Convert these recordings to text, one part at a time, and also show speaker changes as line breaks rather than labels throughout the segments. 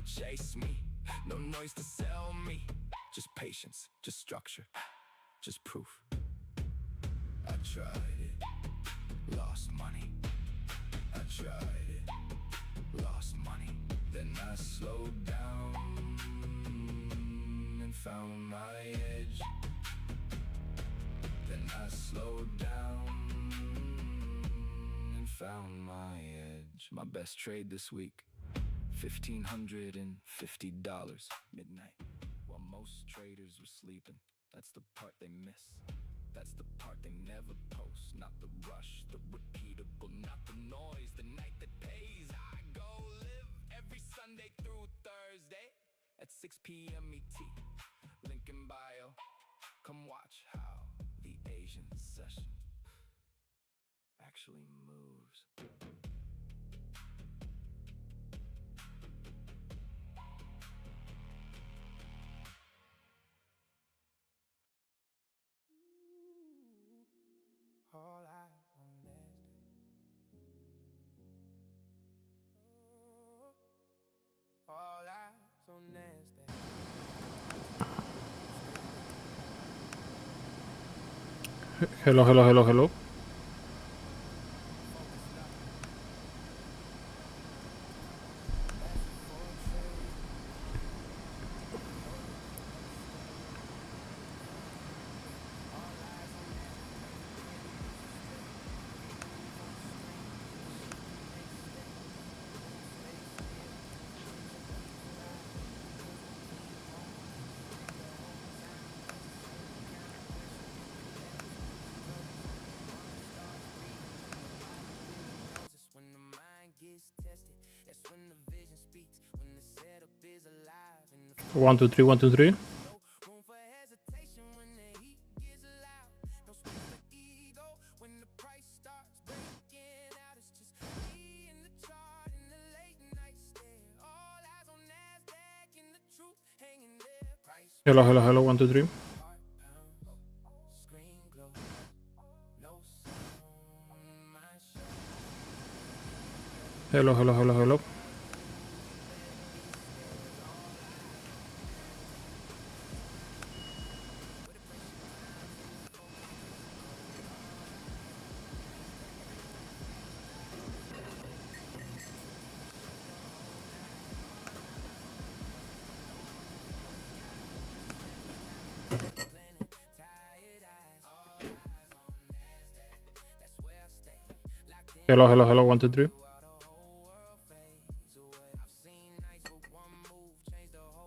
to chase me. No noise to sell me. Just patience, just structure, just proof. I tried it, lost money. I tried it, lost money. Then I slowed down and found my edge. Then I slowed down and found my edge. My best trade this week, $1,550, midnight. While most traders were sleeping, that's the part they miss. That's the part they never post. Not the rush, the repeatable, not the noise, the night that pays. I go live every Sunday through Thursday at 6 p.m. ET. Link in bio. Come watch how the Asian session actually moves.
All eyes on Nasdaq. All eyes on Nasdaq.
Hello.
When the mind gets tested, that's when the vision speaks. When the setup is alive and the
1, 2, 3, 1, 2, 3.
no room for hesitation when the heat gets loud. No space for ego when the price starts breaking out. It's just me and the chart and the late night stare. All eyes on Nasdaq and the truth hanging there. Price
Hello, 1, 2, 3.
heart pound, screen glow, no sound, my show.
Hello. Hello, 1, 2, 3.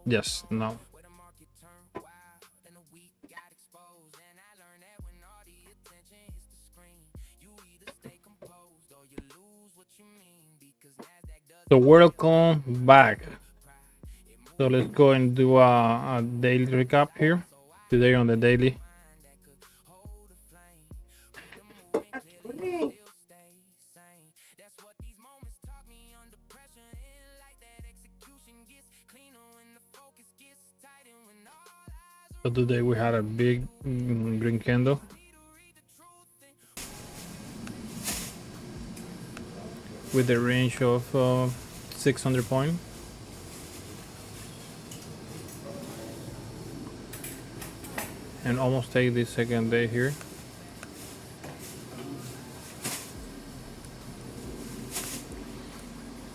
Yes, no.
Where the market turned wild and the weak got exposed. And I learned that when all the attention hits the screen, you either stay composed or you lose what you mean. Because Nasdaq does
So welcome back. So let's go and do a daily recap here. Today on the daily.
hold a flame. Read the movement clearly, still stay sane. That's what these moments taught me under pressure. In like that execution gets cleaner when the focus gets tight and when all eyes are
So today we had a big green candle. With a range of 600 points. And almost take the second day here.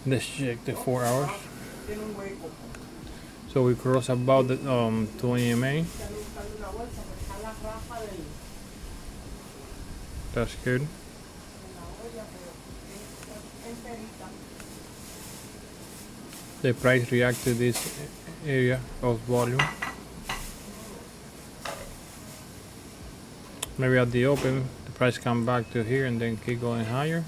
Let's check the 4 hours. So we cross about the 20 MA. That's good. The price react to this area of volume. Maybe at the open the price come back to here and then keep going higher.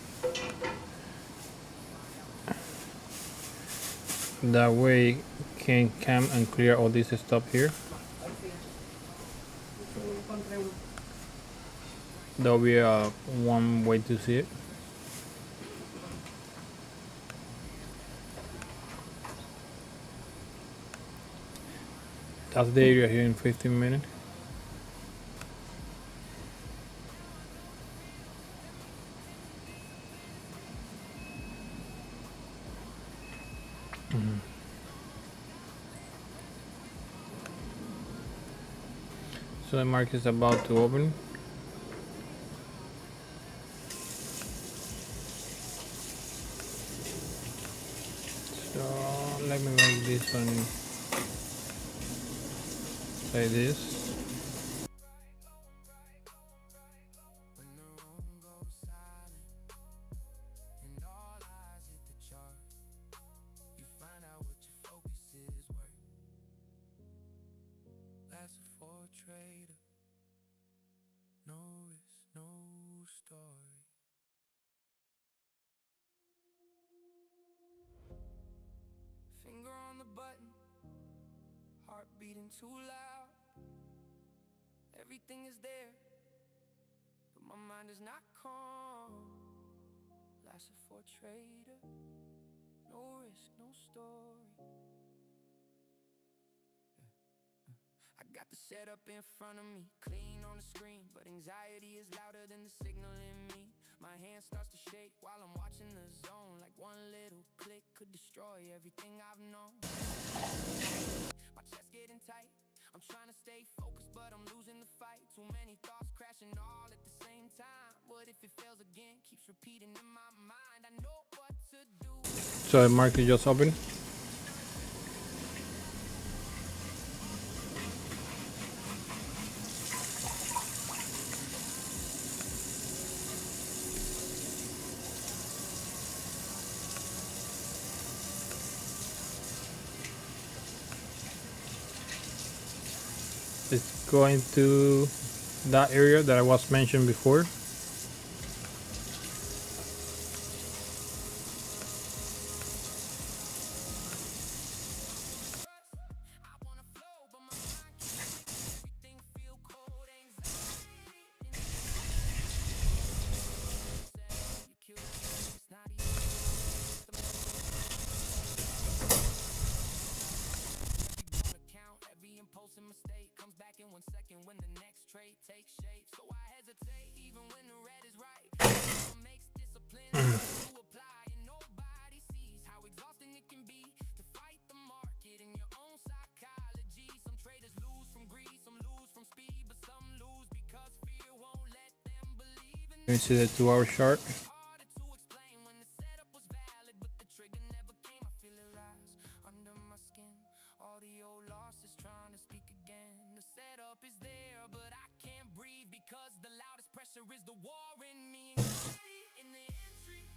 That way can come and clear all this stuff here. That'll be one way to see it. That's the area here in 15 minutes. So the market is about to open. So let me make this one like this.
When the room goes silent and all eyes hit the chart, you find out what your focus is worth. That's a for trader. No risk, no story. Finger on the button, heart beating too loud. Everything is there, but my mind is not calm. Life's a for trader. No risk, no story. I got the setup in front of me, clean on the screen, but anxiety is louder than the signal in me. My hand starts to shake while I'm watching the zone, like one little click could destroy everything I've known. My chest getting tight, I'm trying to stay focused, but I'm losing the fight. Too many thoughts crashing all at the same time. What if it fails again? Keeps repeating in my mind. I know what to do.
So the market just opened. It's going to that area that I was mentioned before.
I wanna flow, but my mind keeps everything feel cold. Anxiety in the you kill the beat, it's not even count. Every impulse and mistake comes back in 1 second when the next trade takes shape. So I hesitate even when the red is right. What makes discipline to apply, and nobody sees how exhausting it can be to fight the market in your own psychology. Some traders lose from greed, some lose from speed, but some lose because fear won't let them believe in.
Let me see the 2-hour chart.
Harder to explain when the setup was valid, but the trigger never came. I feel it rise under my skin. All the old losses trying to speak again. The setup is there, but I can't breathe because the loudest pressure is the war in me. Anxiety in the entry,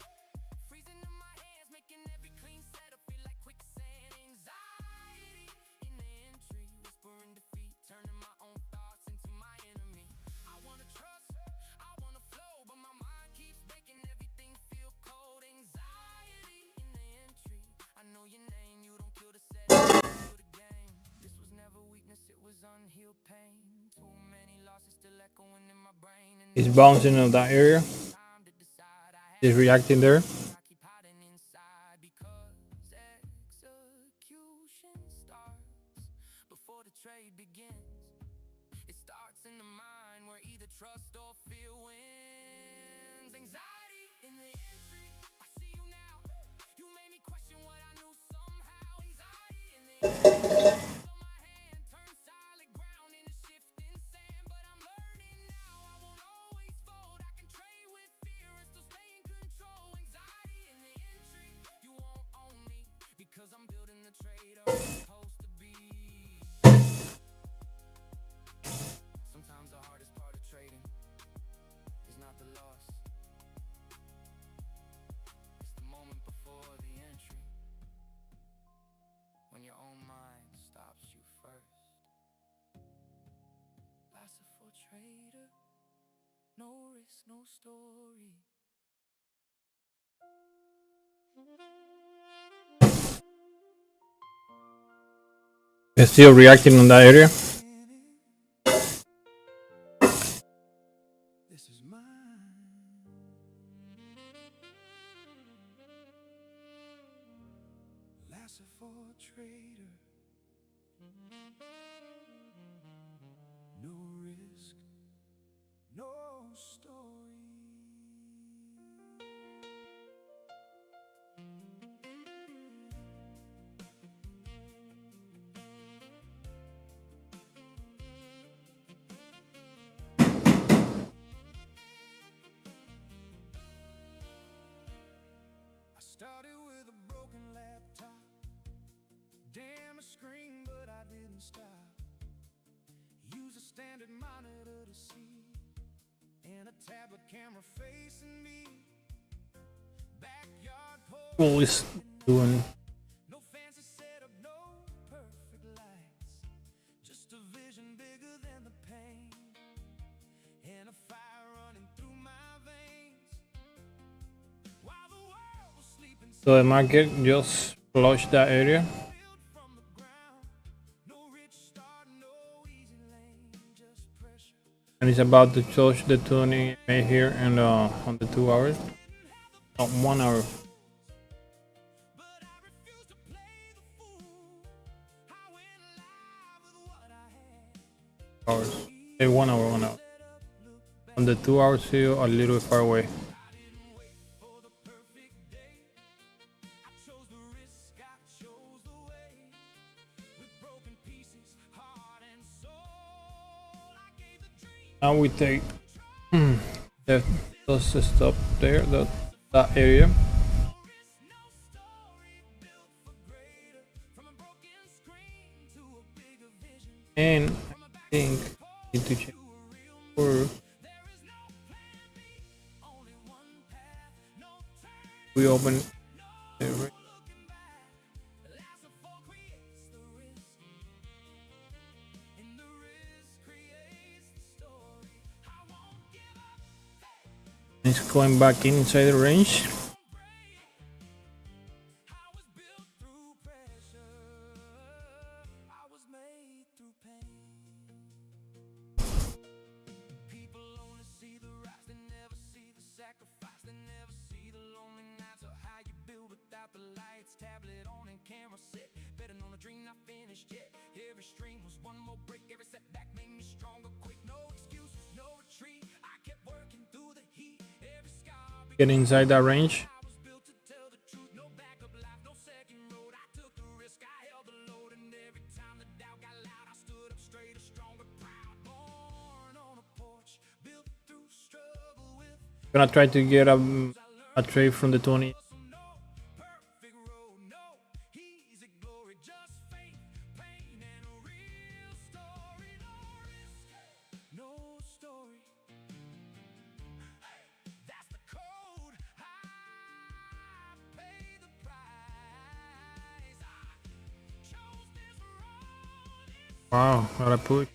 freezing in my hands, making every clean setup feel like quicksand. Anxiety in the entry, whispering defeat, turning my own thoughts into my enemy. I wanna trust, I wanna flow, but my mind keeps breaking, everything feel cold. Anxiety in the entry, I know your name, you don't kill the setup, you kill the game. This was never weakness, it was unhealed pain. Too many losses still echoing in my brain, and
It's bouncing on that area.
time to decide.
It's reacting there.
I keep hiding inside because execution starts before the trade begins. It starts in the mind where either trust or fear wins. Anxiety in the entry, I see you now. You made me question what I knew somehow. Anxiety in the entry, on my hand, turn solid ground in a shifting sand. But I'm learning now, I won't always fold. I can trade with fear and still stay in control. Anxiety in the entry, you won't own me because I'm building the trader I'm supposed to be. Sometimes the hardest part of trading is not the loss, it's the moment before the entry, when your own mind stops you first. Life's a for trader, no risk, no story.
It's still reacting on that area.
This is mine. Life's a for trader, no risk, no story. stop. Use a standard monitor to see, and a tablet camera facing me. Backyard
What is doing?
no fancy setup, no perfect lights, just a vision bigger than the pain, and a fire running through my veins. While the world was sleeping,
So the market just flushed that area,
built from the ground. No rich start, no easy lane, just pressure.
and it's about to touch the 20 here and on the 2 hours, 1 hour.
But I refuse to play the fool. I went live with what I had.
Hours. 1 hour, 1 hour. On the 2 hours here, a little far away.
I didn't wait for the perfect day. I chose the risk, I chose the way. With broken pieces, heart and soul, I gave the dream.
Now we take let's stop there, that area.
No risk, no story, built for greater. From a broken screen to a bigger vision.
And I think I need to check for
There is no plan B, only one path, no turning,
we open
no looking back. Last of all creates the risk, and the risk creates the story. I won't give up,
it's going back inside the range.
break. I was built through pressure, I was made through pain. People only see the rise, they never see the sacrifice, they never see the lonely nights, or how you build without the lights. Tablet on and camera set, betting on a dream not finished yet. Every stream was one more break, every setback made me stronger quick. No excuse, no retreat, I kept working through the heat. Every scar
Get inside that range.
I was built to tell the truth, no backup life, no second road. I took the risk, I held the load, and every time the doubt got loud, I stood up straighter, stronger, proud. Born on a porch, built through struggle with
Gonna try to get a trade from the 20.
hustle, no perfect road, no easy glory, just faith, pain, and a real story. No risk, no story. That's the code. I paid the price. I chose this road.
Wow, what a push.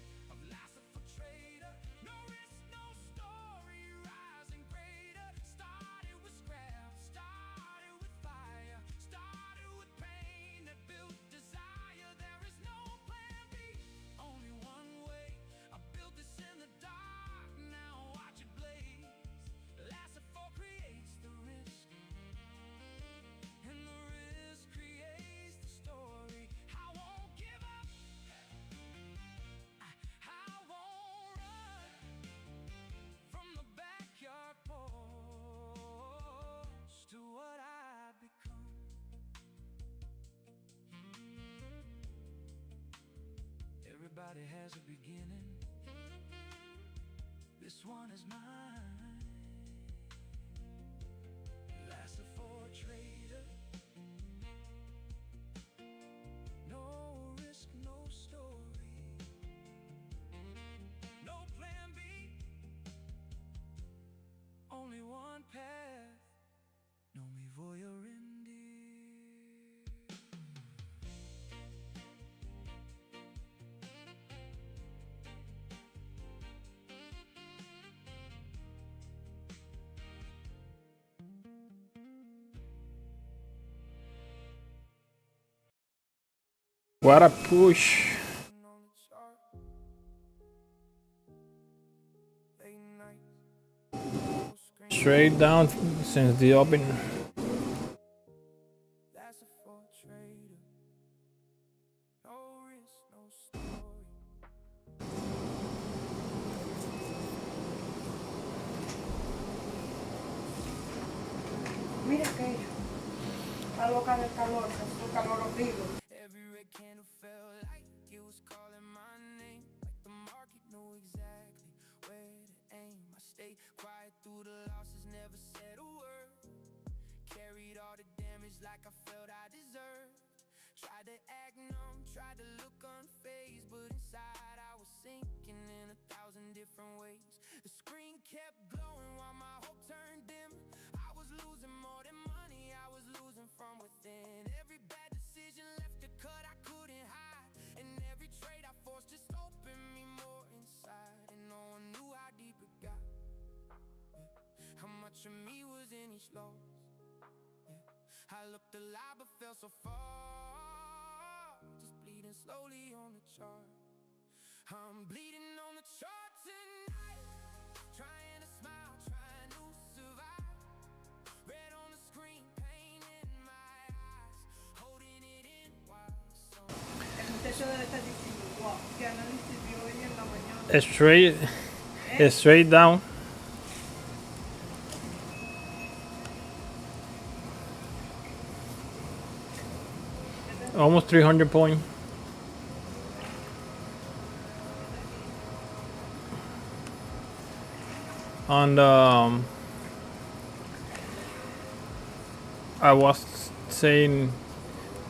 Last of a trader. No risk, no story. Rising greater. Started with scrap. Started with fire. Started with pain that built desire. There is no plan B. Only one way. I built this in the dark. Now watch it blaze. Last of all creates the risk, and the risk creates the story. I won't give up. I won't run from the backyard porch to what I become. Everybody has a beginning. This one is mine. Last of for a trader. No risk, no story. No plan B. Only one path. No mi voy a rendir.
What a push.
On the chart. Late nights. No screen.
Straight down since the open.
That's a for trader. No risk, no story.
Mira aquello. Está loca del calor, que es un calor horrible.
Every red candle felt like it was calling my name. Like the market knew exactly where to aim. I stayed quiet through the losses, never said a word. Carried all the damage like I felt I deserved. Tried to act numb, tried to look unfazed, but inside I was sinking in 1,000 different ways. The screen kept glowing while my hope turned dim. I was losing more than money, I was losing from within. Every bad decision left a cut I couldn't hide, and every trade I forced just opened me more inside. And no one knew how deep it got, how much of me was in each loss. I looked alive but fell so far, just bleeding slowly on the chart. I'm bleeding on the chart tonight, trying to smile, trying to survive. Red on the screen, pain in my eyes, holding it in while some...
El muchacho debe estar diciendo, wow, qué análisis vio hoy en la mañana.
Straight down. Almost 300 points. And I was saying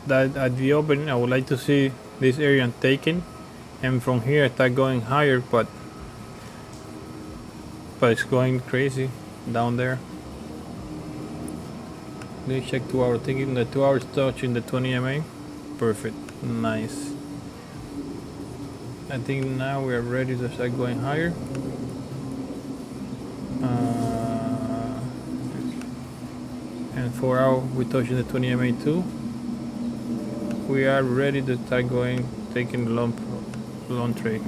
that at the opening I would like to see this area taken, and from here I start going higher, but it's going crazy down there. Let's check 2 hours. Thinking the 2 hours touching the 20 MA. Perfect. Nice. I think now we are ready to start going higher. And 4 hours we touching the 20 MA too. We are ready to start going, taking the long trade.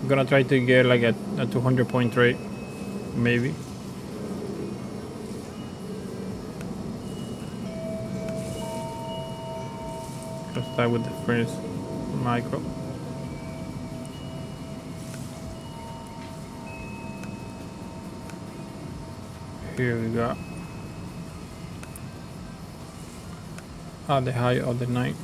I'm gonna try to get like a 200 point trade, maybe. Let's start with the first micro. Here we go. The high of the night.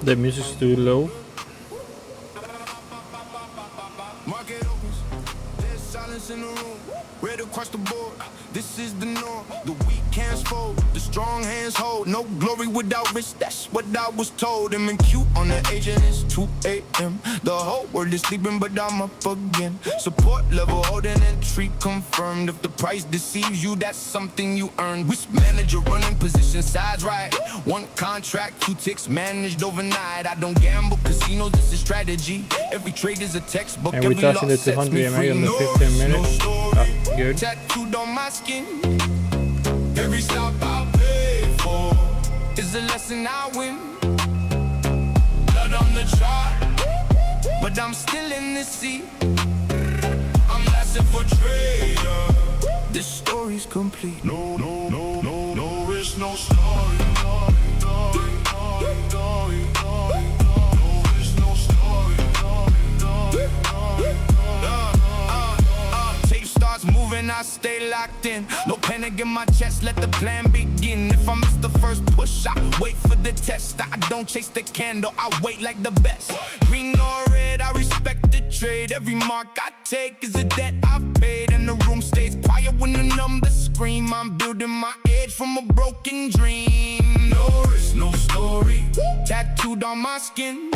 The music's too low.
Market opens, there's silence in the room. Red across the board, this is the norm. The weak hands fold, the strong hands hold. No glory without risk, that's what I was told. MNQ on the agent, it's 2 a.m. The whole world is sleeping, but I'm up again. Support level holding, entry confirmed. If the price deceives you, that's something you earned. Risk manager running position sides right. One contract, 2 ticks managed overnight. I don't gamble casinos, this is strategy. Every trade is a textbook,
And we're
every
touching
loss
the
sets me
200 MA
free.
on the
No
15
risk, no
minutes.
story.
That's good.
Tattooed on my skin. Every stop I pay for is a lesson I win. Blood on the chart, but I'm still in the sea. I'm lasting for trader. This story's complete. No risk, no story. Moving, I stay locked in. No panic in my chest, let the plan begin. If I miss the first push, I wait for the test. I don't chase the candle, I wait like the best. Green or red, I respect the trade. Every mark I take is a debt I've paid, and the room stays quiet when the numbers scream. I'm building my edge from a broken dream. No risk, no story, tattooed on my skin.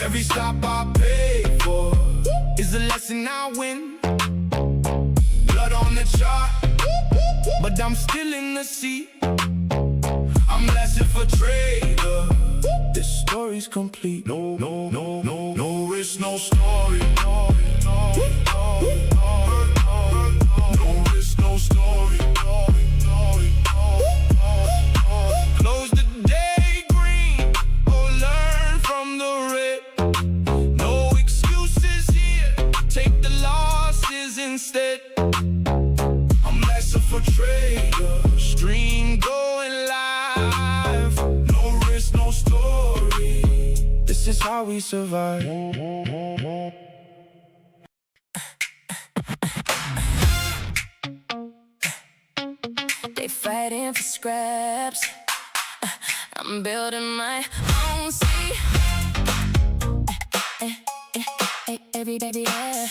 Every stop I pay for is a lesson I win. Blood on the chart, but I'm still in the seat. I'm less of a trader. This story's complete. No risk, no story. No risk, no story. Close the day green or learn from the red. No excuses here, take the losses instead. I'm less of a trader, stream going live. No risk, no story. This is how we survive.
They fighting for scraps. I'm building my own sea. Every baby, yeah.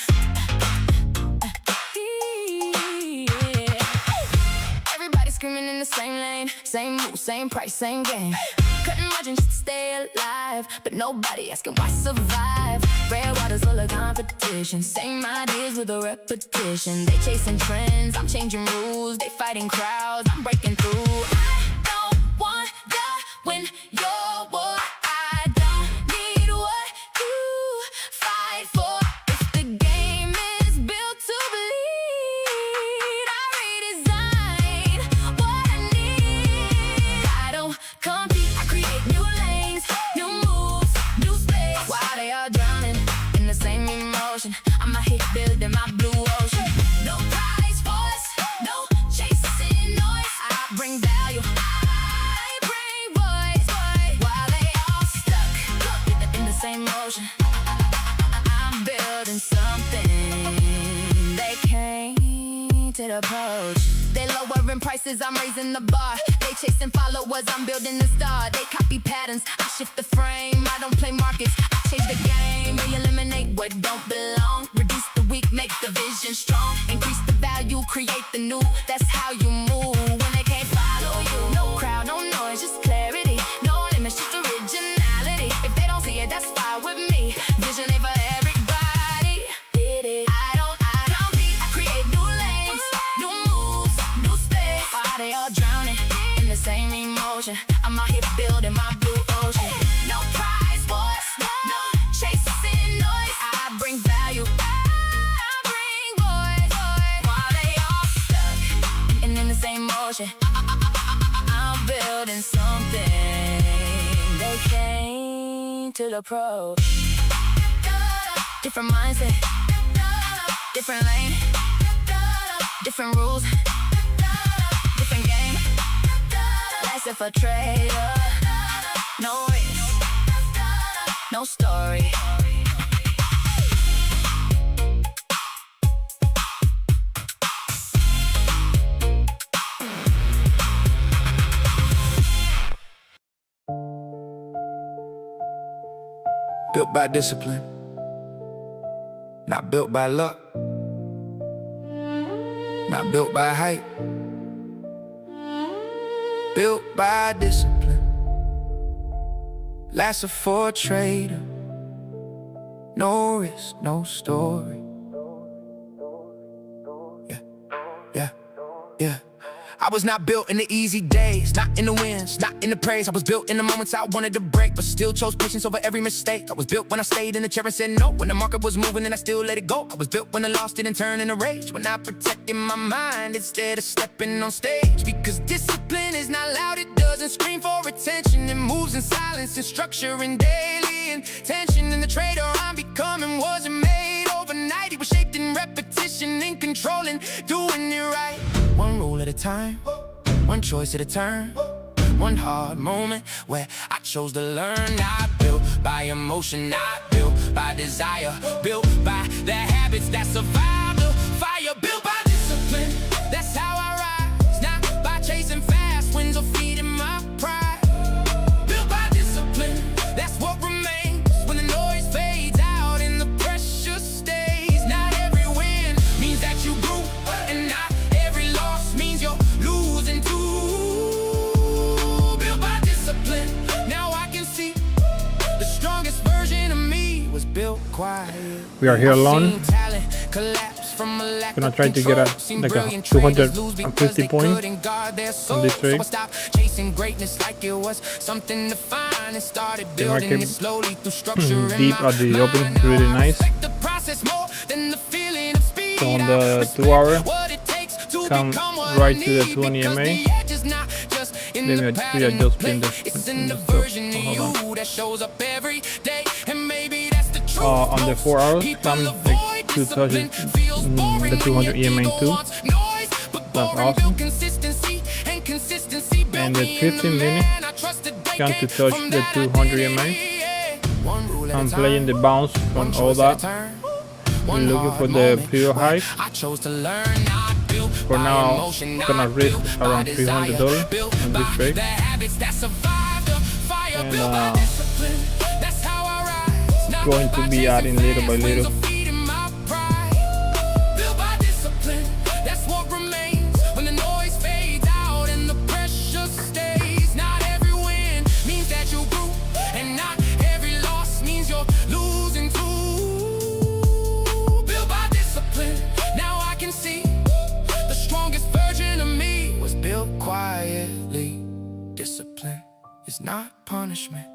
Everybody screaming in the same lane, same move, same price, same game. Cutting margins just to stay alive, but nobody asking why survive. Red water's full of competition, same ideas with a repetition. They chasing trends, I'm changing rules. They fighting crowds, I'm breaking through. I don't want the win your war. I don't need what you fight for. If the game is built to bleed, I redesign what I need. I don't compete, I create new lanes, new moves, new space. While they are drowning in the same emotion, I'm out here building my blue ocean. No prize for us, no chasing noise. I bring value, I bring voice. While they all stuck in the same motion, I'm building something they can't approach. They lowering prices, I'm raising the bar. They chasing followers, I'm building the star. They copy patterns, I shift the frame. I don't play markets, I change the game. They eliminate what don't belong. Reduce the weak, make the vision strong. Increase the value, create the new. That's how you move when they can't follow you. No crowd, no noise, just clarity. No limits, just originality. If they don't see it, that's fine with me. Vision ain't for everybody. Did it. I don't compete, I create new lanes, new moves, new space. While they all drowning in the same emotion, I'm out here building my blue ocean. No prize wars, no chasing noise. I bring value, I bring voice. While they all stuck and in the same motion, I'm building something they can't approach. Different mindset, different lane, different rules, different game. Less of a trader, no risk, no story.
Built by discipline, not built by luck, not built by hype. Built by discipline, lasted for a trader. No risk, no story. Yeah. I was not built in the easy days, not in the wins, not in the praise. I was built in the moments I wanted to break, but still chose patience over every mistake. I was built when I stayed in the chair and said no, when the market was moving and I still let it go. I was built when I lost it and turned into rage, when I protected my mind instead of stepping on stage. Because discipline is not loud, it doesn't scream for attention. It moves in silence and structure and daily intention. And the trader I'm becoming wasn't made overnight. He was shaped in repetition, in control and doing it right. One rule at a time, one choice at a turn, one hard moment where I chose to learn. Not built by emotion, not built by desire, built by the habits that survive the fire. Built by discipline, that's how I rise. Not by chasing fast wins or feeding my pride. Built by discipline, that's what remains when the noise fades out and the pressure
We are here alone. Gonna try to get a 250 point on this trade. The market deep at the open, really nice. So on the 2 hour, come right to the 20 MA. Let me readjust in the on the 4 hours, come like to touch the 200 EMA too. That's awesome. And the 15 minute, come to touch the 200 EMA. I'm playing the bounce from all that. We're looking for the previous high. For now, I'm gonna risk around $300 on this trade. And going to be adding little by little.
Quietly, discipline is not punishment,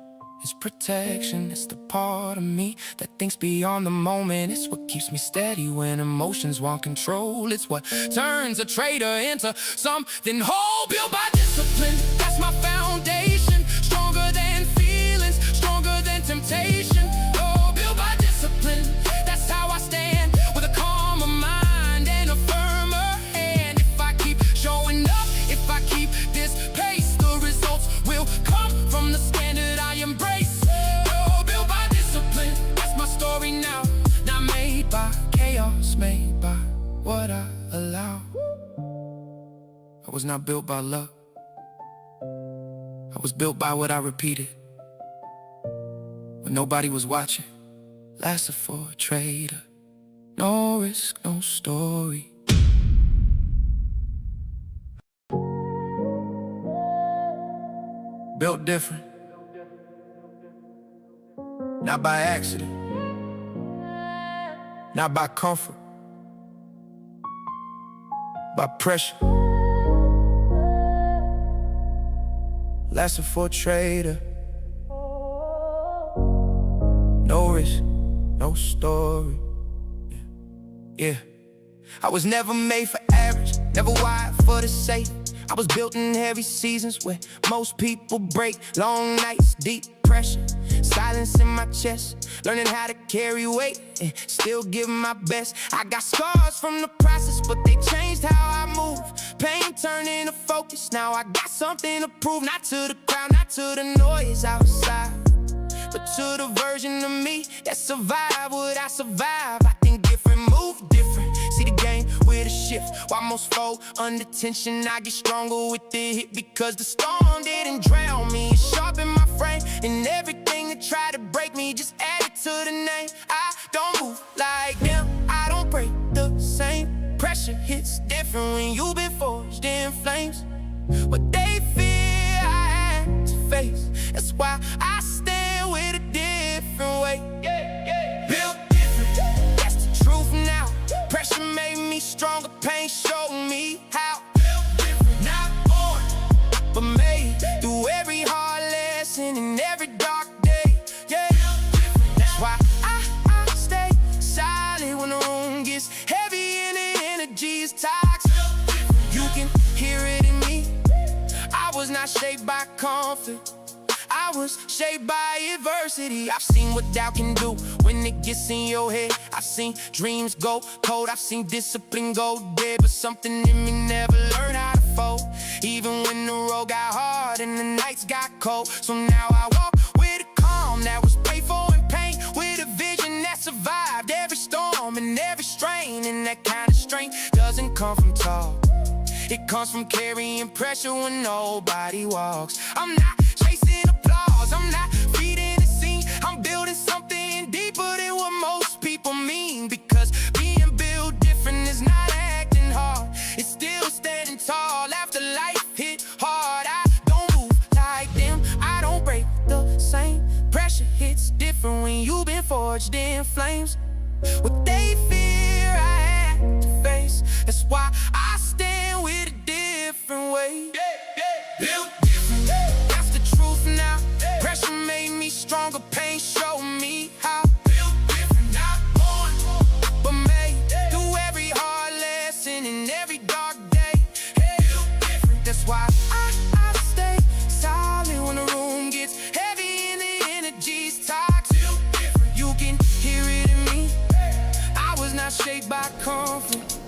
it's protection. It's the part of me that thinks beyond the moment. It's what keeps me steady when emotions want control. It's what turns a trader into something whole. Built by discipline, that's my foundation. Stronger than feelings, stronger than temptation. Oh, built by discipline, that's how I stand. With a calmer mind and a firmer hand. If I keep showing up, if I keep this pace, the results will come from the standard I embrace. Oh, built by discipline, that's my story now. Not made by chaos, made by what I allow. I was not built by luck, I was built by what I repeated. When nobody was watching, lasted for a trader. No risk, no story. Built different, not by accident, not by comfort, by pressure. Lasting for a trader. No risk, no story. Yeah. I was never made for average, never wired for the safe. I was built in heavy seasons where most people break. Long nights, deep pressure, silence in my chest. Learning how to carry weight and still give my best. I got scars from the process, but they changed how I move. Pain turned into focus, now I got something to prove. Not to the crowd, not to the noise outside, but to the version of me that survived what I survived. I think different, move different, see the game with a shift. While most fold under tension, I get stronger with the hit. Because the storm didn't drown me, it sharpened my frame. And everything that tried to break me just added to the name. I don't move like them, I don't break the same. Pressure hits different when you've been forged in flames. What they fear, I had to face. That's why I stand with a different way. Built different, that's the truth now. Pressure made me stronger, pain showed me how. Built different, not born, but made through every hard lesson and every dark day. Yeah, that's why I stay solid when the room gets heavy and the energy is toxic. You can hear it in me. I was not shaped by conflict, I was shaped by adversity. I've seen what doubt can do when it gets in your head. I've seen dreams go cold, I've seen discipline go dead. But something in me never learned how to fold, even when the road got hard and the nights got cold. So now I walk with a calm that was paid for in pain, with a vision that survived every storm and every strain. And that kind of strength doesn't come from tall, it comes from carrying pressure when nobody walks. I'm not chasing applause, I'm not feeding the scene. I'm building something deeper than what most people mean. Because being built different is not acting hard, it's still standing tall after life hit hard. I don't move like them, I don't break the same. Pressure hits different when you've been forged in flame. flames. What they fear, I had to face. That's why I stand with a different way. Built different, that's the truth now. Pressure made me stronger, pain showed me how. Built different, not born, but made. Through every hard lesson and every dark day. Built different, that's why I stay silent when the room gets heavy and the energy's toxic. Built different, you can hear it in me. I was not shaped by comfort.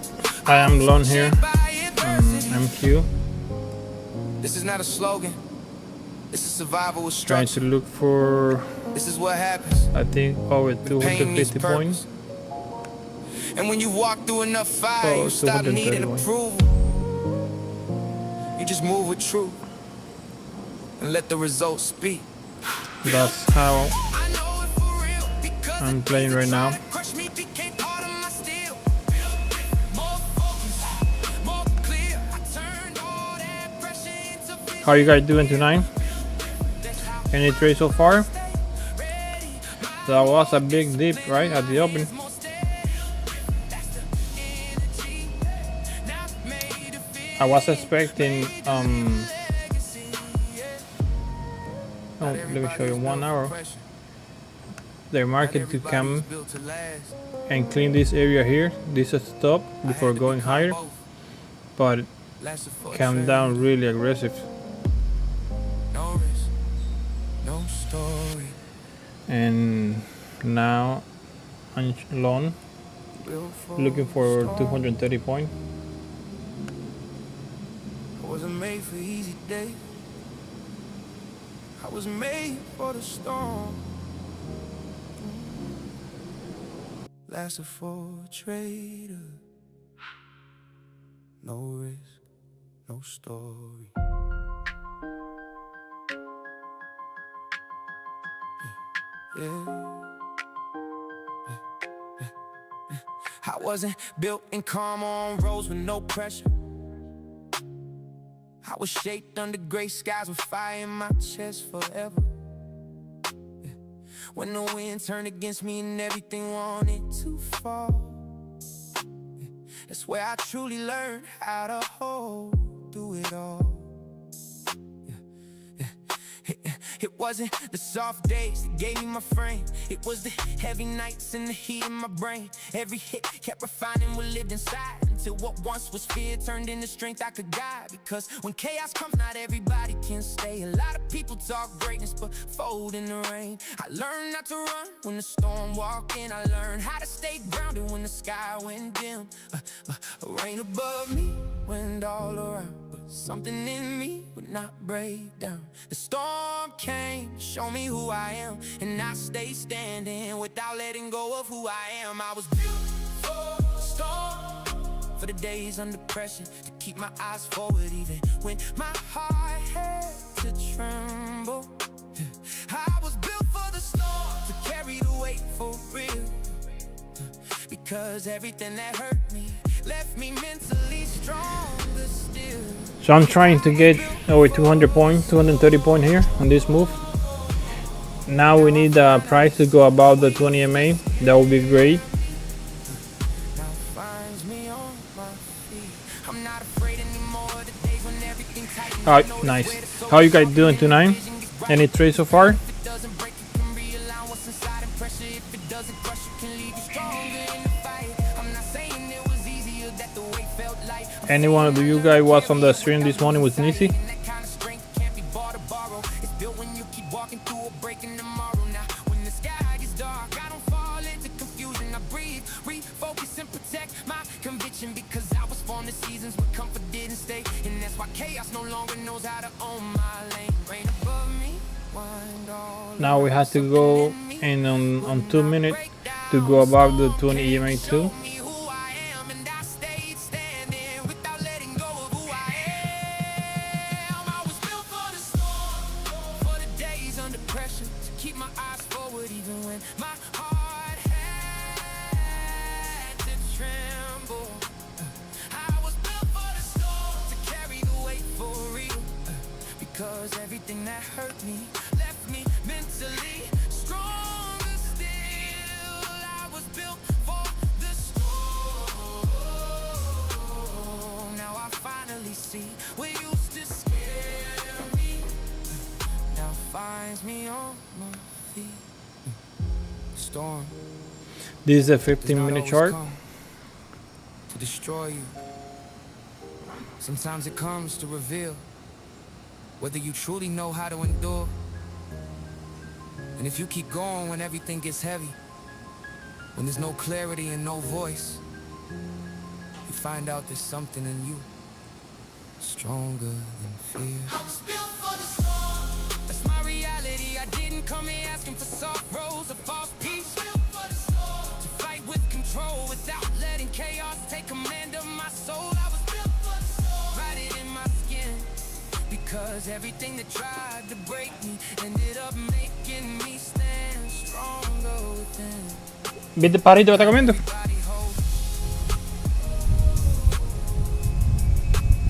I am Lon here, MQ.
This is not a slogan. This is survival with
Trying
structure.
to look for,
This is what happens.
I think, over
Pain needs
250
purpose.
points.
And when you walk through enough fire,
Oh,
you stop needing
231.
approval. You just move with truth and let the results speak.
That's how
I know it for real because
I'm
the
playing
things
right
that
now.
try to crush me became part of my steel. More focus, more clear. I turned all that pressure into vision.
How you guys doing tonight? Any trade so far? That was a big dip, right, at the open. I was expecting oh, let me show you 1 hour, the market to come and clean this area here, this stop, before going higher, but it came down really aggressive.
No risk, no story.
And now I'm long, looking for 230 point.
I wasn't made for easy days. I was made for the storm. Lasted for a trader. No risk, no story. Yeah. I wasn't built in calm on roads with no pressure. I was shaped under gray skies with fire in my chest forever. Yeah. When the wind turned against me and everything wanted to fall, yeah. That's where I truly learned how to hold through it all. It wasn't the soft days that gave me my frame. It was the heavy nights and the heat in my brain. Every hit kept refining what lived inside, until what once was fear turned into strength I could guide. Because when chaos comes, not everybody can stay. A lot of people talk greatness but fold in the rain. I learned not to run when the storm walked in. I learned how to stay grounded when the sky went dim. Rain above me, wind all around, but something in me would not break down. The storm came, show me who I am, and I stayed standing without letting go of who I am. I was built for the storm, for the days under pressure, to keep my eyes forward even when my heart had to tremble. I was built for the storm, to carry the weight for real, because everything that hurt me left me mentally stronger still.
So I'm trying to get over 200 point, 230 point here on this move. Now we need the price to go above the 20 MA. That would be great.
Now finds me on my feet. I'm not afraid anymore of the days when everything tightens.
Alright, nice. How you guys doing tonight? Any trades so far?
If it doesn't break, you can realign what's inside and pressure. If it doesn't crush, you can leave you stronger in the fight. I'm not saying it was easier, that the weight felt light.
Any one of you guys was on the stream this morning with Nisi?
And that kind of strength can't be bought or borrowed. It's built when you keep walking through a break in tomorrow. Now, when the sky gets dark, I don't fall into confusion. I breathe, refocus, and protect my conviction, because I was born to seasons when comfort didn't stay. And that's why chaos no longer knows how to own my lane. Rain above me, wind all
Now we have to go in on 2 minutes to go above the 20 EMA 2.
me who I am, and I stayed standing without letting go of who I am. I was built for the storm, for the days under pressure, to keep my eyes forward even when my heart had to tremble. I was built for the storm, to carry the weight for real, because everything that hurt me left me mentally stronger still. I was lands me on my feet. Storm
This is a
does
15-minute
not
chart.
always come to destroy you. Sometimes it comes to reveal whether you truly know how to endure. And if you keep going when everything gets heavy, when there's no clarity and no voice, you find out there's something in you stronger than fear. I'm built for the storm. That's my reality. I didn't come here asking for soft rose or false peace. Built for the storm. To fight with control without letting chaos take command of my soul. I was built for the storm. Write it in my skin. Because everything that tried to break me ended up making me stand stronger within.
¿Viste el pajarito que está comiendo?
Everybody holds.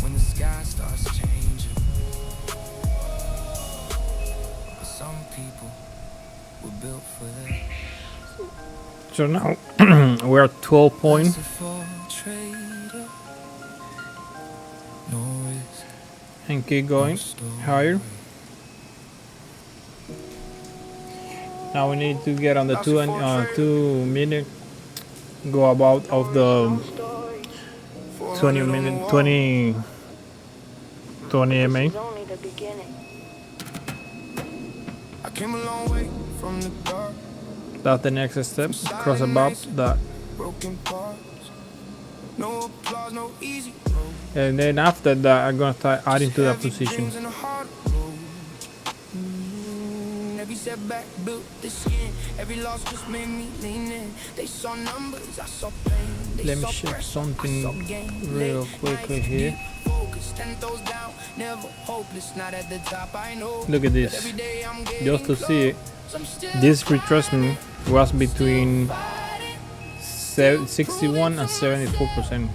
When the sky starts changing. But some people were built for that.
So now we're at 12 points.
Merciful trader. No risk,
And keep
no
going
story.
higher. Now we need to get on the 2 minute, go about of the 20 minute, 20 MA.
It's only the beginning.
I came a long way from the dark,
That's the next step. Cross above that,
broken parts. No applause, no easy road.
and then after that, I'm gonna start adding to that
Heavy
position.
dreams and a hard road. Every setback built the skin. Every loss just made me lean in. They saw numbers, I saw pain. They
Let me
saw
check
pressure,
something
I saw gain.
real
Late
quickly
nights,
here.
deep focus, 10 toes down, never hopeless. Not at the top, I know.
Look at
But
this.
every day I'm getting
Just to see it,
close. I'm still
this retracement was between
fighting.
61 and 74%.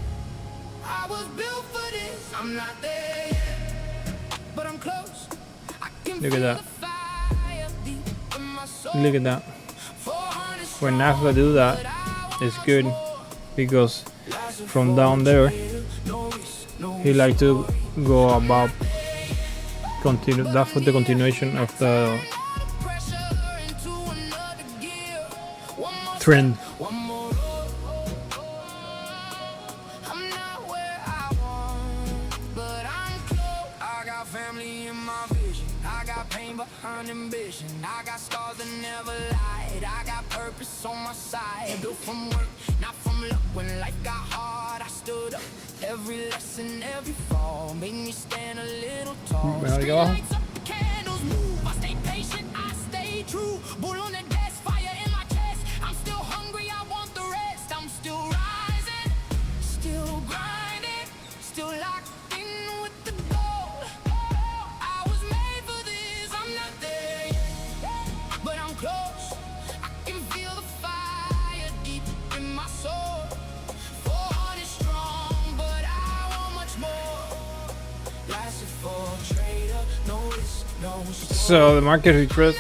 I was built for this. I'm not there yet, but I'm close. I can
Look at
feel
that.
the fire deep in my soul.
Look at that.
400
When Nasdaq do that, it's good because from down there
no risk, no
he like to go above. Continue. That's for the continuation of the
pressure into another gear. One more
trend.
one more. I'm not where I want, but I'm close. I got family in my vision. I got pain behind ambition. I got scars that never lied. I got purpose on my side. Built from work, not from luck. When life got hard, I stood up. Every lesson, every fall made me stand a little tall.
Bueno, ahí abajo.
Street lights up, candles move. I stay patient, I stay true. Bull on the desk, fire in my chest. I'm still hungry, I want the rest. I'm still rising, still grinding, still locked in with the goal. I was made for this, I'm not there yet, but I'm close. I can feel the fire deep in my soul. 400 strong, but I want much more. Lasted for trader, no risk, no
So the market retraced,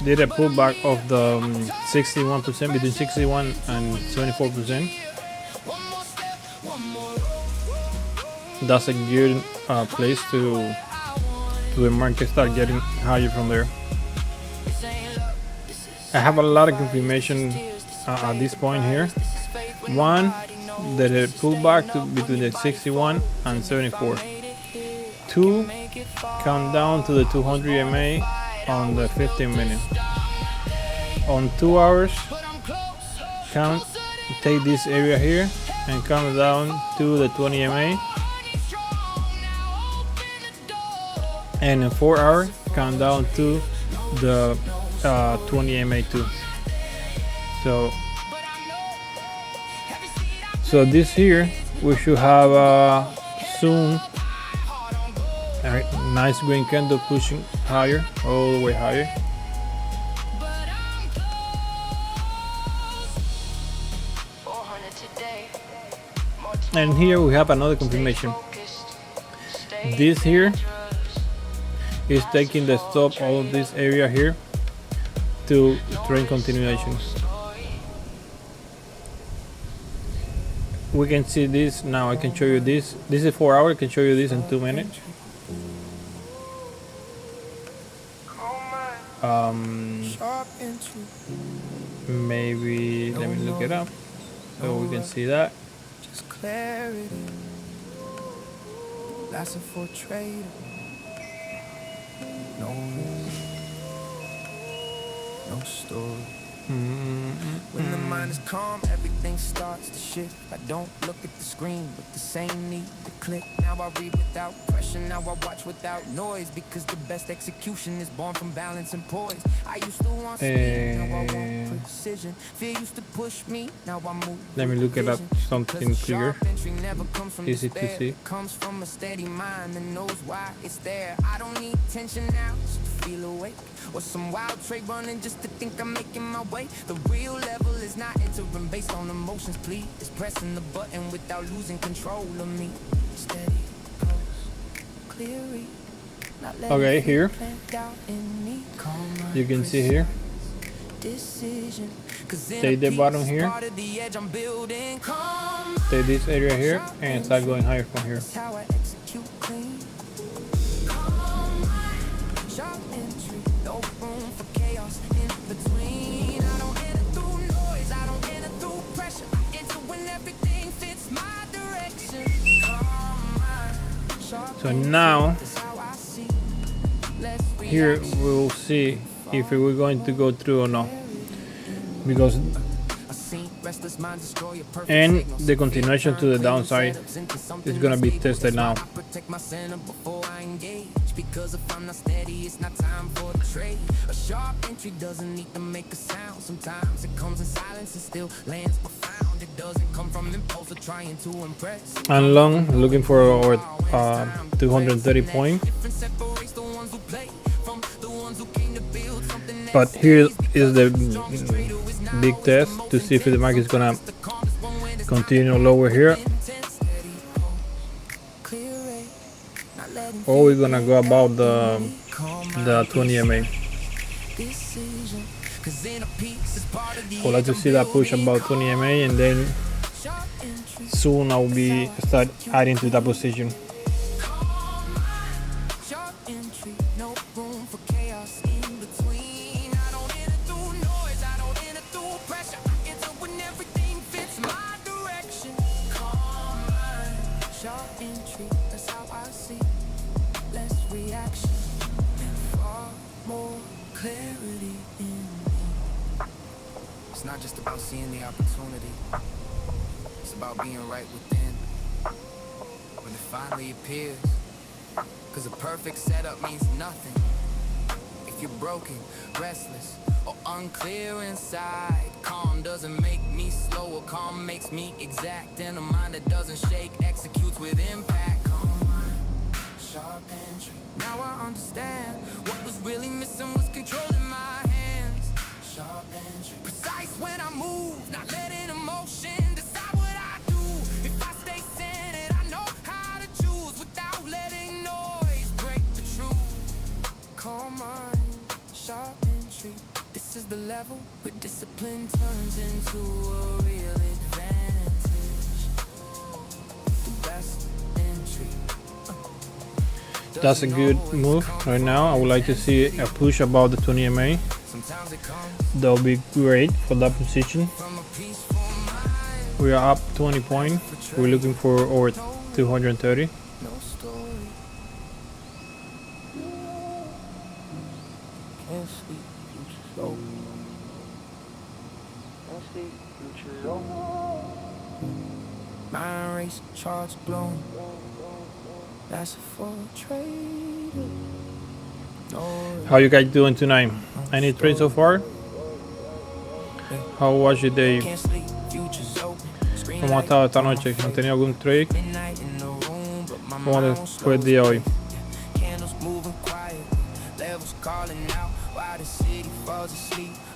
did a pullback of the 61%, between 61 and 74%.
one more step, one more.
That's a good place to the market start getting higher from there.
This ain't luck, this is
I have a lot of confirmation at this point here. One, that it pulled back to between the 61 and 74. Two, count down to the 200 MA on the 15 minute. On 2 hours, count, take this area here and count down to the 20 MA. And in 4 hours, count down to the 20 MA too. So this here we should have soon a nice green candle pushing higher, all the way higher. And here we have another confirmation. This here is taking the stop all of this area here to trend continuation. We can see this now. I can show you this. This is 4 hours. I can show you this in 2 minutes.
Sharp entry,
maybe let me look it up so we can see that.
just clarity. Lasting for a trader. No risk, no story. When the mind is calm, everything starts to shift. I don't look at the screen with the same need to click. Now I read without pressure, now I watch without noise. Because the best execution is born from balance and poise. I used to want speed, now I want precision. Fear used to push me, now I move.
Let me look it up, something clear, easy to see.
It comes from a steady mind that knows why it's there. I don't need tension now, just to feel awake. Or some wild trade running just to think I'm making my way. The real level is not entering based on emotions, please. It's pressing the button without losing control of me. Steady, close, clear read.
Okay, here you can see here. Take the bottom here, take this area here, and start going higher from here. So now here we will see if we're going to go through or not, because and the continuation to the downside is gonna be tested now.
Because if I'm not steady, it's not time for the trade. A sharp entry doesn't need to make a sound. Sometimes it comes in silence and still lands profound. It doesn't come from impulse or trying to impress.
And long, looking for our 230 point. But here is the big test to see if the market is gonna continue lower here, or we're gonna go about the 20 MA. I would like to see that push about 20 MA, and then soon I will be start adding to that position.
It's not just about seeing the opportunity, it's about being right within when it finally appears. Cause a perfect setup means nothing if you're broken, restless, or unclear inside. Calm doesn't make me slower, calm makes me exact. And a mind that doesn't shake executes with impact. Calm mind, sharp entry. Now I understand what was really missing was control in my hands. Sharp entry, precise when I move, not letting emotion decide what I do. If I stay centered, I know how to choose without letting noise break the truth. Calm mind, sharp entry. This is the level where discipline turns into a real advantage. The best entry.
That's a good move right now. I would like to see a push above the 20 MA. That will be great for that position. We are up 20 points. We're looking for over 230.
Mind race, charts blown. That's for trader.
How you guys doing tonight? Any trade so far? How was your day? ¿Cómo ha estado esta noche? ¿Han tenido algún trade? ¿Cómo fue el día hoy?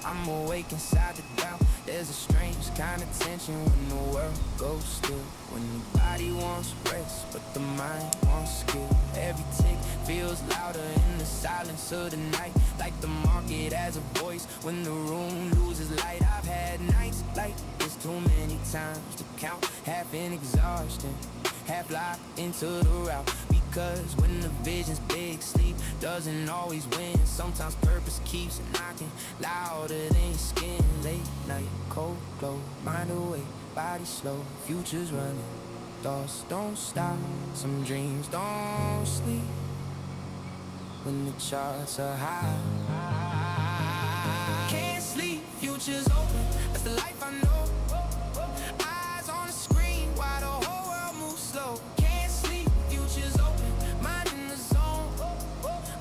I'm awake inside the doubt. There's a strange kind of tension when the world goes still. When the body wants rest, but the mind wants skill. Every tick feels louder in the silence of the night. Like the market has a voice when the room loses light. I've had nights like this too many times to count. Half in exhaustion, half locked into the route. We
Cause when the vision's big, sleep doesn't always win. Sometimes purpose keeps knocking louder than your skin. Late night, cold glow, mind away, body slow, future's running. Thoughts don't stop, some dreams don't sleep. When the charts are high, can't sleep, future's open, that's the life I know. Eyes on the screen while the whole world moves slow. Can't sleep, future's open, mind in the zone.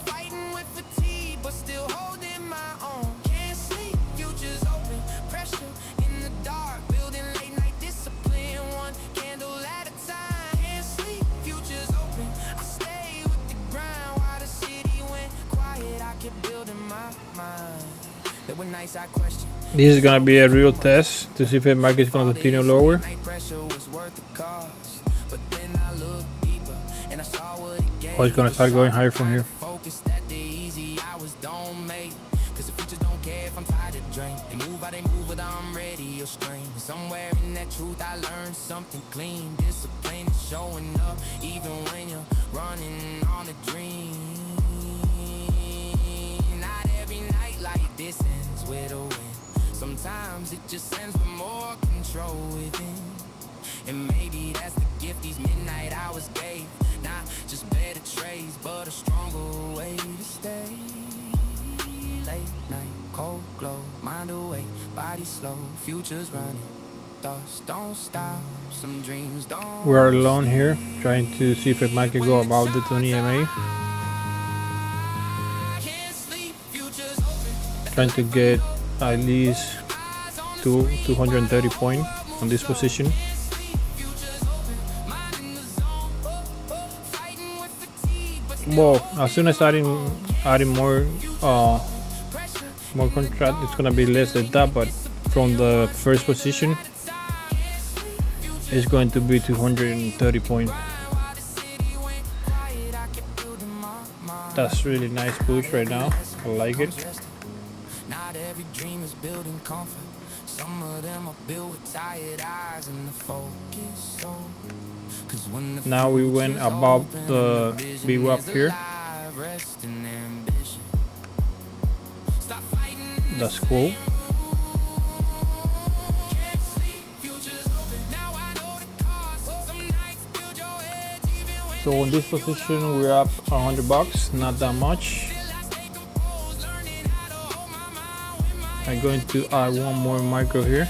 Fighting with fatigue, but still holding my own. Can't sleep, future's open, pressure in the dark, building late night discipline, one candle at a time. Can't sleep, future's open, I stay with the grind while the city went quiet. I kept building my mind. There were nights I questioned.
This is gonna be a real test to see if the market is gonna continue lower. Or it's gonna start going higher from here.
Somewhere in that truth I learned something clean. Discipline is showing up even when you're running on a dream. Not every night like this ends with a win. Sometimes it just ends with more control within. And maybe that's the gift these midnight hours gave. Not just better trades, but a stronger way to stay. Late night, cold glow, mind away, body slow, future's running. Thoughts don't stop, some dreams don't.
We are alone here, trying to see if the market go above the 20 EMA. Trying to get at least 230 points on this position. Well, as soon as adding more contract, it's gonna be less than that, but from the first position it's going to be 230 points. That's really nice push right now. I like it.
Not every dream is built in comfort. Some of them are built with tired eyes and the focus soul.
Now we went above the VWAP here. That's cool. So in this position we're up $100, not that much. I'm going to add one more micro here.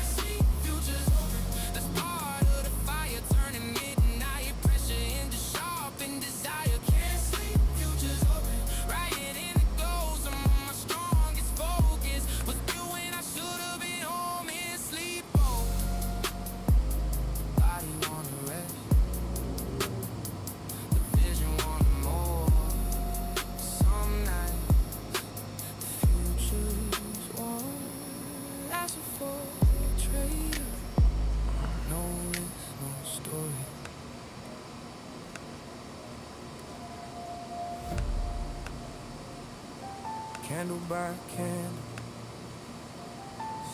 Candle by candle,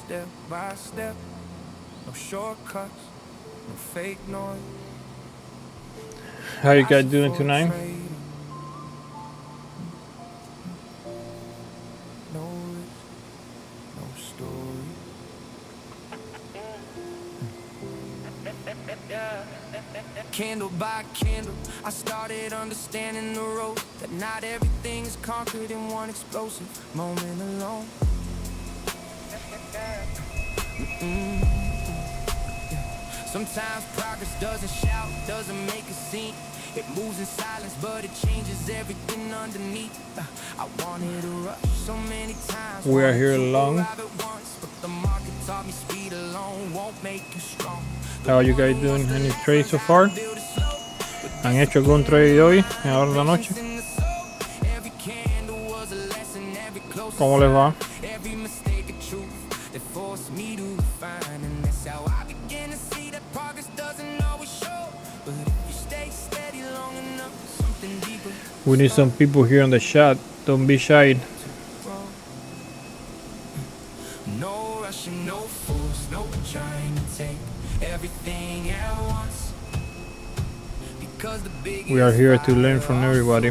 step by step, no shortcuts, no fake noise.
How you guys doing tonight?
No risk, no story. Candle by candle, I started understanding the road, that not everything is conquered in one explosive moment alone. Sometimes progress doesn't shout, doesn't make a scene. It moves in silence, but it changes everything underneath. I wanted to rush so many times.
We are here alone.
But the market taught me speed alone won't make you strong.
How are you guys doing? Any trades so far? ¿Han hecho algún trade hoy, ahora en la noche? ¿Cómo les va? We need some people here on the chat. Don't be shy.
No rushing, no force, no trying to take everything at once.
We are here to learn from everybody.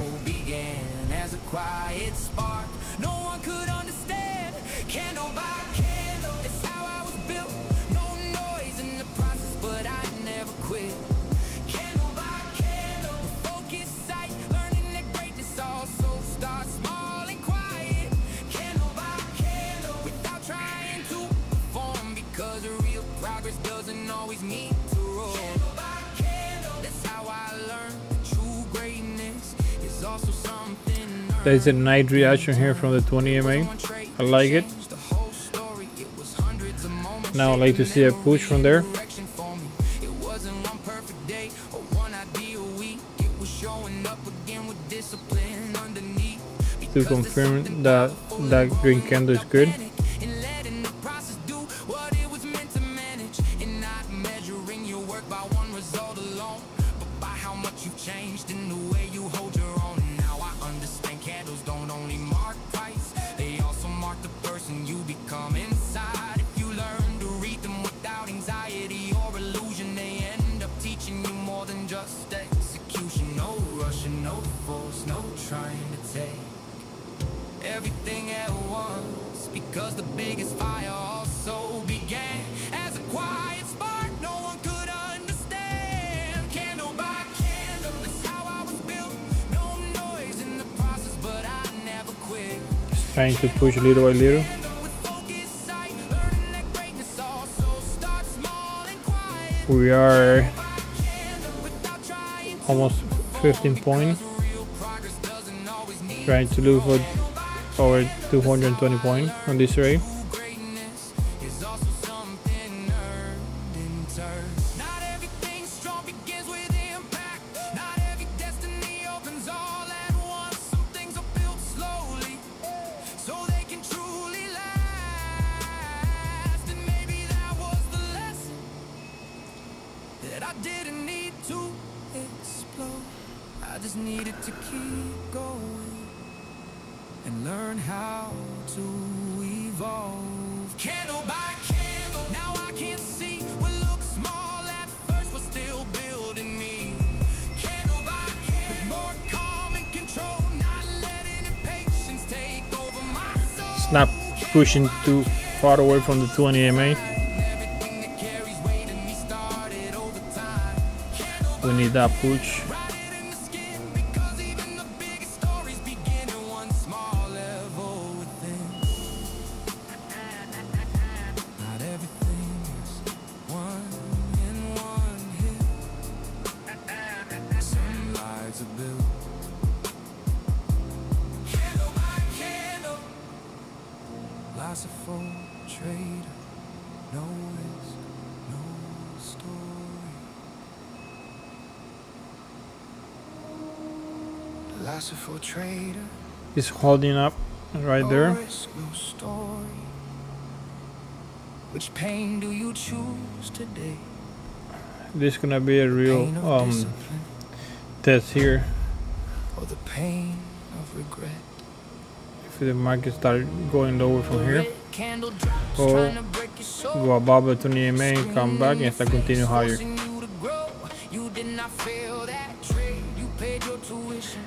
There is a nice reaction here from the 20 MA. I like it. Now I like to see a push from there. To confirm that that green candle is good.
Everything at once, because the biggest fire also began as a quiet spark no one could understand. Candle by candle, that's how I was built. No noise in the process, but I never quit.
Just trying to push little by little. We are almost 15 points. Trying to look for over 220 points on this trade.
I didn't need to explode, I just needed to keep going and learn how to evolve. Candle by candle, now I can see what looked small at first was still building me. Candle by candle, more calm and control, not letting impatience take over my soul.
It's not pushing too far away from the 20 MA. We need that push.
Trader, no risk, no story. Philosopher trader,
He's holding up right there.
no risk, no story. Which pain do you choose today?
This is gonna be a real
Pain of discipline
test here.
or the pain of regret?
If the market start going lower from here,
Candle drops
or
trying to break your soul.
go above the 20 MA, come back and start continue higher.
You did not feel that trade. You paid your tuition.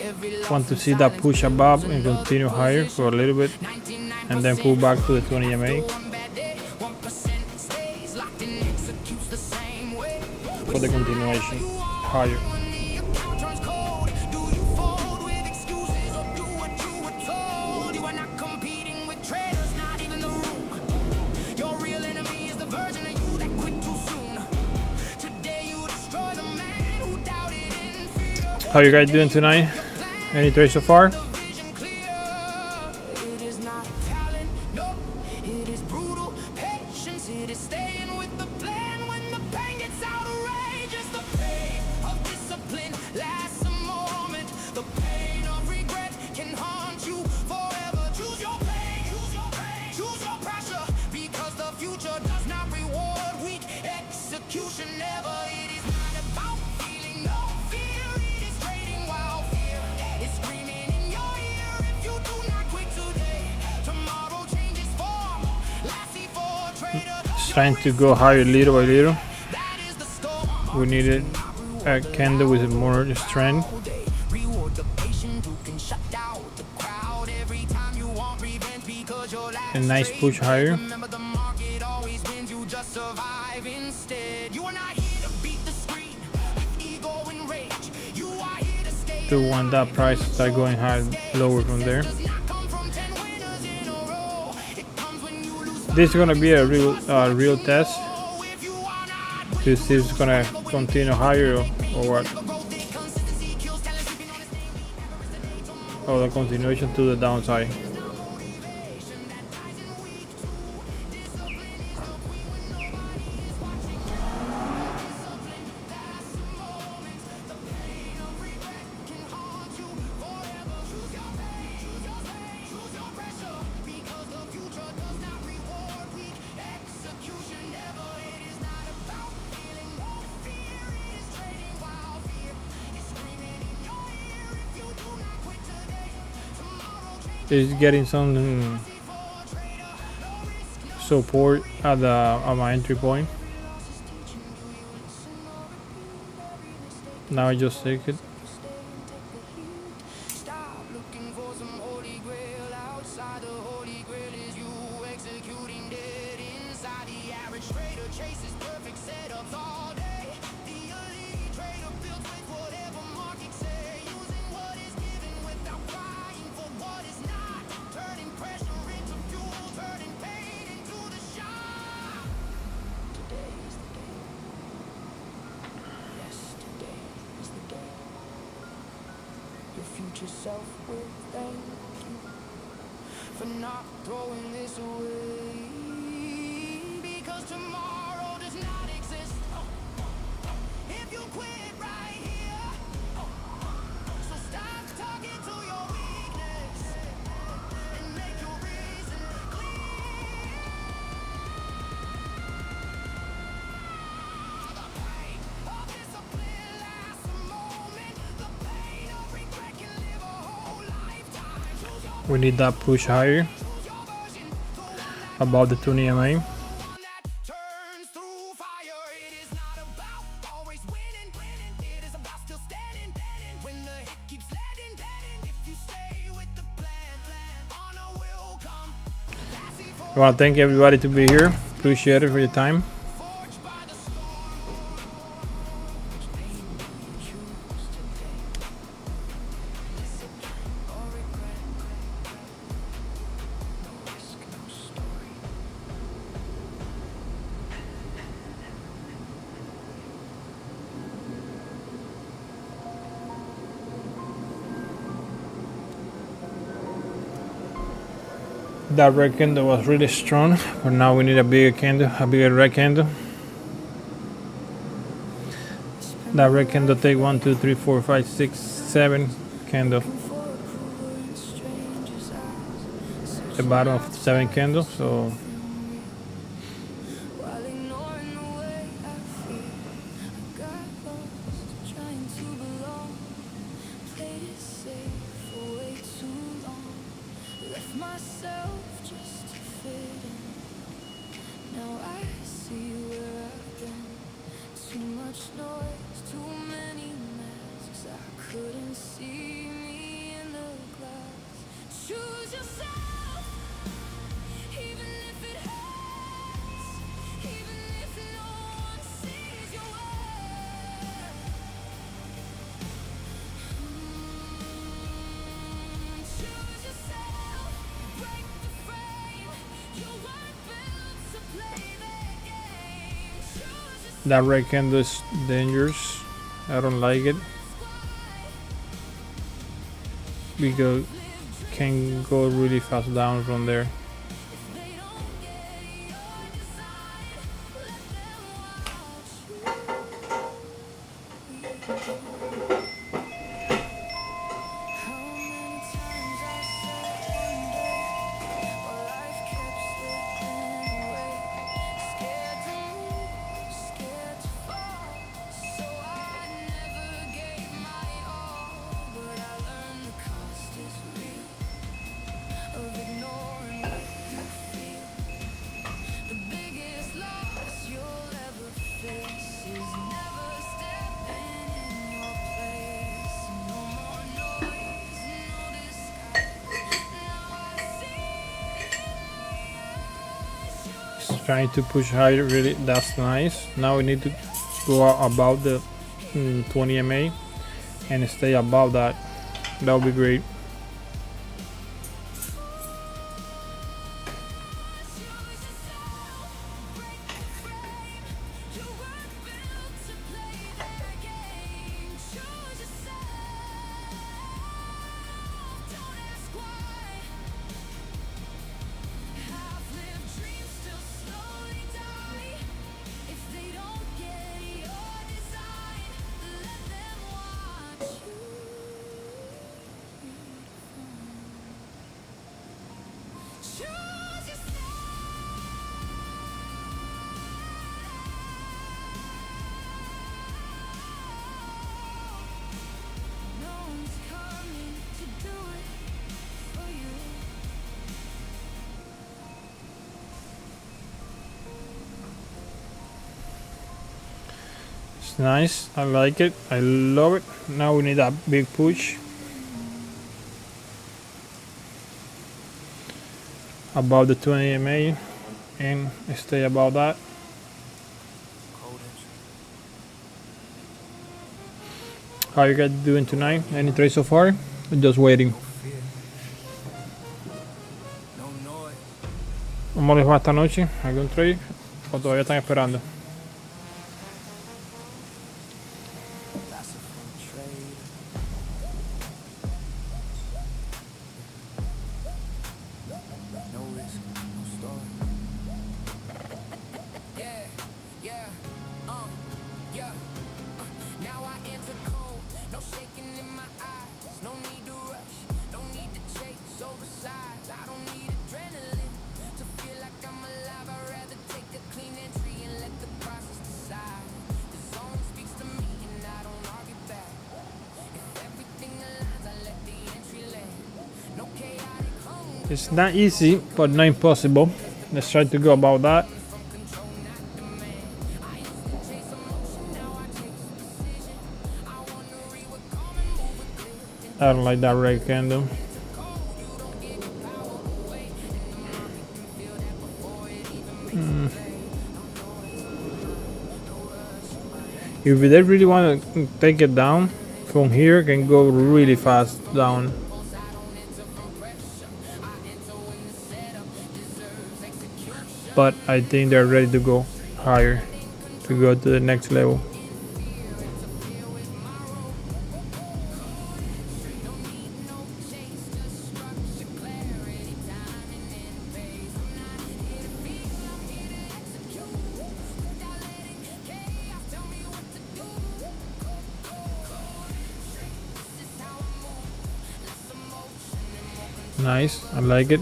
Every
Want to see that push above and continue higher for a little bit, and then pull back to the 20 MA for the continuation higher. How you guys doing tonight? Any trades so far?
It is not talent, no, it is brutal patience. It is staying with the plan when the pain gets outrageous. The pain of discipline lasts a moment. The pain of regret can haunt you forever. Choose your pain, choose your pain, choose your pressure, because the future does not reward weak execution. Never. It is not about feeling no fear. It is trading while fear is screaming in your ear. If you do not quit today, tomorrow changes form. Lassie for trader.
Just trying to go higher little by little.
That is the storm.
We needed a candle with more strength. A nice push higher. To want that price start going high, lower from there. This is gonna be a real test to see if it's gonna continue higher or what. Or the continuation to the downside. Is getting some support at my entry point. Now I just take it.
Future self will thank you for not throwing this away, because tomorrow does not exist. If you quit right here, so stop talking to your weakness and make your reason clear. The pain of discipline lasts a moment. The pain of regret can live a whole lifetime.
We need that push higher above the 20 MA.
That turns through fire. It is not about always winning. It is about still standing. When the hit keeps letting. If you stay with the plan, honor will come.
I want to thank everybody to be here. Appreciate it for your time.
Forged by the storm. Which pain do you choose today? Discipline or regret? No risk, no story.
That red candle was really strong, but now we need a bigger candle, a bigger red candle. That red candle take 1, 2, 3, 4, 5, 6, 7 candle. The bottom of 7 candles, so
While ignoring the way I feel, I got lost trying to belong. Played it safe for way too long. Left myself just to fit in. Now I see where I've been. Too much noise, too many masks. I couldn't see me in the glass. Choose yourself, even if it hurts, even if no one sees your worth. Choose yourself, break the frame. You weren't built to play that game. Choose yourself.
that red candle is dangerous. I don't like it because can go really fast down from there.
They don't get your design. Let them watch you. How many times I said one day, while life kept slipping away. Scared to move, scared to fall. So I never gave my all. But I learned the cost is real of ignoring.
trying to push higher. Really, that's nice. Now we need to go about the 20 MA and stay above that. That would be great. It's nice. I like it. I love it. Now we need a big push above the 20 MA and stay above that. How you guys doing tonight? Any trades so far? Just waiting. ¿Cómo les va esta noche? ¿Algún trade? ¿O todavía están esperando? It's not easy, but not impossible. Let's try to go about that. I don't like that red candle. If they really want to take it down from here, it can go really fast down. But I think they're ready to go higher, to go to the next level. Nice, I like it.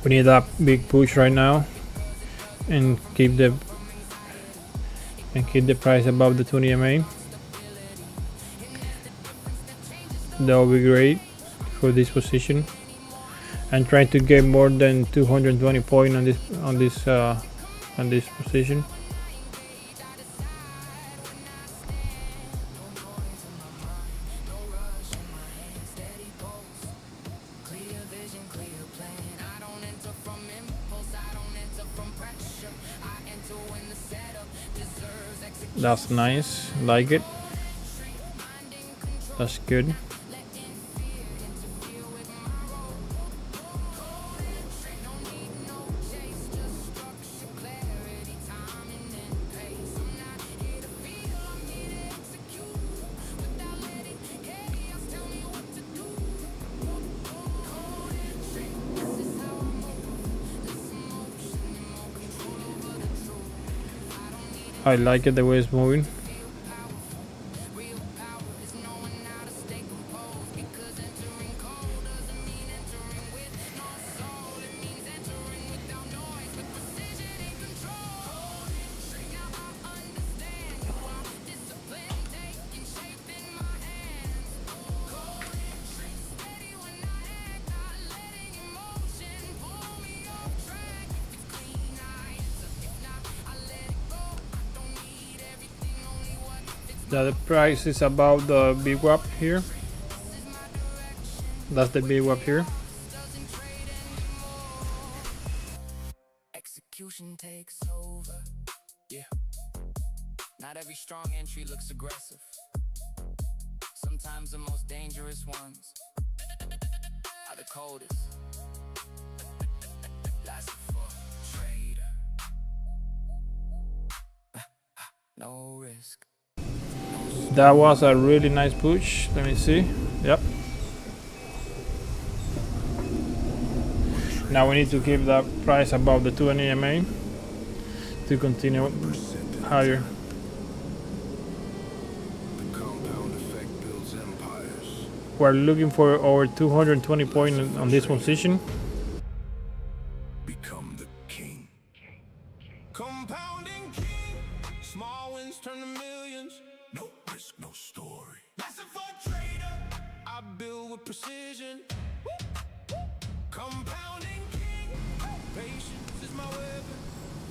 We need that big push right now and keep the price above the 20 MA. That would be great for this position. And trying to get more than 220 points on this position. That's nice, like it. That's good. I like it the way it's moving. The price is about the VWAP here. That's the VWAP here.
Execution takes over. Yeah. Not every strong entry looks aggressive. Sometimes the most dangerous ones are the coldest. That's for trader. No risk.
That was a really nice push. Let me see. Yep. Now we need to keep that price above the 20 EMA to continue higher.
The compound effect builds empires.
We're looking for over 220 points on this position.
Become the king.
Compounding king. Small wins turn to millions.
No risk, no story.
That's a for trader. I build with precision. Compounding king. Patience is my weapon.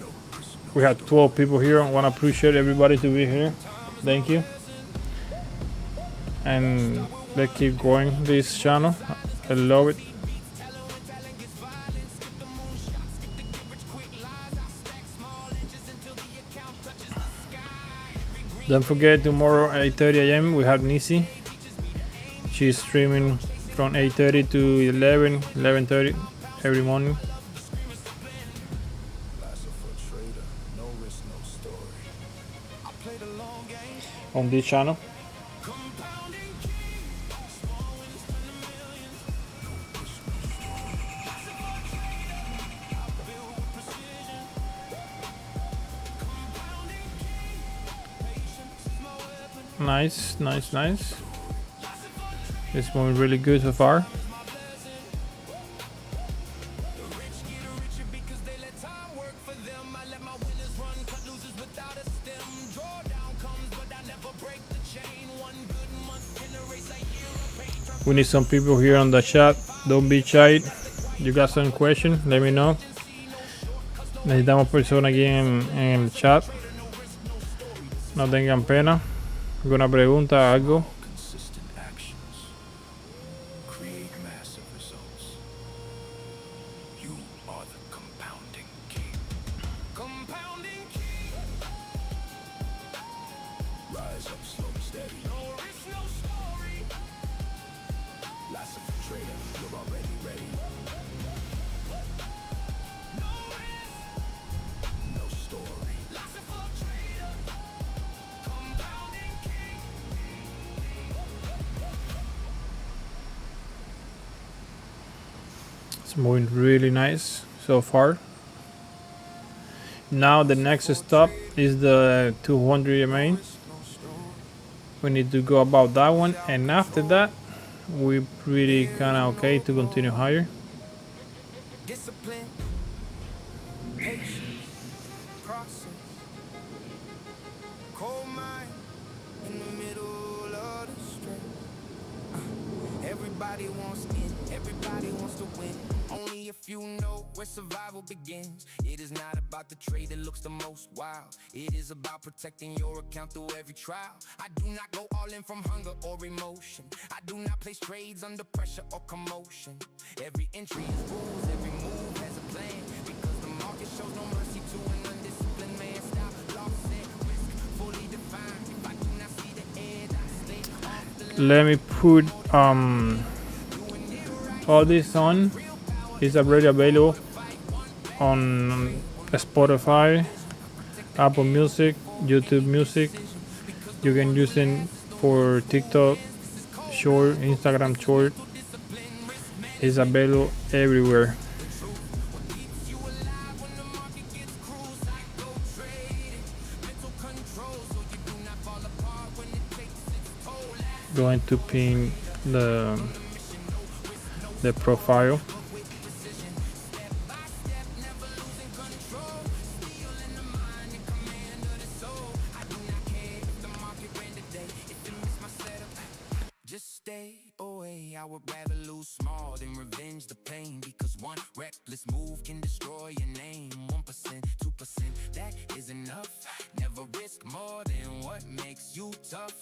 No risk, no
We have 12 people here. I want to appreciate everybody to be here. Thank you. And let's keep growing this channel. I love it. Don't forget, tomorrow 8:30 a.m. we have Nisi. She's streaming from 8:30 to 11:30 every morning.
That's a for trader. No risk, no story.
I play the long game.
On this channel.
Compounding king. Small wins turn to millions. That's a for trader. I build with precision. Compounding king. Patience is my weapon.
Nice, nice, nice. It's moving really good so far.
The rich get richer because they let time work for them. I let my winners run, cut losers without a stem. Drawdown comes, but I never break the chain. One good month in a race, a year of pain.
We need some people here on the chat. Don't be shy. You got some question? Let me know. Necesitamos personas aquí en el chat. No tengan pena. ¿Alguna pregunta? ¿Algo?
Consistent actions create massive results. You are the compounding king.
Compounding king.
Rise up slow and steady.
No risk, no story.
Last of the trader, you're already ready.
No risk,
No story.
lots of for trader. Compounding king.
It's moving really nice so far. Now the next stop is the 200 EMA. We need to go about that one, and after that we're pretty kinda okay to continue higher.
Discipline, patience, process. Cold mind in the middle of the stress. Everybody wants in, everybody wants to win. Only if you know where survival begins. It is not about the trade that looks the most wild. It is about protecting your account through every trial. I do not go all in from hunger or emotion. I do not place trades under pressure or commotion. Every entry is rules, every move has a plan. Because the market shows no mercy to an undisciplined man. Stop, loss, and risk, fully defined. If I do not see the edge, I stay off the
Let me put all this on. It's already available on Spotify, Apple Music, YouTube Music. You can use it for TikTok Short, Instagram Short. It's available everywhere. Going to pin the profile.
Just stay away. I would rather lose small than revenge the pain. Because one reckless move can destroy your name. 1%, 2%, that is enough. Never risk more than what makes you tough.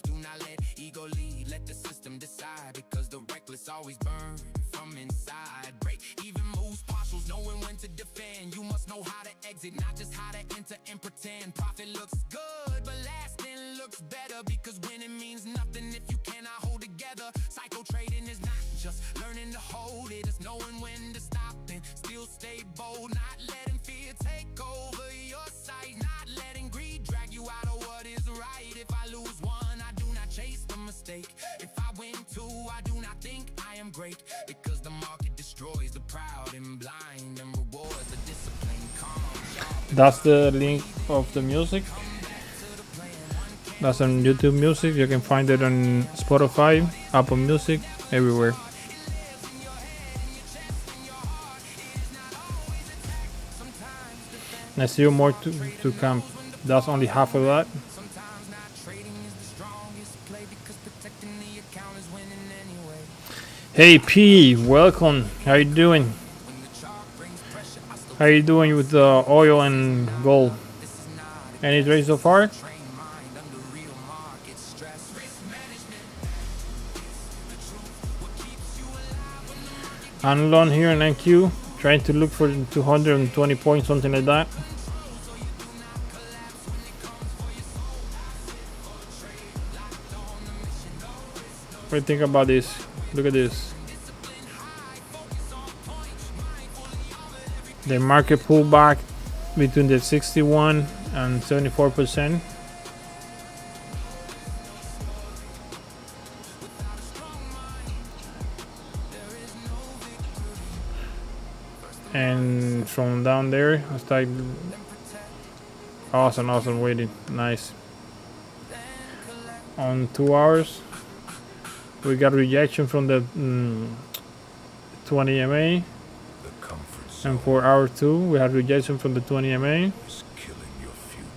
always burn from inside. Break even moves partials, knowing when to defend. You must know how to exit, not just how to enter and pretend. Profit looks good, but lasting looks better, because winning means nothing if you cannot hold together. Psycho trading is not just learning to hold it, it's knowing when to stop and still stay bold. Not letting fear take over your sight, not letting greed drag you out of what is right. If I lose one, I do not chase the mistake. If I win two, I do not think I am great, because the market destroys the proud and blind and rewards the disciplined, calm, sharp.
That's the link of the music. That's on YouTube Music. You can find it on Spotify, Apple Music, everywhere. And I see more to come. That's only half of that.
Sometimes not trading is the strongest play, because protecting the account is winning anyway.
Hey P, welcome. How you doing?
When the chart brings pressure, I still
How you doing with oil and gold?
this is not
Any trades so far?
a trained mind under real market stress. Risk management is the truth. What keeps you alive when the market
I'm long here in NQ, trying to look for 220 points, something like that. What do you think about this? Look at this. The market pulled back between the 61 and 74%. And from down there, I started. Awesome waiting. Nice. On 2 hours, we got rejection from the 20 MA. And for hour 2, we had rejection from the 20 MA.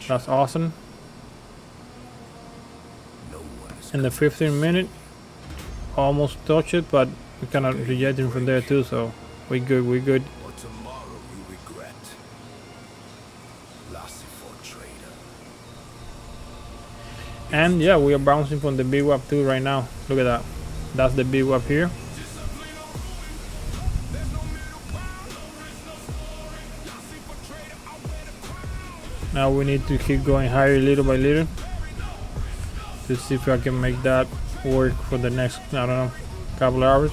That's awesome. In the 15 minute, almost touched it, but we kind of rejected from there too, so we good. And yeah, we are bouncing from the big web too right now. Look at that. That's the big web here. Now we need to keep going higher little by little to see if I can make that work for the next, I don't know, couple of hours.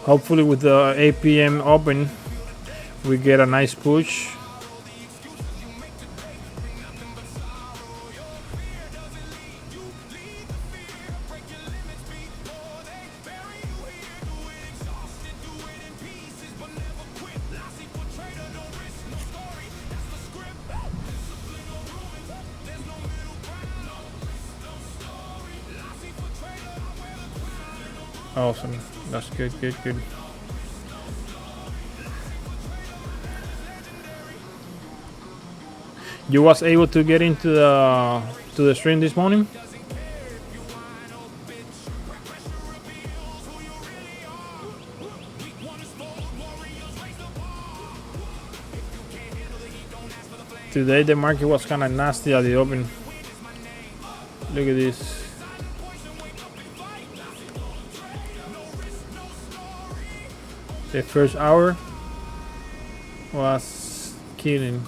Hopefully with the 8 p.m. open, we get a nice push. Awesome. That's good. You was able to get into the stream this morning? Today the market was kind of nasty at the open. Look at this. The first hour was killing.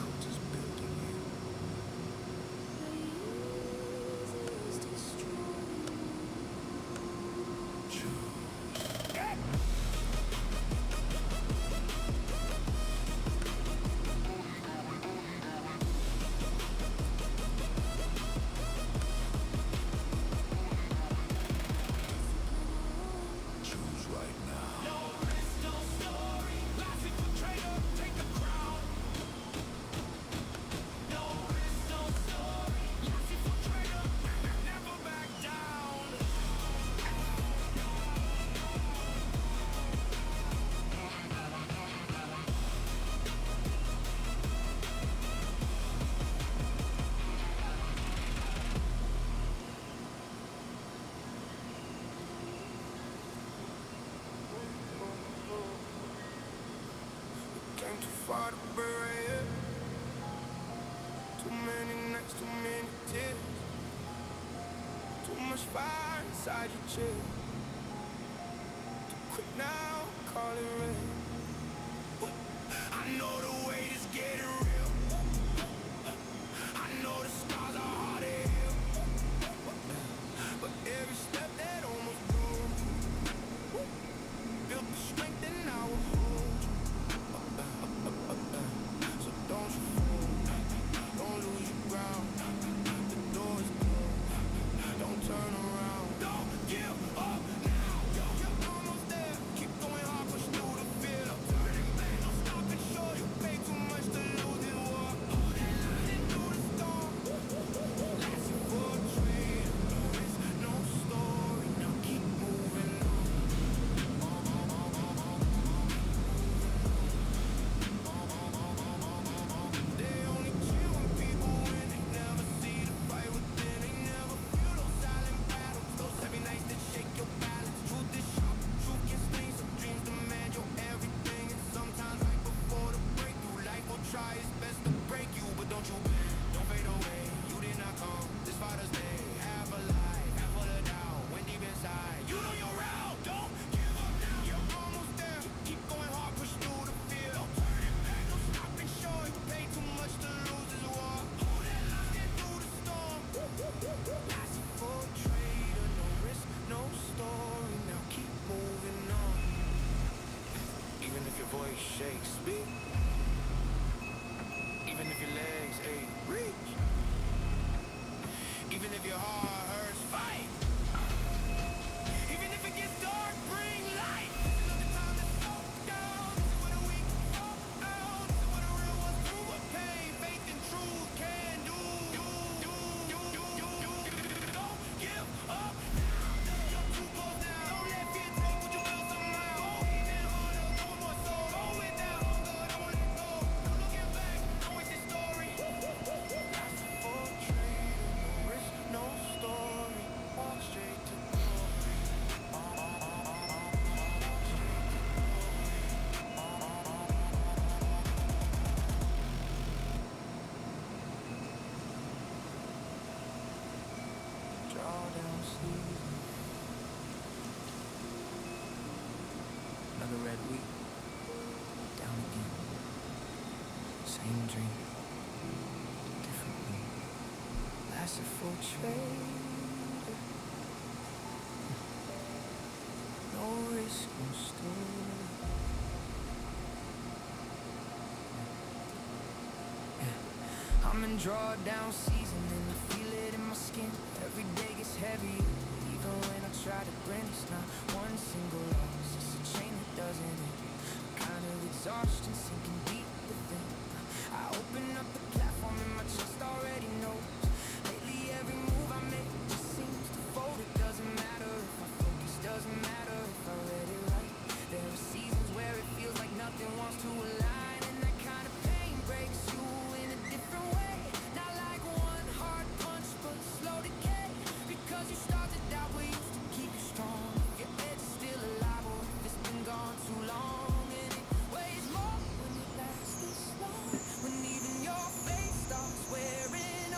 came too far to bury it. Too many nights, too many tears. much fire inside your chest. Quick now, call it real. I know the weight is getting real. I know the scars are hard to heal. But every step that almost broke you, built the strength and I will hold you. So don't you fall, don't lose your ground. The door is closed, don't turn around. Don't give up now, you're almost there. Keep going hard, push through the fear. Turning back, don't stop and show you pay too much to lose this war. Hold that line and through the storm. Lasting for a trade, there is no story. Now keep moving on. They only chill when people win. They never see the fight within. They never feel those silent battles, those heavy nights that shake your balance. Truth is sharp, truth can sting. Some dreams demand your everything. And sometimes right before the breakthrough, life will try its best to break you. But don't you bend, don't fade away. You did not come this far to stay. Half alive, half full of doubt. When deep inside, you know your route. Don't give up now, you're almost there. Keep going hard, push through the fear. Don't turn it back, don't stop and show you pay too much to lose this war. Hold that line and through the storm. Lasting for a trader, no risk, no story. Now keep moving on. Even if your voice shakes, speak. Even if your legs ache, reach. Even if your heart hurts, fight. Even if it gets dark, bring light. Another time to slow down. This is what a weak fall out. This is what a real one's through. What pain, faith, and truth can do. Don't give up now. You're too close now. Don't let fear take what you built somehow. Even harder, go more soul. Go with that hunger, don't let go. No looking back, don't waste your story. Lasting for a trader, no risk, no story. Walk straight to glory. Drawdown season. Another red week. Down again. Same dream. Different week. Lasted full trade. No risk, no story. I'm in drawdown season and I feel it in my skin. Every day gets heavier, even when I try to grin. It's not one single loss, it's a chain that doesn't end. Kind of exhaustion sinking deep within. I open up the platform and my chest already knows. Lately every move I make just seems to fold. It doesn't matter if I focus, doesn't matter if I read it right. There are seasons where it feels like nothing wants to align, and that kind of pain breaks you in a different way. Not like one hard punch, but slow decay. Because you started out what used to keep you strong. Your edge is still alive, or if it's been gone too long. And it weighs more when it lasts this long. When even your face starts wearing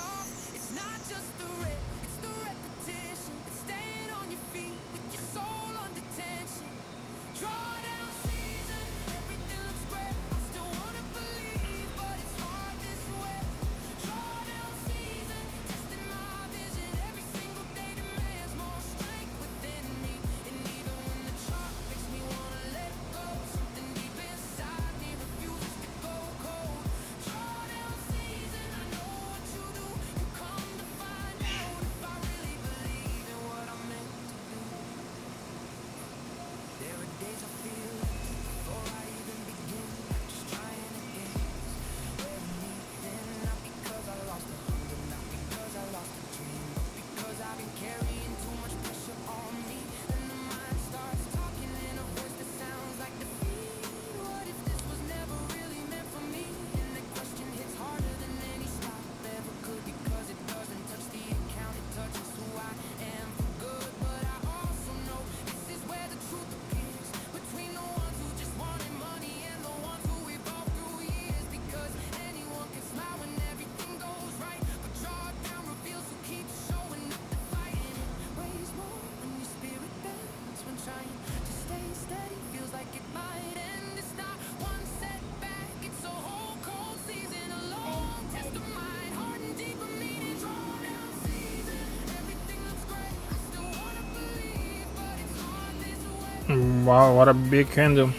Wow, what a big candle.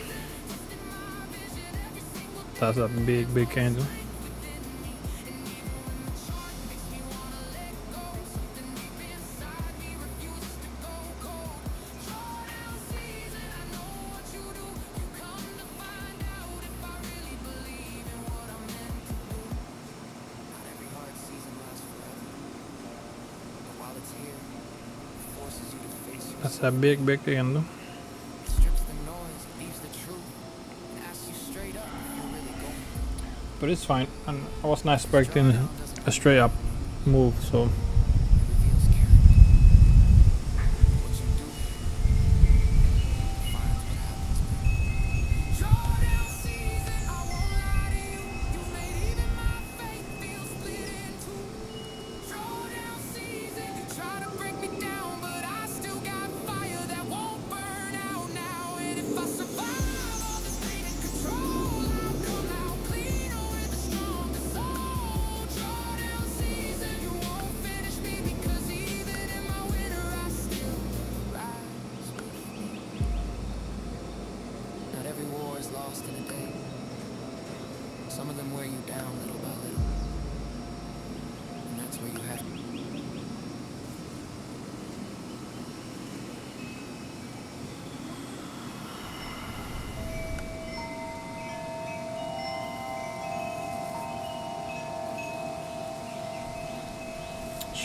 That's a big candle. That's a big candle. But it's fine, and I was not expecting a straight up move, so
Some of them wear you down little by little, and that's where you have to.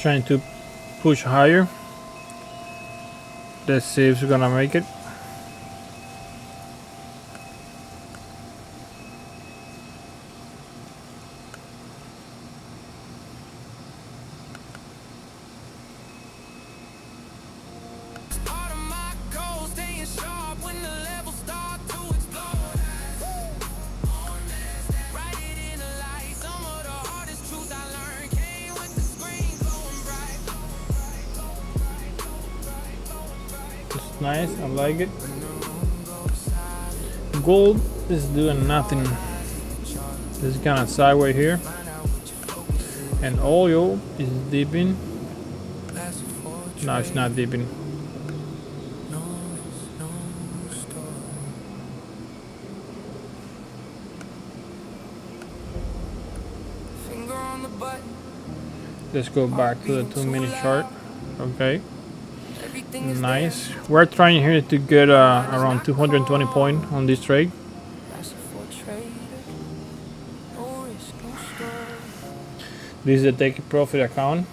trying to push higher. Let's see if it's gonna make it. Nice, I like it. Gold is doing nothing. It's kind of sideways here, and oil is dipping. No, it's not dipping. Let's go back to the 2-minute chart. Okay. Nice. We're trying here to get around 220 points on this trade. This is the take profit account.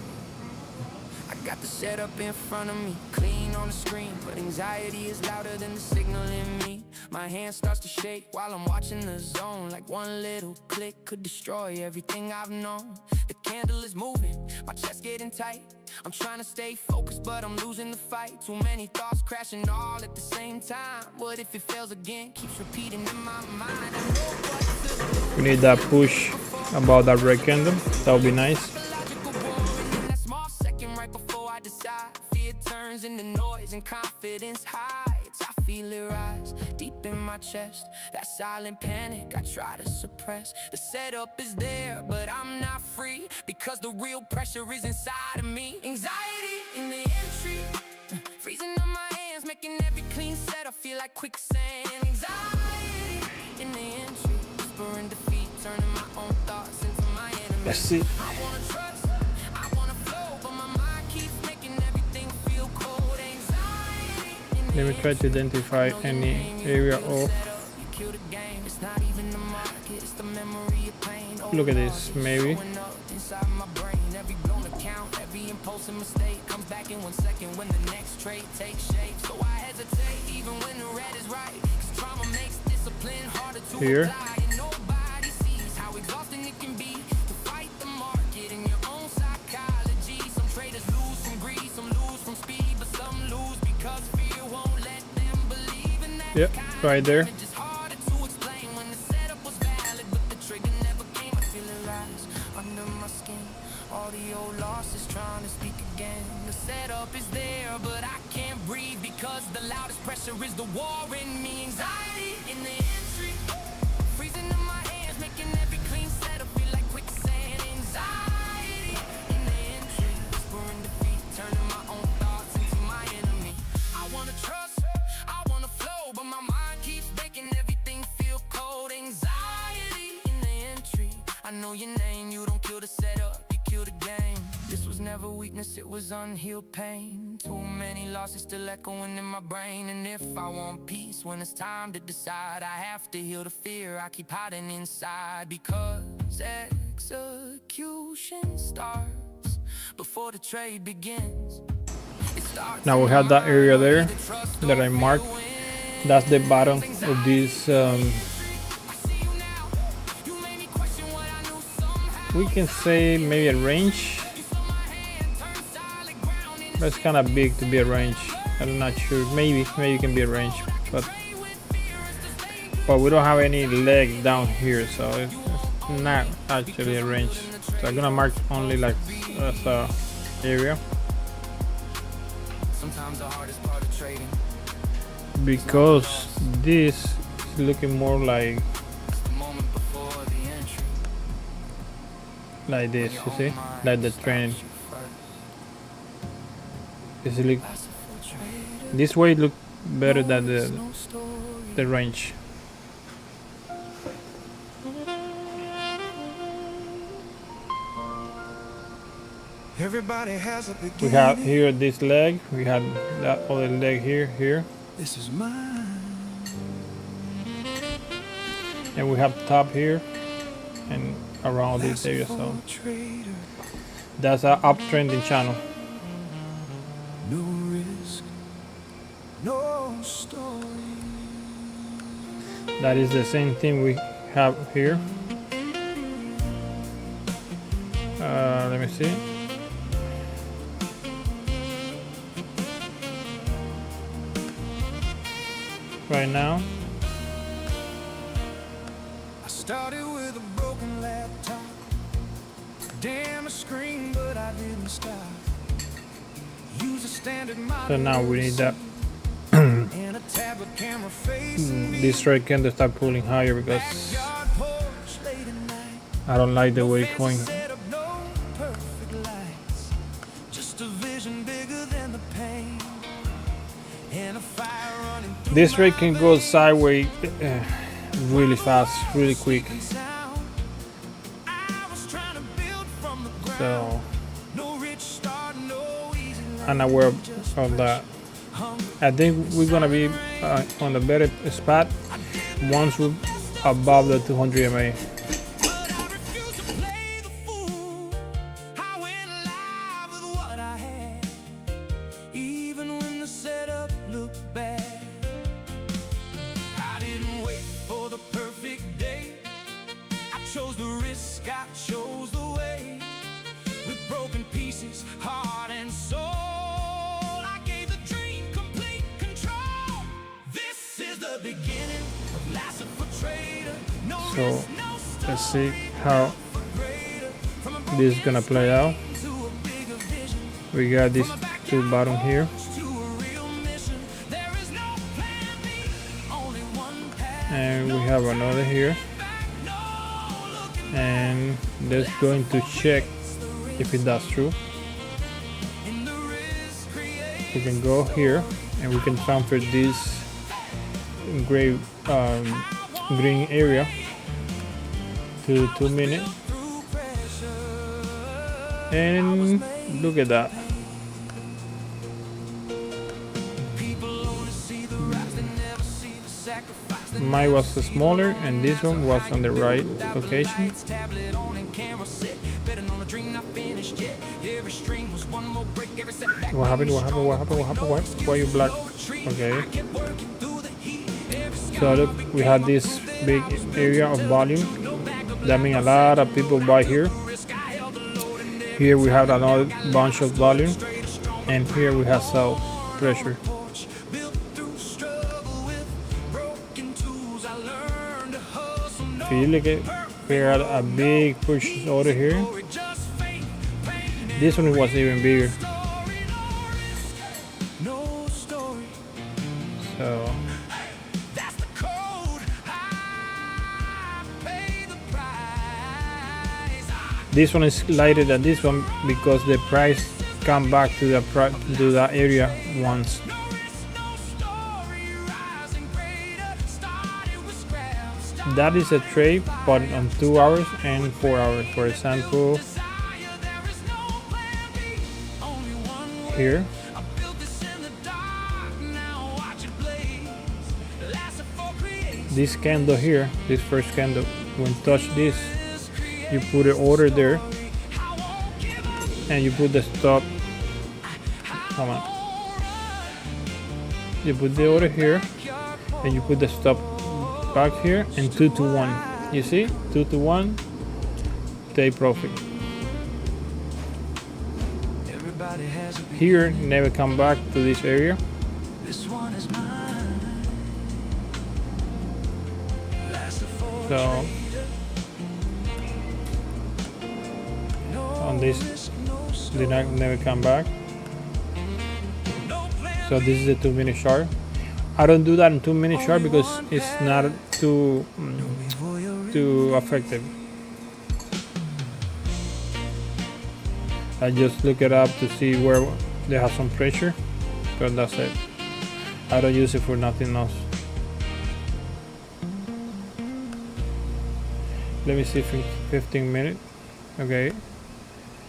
I got the setup in front of me, clean on the screen, but anxiety is louder than the signal in me. My hand starts to shake while I'm watching the zone, like one little click could destroy everything I've known. The candle is moving, my chest getting tight. I'm trying to stay focused, but I'm losing the fight. Too many thoughts crashing all at the same time. What if it fails again? Keeps repeating in my mind.
We need that push about that red candle. That would be nice.
That small second right before I decide, fear turns into noise and confidence hides. I feel it rise deep in my chest. That silent panic I try to suppress. The setup is there, but I'm not free, because the real pressure is inside of me. Anxiety in the entry, freezing on my hands, making every clean set. I feel like quicksand. Anxiety in the entry, whispering defeat, turning my own thoughts into my enemy.
Let's see.
I wanna trust, I wanna flow, but my mind keeps making everything feel cold. Anxiety in the
Let me try to identify any area of. Look at this, maybe.
Every blown account, every impulsive mistake comes back in 1 second when the next trade takes shape. So I hesitate even when the red is right, 'cause trauma makes discipline harder to
Here.
apply. And nobody sees how exhausting it can be to fight the market in your own psychology. Some traders lose from greed, some lose from speed, but some lose because fear won't let them believe in that.
Yep, right there.
It's harder to explain when the setup was valid, but the trigger never came. I feel it rise under my skin. All the old losses trying to speak again. The setup is there, but I can't breathe, because the loudest pressure is the war in me. Anxiety in the entry, freezing in my hands, making every clean setup feel like quicksand. Anxiety in the entry, whispering defeat, turning my own thoughts into my enemy. I wanna trust, I wanna flow, but know your name. You don't kill the setup, you kill the game. This was never weakness, it was unhealed pain. Too many losses still echoing in my brain. And if I want peace, when it's time to decide, I have to heal the fear I keep hiding inside. Because execution starts before the trade begins.
Now we have that area there that I marked. That's the bottom of this. We can say maybe a range, but it's kind of big to be a range. I'm not sure. Maybe it can be a range, but we don't have any leg down here, so it's not actually a range. So I'm gonna mark only like as a area, because this is looking more like this, you see, like the trend. This way look better than the range.
Everybody has a beginning.
We have here this leg, we have that other leg here.
This is mine.
And we have top here and around this area, so that's an uptrending channel.
No risk, no story.
That is the same thing we have here. Let me see. Right now,
I started with a broken laptop, damn a screen, but I didn't stop. Use a standard model.
so now we need that
And a tablet camera facing me.
this trade can start pulling higher, because
Backyard porch late at night.
I don't like the way it's going.
Set up no perfect lights, just a vision bigger than the pain, and a fire running through
This trade can go sideways really fast, really quick.
sound. I was trying to build from the ground.
So
No rich start, no easy life.
I'm aware of that. I think we're gonna be on a better spot once we're above the 200 MA.
But I refuse to play the fool. I went live with what I had, even when the setup looked bad. I didn't wait for the perfect day. I chose the risk, I chose the way. With broken pieces, heart and soul, I gave the dream complete control. This is the beginning of Lasting for Trader. No
So
risk, no
let's see how this is gonna play out. We got these two bottom here, and we have another here, and that's going to check if it does true. We can go here and we can transfer this gray green area to 2 minutes, and look at that. Mine was smaller and this one was on the right location. What happened? Why are you black? Okay. So look, we had this big area of volume. That means a lot of people buy here. Here we have another bunch of volume, and here we have sell pressure. If you look at, we had a big push order here. This one was even bigger. So this one is lighter than this one because the price come back to that area once. that is a trade, but on 2 hours and 4 hours. For example, here, this candle here, this first candle, when touch this, you put the order there, and you put the stop. Come on. You put the order here, and you put the stop back here, and 2 to 1. You see, 2 to 1. Take profit. Here, never come back to this area. So on this, did not never come back. So this is a 2-minute chart. I don't do that in 2-minute chart because it's not too effective. I just look it up to see where they have some pressure, but that's it. I don't use it for nothing else. Let me see, 15 minutes. Okay,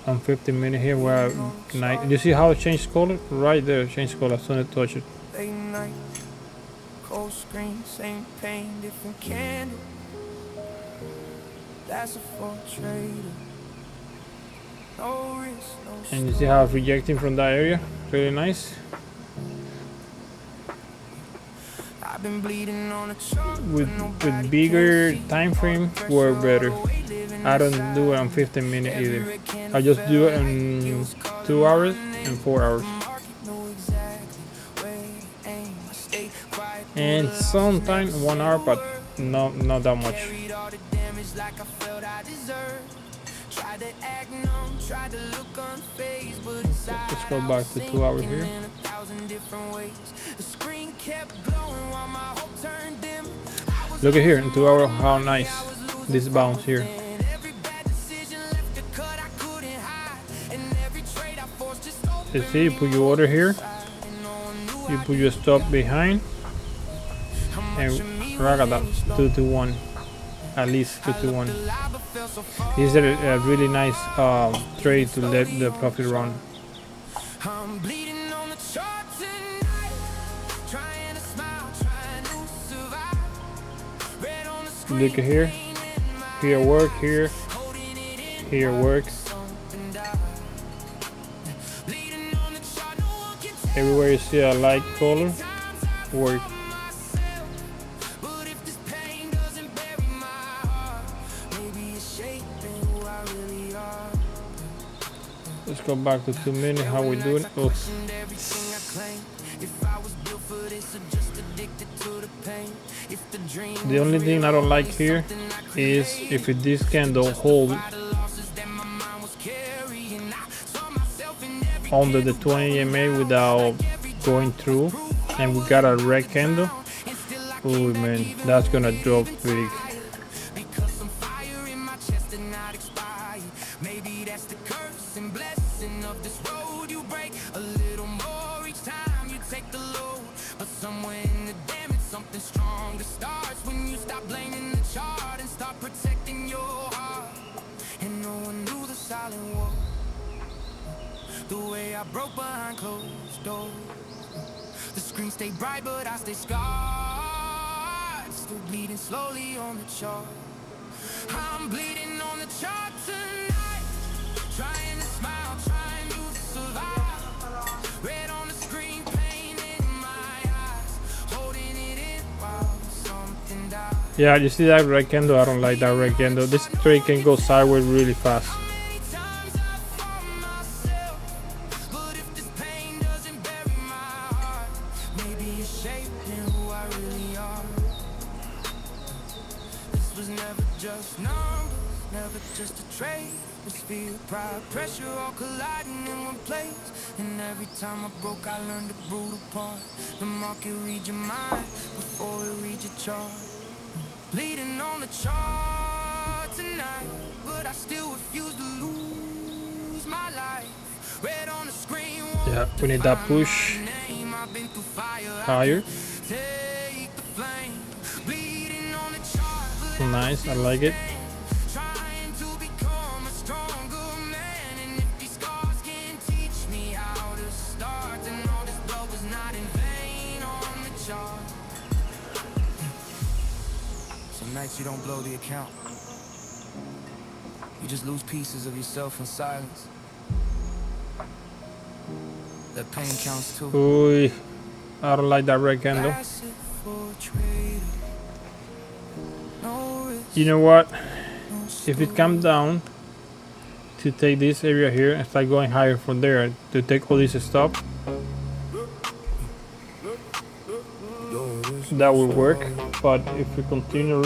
on 15 minutes here, where night. You see how it changed color? Right there, changed color as soon as I touch it.
Late night, cold screen, same pain, different candle. That's a full trader. No risk, no
And you see how it's rejecting from that area? Really nice.
I've been bleeding on a chart
With bigger time frame, work better. I don't do it on 15 minutes either. I just do it in 2 hours and 4 hours. And sometimes 1 hour, but not that much. Let's go back to 2 hours here. Look at here in 2 hours how nice this bounce here. You see, you put your order here, you put your stop behind, and ragada 2 to 1, at least 2 to 1. This is a really nice trade to let the profit run. Look at here, here work, here work. Everywhere you see a light color, work. Let's go back to 2 minutes, how we do it. Oh. The only thing I don't like here is if this candle hold under the 20 EMA without going through, and we got a red candle. Oh man, that's gonna drop big.
The way I broke behind closed doors. The screen stay bright, but I stay scarred. Still bleeding slowly on the chart. I'm bleeding on the chart tonight. Trying to smile, trying to survive. Red on the screen, pain in my eyes. Holding it in while something dies.
Yeah, you see that red candle? I don't like that red candle. This trade can go sideways really fast.
Just a trade, this fear, pride, pressure all colliding in one place. And every time I broke, I learned a brutal part. The market read your mind before it read your chart. Bleeding on the chart tonight, but I still refuse to lose my life. Red on the screen.
Yeah, we need that push higher.
Take the flame, bleeding on the chart, but
So nice, I like it.
Trying to become a stronger man, and if these scars can teach me how to start, then all this blood was not in vain on the chart. Some nights you don't blow the account. You just lose pieces of yourself in silence. That pain counts too.
Uy, I don't like that red candle. You know what? If it comes down to take this area here and start going higher from there to take all this stuff, that will work. But if we continue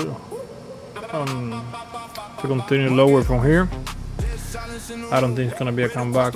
lower from here, I don't think it's gonna be a comeback.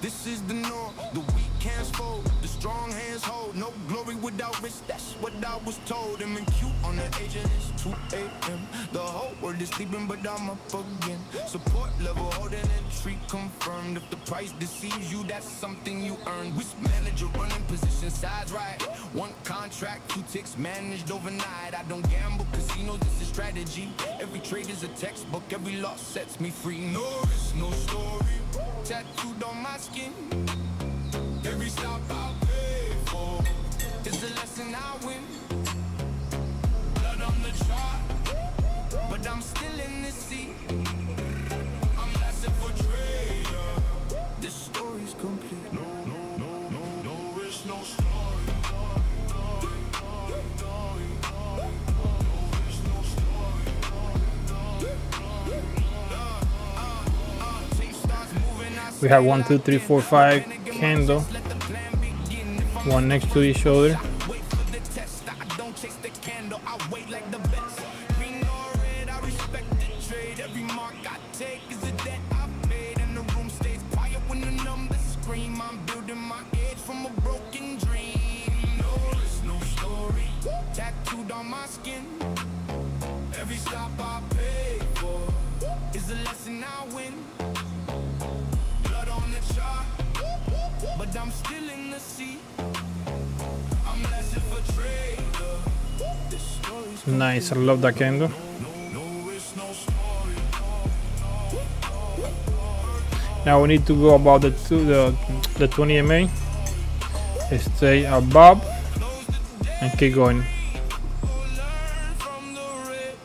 This is the norm. The weak hands fold, the strong hands hold. No glory without risk. That's what I was told. MNQ on the agent is 2 a.m. The whole world is sleeping, but I'm up again. Support level holding entry confirmed. If the price deceives you, that's something you earned. Risk manager running position sides right. One contract, 2 ticks managed overnight. I don't gamble casinos, this is strategy. Every trade is a textbook, every loss sets me free. No risk, no story. Tattooed on my skin. Every stop I pay for is a lesson I win. Blood on the chart, but I'm still in the sea. I'm lasting for trader. This story's complete. No risk, no story.
We have 1, 2, 3, 4, 5 candle, one next to each other.
Wait for the test, I don't chase the candle, I wait like the best. Green or red, I respect the trade. Every mark I take is a debt I paid, and the room stays quiet when the numbers scream. I'm building my edge from a broken dream. No risk, no story, tattooed on my skin. Every stop I pay for is a lesson I win. Blood on the chart, but I'm still in the sea. I'm lasting for trader. This story's
Nice, I love that candle.
no risk, no story.
Now we need to go about the 20 MA, stay above and keep going.
Learn from the red.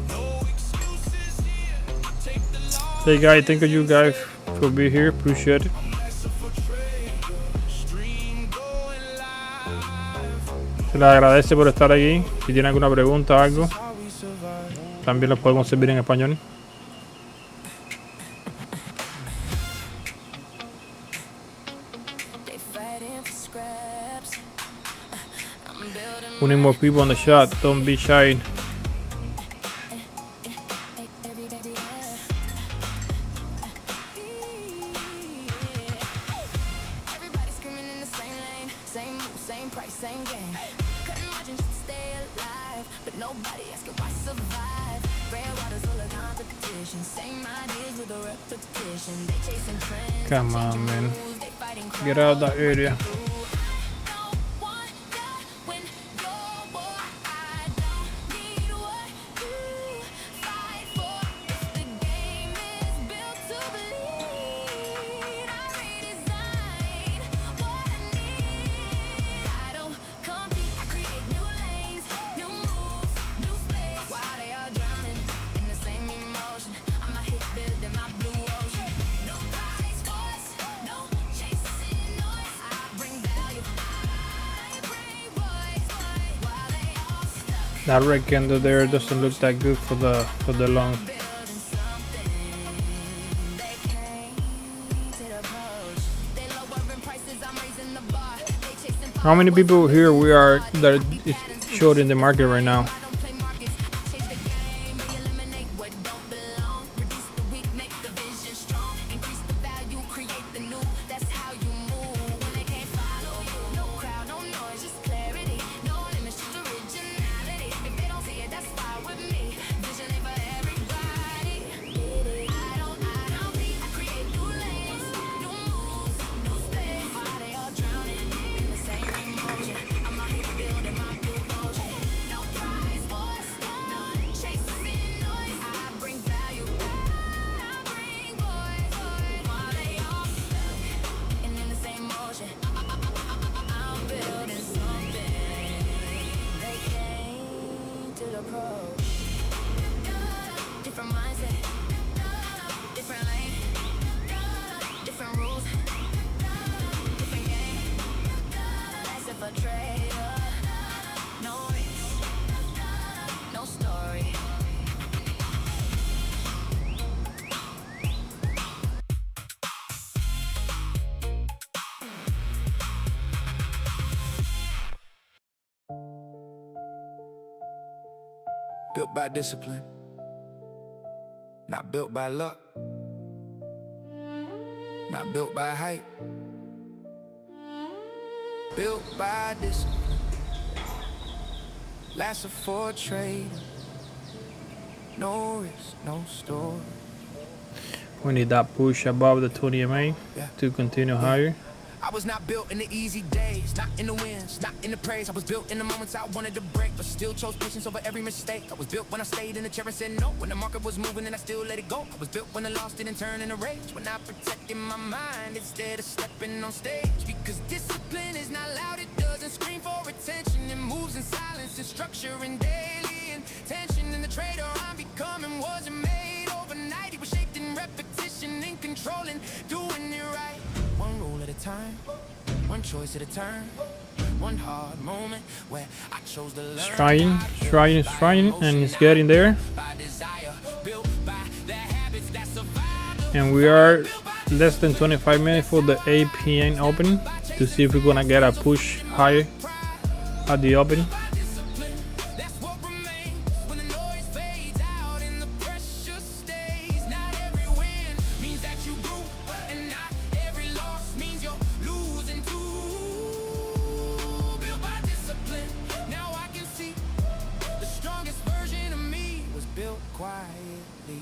No excuses here. Take the loss.
Hey guys, thank you guys for being here, appreciate it.
Lasting for trader. Stream going live.
Se les agradece por estar aquí. Si tienen alguna pregunta o algo,
How we survive.
también los podemos servir en español.
They fighting for scraps. I'm building
We need more people on the shot, don't be shy.
every day. Everybody screaming in the same lane, same move, same price, same game. Cutting margins just to stay alive, but nobody asking why survive. Red waters full of competition, same ideas with a repetition. They chasing trends,
Come on,
changing
man.
moves, they fighting
Get out of that area.
no wonder when you're war, I don't need what you fight for. If the game is built to bleed, I redesign what I need. I don't compete, I create new lanes, new moves, new space. While they are drowning in the same emotion, I'ma hit building my blue ocean. No prize for us, no chasing noise. I bring value, I bring voice. While they all stuck
That red candle there doesn't look that good for the long.
building something, they came to the approach. They lowering prices, I'm raising the bar. They chasing
How many people here we are that is short in the market right now?
I don't play markets, chase the game, we eliminate what don't belong. Reduce the weak, make the vision strong. Increase the value, create the new. That's how you move when they can't follow you. No crowd, no noise, just clarity. No limits, just originality. If they don't see it, that's fine with me. Vision ain't for everybody. I don't be, I create new lanes, new moves, new space. While they all drowning in the same emotion, I'm out here building my blue ocean. No prize Different mindset, different lane, different rules, different game. As if a trader, no risk, no story.
Built by discipline, not built by luck, not built by hype. Built by discipline, lasted for a trade. No risk, no story.
We need that push above the 20 MA to continue higher.
I was not built in the easy days, not in the wins, not in the praise. I was built in the moments I wanted to break, but still chose patience over every mistake. I was built when I stayed in the chair and said no, when the market was moving and I still let it go. I was built when I lost it and turned in a rage, when I protected my mind instead of stepping on stage. Because discipline is not loud, it doesn't scream for attention. It moves in silence and structure and daily intention. And the trader I'm becoming wasn't made overnight. He was shaped in repetition, in controlling, doing it right. One rule at a time, one choice at a turn, one hard moment where I chose to learn.
Trying, and it's getting there. And we are less than 25 minutes for the 8 p.m. open to see if we're gonna get a push higher at the open.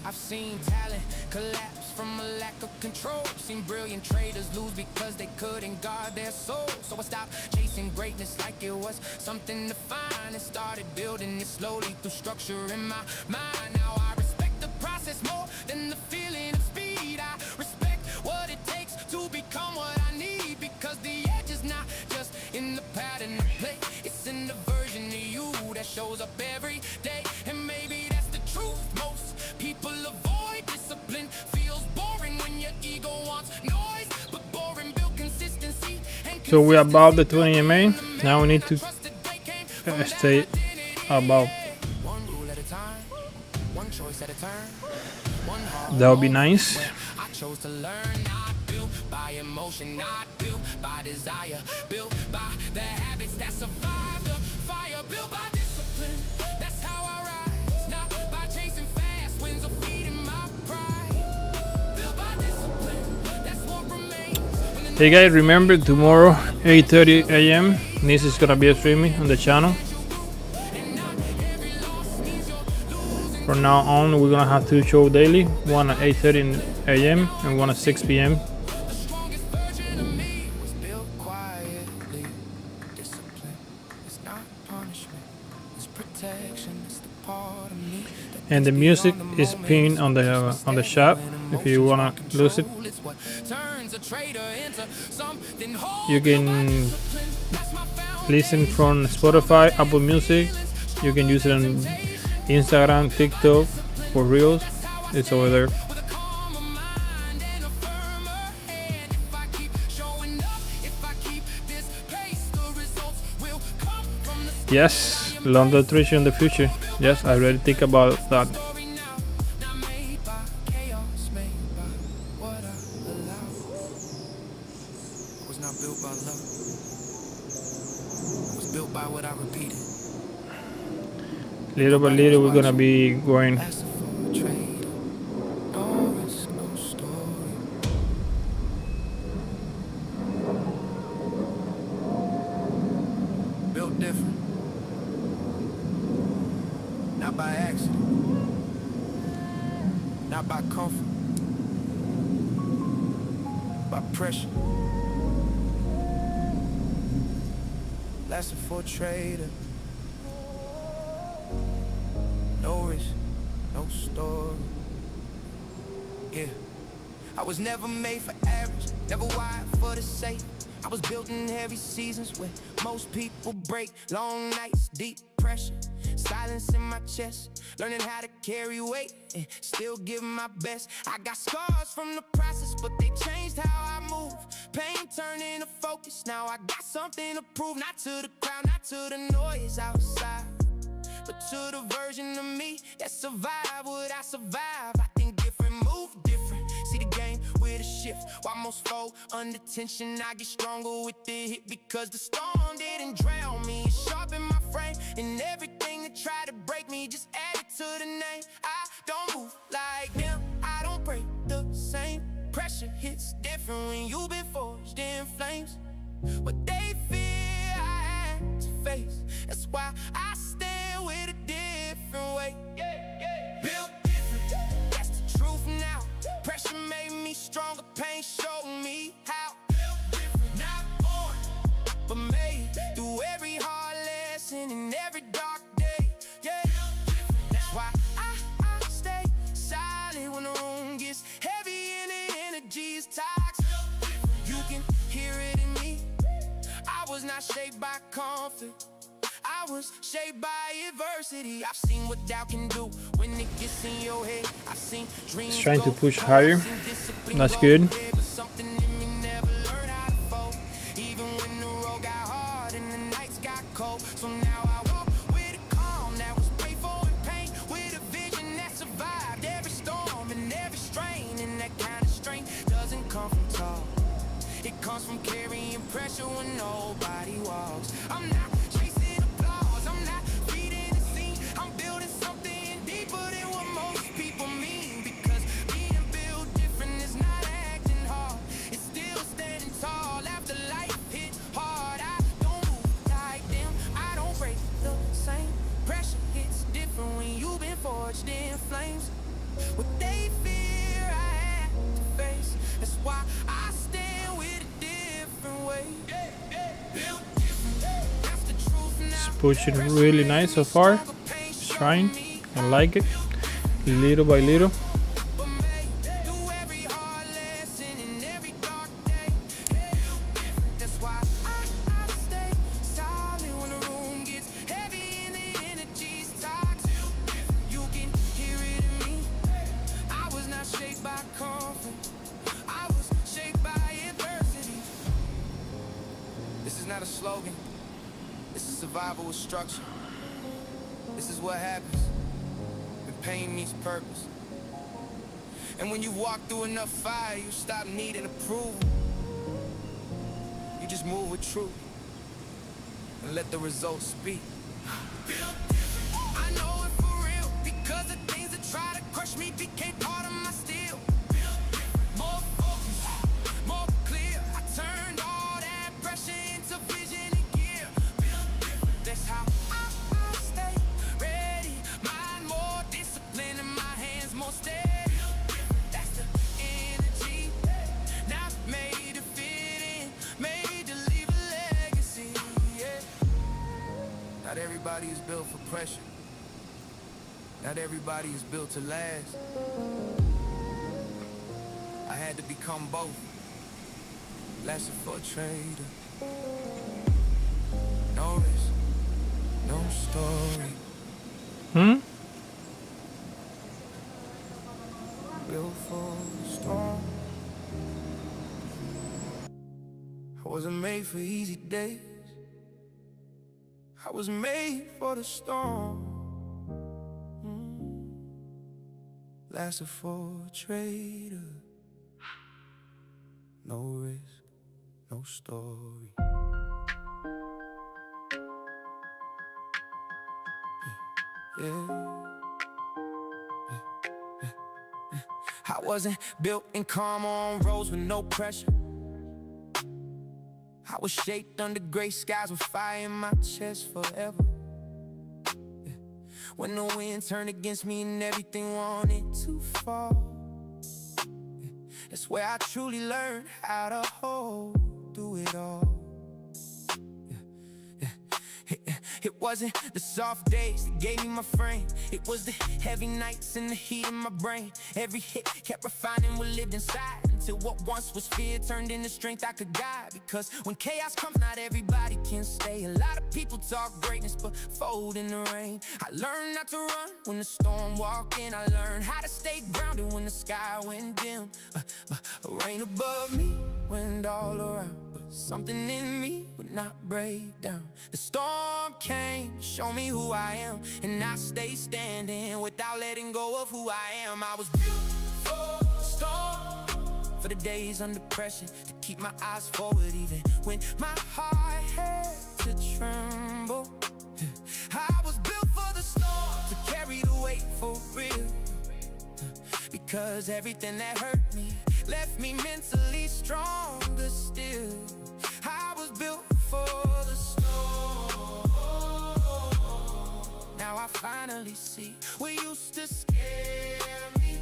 I've seen talent collapse from a lack of control. Seen brilliant traders lose because they couldn't guard their soul. So I stopped chasing greatness like it was something to find and started building it slowly through structure in my mind. Now I respect the process more than the feeling of speed. I respect what it takes to become what I need, because the edge is not just in the pattern of play, it's in the version of you that shows up every day. And maybe that's the truth. Most people avoid discipline. Feels boring when your ego wants noise, but boring build consistency.
So we're above the 20 MA. Now we need to stay above.
One rule at a time, one choice at a turn, one hard
That would be nice.
I chose to learn, not built by emotion, not built by desire, built by the habits that survive the fire, built by discipline. That's how I rise, not by chasing fast wins or feeding my pride. Built by discipline, that's what remains.
Hey guys, remember tomorrow 8:30 a.m. This is gonna be streaming on the channel. From now on, we're gonna have 2 shows daily, one at 8:30 a.m. and one at 6 p.m.
The strongest version of me was built quietly. Discipline is not punishment, it's protection. It's the part of me that
And the music is pinned on the shop if you wanna lose it.
it's what turns a trader into something whole.
You can listen from Spotify, Apple Music. You can use it on Instagram, TikTok, for Reels. It's over there.
With a calmer mind and a firmer hand. If I keep showing up, if I keep this pace, the results will come from the
Yes, London Treasure in the future. Yes, I already think about that.
story now. Not made by chaos, made by what I allow. I was not built by love. I was built by what I repeated.
Little by little, we're gonna be going.
Asking for a trade. No risk, no story. Built different. Not by accident. Not by comfort. By pressure. Lasting for a trader. No risk, no story. Yeah. I was never made for average, never wired for the safe. I was built in heavy seasons where most people break. Long nights, deep pressure. silence in my chest, learning how to carry weight and still giving my best. I got scars from the process, but they changed how I move. Pain turned into focus, now I got something to prove. Not to the crowd, not to the noise outside, but to the version of me that survived what I survived. I think different, move different, see the game with a shift. While most fold under tension, I get stronger with the hit, because the storm didn't drown me. It sharpened my frame, and everything that tried to break me just added to the name. I don't move like them, I don't break the same. Pressure hits different when you've been forged in flames. What they fear, I had to face. That's why I stand with a different way. Built different, that's the truth now. Pressure made me stronger, pain showed me how. Built different, not born, but made through every hard lesson and every dark day. Yeah, that's why I stay silent when the room gets heavy and the energy is toxic. You can hear it in me. I was not shaped by conflict, I was shaped by adversity. I've seen what doubt can do when it gets in your head. I've seen dreams
It's trying to push higher. That's good.
Something in me never learned how to fold, even when the road got hard and the nights got cold. So now I walk with a calm that was painful and pain, with a vision that survived every storm and every strain. And that kind of strength doesn't come from tall, it comes from carrying pressure when nobody walks. I'm not chasing applause, I'm not feeding the scene. I'm building something deeper than what most people mean. Because being built different is not acting hard, it's still standing tall after life hits hard. I don't move like them, I don't break the same. Pressure hits different when you've been forged in flames. What they fear, I had to face. That's why I stand with a different way. Built different, that's the truth now.
It's pushing really nice so far. It's trying. I like it. Little by little.
This is not a slogan, this is survival with structure. This is what happens when pain meets purpose. And when you walk through enough fire, you stop needing approval. You just move with truth and let the results speak. I know it for real, because the things that try to crush me became part of my steel. More focus, more clear, I turned all that pressure into vision and gear. That's how I stay ready, mind more discipline and my hands more steady. That's the energy, not made to fit in, made to leave a legacy, yeah. Not everybody is built for pressure, not everybody is built to last. I had to become both, lasted for a trader. No risk, no story. Built for the storm. I wasn't made for easy days, I was made for the storm. Lasted for a trader. No risk, no story. Yeah. I wasn't built in calm on roads with no pressure. I was shaped under gray skies with fire in my chest forever. Yeah. When the wind turned against me and everything wanted to fall, yeah. That's where I truly learned how to hold through it all. It wasn't the soft days that gave me my frame, it was the heavy nights and the heat in my brain. Every hit kept refining what lived inside, till what once was fear turned into strength I could guide. Because when chaos comes, not everybody can stay. A lot of people talk greatness but fold in the rain. I learned not to run when the storm walked in. I learned how to stay grounded when the sky went dim. Rain above me, wind all around, but something in me would not break down. The storm came to show me who I am, and I stayed standing without letting go of who I am. I was built for the storm, for the days under pressure, to keep my eyes forward even when my heart had to tremble. I was built for the storm, to carry the weight for real, because everything that hurt me left me mentally stronger still. I was built for the storm. Now I finally see what used to scare me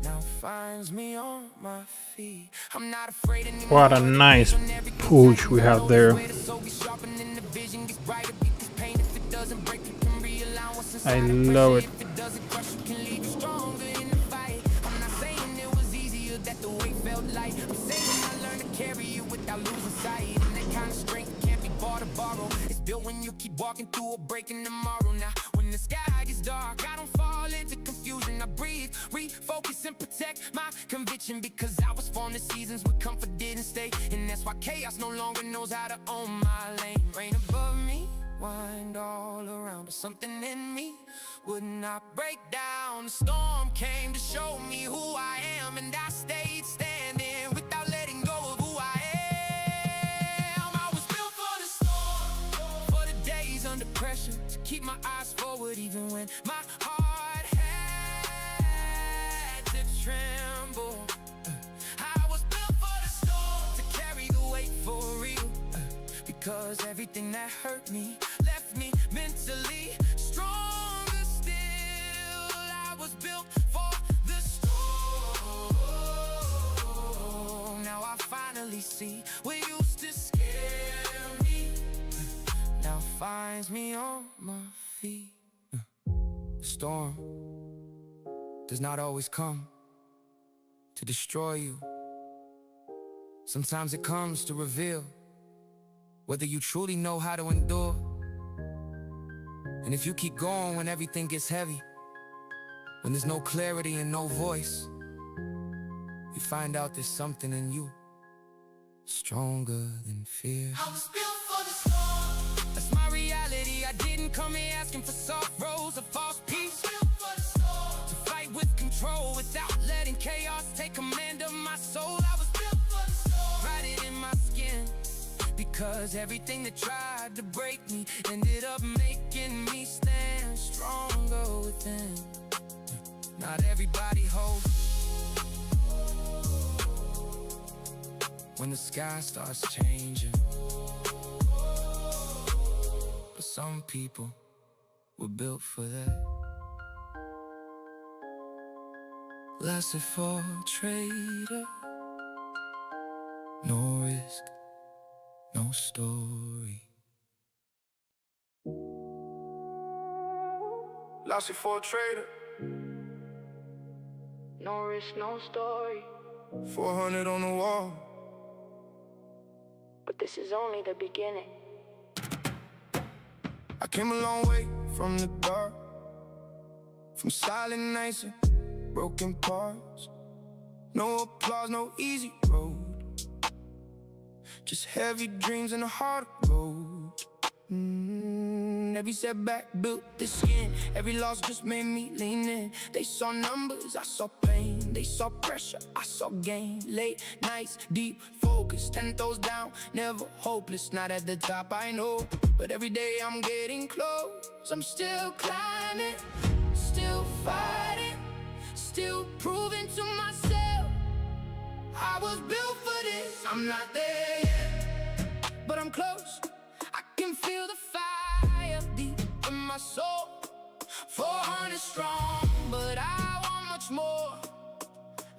now finds me on my feet. I'm not afraid anymore.
What a nice push we have there. I love it.
That the weight felt light. I'm saying I learned to carry it without losing sight. And that kind of strength can't be bought or borrowed. It's built when you keep walking through a breaking tomorrow. Now when the sky gets dark, I don't fall into confusion. I breathe, refocus and protect my conviction, because I was formed in seasons where comfort didn't stay. And that's why chaos no longer knows how to own my lane. Rain above me, wind all around, but something in me would not break down. The storm came to show me who I am, and I stayed standing without letting go of who I am. I was built for the storm, for the days under pressure, to keep my eyes forward even when my heart had to tremble. I was built for the storm, to carry the weight for real, because everything that hurt me left me mentally stronger still. I was built for the storm. Now I finally see what used to scare me now finds me on my feet. The storm does not always come to destroy you. Sometimes it comes to reveal whether you truly know how to endure. And if you keep going when everything gets heavy, when there's no clarity and no voice, you find out there's something in you stronger than fear. I was built for the storm. That's my reality. I didn't come here asking for soft rose or false peace. I was built for the storm, to fight with control without letting chaos take command of my soul. I was built for the storm, write it in my skin, because everything that tried to break me ended up making me stand stronger within. Not everybody hopes when the sky starts changing, but some people were built for that. Lasted for a trader, no risk, no story. Lost it for a trader.
No risk, no story.
400 on the wall.
But this is only the beginning.
I came a long way from the dark, from silent nights and broken parts. No applause, no easy road, just heavy dreams and a hard road. Every setback built this skin, every loss just made me lean in. They saw numbers, I saw pain. They saw pressure, I saw gain. Late nights, deep focus, 10 toes down, never hopeless. Not at the top, I know, but every day I'm getting close. I'm still climbing, still fighting, still proving to myself I was built for this. I'm not there yet, but I'm close. I can feel the fire deep in my soul. 400 strong, but I want much more.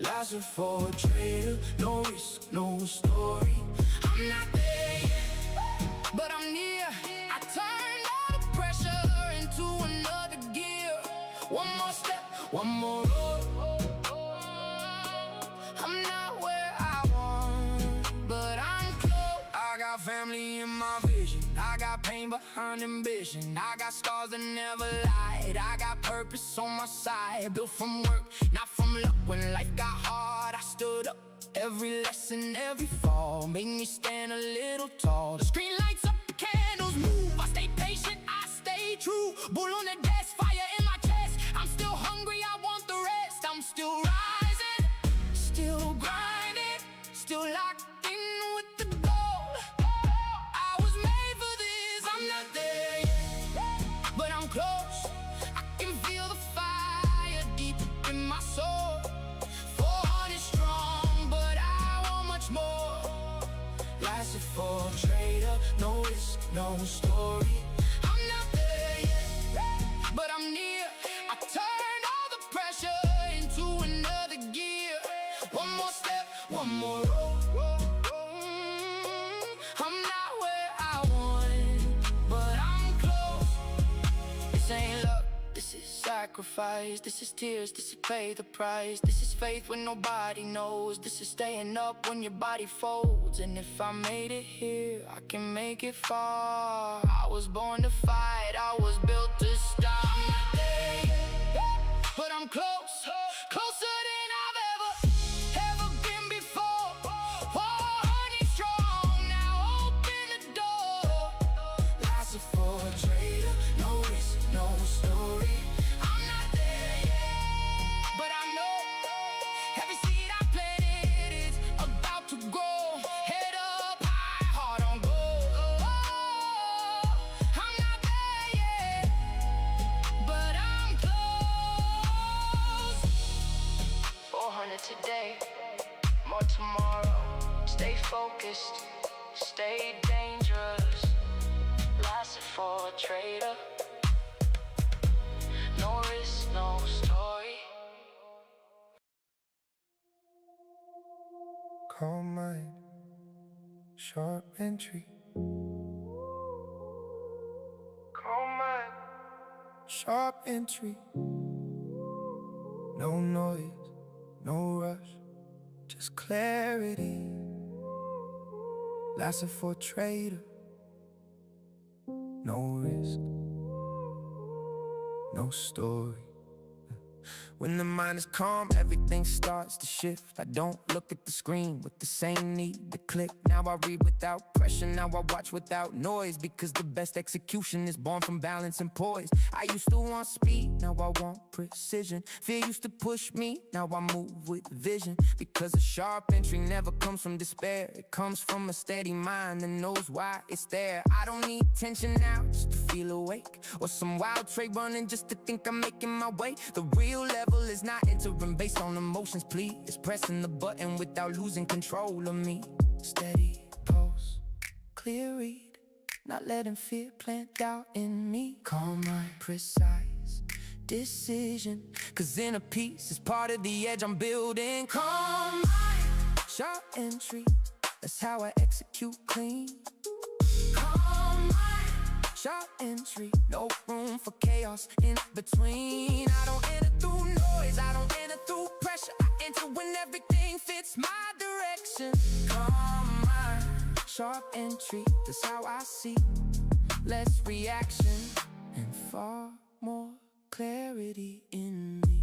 Lasted for a trader, no risk, no story. I'm not there yet, but I'm near. I turned all the pressure into another gear. One more step, one more road. I'm not behind ambition. I got scars that never lied. I got purpose on my side. Built from work, not from luck. When life got hard, I stood up. Every lesson, every fall made me stand a little tall. The screen lights up, the candles move. I stay patient, I stay true. Bull on the desk, fire in my chest. I'm still hungry, I want the rest. I'm still rising, still grinding, still locked in with the goal. I was made for this, I'm not there yet, but I'm close. I can feel the fire deep in my soul. 400 strong, but I want much more. Lasted for a trader, no risk, no story. I'm not there yet, but I'm near. I turned all the pressure into another gear. One more step, one more roll. I'm not where I want, but I'm close. This ain't luck, this is sacrifice. This is tears, this is pay the price. This is faith when nobody knows. This is staying up when your body folds. And if I made it here, I can make it far. I was born to fight, I was built to stop. I'm not there yet, but I'm close, closer than I've ever been before. 400 strong, now open the door. Lasted for a trader, no risk, no story. I'm not there yet, but I know every seed I planted is about to grow. Head up high, heart on gold. I'm not there yet, but I'm close. 400 today, more tomorrow. Stay focused, stay dangerous. Lasted for a trader, no risk, no story.
Calm mind, sharp entry. Calm mind, sharp entry. No noise, no rush, just clarity. Lasted for a trader, no risk, no story. When the mind is calm, everything starts to shift. I don't look at the screen with the same need to click. Now I read without pressure, now I watch without noise. Because the best execution is born from balance and poise. I used to want speed, now I want precision. Fear used to push me, now I move with vision. Because a sharp entry never comes from despair. It comes from a steady mind that knows why it's there. I don't need tension now just to feel awake, or some wild trade running just to think I'm making my way. The real level is not entering based on emotions, please. It's pressing the button without losing control of me. Steady pulse, clear read, not letting fear plant doubt in me. Calm mind, precise decision, cause inner peace is part of the edge I'm building. Calm mind, sharp entry, that's how I execute clean. Calm mind, sharp entry, no room for chaos in between. I don't enter through noise, I don't enter through pressure. I enter when everything fits my direction. Calm mind, sharp entry, that's how I see. Less reaction and far more clarity in me.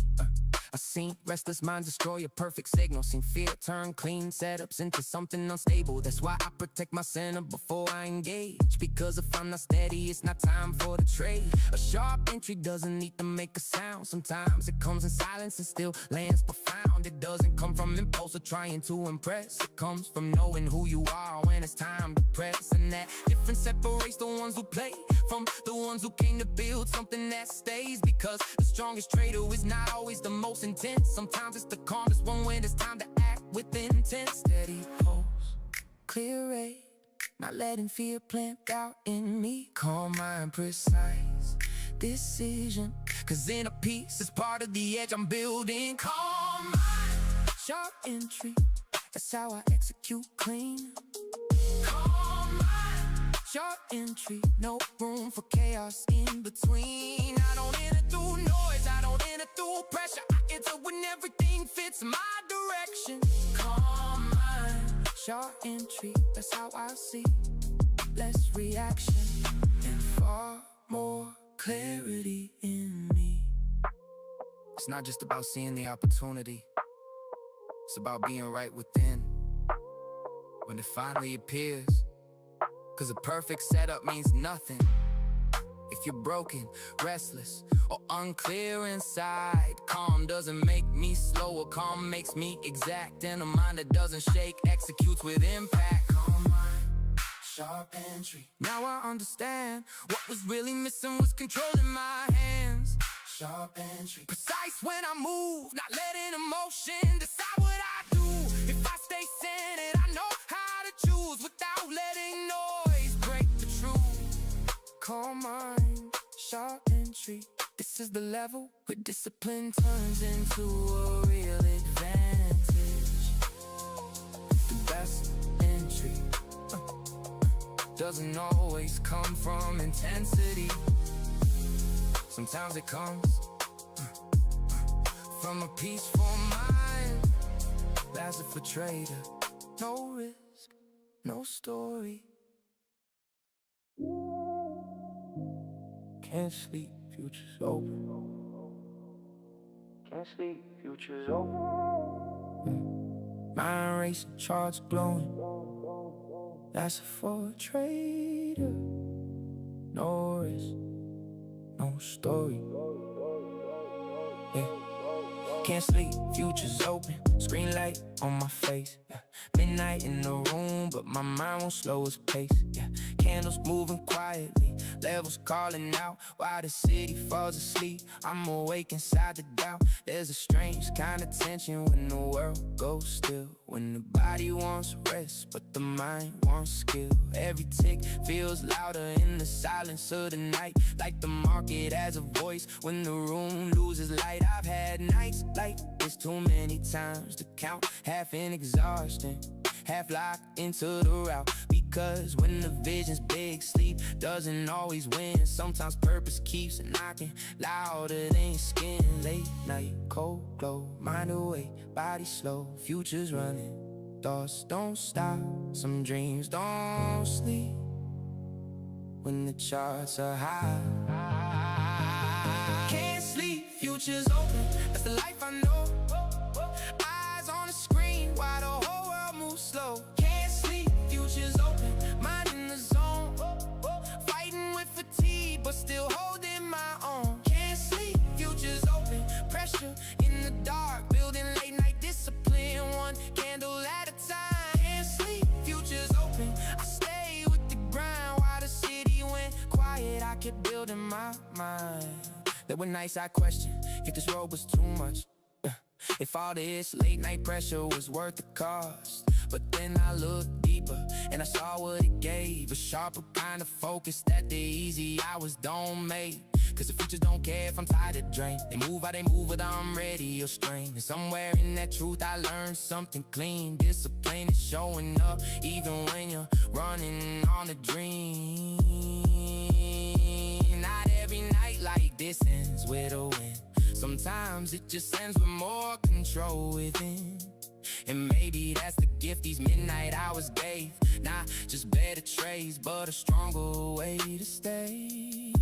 I seen restless minds destroy a perfect signal. Seen fear turn clean setups into something unstable. That's why I protect my center before I engage. Because if I'm not steady, it's not time for the trade. A sharp entry doesn't need to make a sound. Sometimes it comes in silence and still lands profound. It doesn't come from impulse or trying to impress. It comes from knowing who you are when it's time to press. And that difference separates the ones who play from the ones who came to build something that stays. Because the strongest trader is not always the most intense. Sometimes it's the calmest one when it's time to act with intent. Steady pulse, clear rate, not letting fear plant doubt in me. Calm mind, precise decision, cause inner peace is part of the edge I'm building. Calm mind, sharp entry, that's how I execute clean. Calm mind, sharp entry, no room for chaos in between. I don't enter through noise, I don't enter through pressure. I enter when everything fits my direction. Calm mind, sharp entry, that's how I see. Less reaction and far more clarity in me. It's not just about seeing the opportunity, it's about being right within when it finally appears. Cause a perfect setup means nothing if you're broken, restless, or unclear inside. Calm doesn't make me slower, calm makes me exact. And a mind that doesn't shake executes with impact. Calm mind, sharp entry. Now I understand what was really missing was controlling my hands. Sharp entry, precise when I move, not letting emotion decide what I do. If I stay centered, I know how to choose without letting noise break the truth. Calm mind, sharp entry. This is the level where discipline turns into a real advantage. The best entry doesn't always come from intensity. Sometimes it comes from a peaceful mind. That's it for trader. No risk, no story. Can't sleep, future's open. Can't sleep, future's open. Mind racing, charts glowing. That's for a trader. No risk, no story. Yeah. Can't sleep, future's open. Screen light on my face. Yeah. Midnight in the room, but my mind won't slow its pace. Yeah. Candles moving quietly, levels calling out while the city falls asleep. I'm awake inside the doubt. There's a strange kind of tension when the world goes still. When the body wants rest, but the mind wants skill. Every tick feels louder in the silence of the night, like the market has a voice when the room loses light. I've had nights like this too many times to count, half in exhaustion, half locked into the route. Because when the vision's big, sleep doesn't always win. Sometimes purpose keeps knocking louder than your skin. Late night, cold glow, mind away, body slow, future's running. Thoughts don't stop, some dreams don't sleep. When the charts are high, can't sleep, future's open. That's the life I know. Eyes on the screen while the whole world moves slow. Can't sleep, future's open. Mind in the zone, fighting with fatigue but still holding my own. Can't sleep, future's open. Pressure in the dark, building late night discipline, one candle at a time. Can't sleep, future's open. I stay with the grind while the city went quiet. I kept building my mind. There were nights I questioned if this road was too much, if all this late night pressure was worth the cost. But then I looked deeper and I saw what it gave, a sharper kind of focus that the easy hours don't make. Cause the futures don't care if I'm tired or drained. They move how they move, whether I'm ready or strained. And somewhere in that truth I learned something clean. Discipline is showing up even when you're running on a dream. Not every night like this ends with a win. Sometimes it just ends with more control within. And maybe that's the gift these midnight hours gave. Not just better trades, but a stronger way to stay.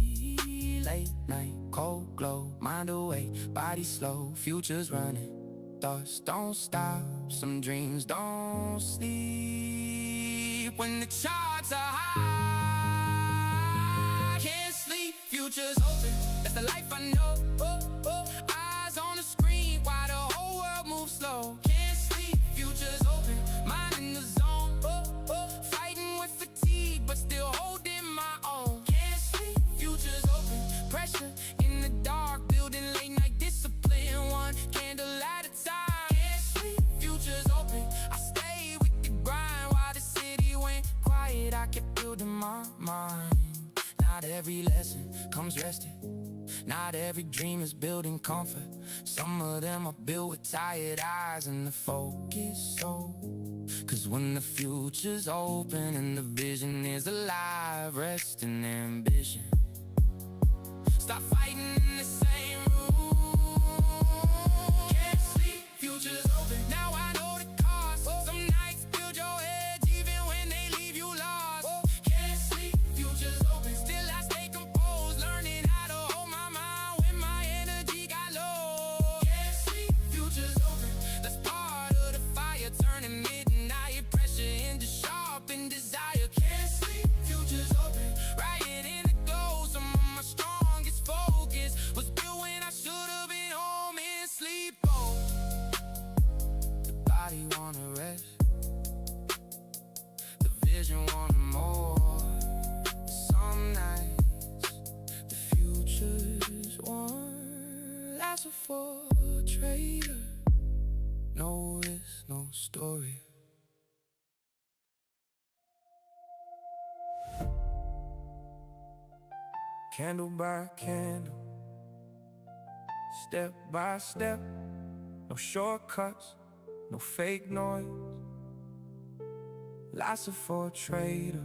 Late night, cold glow, mind away, body slow, future's running. Thoughts don't stop, some dreams don't sleep. When the charts are high, can't sleep, future's open. That's the life I know. Eyes on the screen while the whole world moves slow. Can't sleep, future's open. Mind in the zone, fighting with fatigue but still holding my own. Can't sleep, future's open. Pressure in the dark, building late night discipline, one candle at a time. Can't sleep, future's open. I stay with the grind while the city went quiet. I kept building my mind. Not every lesson comes rested, not every dream is building comfort. Some of them are built with tired eyes and the focus soul. Cause when the future's open and the vision is alive, rest in ambition. Stop fighting in the same room. Can't sleep, future's open. Now I know the cost. Some nights build your edge even when they leave you lost. Can't sleep, future's open. Still I stay story. Candle by candle, step by step, no shortcuts, no fake noise. Lots of for a trader.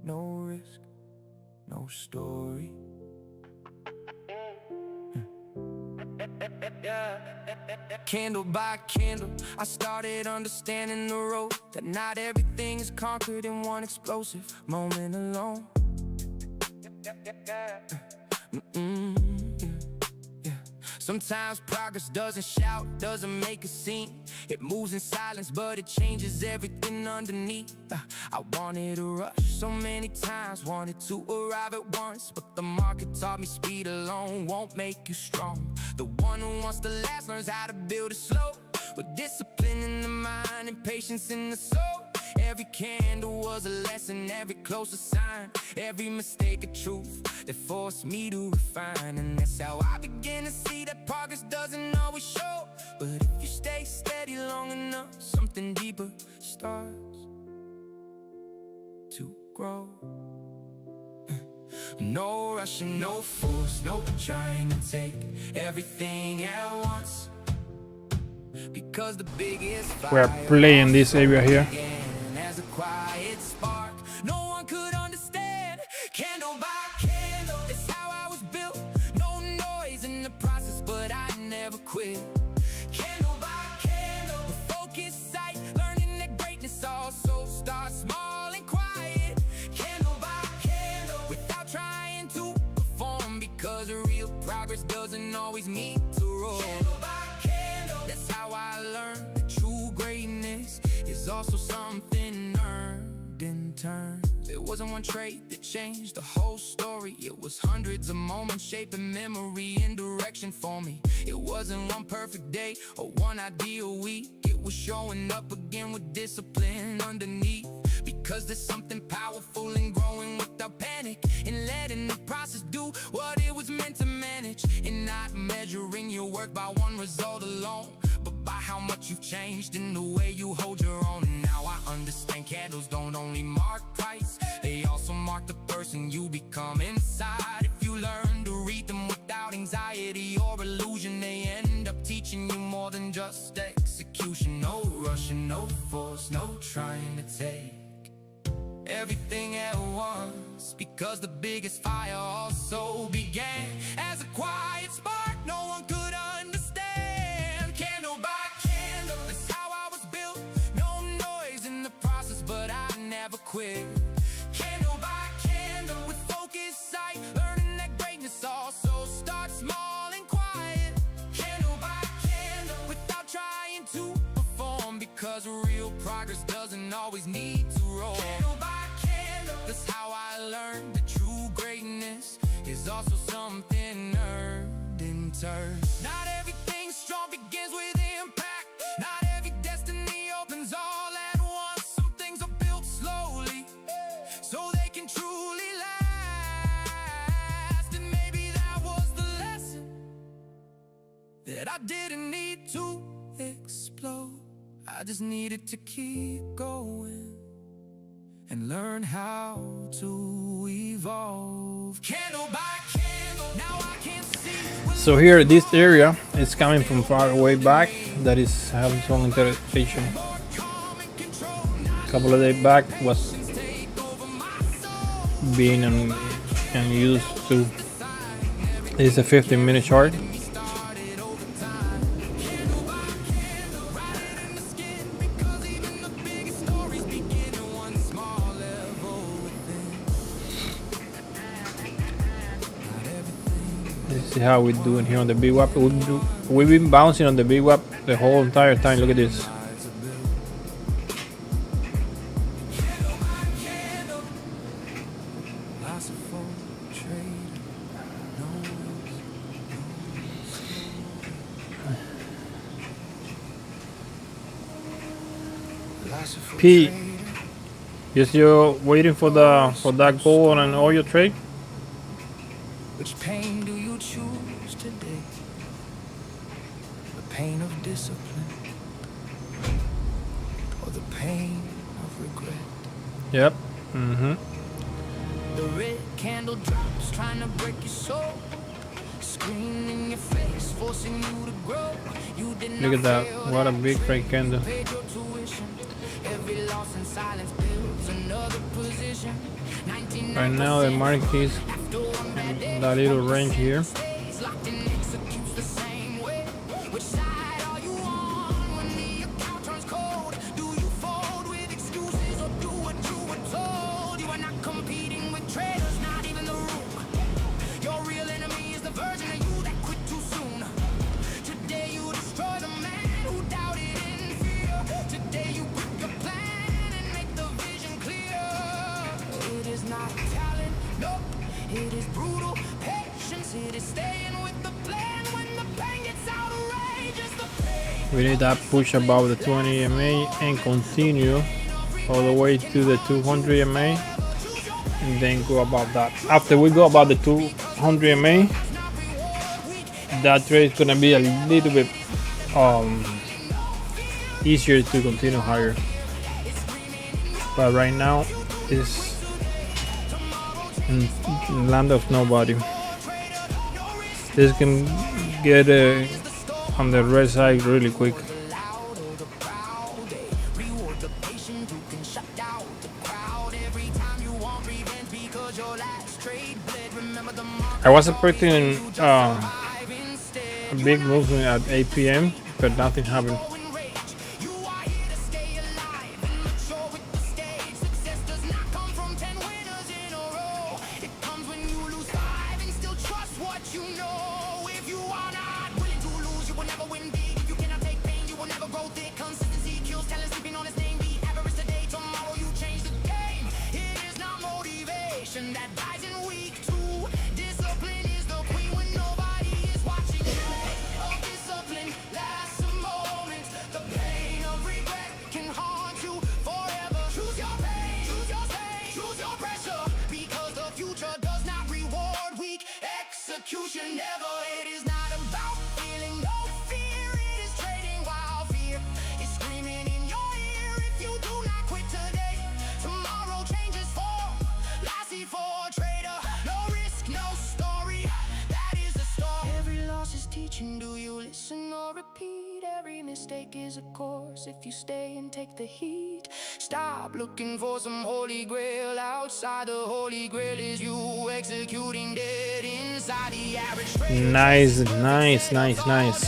No risk, no story. Candle by candle, I started understanding the road, that not everything is conquered in one explosive moment alone. Sometimes progress doesn't shout, doesn't make a scene. It moves in silence, but it changes everything underneath. I wanted to rush so many times, wanted to arrive at once, but the market taught me speed alone won't make you strong. The one who wants to last learns how to build it slow, with discipline in the mind and patience in the soul. Every candle was a lesson, every close a sign, every mistake a truth that forced me to refine. And that's how I began to see that progress doesn't always show, but if you stay steady long enough, something deeper starts to grow. No rushing, no force, no trying to take everything at once, because the biggest
We're playing this area here.
as a quiet spark no one could understand. Candle by candle, it's how I was built. No noise in the process, but I never quit. Candle by candle, with focused sight, learning that greatness also starts small and quiet. Candle by candle, without trying to perform, because real progress doesn't always mean to roar. Candle by candle, that's how I learned that true greatness is also something earned in turn. It wasn't one trait that changed the whole story. It was hundreds of moments shaping memory and direction for me. It wasn't one perfect day or one ideal week. It was showing up again with discipline underneath, because there's something powerful in growing without panic, and letting the process do what it was meant to manage, and not measuring your work by one result alone, but by how much you've changed in the way you hold your own. And now I understand candles don't only mark price, they also mark the person you become inside. If you learn to read them without anxiety or illusion, they end up teaching you more than just execution. No rushing, no force, no trying to take everything at once, because the biggest fire also began as a quiet spark no one could understand. Candle by candle, that's how I was built. No noise in the process, but I never quit. Candle by candle, with focused sight, learning that greatness also starts small and quiet. Candle by candle, without trying to perform, because real progress doesn't always need to roar. Candle by candle, that's how I learned that true greatness is also something earned in turn. Not everything strong begins with impact, not every destiny opens all at once. Some things are built slowly, so they can truly last. And maybe that was the lesson, that I didn't need to explode, I just needed to keep going and learn how to evolve. Candle by candle, now I can see.
So here, this area is coming from far away back, that is having some interpretation. A couple of days back was being and used to. It's a 15-minute chart. See how we're doing here on the big WAP. We've been bouncing on the big WAP the whole entire time. Look at this. P, just you're waiting for that gold and oil trade.
Which pain do you choose today? pain of discipline or the pain of regret.
Yep.
The red candle drops, trying to break your soul. Screen in your face, forcing you to grow. You did
Look at that. What a big red candle.
paid your tuition. Every loss in silence builds another position.
Right now the market is in that little range here.
Locked in executes the same way. Which side are you on when the account turns cold? Do you fold with excuses or do what you were told? You are not competing with traders, not even the room. Your real enemy is the version of you that quit too soon. Today you destroy the man who doubted in fear. Today you pick a plan and make the vision clear. It is not talent, no, it is brutal patience. It is staying with the plan when the pain gets outrageous. The pain
We need that push above the 20 MA and continue all the way to the 200 MA and then go above that. After we go above the 200 MA, that trade is gonna be a little bit easier to continue higher. But right now it's in land of nobody. This can get on the red side really quick.
louder, the proud. They reward the patient who can shut out the crowd. Every time you want revenge because your last trade bled. Remember the mark
I was expecting a
instead.
big movement at 8 p.m. but nothing happened.
In rage, you are here to stay alive and look sure with the stage. Success does not come from 10 winners in a row. It comes when you lose 5 and still trust what you know. If you are not willing to lose, you will never win big. If you cannot take pain, you will never grow thick. Consistency kills talent, sleeping on his name. Be average today, tomorrow you change the game. It is not motivation that dies in week 2. Discipline is the queen when nobody is watching you. Oh, discipline lasts a moment. The pain of regret can haunt you forever. Choose your pain, choose your pain, choose your pressure. Because the future does not reward weak execution. Never. It is not about feeling no fear. It is trading while fear is screaming in your ear. If you do not quit today, tomorrow changes form. Lassie for trader, no risk, no story. That is the story. Every loss is teaching. Do you listen or repeat? Every mistake is a course. If you stay and take the heat, stop looking for some holy grail outside. The holy grail is you executing dead inside the average trader.
Nice, nice, nice, nice.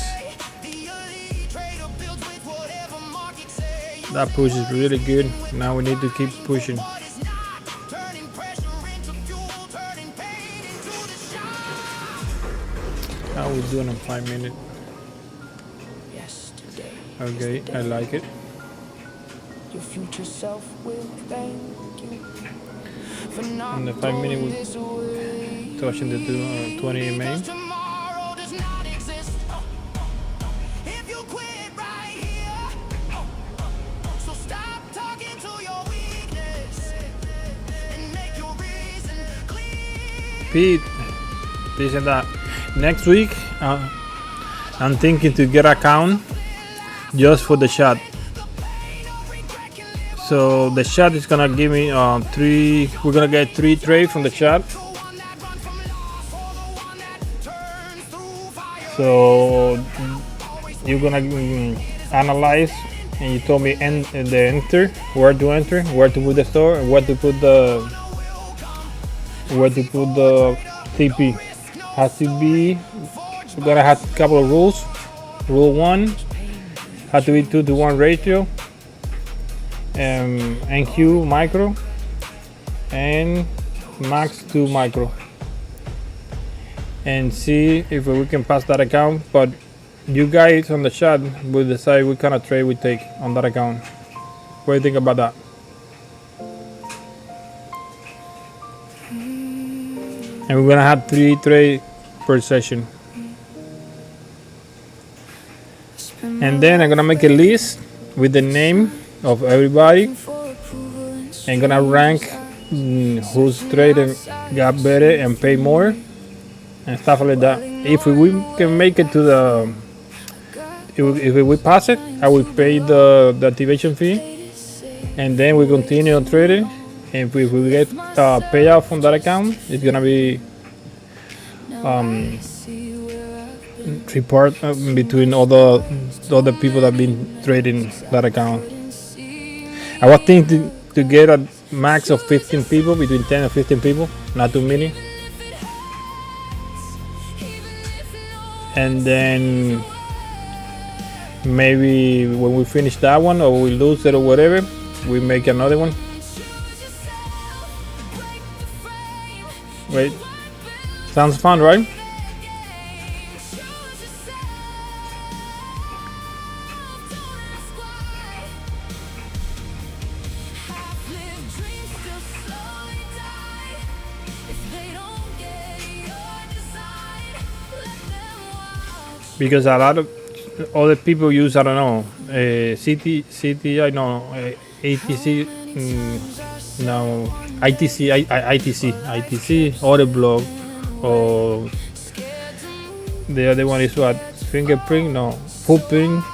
The elite trader builds with whatever market say.
That push is really good. Now we need to keep pushing.
But it's not turning pressure into fuel, turning pain into the shine.
How we doing in 5 minutes?
Yesterday,
Okay, I like it.
your future self will thank you for not
In the 5 minute
throwing
we
this away.
touching the 20 MA.
Tomorrow does not exist. If you quit right here, so stop talking to your weakness and make your reason clear.
Pete, this and that. Next week, I'm thinking to get an account just for the chat. So the chat is gonna give me 3. We're gonna get 3 trades from the chat. So you're gonna analyze, and you told me the enter, where to enter, where to put the store, and where to put the TP. Has to be. We're gonna have a couple of rules. Rule 1 has to be 2-to-1 ratio. NQ micro and max 2 micro, and see if we can pass that account. But you guys on the chat will decide what kind of trade we take on that account. What do you think about that? And we're gonna have 3 trades per session, and then I'm gonna make a list with the name of everybody and gonna rank whose trade got better and pay more and stuff like that. If we can make it to the if we pass it, I will pay the activation fee, and then we continue trading. And if we get payout from that account, it's gonna be report between all the people that have been trading that account. I was thinking to get a max of 15 people, between 10 and 15 people, not too many. And then maybe when we finish that one, or we lose it or whatever, we make another one. Wait, sounds fun, right? Because a lot of other people use, I don't know, CTI, no, ATC, no, ITC, Autoblog, or the other one is what? Fingerprint, no, Footprint.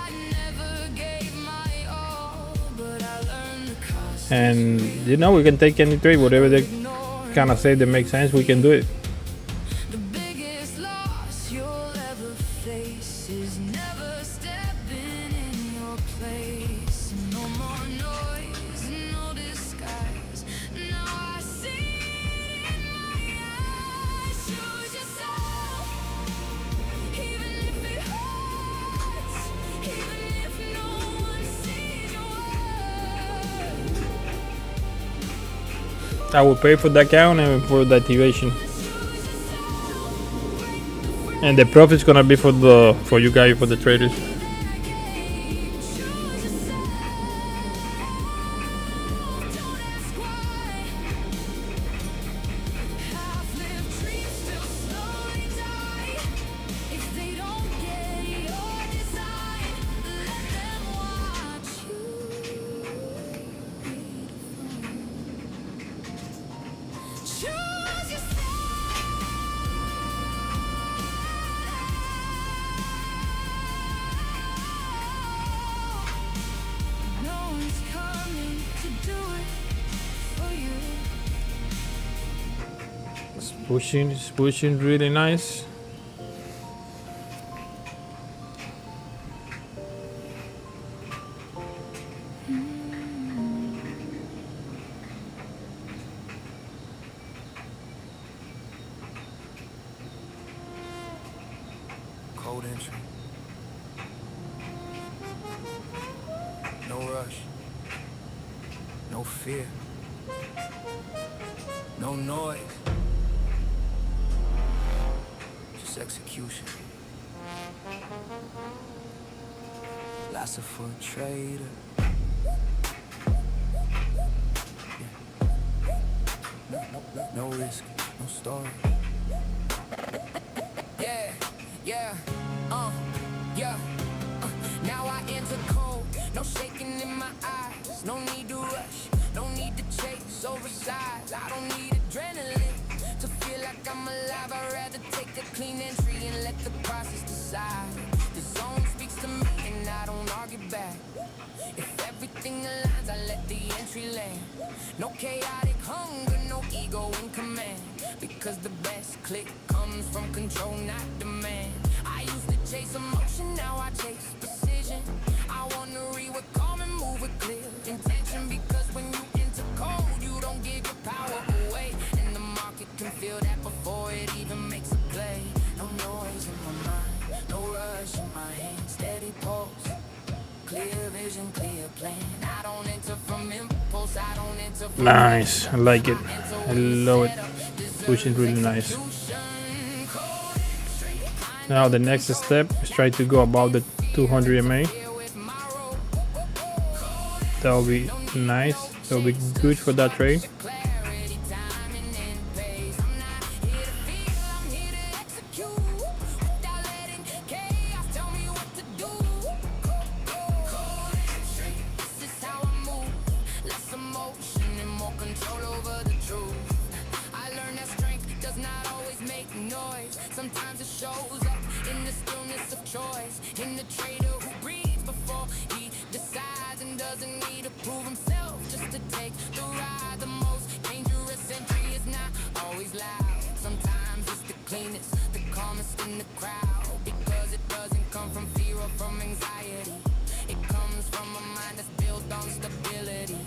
And you know, we can take any trade, whatever they kind of say that makes sense, we can do it.
The biggest loss you'll ever face is never stepping in your place. No more noise, no disguise. Now I see it in my eyes. Choose yourself, even if it hurts, even if no one sees your worth.
I will pay for the account and for the activation. And the profit's gonna be for you guys, for the traders. It's pushing really nice.
Cold entry. No rush. No fear. No noise. Just execution. Lots of foot trader. No risk, no story. Yeah, yeah, yeah. Now I enter cold, no shaking in my eyes. No need to rush, no need to chase or reside. I don't need adrenaline to feel like I'm alive. I'd rather take a clean entry and let the process decide. The zone speaks to me and I don't argue back. If everything aligns, I let the entry land. No chaotic hunger, no ego in command. Because the best click comes from control, not demand. I used to chase emotion, now I chase precision. I wanna read with calm and move with clear intention. Because when you enter cold, you don't give your power away. And the market can feel that before it even makes a play. No noise in my mind, no rush in my hand. Steady pulse, clear vision, clear plan. I don't enter from impulse, I don't enter from
Nice, I like it. I love it. Pushing really nice. Now the next step is try to go above the 200 MA. That will be nice. That will be good for that trade.
sometimes it shows up in the stillness of choice, in the trader who breathes before he decides and doesn't need to prove himself just to take the ride. The most dangerous entry is not always loud. Sometimes it's the cleanest, the calmest in the crowd, because it doesn't come from fear or from anxiety. It comes from a mind that's built on stability,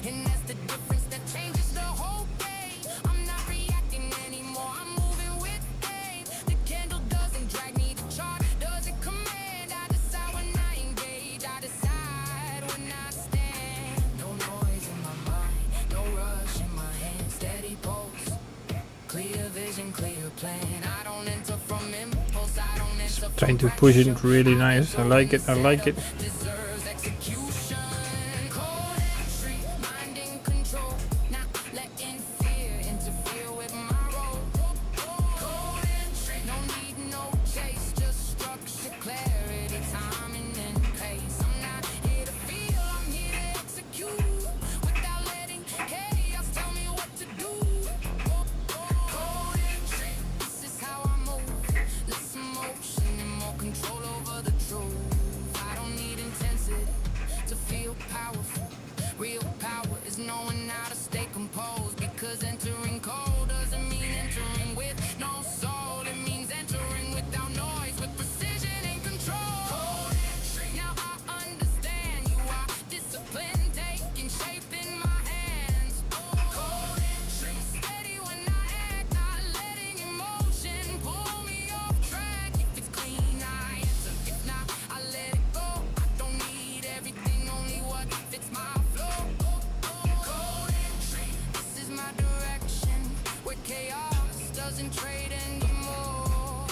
and that's the difference that changes the whole game. I'm not reacting anymore, I'm moving with aim. The candle doesn't drag me, the chart doesn't command. I decide when I engage, I decide when I stand. No noise in my mind, no rush in my hand. Steady pulse, clear vision, clear plan. I don't enter from impulse, I don't enter from
Trying to push it really nice. I like it. I like it.
deserves execution. Cold entry, mind in control, not letting fear interfere with my role. Cold entry, no need, no chase, just structure, clarity, timing, and pace. I'm not here to feel, I'm here to execute without letting chaos tell me what to do. Cold entry, this is how I move. Less emotion and more control over the truth. I don't need intensity to feel powerful. Real power is knowing how to stay composed, because entering cold doesn't mean entering with no soul. It means entering without noise, with precision and control. Cold entry, now I understand you are discipline taking shape in my hands. Cold entry, steady when I act, not letting emotion pull me off track. If it's clean, I enter. If not, I let it go. I don't need everything, only what fits my flow. Cold entry, this is my direction, where chaos doesn't trade anymore.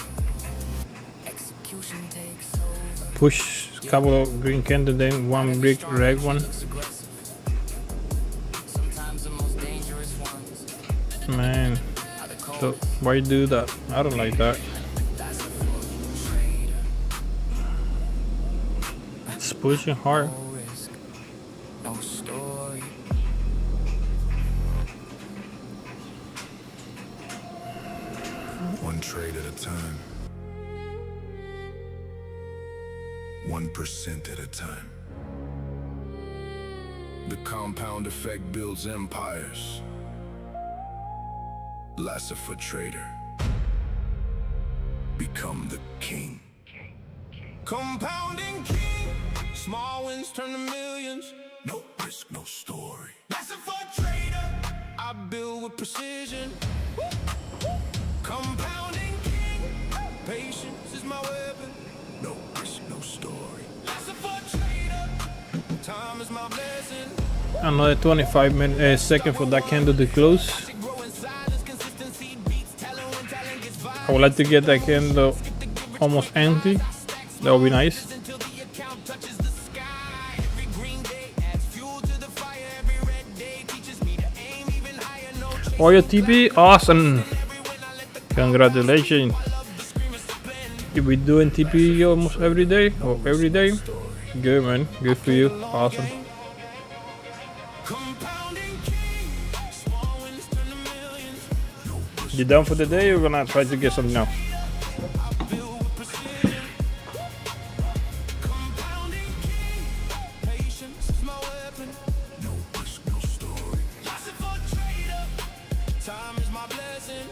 Execution takes over.
Push couple of green candle, then one big red one.
Aggressive. Sometimes the most dangerous ones
Man,
are the
so
coldest.
why do that? I don't like that.
That's a trader.
It's pushing hard.
No risk, no story.
One trade at a time. 1% at a time.
The compound effect builds empires. Lassifer trader. Become the king.
Compounding king, small wins turn to millions.
No risk, no story.
That's a for trader. I build with precision. Compounding king, patience is my weapon.
No risk, no story.
That's a for trader. Time is my blessing.
Another 25 seconds for that candle to close.
Grow in silence, consistency beats talent when talent gets violent.
I would like to get that candle almost empty. That would be nice.
Until the account touches the sky. Every green day adds fuel to the fire. Every red day teaches me to aim even higher. No chase.
Oil TP, awesome. Congratulations. You be doing TP almost every day or every day? Good, man. Good for you. Awesome.
Compounding king, small wins turn to millions.
You done for the day? Or we're gonna try to get some now.
Build with precision. Compounding king, patience is my weapon.
No risk, no story.
Lots of for trader. Time is my blessing.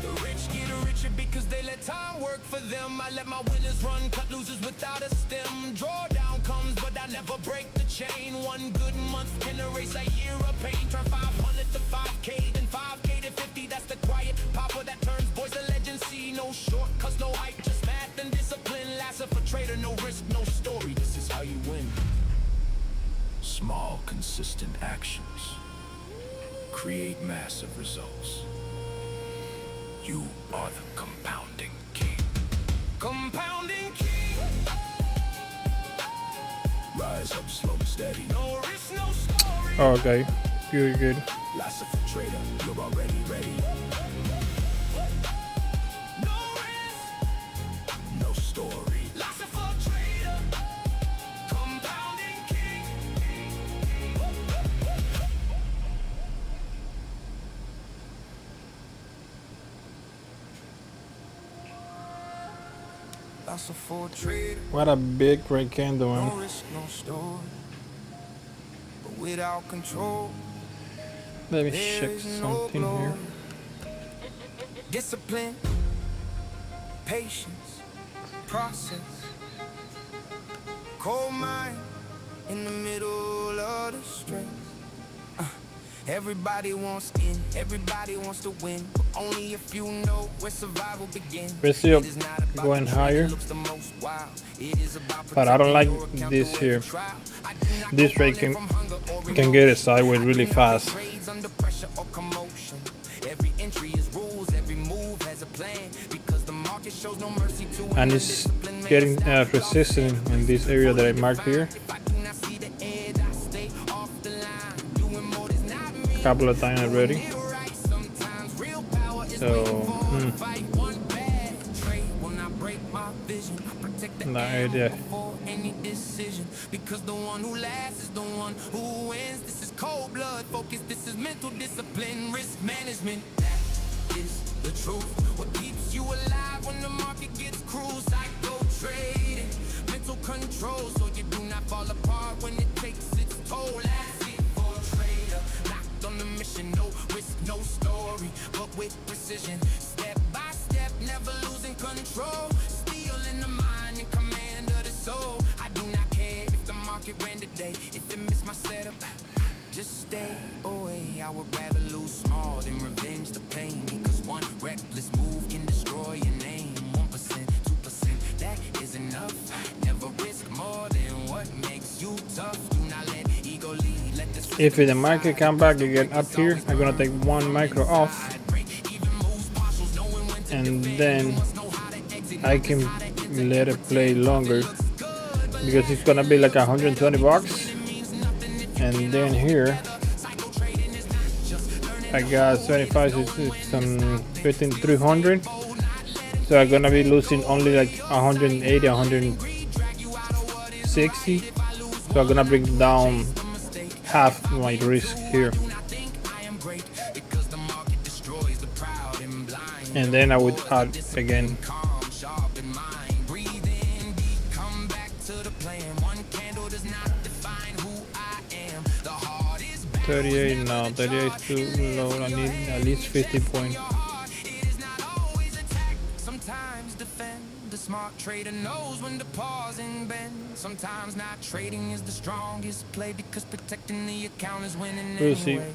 The rich get richer because they let time work for them. I let my winners run, cut losers without a stem. Drawdown comes, but I never break the chain. One good month can erase a year of pain. Turn 500 to 5K, then 5K to 50. That's the quiet papa that turns boys to legend. See no shortcuts, no hype, just math and discipline. Lasser for trader, no risk, no story. This is how you win.
Small, consistent actions create massive results. You are the compounding king.
Compounding king,
Rise up slow and steady.
no risk, no story.
Okay. Good, good.
Lassifer trader, you're already ready.
No risk,
No story.
lots of for trader. Compounding king. hustle for a trader.
What a big red candle,
No
man.
risk, no story. But without control,
Let me
there
check
is no
something here.
glory. Discipline, patience, process. Cold mind in the middle of the stress. Everybody wants in, everybody wants to win, but only a few know where survival begins.
Let's see,
It is not about
going
the trend
higher.
that looks the most wild. It is about
But I don't like
protecting your
this
account
here.
through every trial. I do not
This
go
rate
all
can-
in from hunger or
Can get it
emotion.
sideways
I
really
do not make
fast.
grades under pressure or commotion. Every entry is rules, every move has a plan, because the market shows no mercy to an
And it's
undisciplined man.
getting resistant in this area that I marked here.
If I do not see the edge, I stay off the line. Doing more does not mean
Couple of times already.
you're right. Sometimes real power is
So,
waiting for a fight. One bad trade will not break my vision. I protect the
No
animal
idea.
before any decision, because the one who lasts is the one who wins. This is cold blood focus. This is mental discipline, risk management. That is the truth. What keeps you alive when the market gets cruel? Psycho trading, mental control, so you do not fall apart when it takes its toll. That's it for a trader. Locked on the mission, no risk, no story, but with precision. Step by step, never losing control. Steel in the mind and command of the soul. I do not care if the market ran today. If it missed my setup, just stay away. I would rather lose small than revenge the pain, because one reckless move can destroy your name. 1%, 2%, that is enough. Never risk more than what makes you tough. Do not let ego lead. Let this
If the market come back again up here, I'm gonna take one micro off, and then I can let it play longer, because it's gonna be like 120 bucks. And then here I got 75, it's 15,300. So I'm gonna be losing only like 180, 160. So I'm gonna bring down half my risk here. And then I would add again. 38, no, 38 is too low. I need at least 50 points.
Sometimes defend. The smart trader knows when to pause and bend. Sometimes not trading is the strongest play, because protecting the account is winning
We'll see.
anyway.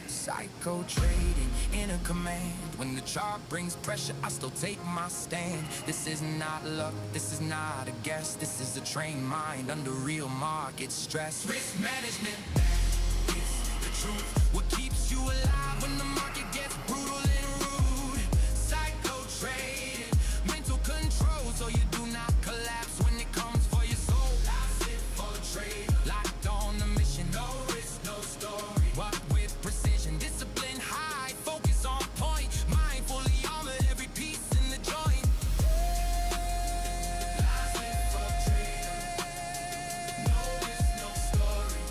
Psycho trading in a command. When the chart brings pressure, I still take my stand. This is not luck, this is not a guess. This is a trained mind under real market stress. Risk management, that is the truth. What keeps you alive when the market gets brutal and rude? Psycho trading, mental control, so you do not collapse when it comes for your soul. That's it for a trade. Locked on the mission, no risk, no story. What with precision, discipline high, focus on point. Mind fully armored, every piece in the joint. That's it for a trader. No risk, no story.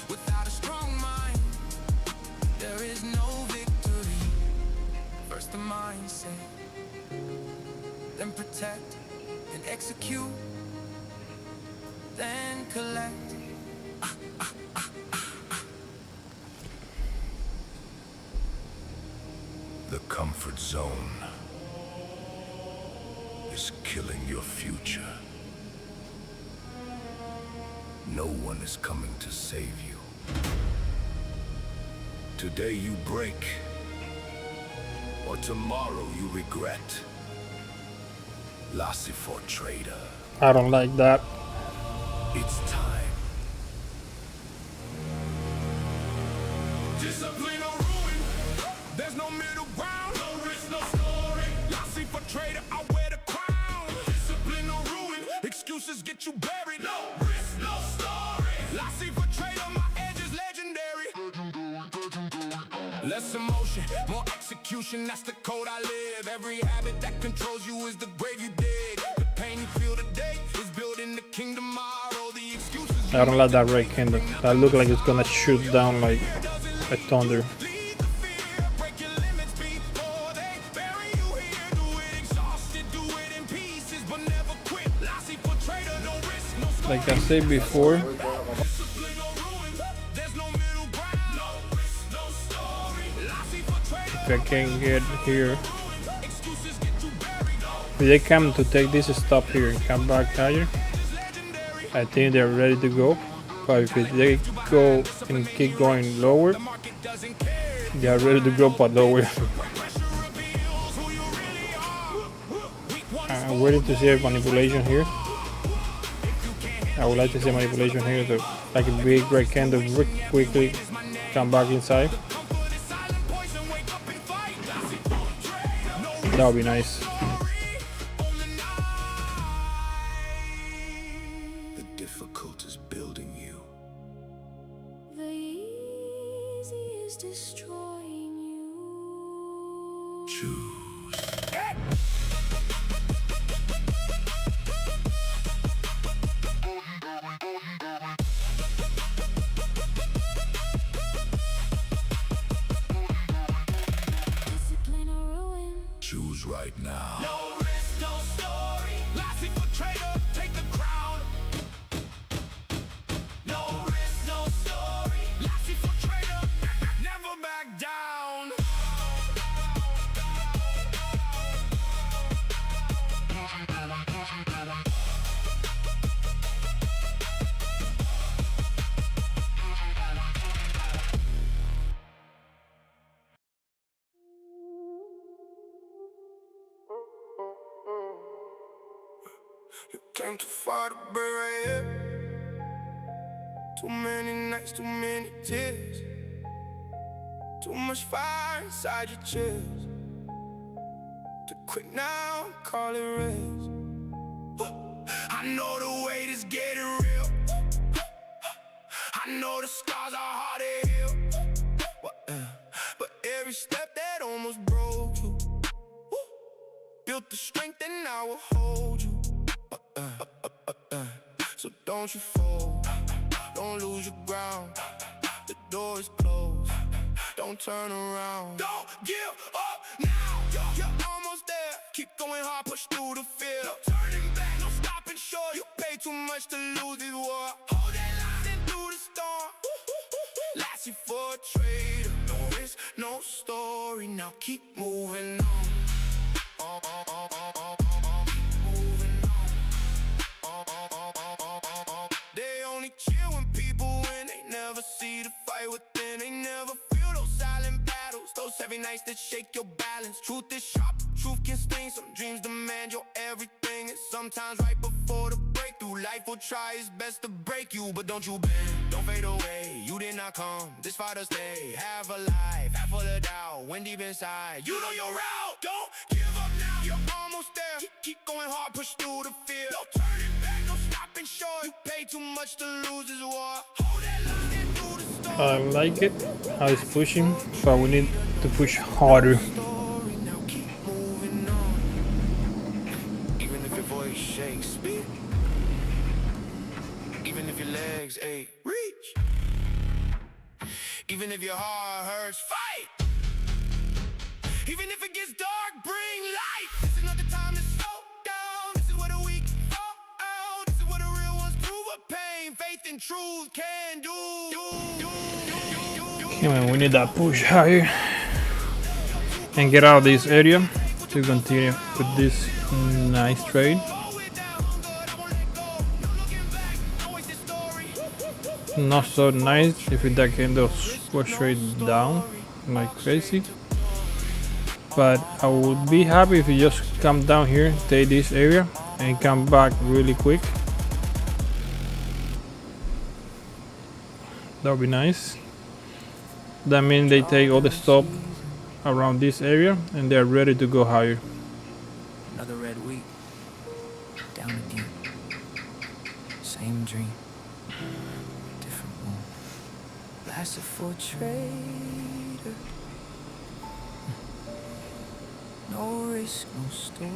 Without a strong mind, there is no victory. First the mindset, then protect, then execute, then collect.
The comfort zone is killing your future. No one is coming to save you. Today you break, or tomorrow you regret. Lassie for trader.
I don't like that.
It's time. Discipline or ruin. There's no middle ground. No risk, no story. Lassie for trader, I wear the crown. Discipline or ruin. Excuses get you buried. No risk, no story. Lassie for trader, my edge is legendary. Less emotion, more execution, that's the code I live. Every habit that controls you is the grave you dig. The pain you feel today is building the kingdom tomorrow. The excuses
I don't like that red candle. That look like it's gonna shoot down like a thunder.
lead the fear, break your limits before they bury you here. Do it exhausted, do it in pieces, but never
like I said before, if I can get here, if they come to take this stop here and come back higher, I think they're ready to go. But if they go and keep going lower, they are ready to go but lower. I'm waiting to see a manipulation here. I would like to see a manipulation here, to, like a big red candle, quickly come back inside. That would be nice.
The difficult is building you.
The easy is destroying you.
Choose.
Discipline or ruin.
Choose right now.
No risk, no story. Lassie for trader, take the crown. No risk, no story. Lassie for trader, never back down.
You came too far to be right here. Too many nights, too many tears. Too much fire inside your chest. Too quick now, call it rest.
I know the weight is getting real. I know the scars are hard to heal.
But every step that almost broke you, built the strength and I will hold you. So don't you fold, don't lose your ground. The door is closed, don't turn around.
Don't give up now.
You're almost there, keep going hard, push through the fear.
No turning back,
No stopping short, you pay too much to lose this war.
hold that line.
Then through the storm, last you for a trader. No risk, no story, now keep moving on. They only chill when people win. They never see the fight within. They never feel those silent battles, those heavy nights that shake your balance. Truth is sharp, truth can sting. Some dreams demand your everything, and sometimes right before the breakthrough, life will try its best to break you. But don't you bend, don't fade away. You did not come this far to stay. Have a life, half full of doubt. When deep inside, you know your route. Don't give up now, you're almost there. Keep going hard, push through the fear.
No turning back,
No stopping short, you pay too much to lose this war. Hold that line, then through the storm.
I like it, how it's pushing, but we need to push harder.
Story, now keep moving on. Even if your voice shakes, speak. Even if your legs ache, reach. Even if your heart hurts, fight. Even if it gets dark, bring light. This is not the time to slow down. This is where the weak fall out. This is where the real ones prove what pain, faith, and truth can do.
Okay, man, we need that push higher and get out of this area to continue with this nice trade. Not so nice if that candle was straight down like crazy, but I would be happy if you just come down here, take this area and come back really quick. That would be nice. That means they take all the stop around this area and they're ready to go higher.
Another red week, down again. Same dream, different moon. Blasted for trader. No risk, no story.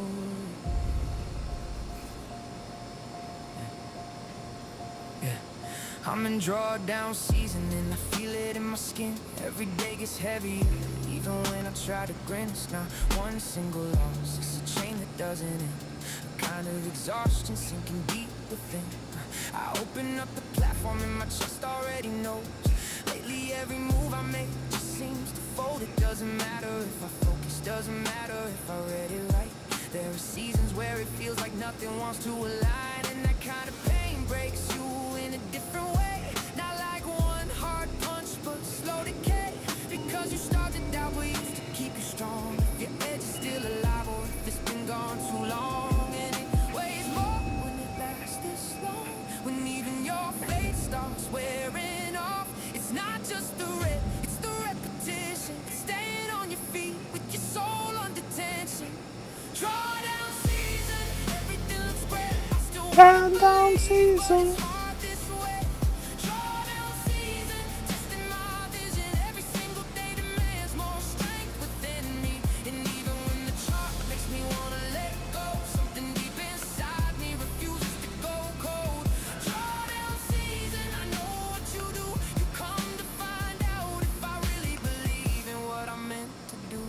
Yeah. I'm in drawdown season and I feel it in my skin. Every day gets heavier, even when I try to grin. It's not one single loss, it's a chain that doesn't end. A kind of exhaustion sinking deep within. I open up the platform and my chest already knows. Lately every move I make just seems to fold. It doesn't matter if I focus, doesn't matter if I read it right. There are seasons where it feels like nothing wants to align, and that kind of pain breaks you in a different way. Not like one hard punch, but slow decay. Because you started out but used to keep you strong. If your edge is still alive or if it's been gone too long. And it weighs more when it lasts this long. When even your faith starts wearing off. It's not just the rep, it's the repetition. It's staying on your feet with your soul under tension. Drawdown season, everything looks great. I still
Drawdown season.
it's hard this way. Drawdown season, testing my vision. Every single day demands more strength within me. And even when the chart makes me wanna let go, something deep inside me refuses to go cold. Drawdown season, I know what you do. You come to find out if I really believe in what I'm meant to do.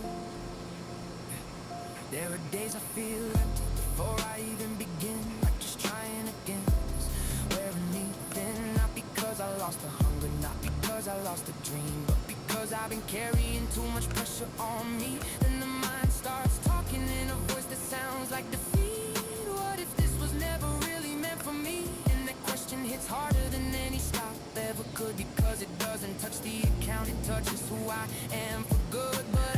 There are days I feel empty before I even begin. Like just trying again, just wearing me thin. Not because I lost the hunger, not because I lost the dream, but because I've been carrying too much pressure on me. Then the mind starts talking in a voice that sounds like defeat. What if this was never really meant for me? And that question hits harder than any stop ever could, because it doesn't touch the account, it touches who I am for good. But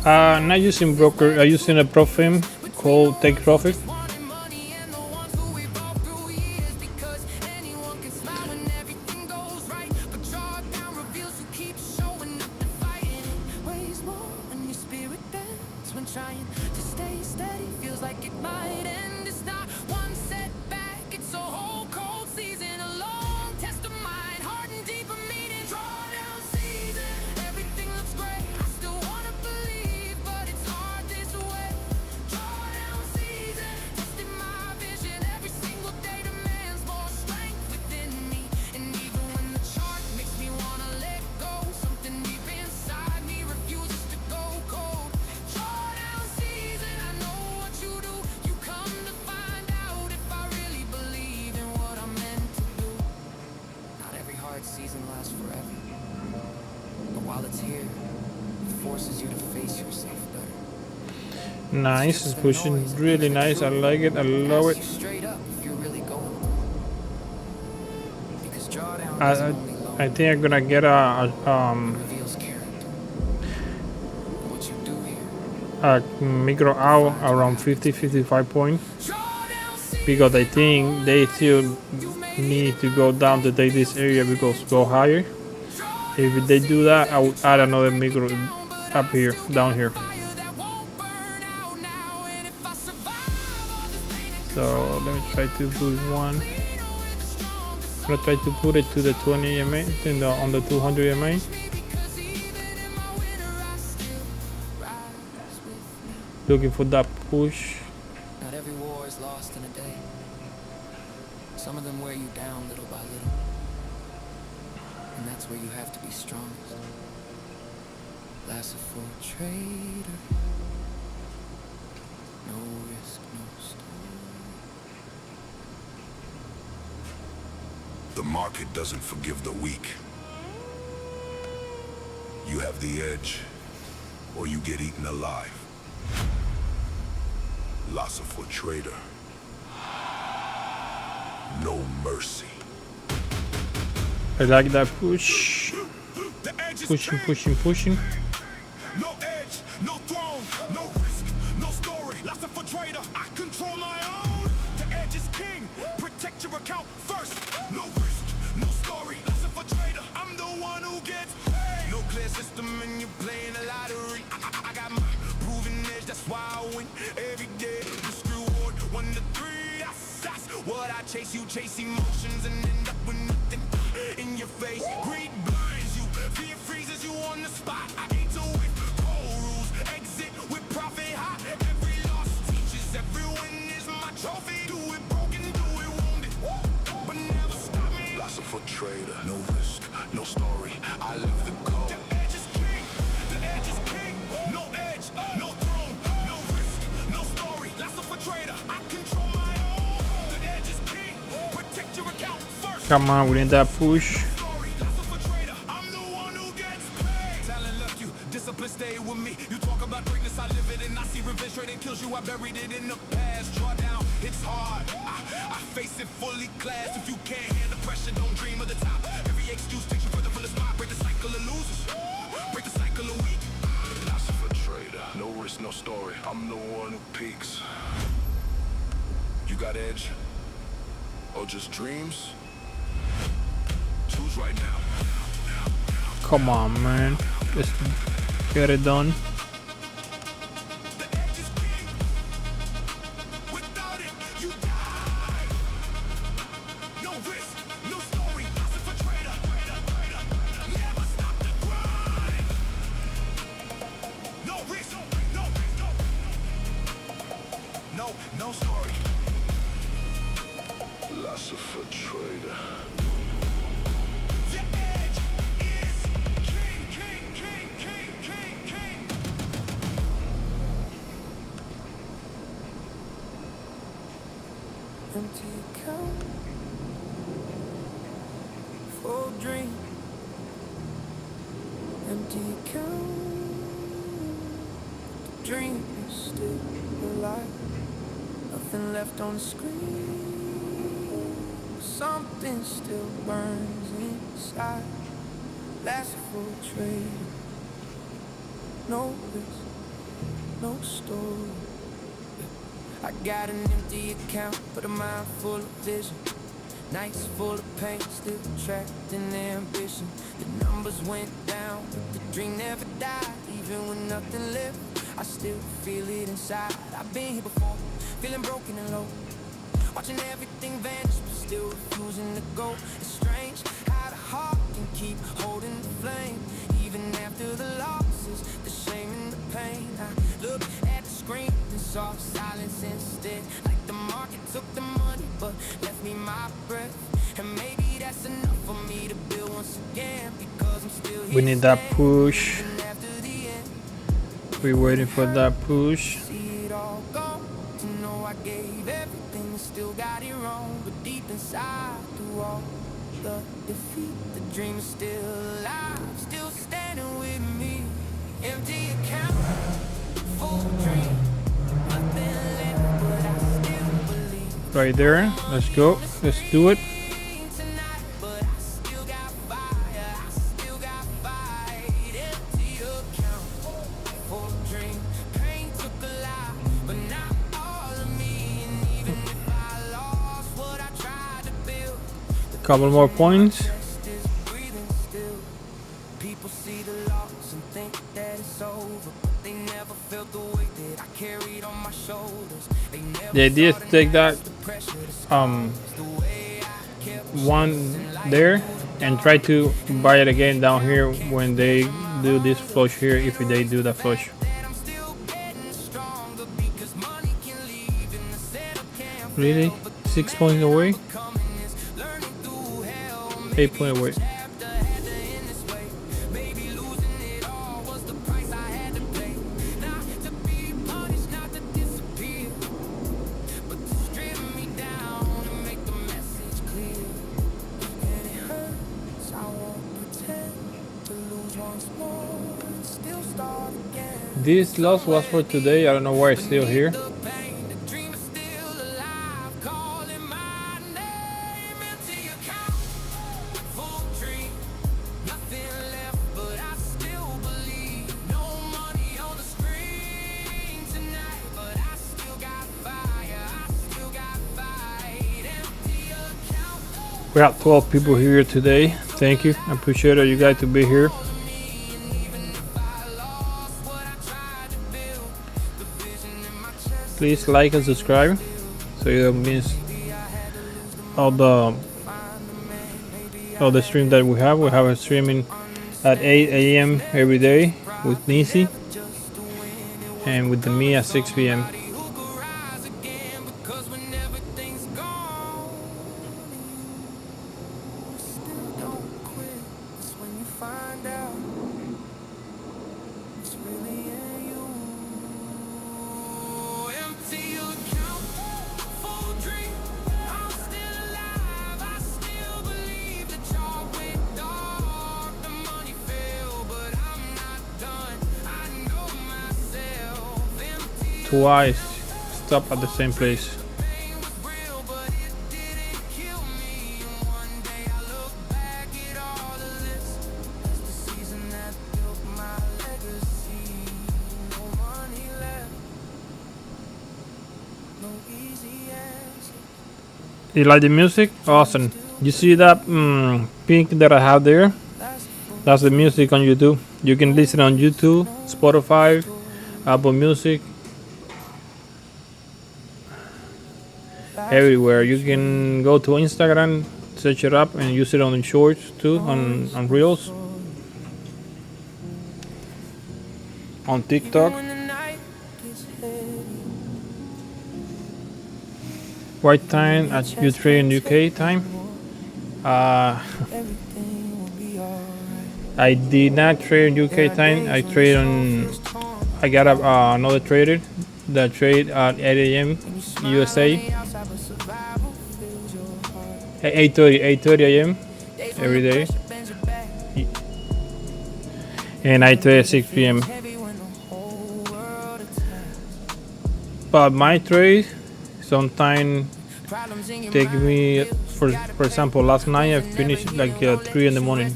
I
Not using broker, I'm using a profit called Take Profit.
wanted money and the ones who we both through years, because anyone can smile when everything goes right, but drawdown reveals who keeps showing up and fighting. It weighs more when your spirit bends, when trying to stay steady feels like it might end. It's not one setback, it's a whole cold season, a long test of mind, hard and deep of meaning. Drawdown season, everything looks great. I still wanna believe, but it's hard this way. Drawdown season, testing my vision. Every single day demands more strength within me. And even when the chart makes me wanna let go, something deep inside me refuses to go cold. Drawdown season, I know what you do. You come to find out if I really believe in what I'm meant to do. Not every hard season lasts forever, but while it's here, it forces you to face yourself better.
Nice, it's pushing really nice. I like it, I love
Ask
it.
you straight up if you're really going to. Because drawdown
I,
doesn't only loan,
I think I'm gonna get
it reveals character. What you do here.
a micro out around 50-55 point,
Drawdown season,
because I think they still need to go down to take this area because go higher. If they do that, I would add another micro up here, down here.
fire that won't burn out now. And if I survive all this pain and
So let me try to put one. I'm gonna try to put it to the 20 MA, on the 200 MA.
because even in my winter I still rise with me.
Looking for that push.
Not every war is lost in a day. Some of them wear you down little by little. And that's where you have to be strongest. Last a full trader. No risk, no story.
The market doesn't forgive the weak. You have the edge, or you get eaten alive. Loss for trader. No mercy.
I like that push.
The edge is
Pushing,
king.
pushing, pushing.
No edge, no throne, no risk, no story. Lots of for trader, I control my own. The edge is king, protect your account first. No risk, no story. Lots of for trader, I'm the one who gets paid. No clear system and you're playing a lottery. I got my proven edge, that's why I win every day. Just reward 1 to 3. That's what I chase. You chase emotions and end up with nothing in your face. Greed blinds you, fear freezes you on the spot. I hate to win, cold rules, exit with profit high. Every loss teaches, every win is my trophy. Do it broken, do it wounded, but never stop me. Lots of for trader, no risk, no story. I live the code. The edge is king, the edge is king. No edge, no throne, no risk, no story. Lots of for trader, I control my own. The edge is king,
Come on, we need that push.
I'm the one who gets paid. Talent left you, discipline stay with me. You talk about greatness, I live it, and I see revenge trading kills you. I buried it in the past. Draw down, it's hard. I face it fully class. If you can't handle the pressure, don't dream of the top. Every excuse takes you further from the spot. Break the cycle of losers. Break the cycle of weak.
Philosopher trader, no risk, no story. I'm the one who peaks. You got edge? Or just dreams? Choose right now.
Come on, man. Just get it done.
The edge is king. Without it, you die. No risk, no story. Philosopher trader. Never stop the grind. No risk, no story.
Philosopher trader.
The edge is king.
Empty account, full dream. Empty account, the dream is still alive. Nothing left on the screen. Something still burns inside. Last full trade. No risk, no story. I got an empty account, but a mind full of vision. Nights full of pain, still trapped in ambition. The numbers went down, but the dream never died. Even when nothing left, I still feel it inside. I've been here before, feeling broken and low, watching everything vanish, but still refusing to go. It's strange how the heart can keep holding the flame, even after the losses, the shame and the pain. I look at the screen and saw silence instead, like the market took the money but left me my breath. And maybe that's enough for me to build once again, because I'm still here.
We need that push.
even after the end.
We're waiting for that push.
See it all gone, to know I gave everything and still got it wrong. But deep inside, through all the defeat, the dream is still alive, still standing with me. Empty account, full dream, nothing left, but I still believe.
Right there. Let's go. Let's do it.
Tonight, but I still got fire, I still got fight. Empty account, full dream, pain took a lot, but not all of me. And even if I lost what I tried to build,
Couple more points.
rest is breathing still. People see the loss and think that it's over, but they never felt the weight that I carried on my shoulders. They never
The idea is
saw
to
the
take that
nights, the pressure, the scars, the way I kept
one there and try to buy it again down here when they do this flush here, if they do the flush.
that I'm still getting stronger, because money can leave and the setup can't
Really? 6 points away?
coming is learning through hell.
8 points away.
Chapter had to end this way. Maybe losing it all was the price I had to pay. Not to be punished, not to disappear, but to strip me down and make the message clear. And it hurts, I won't pretend to lose once more and still start again.
This loss was for today. I don't know why it's still here.
The pain, the dream is still alive, calling my name. Empty account, full dream, nothing left, but I still believe. No money on the screen tonight, but I still got fire, I still got fight. Empty account,
We have 12 people here today. Thank you. I appreciate all you guys to be here.
me, and even if I lost what I tried to build, the vision in my chest.
Please like and subscribe so you don't miss all the stream that we have. We have a streaming at 8 a.m. every day with Nisi and with the me at 6 p.m.
Who could rise again, because when everything's gone, you still don't quit. It's when you find out it's really in you. Empty account, full dream, I'm still alive, I still believe.
twice stop at the same place. You like the music? Awesome. You see that pink that I have there? That's the music on YouTube. You can listen on YouTube, Spotify, Apple Music, everywhere. You can go to Instagram, search it up, and use it on shorts too, on Reels, on TikTok. What time at you trade in UK time? I did not trade in UK time. I trade on. I got another trader that trade at 8 a.m. USA. 8:30 a.m. every day, and I trade at 6 p.m. But my trade sometimes take me, for example, last night I finished like 3 in the morning.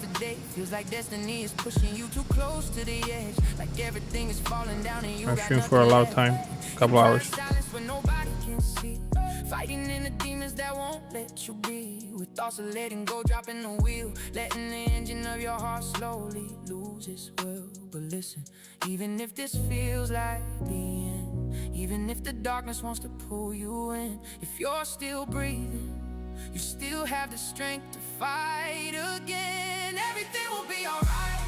I stream for a lot of time, a couple hours.
Fighting in the demons that won't let you be. With thoughts of letting go, dropping the wheel, letting the engine of your heart slowly lose its will. But listen, even if this feels like the end, even if the darkness wants to pull you in, if you're still breathing, you still have the strength to fight again. Everything will be alright.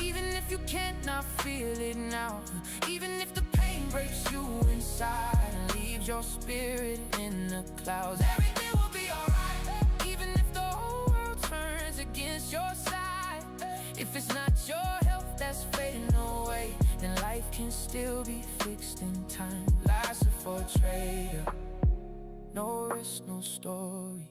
Even if you cannot feel it now, even if the pain breaks you inside and leaves your spirit in the clouds, everything will be alright. Even if the whole world turns against your side, if it's not your health that's fading away, then life can still be fixed in time. Life's a for trader, no risk, no story.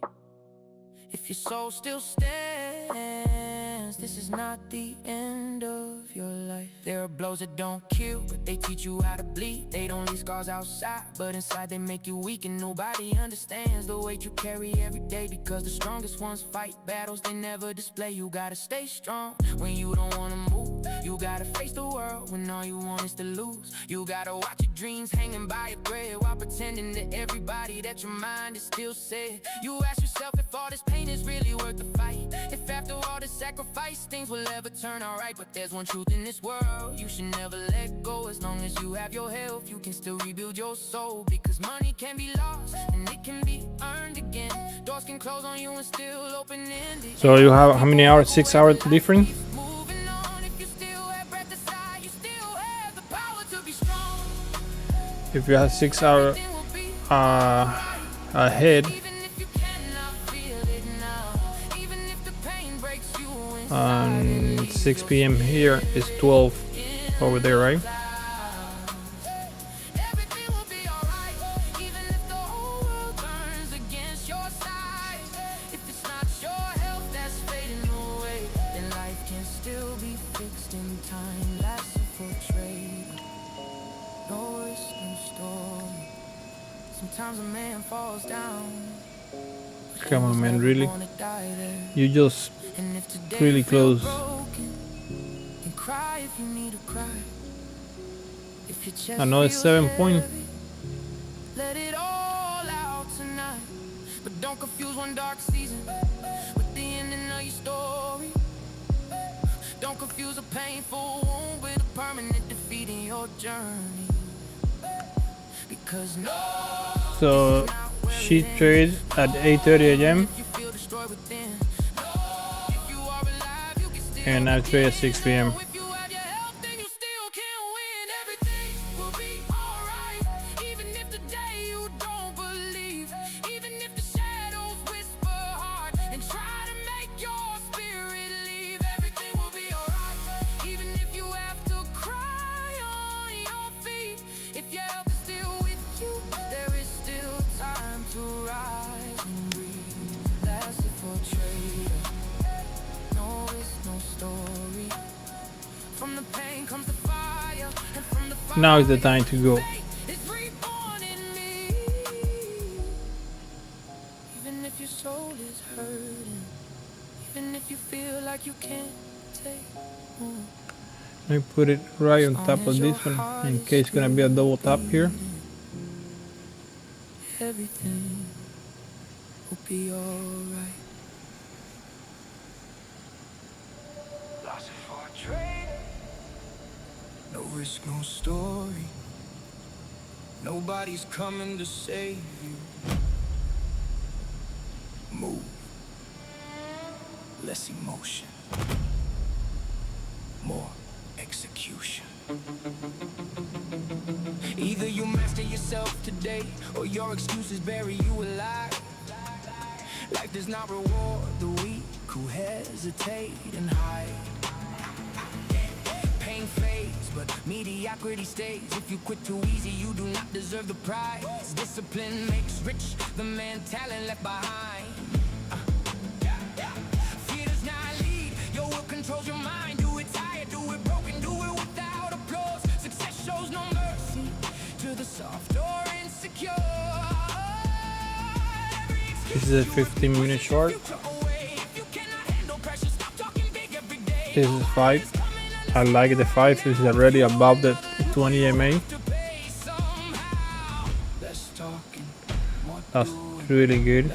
If your soul still stands, this is not the end of your life. There are blows that don't kill, but they teach you how to bleed. They don't leave scars outside, but inside they make you weak. And nobody understands the weight you carry every day, because the strongest ones fight battles they never display. You gotta stay strong when you don't wanna move. You gotta face the world when all you want is to lose. You gotta watch your dreams hanging by a thread, while pretending to everybody that your mind is still set. You ask yourself if all this pain is really worth the fight, if after all this sacrifice things will ever turn alright. But there's one truth in this world you should never let go. As long as you have your health, you can still rebuild your soul. Because money can be lost and it can be earned again. Doors can close on you and still open in the
So you have how many hours? 6 hours difference?
moving on. If you still have breath aside, you still have the power to be strong.
If you have 6 hours ahead, and 6 p.m. here is 12 over there, right?
Sometimes a man falls down.
Come on, man, really? You just really close. Another 7 point.
Let it all out tonight. But don't confuse one dark season with the ending of your story. Don't confuse a painful wound with a permanent defeat in your journey. Because no.
So she trades at 8:30 a.m. and I trade at 6 p.m.
From the pain comes the fire, and from the
Now is the time to go.
It's reborn in me. Even if your soul is hurting, even if you feel like you can't take more.
Let me put it right on top of this one in case it's gonna be a double tap here.
Everything will be alright. Lost it for a trade. No risk, no story. Nobody's coming to save you. Move. Less emotion. More execution. Either you master yourself today, or your excuses bury you alive. Life does not reward the weak who hesitate and hide. Pain fades, but mediocrity stays. If you quit too easy, you do not deserve the prize. Discipline makes rich the man talent left behind. Fear does not lead, your will controls your mind. Do it tired, do it broken, do it without applause. Success shows no mercy to the soft or insecure.
This is a 15-minute short. This is 5. I like the 5. This is already above the 20 MA. That's really good.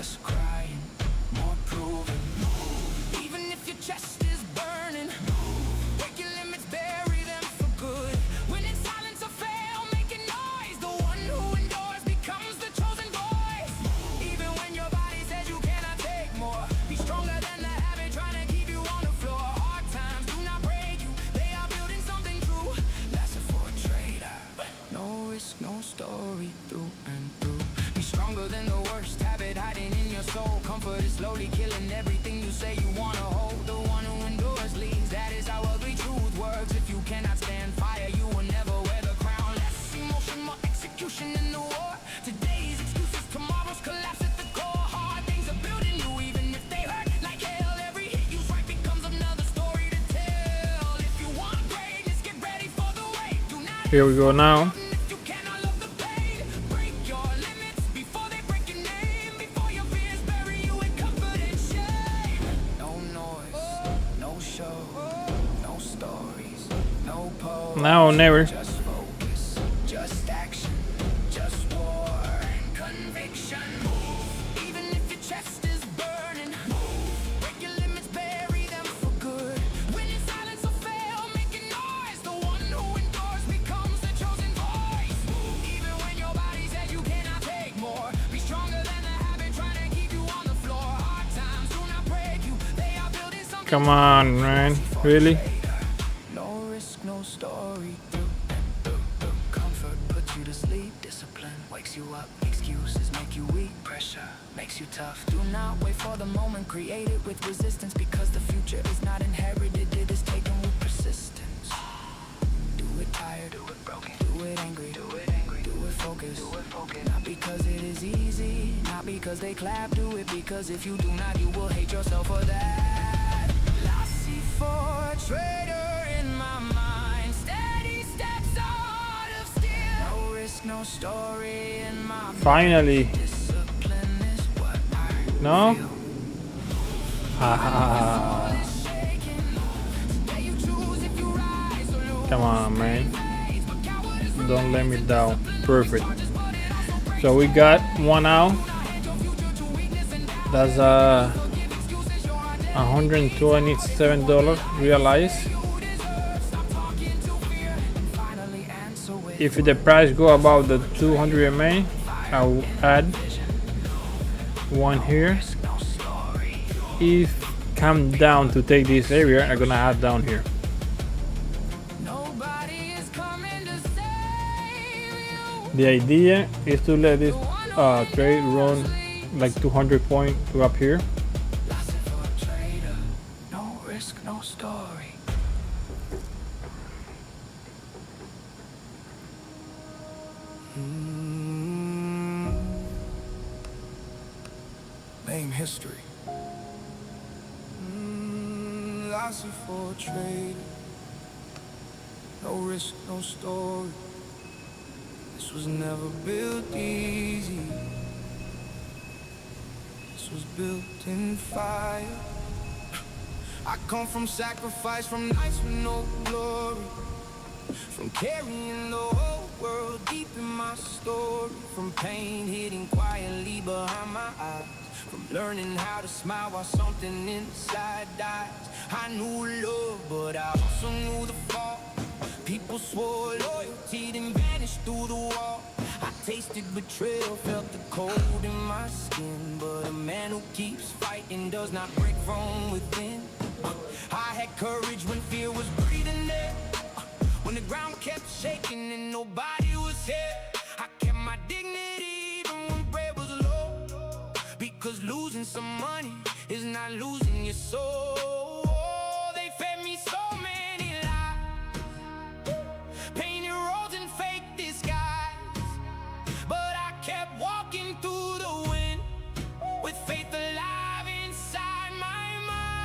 No story through and through. Be stronger than the worst habit hiding in your soul. Comfort is slowly killing everything you say you wanna hold. The one who endures leads, that is how ugly truth works. If you cannot stand fire, you will never wear the crown. Less emotion, more execution in the war. Today's excuses, tomorrow's collapse at the core. Hard things are building you, even if they hurt like hell. Every hit you strike becomes another story to tell. If you want greatness, get ready for the wait. Do not
Here we go now. Now or never.
Just focus, just action, just war, conviction. Even if your chest is burning, break your limits, bury them for good. When in silence or fail, making noise. The one who endures becomes the chosen voice. Even when your body says you cannot take more, be stronger than the habit trying to keep you on the floor. Hard times do not break you, they are building something.
Come on, man. Really?
No risk, no story. Comfort puts you to sleep. Discipline wakes you up. Excuses make you weak. Pressure makes you tough. Do not wait for the moment. Create it with resistance, because the future is not inherited. It is taken with persistence. Do it tired. Do it broken. Do it angry. Do it angry. Do it focused. Do it focused. Not because it is easy. Not because they clap. Do it because if you do not, you will hate yourself for that. Lossy for a traitor in my mind. Steady steps out of steel. No risk, no story in my mind.
Finally.
Discipline is what I
No?
feel.
Ah,
Today you choose if you rise or lose.
come on, man. Don't let me down. Perfect. So we got 1 out. That's $127 realized. If the price go above the 200 MA, I will add one here. If come down to take this area, I'm gonna add down here. The idea is to let this trade run like 200 point to up here.
No risk, no story. Name history. Lossy for trade. No risk, no story. This was never built easy. This was built in fire. I come from sacrifice, from nights with no glory, from carrying the whole world deep in my story, from pain hidden quietly behind my eyes, from learning how to smile while something inside dies. I knew love, but I also knew the fall. People swore loyalty, then vanished through the wall. I tasted betrayal, felt the cold in my skin, but a man who keeps fighting does not break from within. I had courage when fear was breathing there, when the ground kept shaking and nobody was here. I kept my dignity even when bread was low, because losing some money is not losing your soul. They fed me so many lies, painted roads and fake disguise, but I kept walking through the wind with faith alive inside my mind.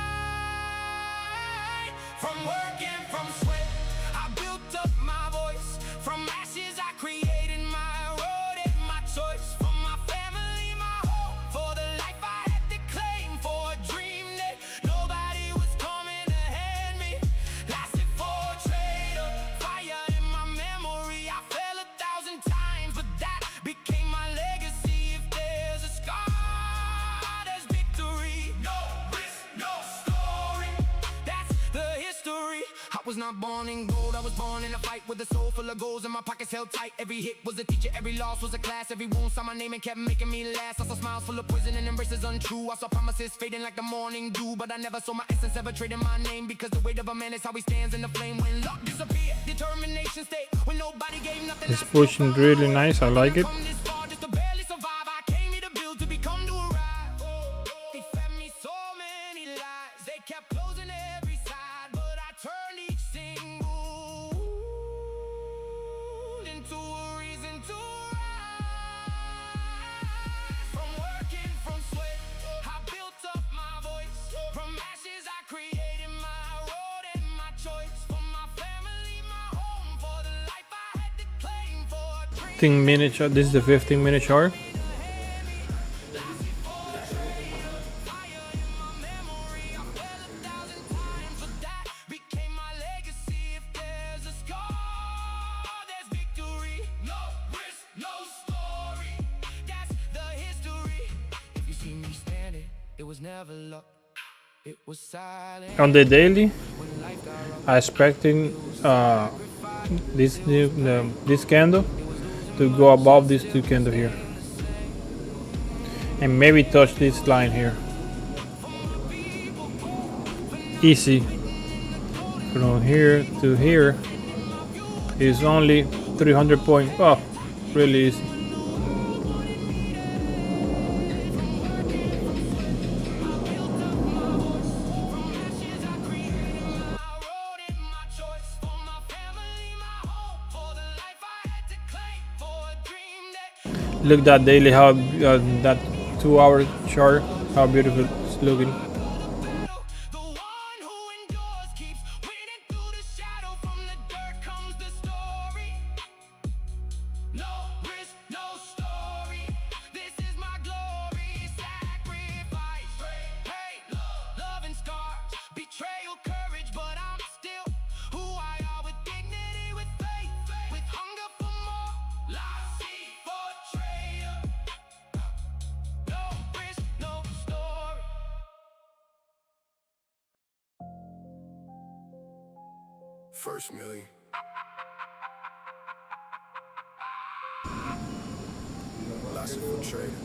From work and from sweat, I built up my voice. From ashes I created my road and my choice. For my family, my hope, for the life I had to claim, for a dream that nobody was coming to hand me. Lasted for a traitor, fire in my memory. I fell 1,000 times, but that became my legacy. If there's a scar, there's victory. No risk, no story, that's the history. I was not born in gold, I was born in a fight with a soul full of goals and my pockets held tight. Every hit was a teacher, every loss was a class. Every wound saw my name and kept making me last. I saw smiles full of poison and embraces untrue. I saw promises fading like the morning dew, but I never saw my essence ever trading my name, because the weight of a man is how he stands in the flame. When luck disappeared, determination stayed. When nobody gave nothing,
It's pushing really nice, I like it.
come this far just to barely survive. I came here to build, to become, to arrive. They fed me so many lies, they kept closing every side, but I turned each single wound into a reason to rise. From working, from sweat, I built up my voice. From ashes I created my road and my choice. For my family, my home, for the life I had to claim, for a dream.
15 minutes, this is the 15-minute chart.
Never luck, it was silent.
On the daily, I expecting this candle to go above these two candles here, and maybe touch this line here. Easy. From here to here is only 300 points. Oh, really easy. Look at that daily, how that 2-hour chart, how beautiful it's looking.
The one who endures keeps winning through the shadow. From the dirt comes the story. No risk, no story. This is my glory. Sacrifice, hate, love and scars, betrayal, courage, but I'm still who I are, with dignity, with faith, with hunger for more. Life for traitor. No risk, no story.
First million. Lots of for trading.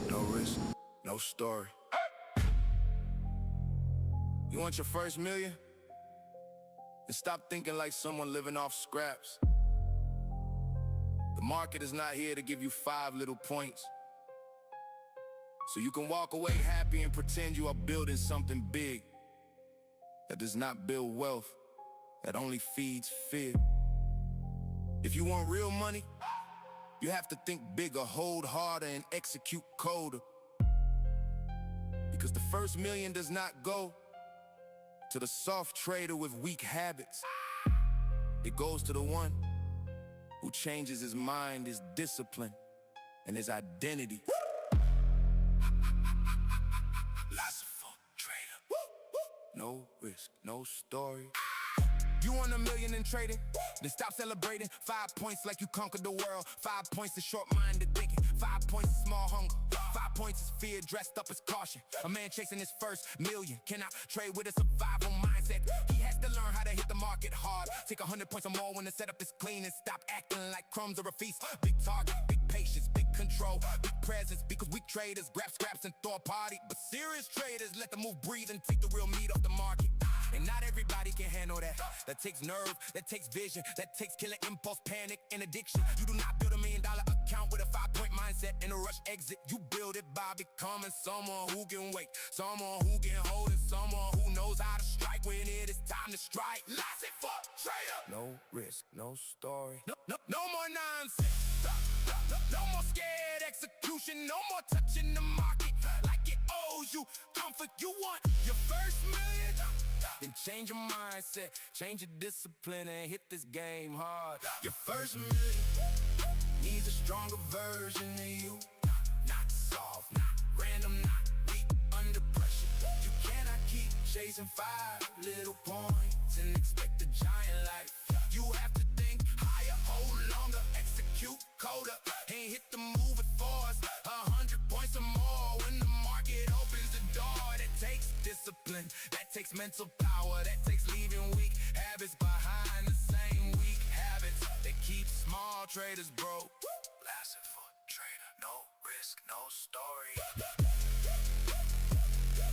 No risk, no story. You want your first million? Then stop thinking like someone living off scraps. The market is not here to give you 5 little points, so you can walk away happy and pretend you are building something big. That does not build wealth, that only feeds fear. If you want real money, you have to think bigger, hold harder, and execute colder. Because the first million does not go to the soft trader with weak habits. It goes to the one
who changes his mind, his discipline, and his identity. Lots of fun, trader. No risk, no story. You want $1 million in trading? Then stop celebrating. 5 points like you conquered the world. 5 points is short-minded thinking. 5 points is small hunger. 5 points is fear dressed up as caution. A man chasing his first million cannot trade with a survival mindset. He has to learn how to hit the market hard. Take 100 points or more when the setup is clean, and stop acting like crumbs or a feast. Big target, big patience, big control, big presence. Because weak traders grab scraps and throw a party, but serious traders let the move breathe and take the real meat off the market. And not everybody can handle that. That takes nerve, that takes vision, that takes killer impulse, panic, and addiction. You do not build $1 million account with a 5-point mindset and a rush exit. You build it by becoming someone who can wait, someone who can hold it, someone who knows how to strike when it is time to strike. Lots of fuck trader. No risk, no story. No more nonsense. No more scared execution. No more touching the market like it owes you comfort. You want your first million? Then change your mindset, change your discipline, and hit this game hard. Your first million needs a stronger version of you. Not soft, not random, not weak, under pressure. You cannot keep chasing 5 little points and expect a giant life. You have to think higher, hold longer, execute colder, and hit the move at force. 100 points or more when the market opens the door. That takes discipline, that takes mental power, that takes leaving weak habits behind. The same weak habits that keep small traders broke. Lasting for trader, no risk, no story.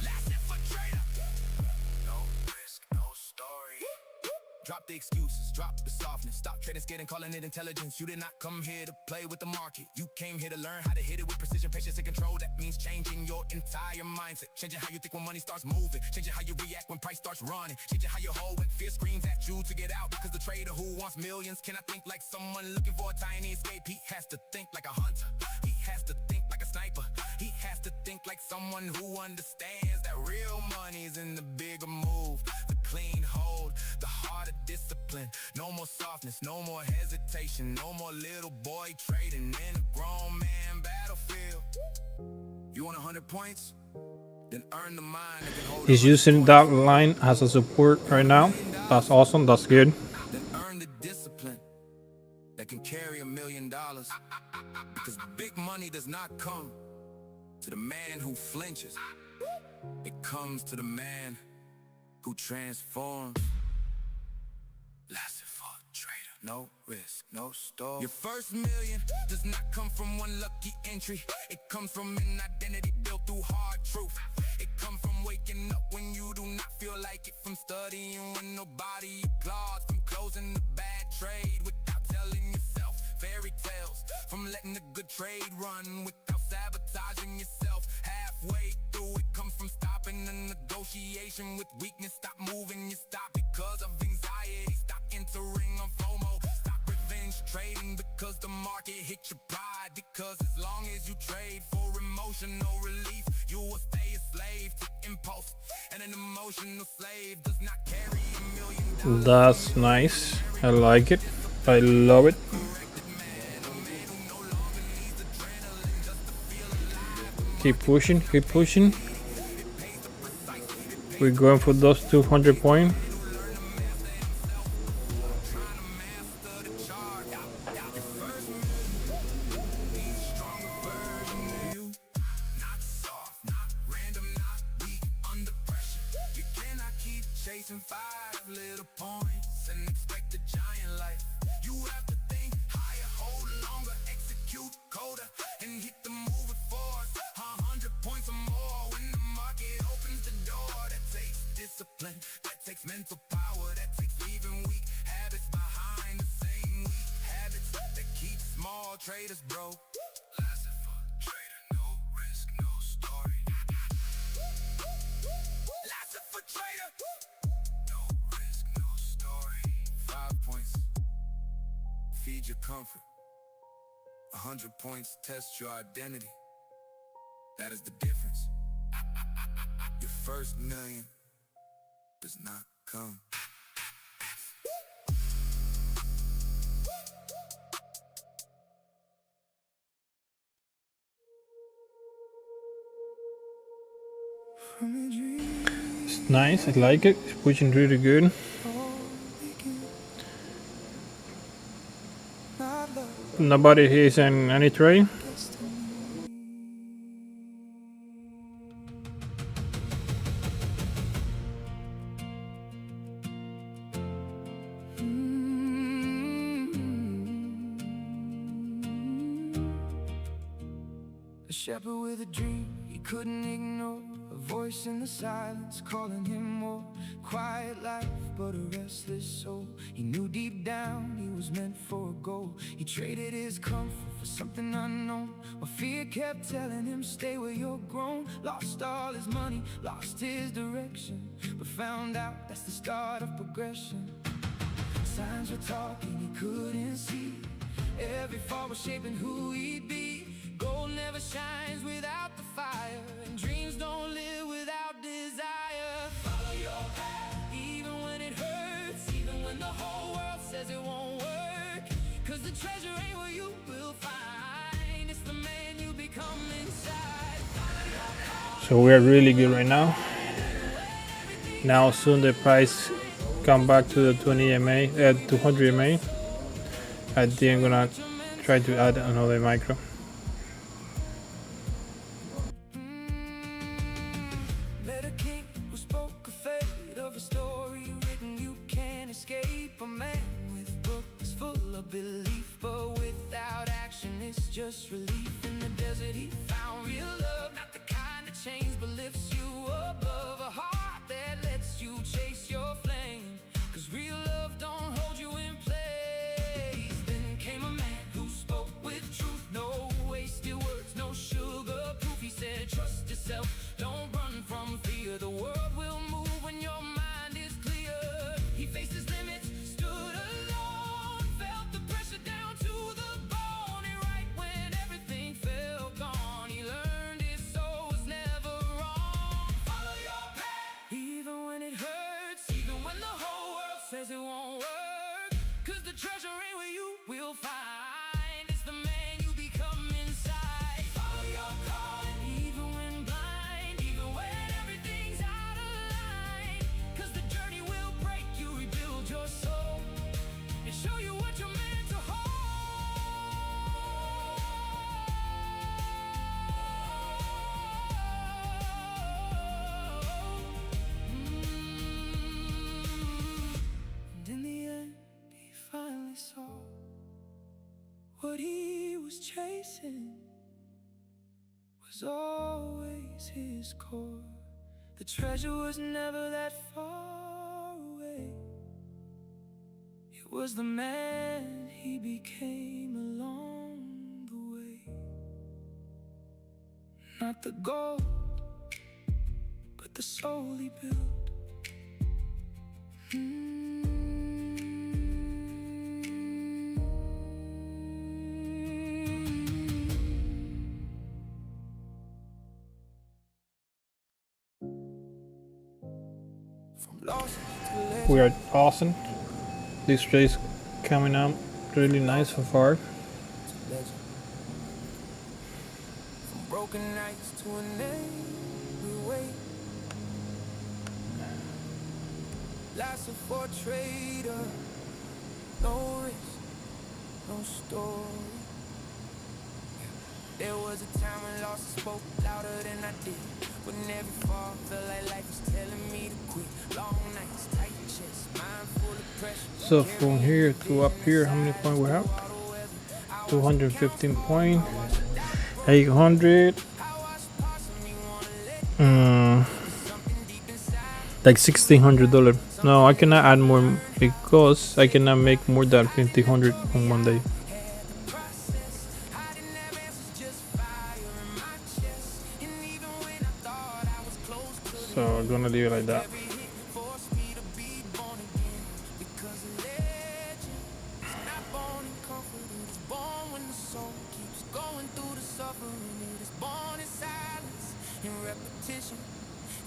Lasting for trader, no risk, no story. Drop the excuses, drop the softness. Stop trading scared and calling it intelligence. You did not come here to play with the market. You came here to learn how to hit it with precision, patience, and control. That means changing your entire mindset. Changing how you think when money starts moving. Changing how you react when price starts running. Changing how you hold when fear screams at you to get out. Because the trader who wants millions cannot think like someone looking for a tiny escape. He has to think like a hunter. He has to think like a sniper. He has to think like someone who understands that real money's in the bigger move. The clean hold, the harder discipline. No more softness, no more hesitation. No more little boy trading in a grown man battlefield. You want 100 points? Then earn the mind that can hold.
He's using that line as a support right now. That's awesome, that's good.
Then earn the discipline that can carry $1 million. Because big money does not come to the man who flinches. It comes to the man who transforms. Lasting for trader, no risk, no store. Your first million does not come from one lucky entry. It comes from an identity built through hard truth. It comes from waking up when you do not feel like it, from studying when nobody applauds, from closing the bad trade without telling yourself fairy tales, from letting the good trade run without sabotaging yourself. Halfway through, it comes from stopping the negotiation with weakness. Stop moving, you stop because of anxiety. Stop entering on FOMO. Stop revenge trading because the market hit your pride. Because as long as you trade for emotional relief, you will stay a slave to impulse. And an emotional slave does not carry $1 million.
That's nice. I like it. I love it. Keep pushing, keep pushing. We're going for those 200 points.
Chasing 5 little points and expect a giant life. You have to think higher, hold longer, execute colder, and hit the move with force. 100 points or more when the market opens the door. That takes discipline, that takes mental power, that takes leaving weak habits behind. The same weak habits that keep small traders broke. Lasting for trader, no risk, no story. Lasting for trader. 5 points, feed your comfort. 100 points, test your identity. That is the difference. Your first million does not come.
It's nice, I like it. It's pushing really good. Nobody here is in any trade.
A shepherd with a dream he couldn't ignore, a voice in the silence calling him more. Quiet life but a restless soul. He knew deep down he was meant for a goal. He traded his comfort for something unknown, while fear kept telling him stay where you're grown. Lost all his money, lost his direction, but found out that's the start of progression. Signs were talking he couldn't see, every fall was shaping who he'd be. Gold never shines without the fire, and dreams don't live without desire. Follow your path, even when it hurts, even when the whole world says it won't work. Cause the treasure ain't what you will find, it's the man you become inside.
So we're really good right now. Now soon the price come back to the 20 MA, 200 MA. I think I'm gonna try to add another micro.
Met a king who spoke a fate of a story written you can't escape. A man with books full of belief, but without action it's just relief. In the desert he found real love, not the kind that changes but lifts you above. A heart that lets you chase your flame, cause real love don't hold you in place. Then came a man who spoke with truth, no wasted words, no sugar proof. He said trust yourself, don't run from fear, the world will move when your mind is clear. He faced his limits, stood alone, felt the pressure down to the bone. And right when everything felt gone, he learned his soul was never wrong. Follow your path, even when it hurts, even when the whole world says it won't work. Cause the treasure ain't where you will find, it's the man you become inside. Follow your calling, even when blind, even when everything's out of line. Cause the journey will break you, rebuild your soul, and show you what you're meant to hold. And in the end, he finally saw what he was chasing was always his core. The treasure was never that far away, it was the man he became along the way. Not the gold, but the soul he built.
We are awesome. This trade's coming out really nice so far.
From broken nights to an angry way, life's a for trader, no risk, no story. There was a time when losses spoke louder than I did, when every fall felt like life was telling me to quit. Long nights, tight chest, mind full of pressure.
So from here to up here, how many points we have? 215 points, 800, like $1,600. No, I cannot add more because I cannot make more than 1,500 on one day. So I'm gonna leave it like that.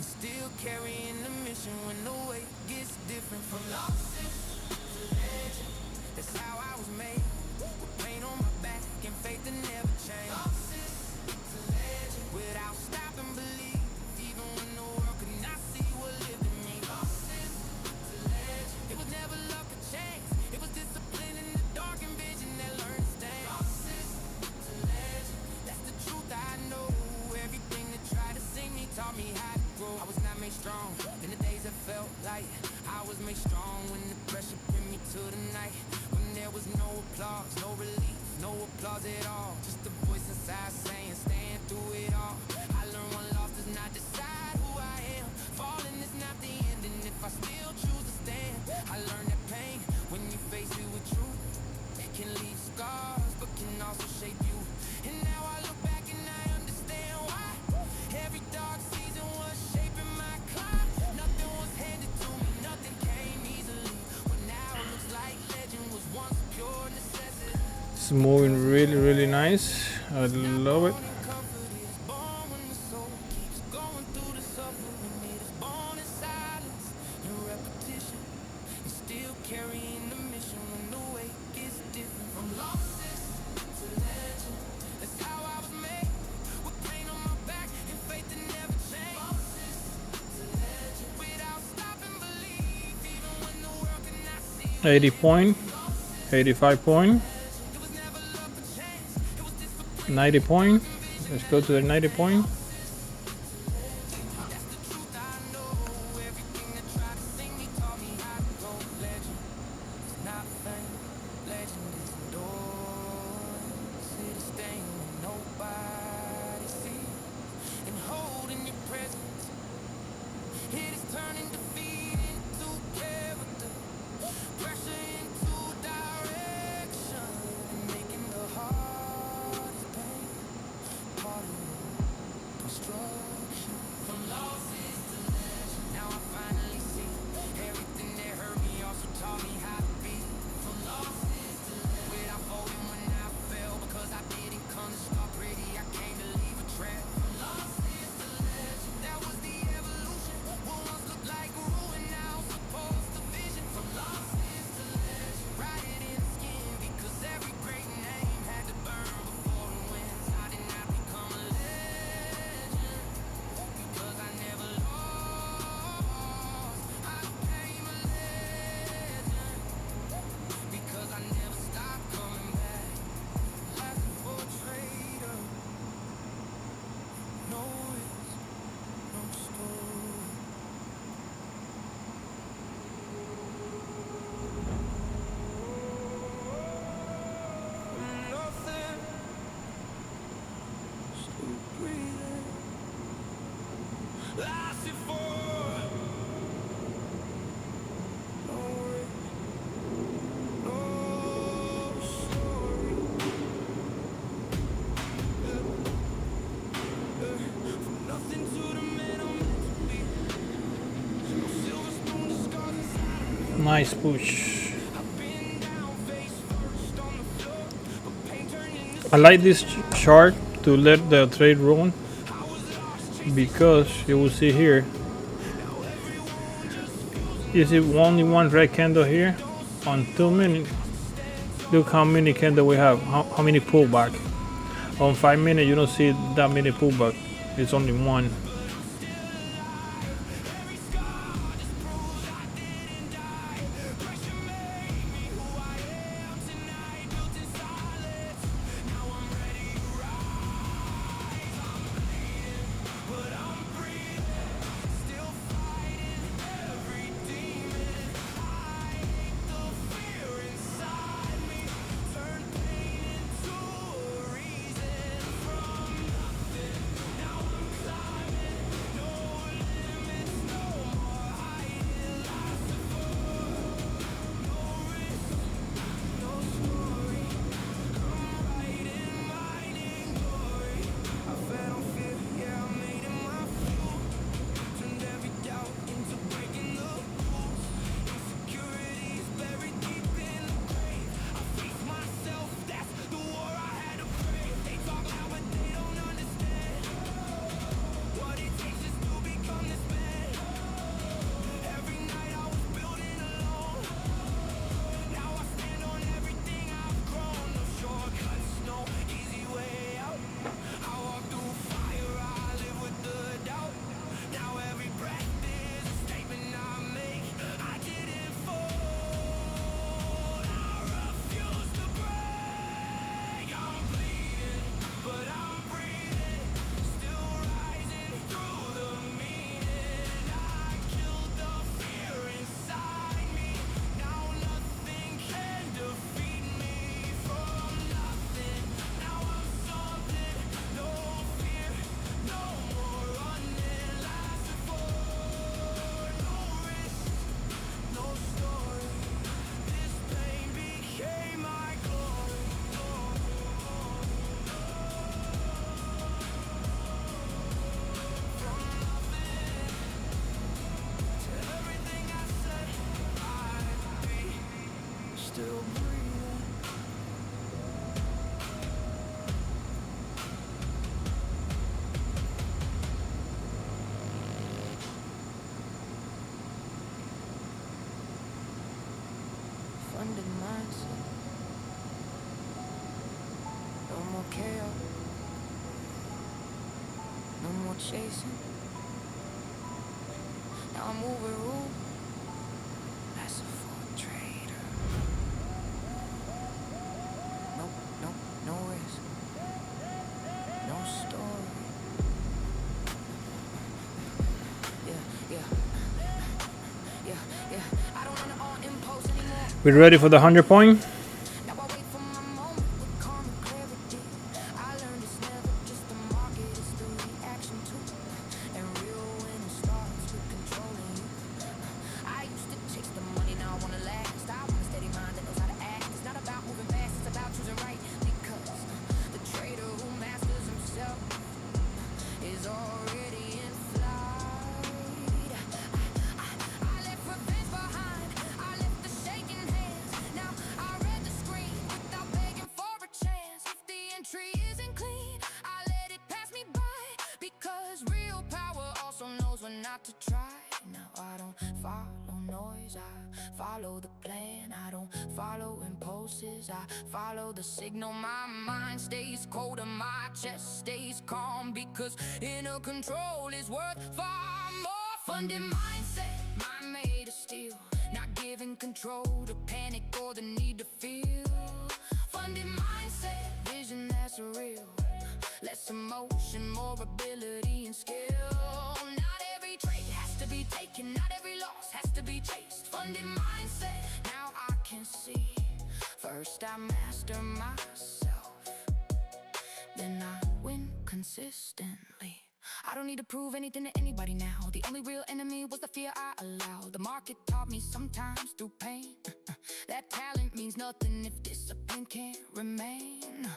Still carrying the mission when the weight gets different. From losses to legend, that's how I was made. With pain on my back and faith that never changed. Losses to legend, without stopping believe, even when the world light. I was made strong when the pressure pinned me to the night. When there was no applause, no relief, no applause at all. Just a voice inside saying, stand through it all. I learned one loss does not decide who I am. Falling is not the end, and if I still choose to stand, I learned that pain, when you face it with truth, can leave scars, but can also shape you. And now I look back and I understand why. Every dark season was shaping my climb. Nothing was handed to me, nothing came easily. But now it looks like legend was once pure necessity.
It's moving really, really nice. I love it.
Comfort is born when the soul keeps going through the suffering. It is born in silence, in repetition, and still carrying the mission when the weight gets different. From losses to legend, that's how I was made. With pain on my back and faith that never changed. Losses to legend, without stopping belief, even when the world could not see.
80 point, 85 point, 90 point. Let's go to the 90 point. Nice push. I like this chart to let the trade run, because you will see here, you see only one red candle here on 2 minutes. Look how many candles we have, how many pullback. On 5 minutes you don't see that many pullback, it's only one.
more chaos, no more chasing. Now I'm moving rules. That's a full trader. No risk, no story. Yeah. I don't run it on impulse anymore.
We ready for the 100 point?
Now I wait for my moment with calm and clarity. I learned it's never just the market, it's the reaction to it. And real winning starts with controlling you. I used to chase the money, now I wanna last. I want a steady mind that knows how to act. It's not about moving fast, it's about choosing right. Because the trader who masters himself is already in flight. I left revenge behind, I left the shaking hands. Now I read the screen without begging for a chance. If the entry isn't clean, I let it pass me by. Because real power also knows when not to try. Now I don't follow noise, I follow the plan. I don't follow impulses, I follow the signal. My mind stays cold and my chest stays calm. Because inner control is worth far more. Funded mindset, mind made of steel. Not giving control to panic or the need to feel. Funded mindset, vision that's real. Less emotion, more ability and skill. Not every trade has to be taken, not every loss has to be chased. Funded mindset, now I can see. First I master myself, then I win consistently. I don't need to prove anything to anybody now. The only real enemy was the fear I allowed. The market taught me sometimes through pain that talent means nothing if discipline can't remain.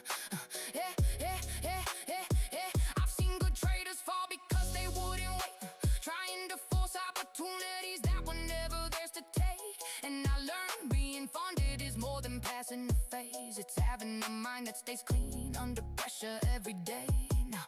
I've seen good traders fall because they wouldn't wait, trying to force opportunities that were never theirs to take. And I learned being funded is more than passing the phase. It's having a mind that stays clean under pressure every day. Now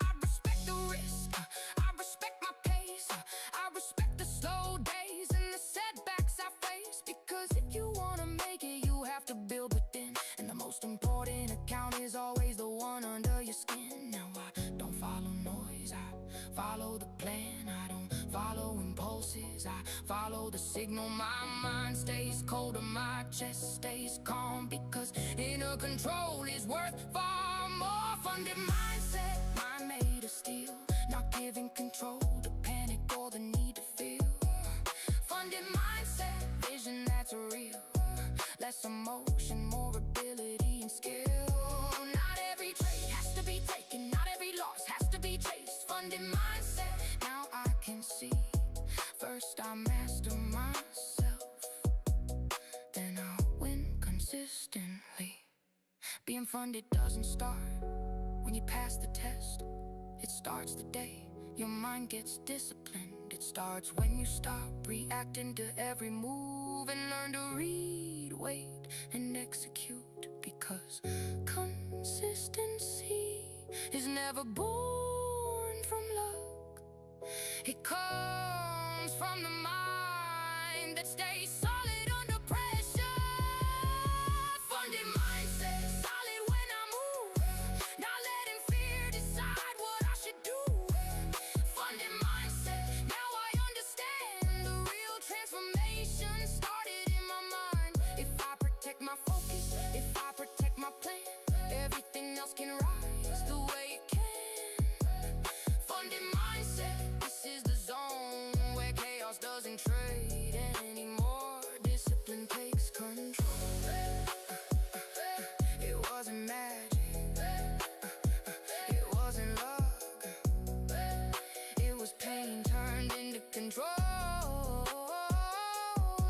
I respect the risk, I respect my pace, I respect the slow days and the setbacks I face. Because if you wanna make it, you have to build within. And the most important account is always the one under your skin. Now I don't follow noise, I follow the plan. I don't follow impulses, I follow the signal. My mind stays cold and my chest stays calm. Because inner control is worth far more. Funded mindset, mind made of steel. Not giving control to panic or the need to feel. Funded mindset, vision that's real. Less emotion, more ability and skill. Not every trade has to be taken, not every loss has to be chased. Funded mindset, now I can see. First I master myself, then I'll win consistently. Being funded doesn't start when you pass the test. It starts the day your mind gets disciplined. It starts when you stop reacting to every move and learn to read, wait, and execute. Because consistency is never born from luck. It comes from the mind that stays solid under pressure. Funded mindset, solid when I move, not letting fear decide what I should do. Funded mindset, now I understand the real transformation started in my mind. If I protect my focus, if I protect my plan, everything else can rise the way it can. Funded mindset, this is the zone where chaos doesn't trade anymore. Discipline takes control. It wasn't magic, it wasn't luck, it was pain turned into control.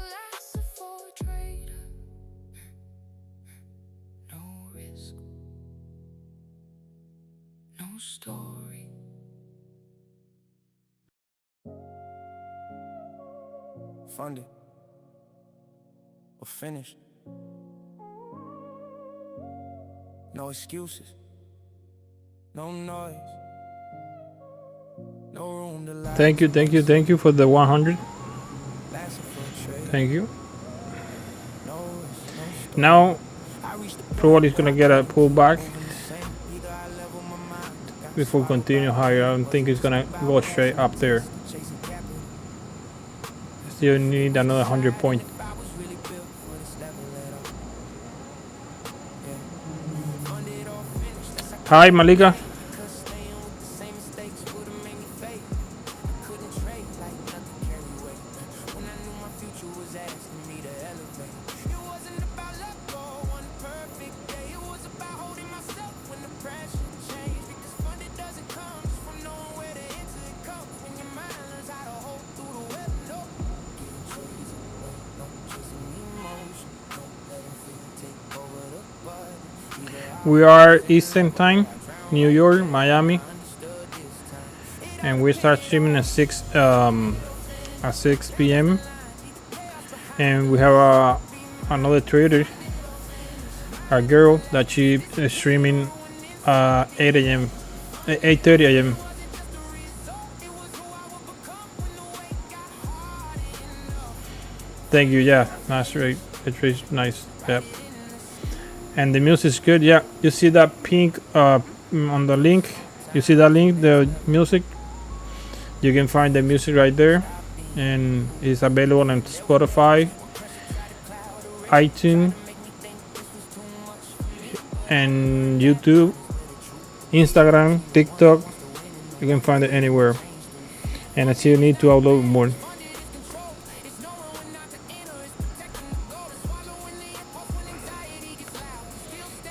That's a full trader. No risk, no story.
Funded or finished. No excuses, no noise, no room to lie.
Thank you for the 100.
That's a full trade.
Thank you.
No risk, no story.
Now
I reached the
probably is gonna get a pullback.
moving the same.
before continue higher. I don't think it's gonna go straight up there. Still need another 100 points. Hi Malika. We are Eastern time, New York, Miami, and we start streaming at 6 p.m. And we have another trader, a girl that she is streaming 8 a.m. 8:30 a.m. Thank you. Yeah, that's right. It's nice. Yep. And the music is good. Yeah, you see that pink on the link. You see that link, the music. You can find the music right there, and it's available on Spotify, iTunes, and YouTube, Instagram, TikTok. You can find it anywhere. And I still need to upload more.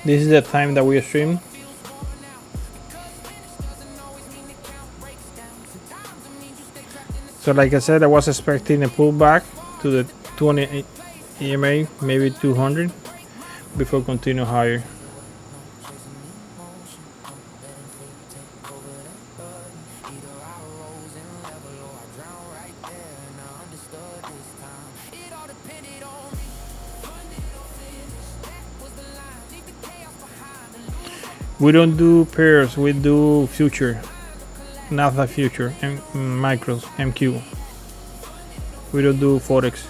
This is the time that we stream. So like I said, I was expecting a pullback to the 20 EMA, maybe 200, before continue higher. We don't do pairs, we do future, Nasdaq future, and micros, MQ. We don't do forex.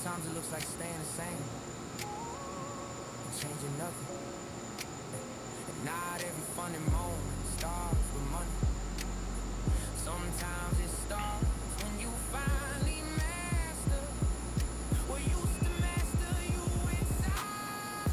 Sometimes it looks like staying the same and changing nothing. And not every fun and moment starts with money. Sometimes it starts when you finally master what used to master you inside.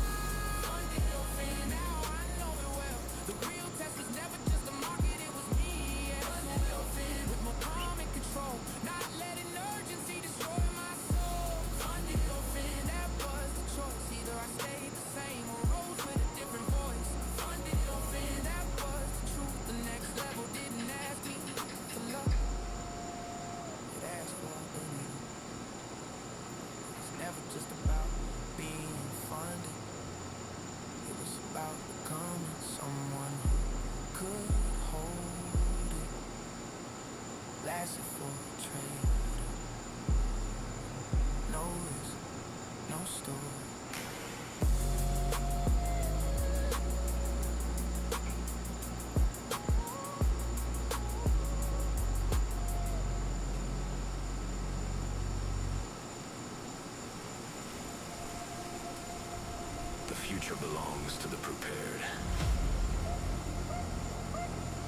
Under your fin, now I know it well. The real test was never just the market, it was me. Yeah, under your fin, with more calm and control, not letting urgency destroy my soul. Under your fin, that was the choice. Either I stayed the same or rose with a different voice. Under your fin, that was the truth. The next level didn't ask me for love, it asked for ability. It's never just about being funded. It was about becoming someone who could hold it. Lasted for a trade. No risk, no story.
The future belongs to the prepared.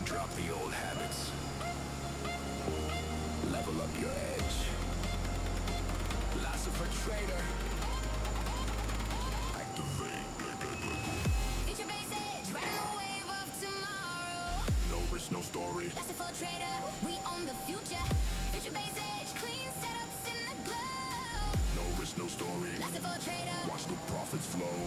Drop the old habits. Level up your edge. Lasso for trader. Activate.
Future base edge, riding the wave of tomorrow.
No risk, no story.
That's it for trader, we own the future. Future base edge, clean setups in the glow.
No risk, no story.
That's it for trader.
Watch the profits flow.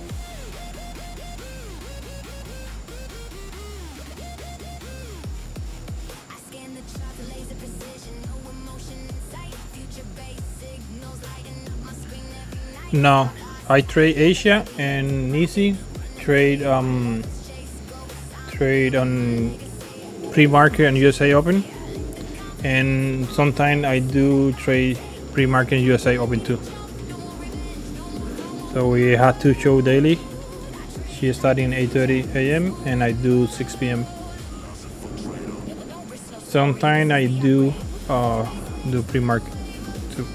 I scan the chart to laser precision, no emotion in sight. Future base signals lighting up my screen every night.
No, I trade Asia and Nisi trade trade on pre-market and USA Open, and sometimes I do trade pre-market in USA open too. So we had 2 show daily. She is starting 8:30 a.m. and I do 6 p.m. Sometimes I do pre-market too.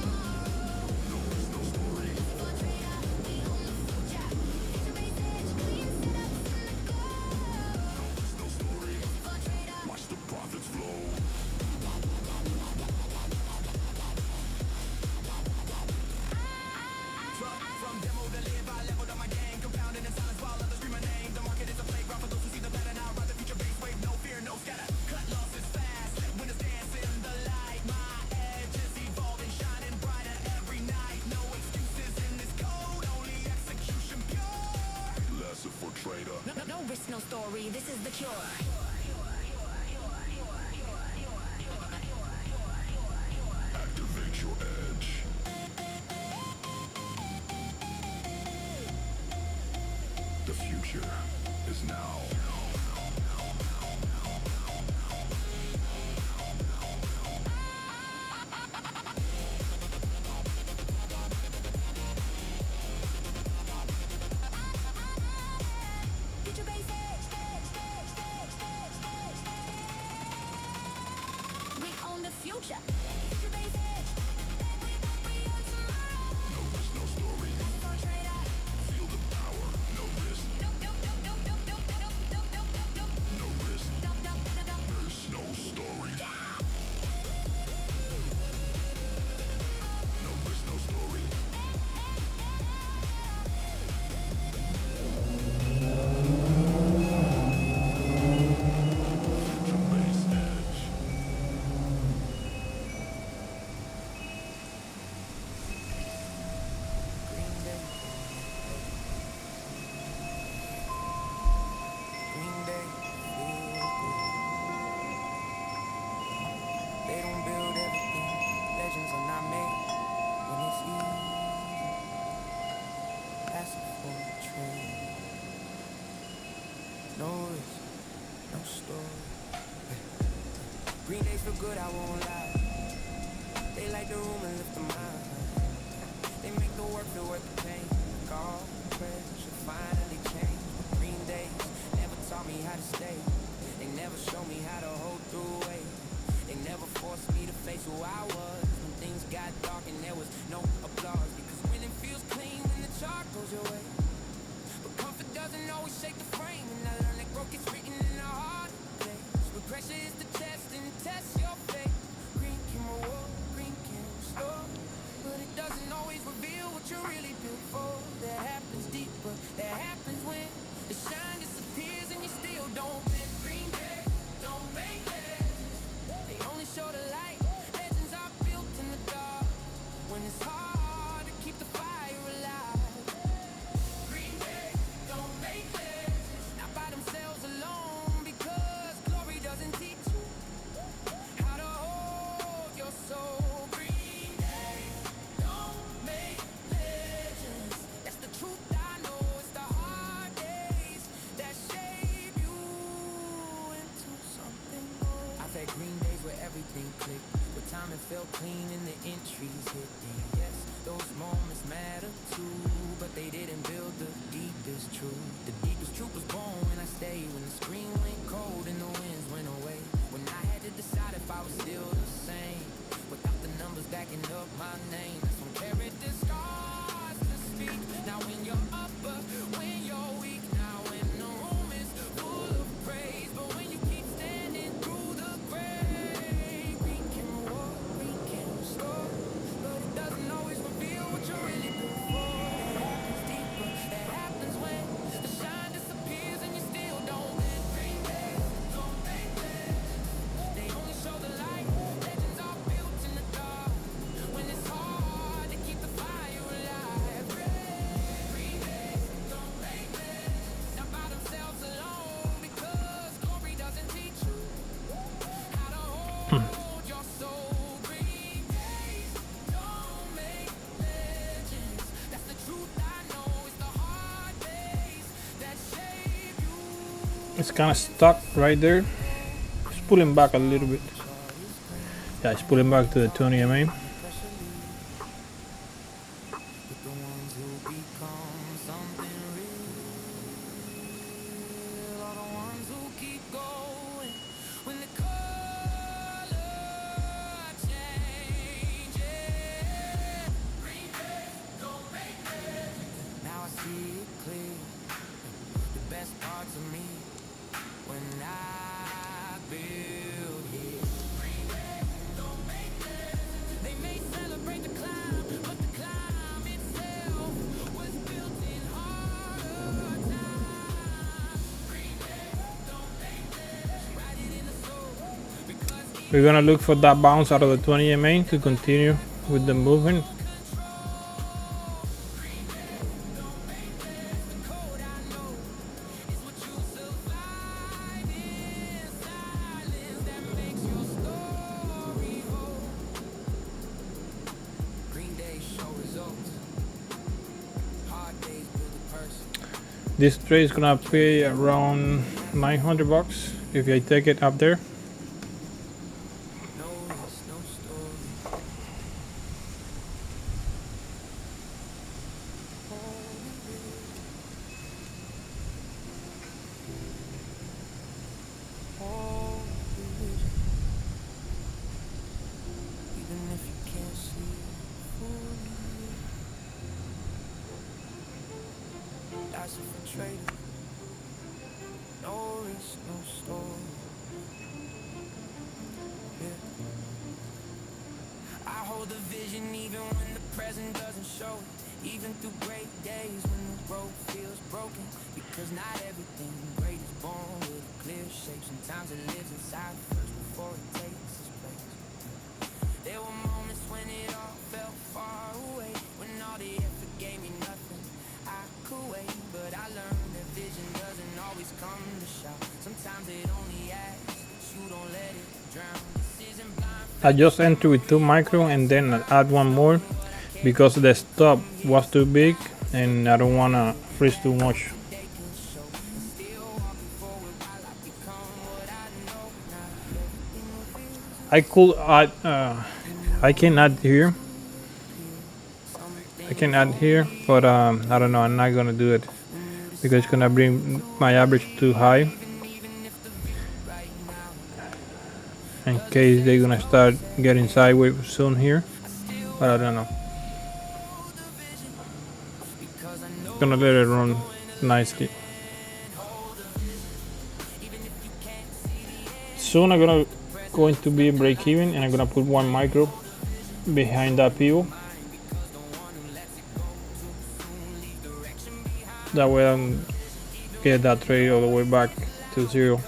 No risk, no story. This is the cure.
Activate your edge. The future is now.
Get your base edge. We own the future. Get your base edge. We own tomorrow.
No risk, no story.
For a trader.
Feel the power. No risk.
No
risk. There's no story. No risk, no story. Base edge.
Green Day, they don't build everything. Legends are not made when it's easy. Passive for the trade. No risk, no story. Green Days feel good, I won't lie. They light the room and lift the mind. They make the work feel worth the pain. All pressure finally change. Green Days never taught me how to stay. They never showed me how to hold through weight. They never forced me to face who I was when things got dark and there was no applause. Because winning feels clean when the chalk goes your way. But comfort doesn't always shake the frame. And I learned that growth gets written in the hard days. Where pressure is the test and test your faith. Green can reward, green can restore. But it doesn't always reveal what you're really built for. That happens deeper, that happens when the shine disappears and you still don't bend. Green Day, don't make legends. They only show the light. Legends are built in the dark. When it's hard to keep the fire alive. Green Day, don't make legends. Not by themselves alone, because glory doesn't teach you how to hold your soul. Green Day, don't make legends. That's the truth I know. It's the hard days that shape you into something more. I've had green days where everything clicked, where timing felt clean and the entries hit. And yes, those moments matter too, but they didn't build the deepest truth. The deepest truth was born when I stayed, when the screen went cold and the winds went away. When I had to decide if I was still the same, without the numbers backing up my name. That's when character starts to speak. Now when you're up, but when you're weak. Now when the room is full of praise, but when you keep standing through the grave. Green can reward, green can restore, but it doesn't always reveal what you're really built for. That happens deeper, that happens when the shine disappears and you still don't bend. Green days don't make legends. They only show the light. Legends are built in the dark. When it's hard to keep the fire alive. Green days don't make legends. Not by themselves alone, because glory doesn't teach you how to hold your soul. Green days don't make legends. That's the truth I know. It's the hard days that shape you.
It's kind of stuck right there. Just pulling back a little bit. Yeah, it's pulling back to the 20 mm. We're gonna look for that bounce out of the 20 MA to continue with the movement. This trade is gonna pay around 900 bucks if I take it up there.
The vision even when the present doesn't show it, even through great days when the road feels broken, because not everything great is born with a clear shape. Sometimes it lives inside first before it takes its place. There were moments when it all felt far away, when all the effort gave me nothing. I could wait, but I learned that vision doesn't always come to shout. Sometimes it only asks that you don't let it drown. This isn't blind.
I just entered with 2 micro and then add one more because the stop was too big and I don't wanna freeze too much. I could add, I can add here. I can add here, but I don't know. I'm not gonna do it because it's gonna bring my average too high. In case they're gonna start getting sideways soon here, but I don't know. Gonna let it run nicely. Soon I'm gonna going to be break even, and I'm gonna put 1 micro behind that pivot. That way I can get that trade all the way back to 0.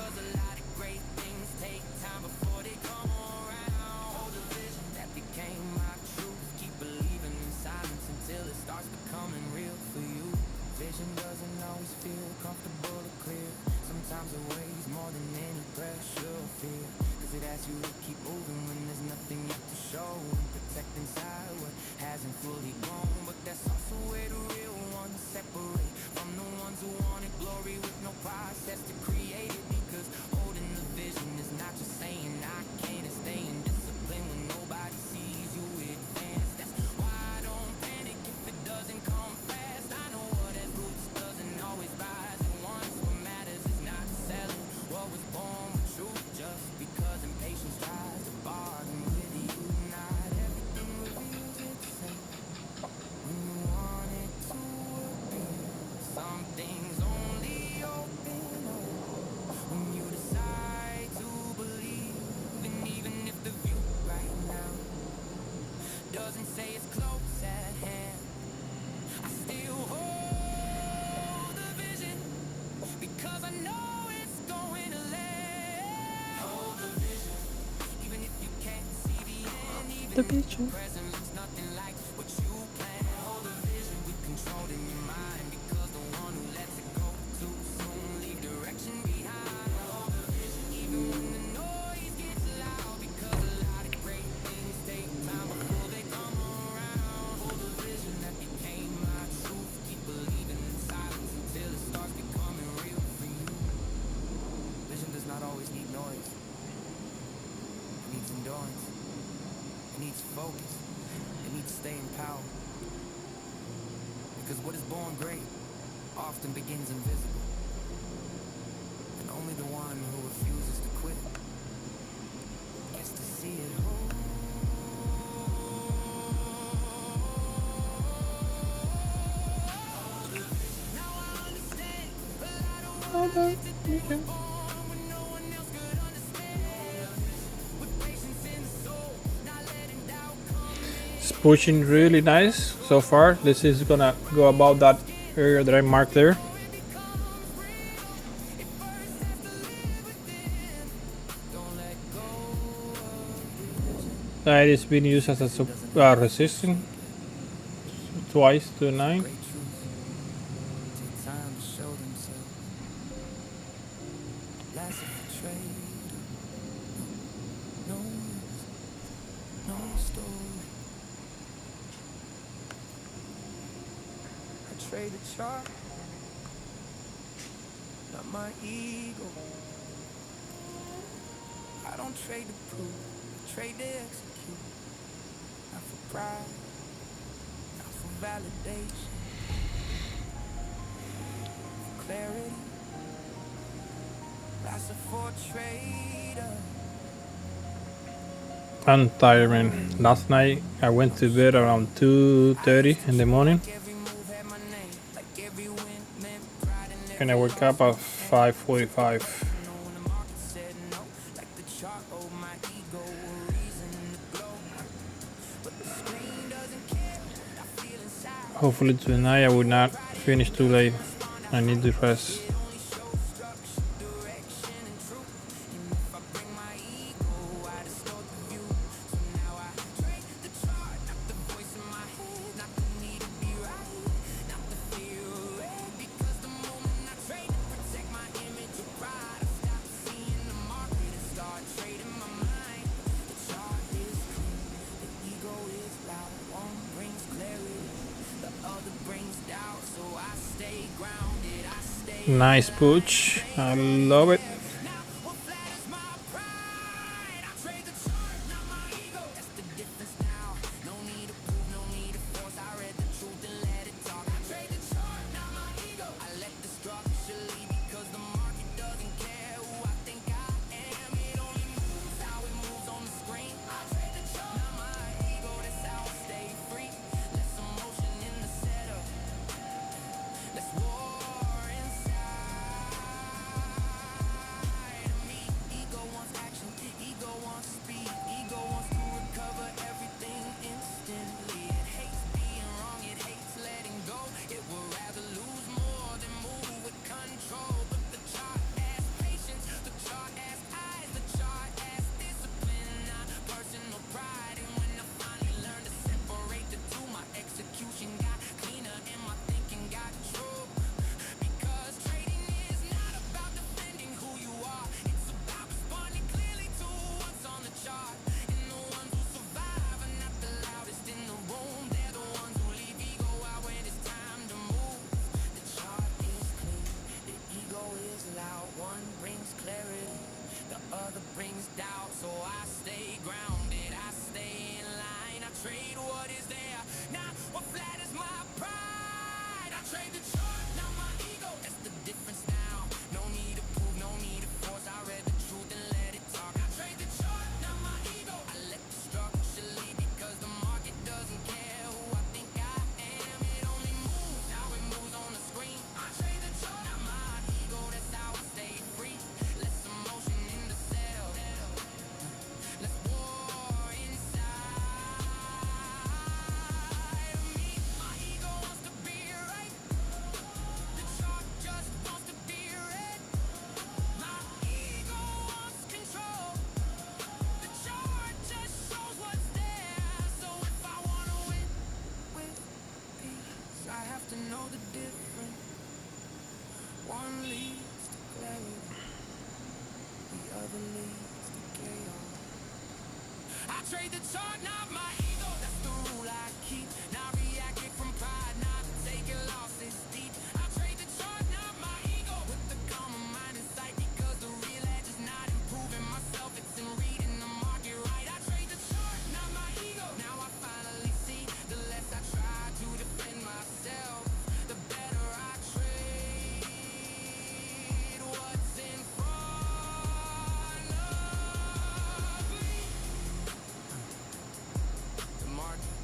The picture.
It needs focus. It needs staying power. Because what is born great often begins invisible. And only the one who refuses to quit gets to see it whole. Now I understand, but I don't want to be born when no one else could understand. With patience in the soul, not letting doubt come in.
It's pushing really nice so far. This is gonna go about that area that I marked there. That is being used as a resistance twice tonight.
Great truth. Take time to show themselves. Last of the trade. No risk, no story. I trade the chart, not my ego. I don't trade to prove, I trade to execute. Not for pride, not for validation. For clarity, that's a for trader.
I'm tired, man. Last night I went to bed around 2:30 in the morning,
Every move had my name, like every win meant pride in every
and I woke up at 5:45.
no when the market said no. Like the chart, oh my ego, a reason to glow. But the screen doesn't care what I feel inside.
Hopefully tonight I will not finish too late. I need to rest.
It only shows structure, direction, and truth. And if I bring my ego, I distort the view. So now I trade the chart, not the voice in my head, not the need to be right, not the fear of red. Because the moment I trade to protect my image of pride, I stop seeing the market and start trading my mind. The chart is clean, the ego is loud. One brings clarity, the other brings doubt. So I stay grounded, I stay
Nice pooch. I love it.
now, what flatters my pride? I trade the chart, not my ego. That's the difference now. No need to prove, no need to force. I read the truth and let it talk. I trade the chart, not my ego. I let the structure lead because the market doesn't care who I think I am. It only moves how it moves on the screen. I trade the chart, not my ego. That's how I stay free. Less emotion in the setup. Let's war inside of me. Ego wants action, ego wants speed, ego wants to recover everything instantly. It hates being wrong, it hates letting go. It would rather lose more than move with control. But the chart has patience, the chart has eyes, the chart has discipline, not personal pride. And when I finally learned to separate the two, my execution got cleaner and my thinking got true. Because trading is not about defending who you are, it's about responding clearly to what's on the chart. And the ones who survive are not the loudest in the room, they're the ones who leave ego out when it's time to move. The chart is clean, the ego is loud. One brings clarity, the other brings doubt. So I stay grounded, I stay in line. I trade what is there, not what flatters my pride. I trade the chart, not my ego. That's the difference now. No need to prove, no need to force. I read the truth and let it talk. I trade the chart, not my ego. I let the structure lead because the market doesn't care who I think I am. It only moves how it moves on the screen. I trade the chart, not my ego. That's how I stay free. Less emotion in the setup. Let's war inside of me. My ego wants to be right. The chart just wants to be read. My ego wants control. The chart just shows what's there. So if I wanna win with peace, I have to know the difference. One leads to clarity, the other leads to chaos. I trade the chart, not my ego. That's the rule I keep. Not reacting from pride, not taking losses deep. I trade the chart, not my ego. With the calmer mind in sight, because the real edge is not improving myself, it's in reading the market right. I trade the chart, not my ego. Now I finally see, the less I try to defend myself, the better I trade what's in front of me. The market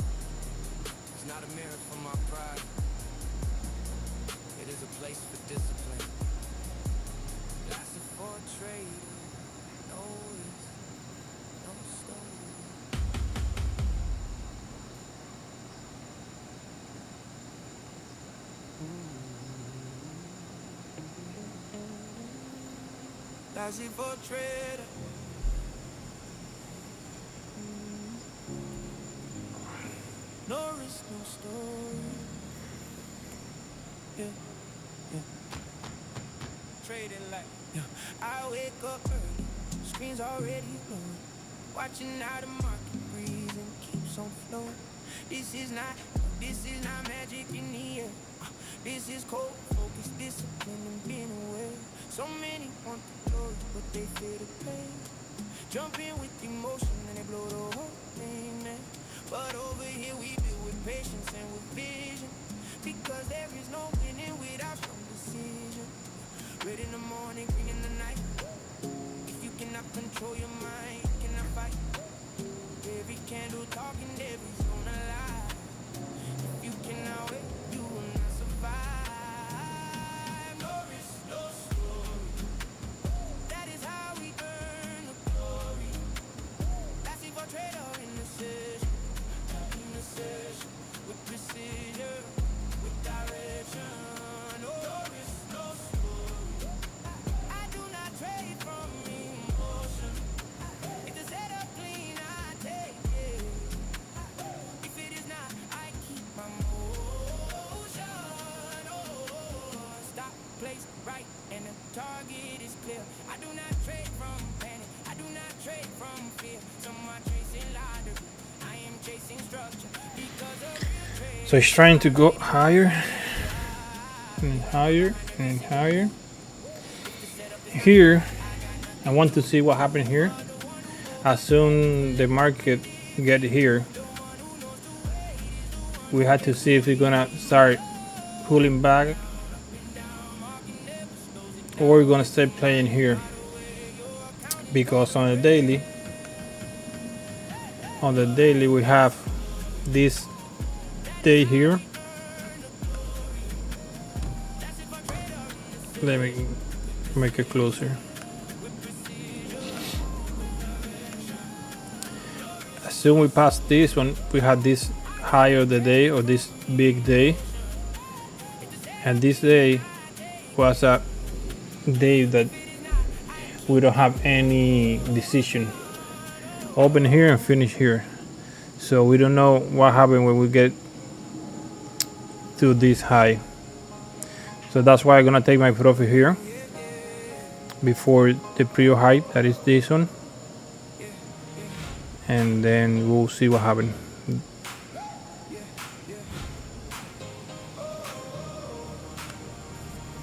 is not a mirror for my pride. It is a place for discipline. That's a for trade. No risk, no story. That's it for trader. is no story. Yeah, yeah. Trading like, yeah. I wake up early, screens already blowing. Watching how the market breathes and keeps on flowing. This is not magic in the air. This is cold focus, discipline, and being aware. So many want the glory, but they fear the pain. Jump in with emotion and they blow the whole thing, man. But over here we build with patience and with vision, because there is no winning without strong decision. Red in the morning, green in the night. If you cannot control your mind, you cannot fight. Every candle talking, every's gonna lie. If you cannot wait, you will not survive. No risk, no story. That is how we earn the glory. That's if I trade or in the session, with precision, with direction. No risk, no story. I do not trade from emotion. If the setup clean, I take it. If it is not, I keep my motion. Oh, stop, place, right, and the target is clear. I do not trade from panic. I do not trade from fear. Some are chasing lottery. I am chasing structure because of real trade.
So it's trying to go higher and higher and higher. Here, I want to see what happened here. As soon the market get here, we had to see if it's gonna start pulling back or we're gonna stay playing here, because on the daily we have this day here. Let me make it closer. As soon we pass this one, we had this high of the day, or this big day, and this day was a day that we don't have any decision. Open here and finish here, so we don't know what happened when we get to this high. So that's why I'm gonna take my profit here before the pre high, that is this one, and then we'll see what happened.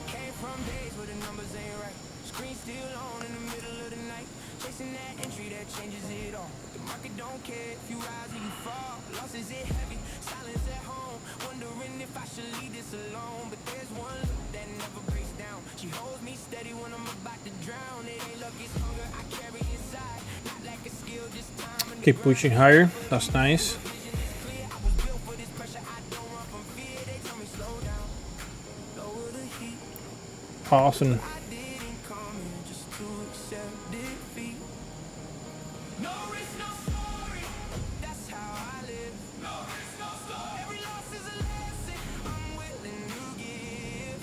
Came from days where the numbers ain't right. Screen still on in the middle of the night. Chasing that entry that changes it all. The market don't care if you rise or you fall. Losses it heavy, silence at home. Wondering if I should leave this alone. But there's one look that never breaks down. She holds me steady when I'm about to drown. It ain't luck, it's hunger I carry inside. Not lack of skill, just time and
Keep pushing higher. That's nice.
vision is clear. I was built for this pressure. I don't run from fear. They tell me slow down, lower the heat.
Awesome.
I didn't come here just to accept defeat.
No risk, no story.
That's how I live.
No risk, no story.
Every loss is a lesson I'm willing to give.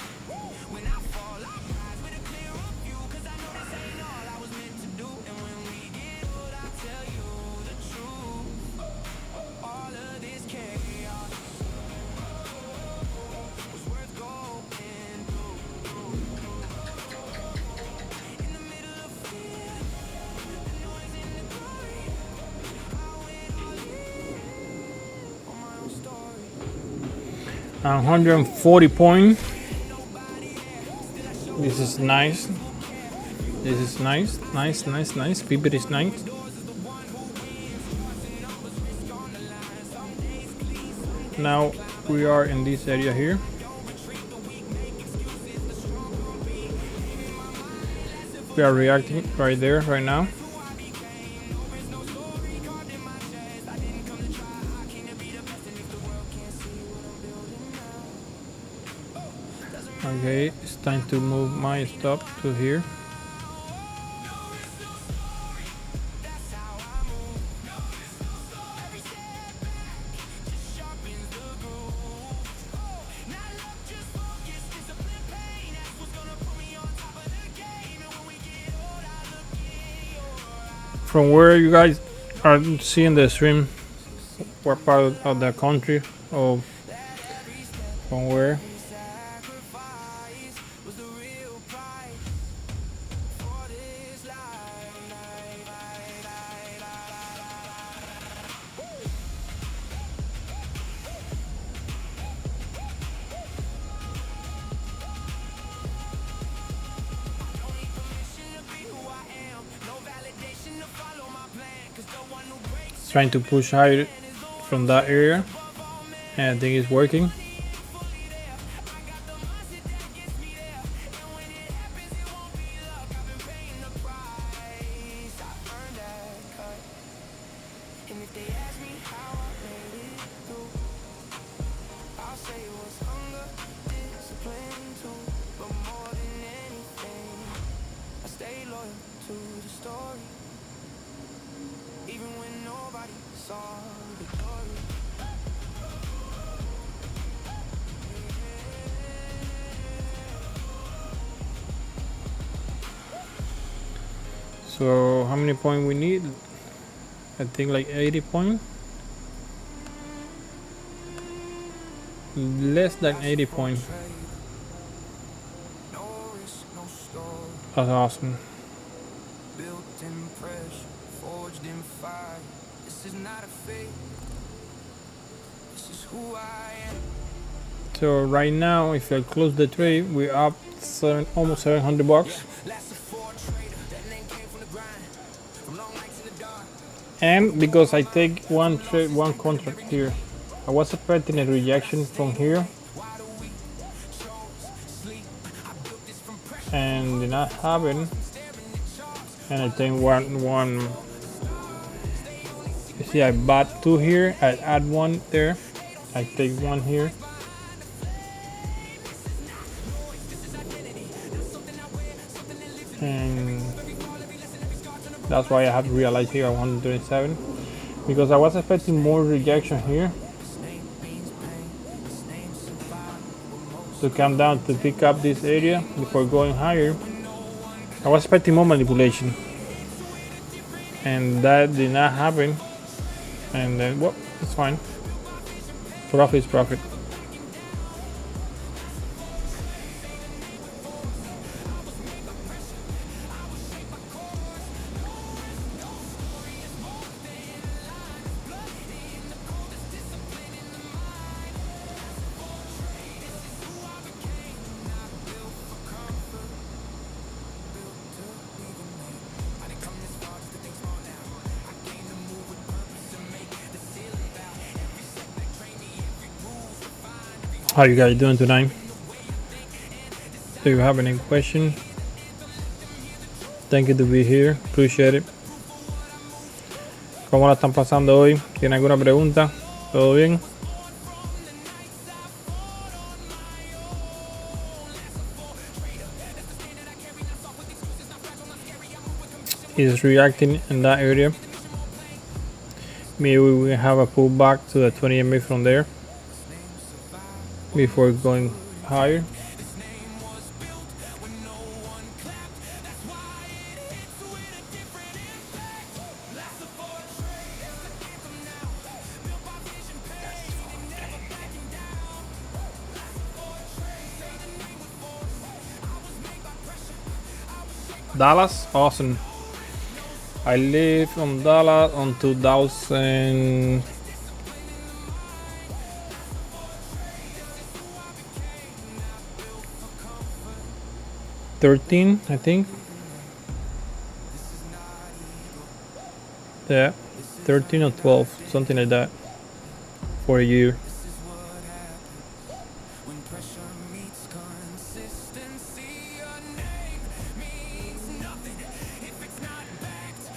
When I fall, I rise with a clearer view, cause I know this ain't all I was meant to do. And when we get old, I'll tell you the truth. All of this chaos was worth going through. In the middle of fear, the noise and the glory, I went all in on my own story.
140 point. This is nice. This is nice. Nice. Pivot is nice. Now we are in this area here. We are reacting right there, right now. Okay, it's time to move my stop to here. From where you guys are seeing the stream, what part of the country or from where. Trying to push higher from that area, and I think it's working.
And if they ask me how I made it through, I'll say it was hunger, discipline too. But more than anything, I stay loyal to the story, even when nobody saw the glory.
So how many points we need? I think like 80 points. Less than 80 points.
No risk, no story,
That's awesome.
built in pressure, forged in fire. This is not a fate, this is who I am.
So right now, if I close the trade, we're up almost $700. And because I take one contract here, I was expecting a rejection from here, and did not happen. And I think one. You see, I bought two here. I add one there. I take one here. And that's why I have to realize here at 127, because I was expecting more rejection here to come down to pick up this area before going higher. I was expecting more manipulation, and that did not happen. And then, well, it's fine. Profit is profit. How you guys doing tonight? Do you have any question? Thank you to be here. Appreciate it. ¿Cómo la están pasando hoy? ¿Tiene alguna pregunta? ¿Todo bien? Is reacting in that area. Maybe we have a pullback to the 20 MA from there before going higher. Dallas, awesome. I live on Dallas on 2013, I think. Yeah, 13 or 12, something like that, for a year.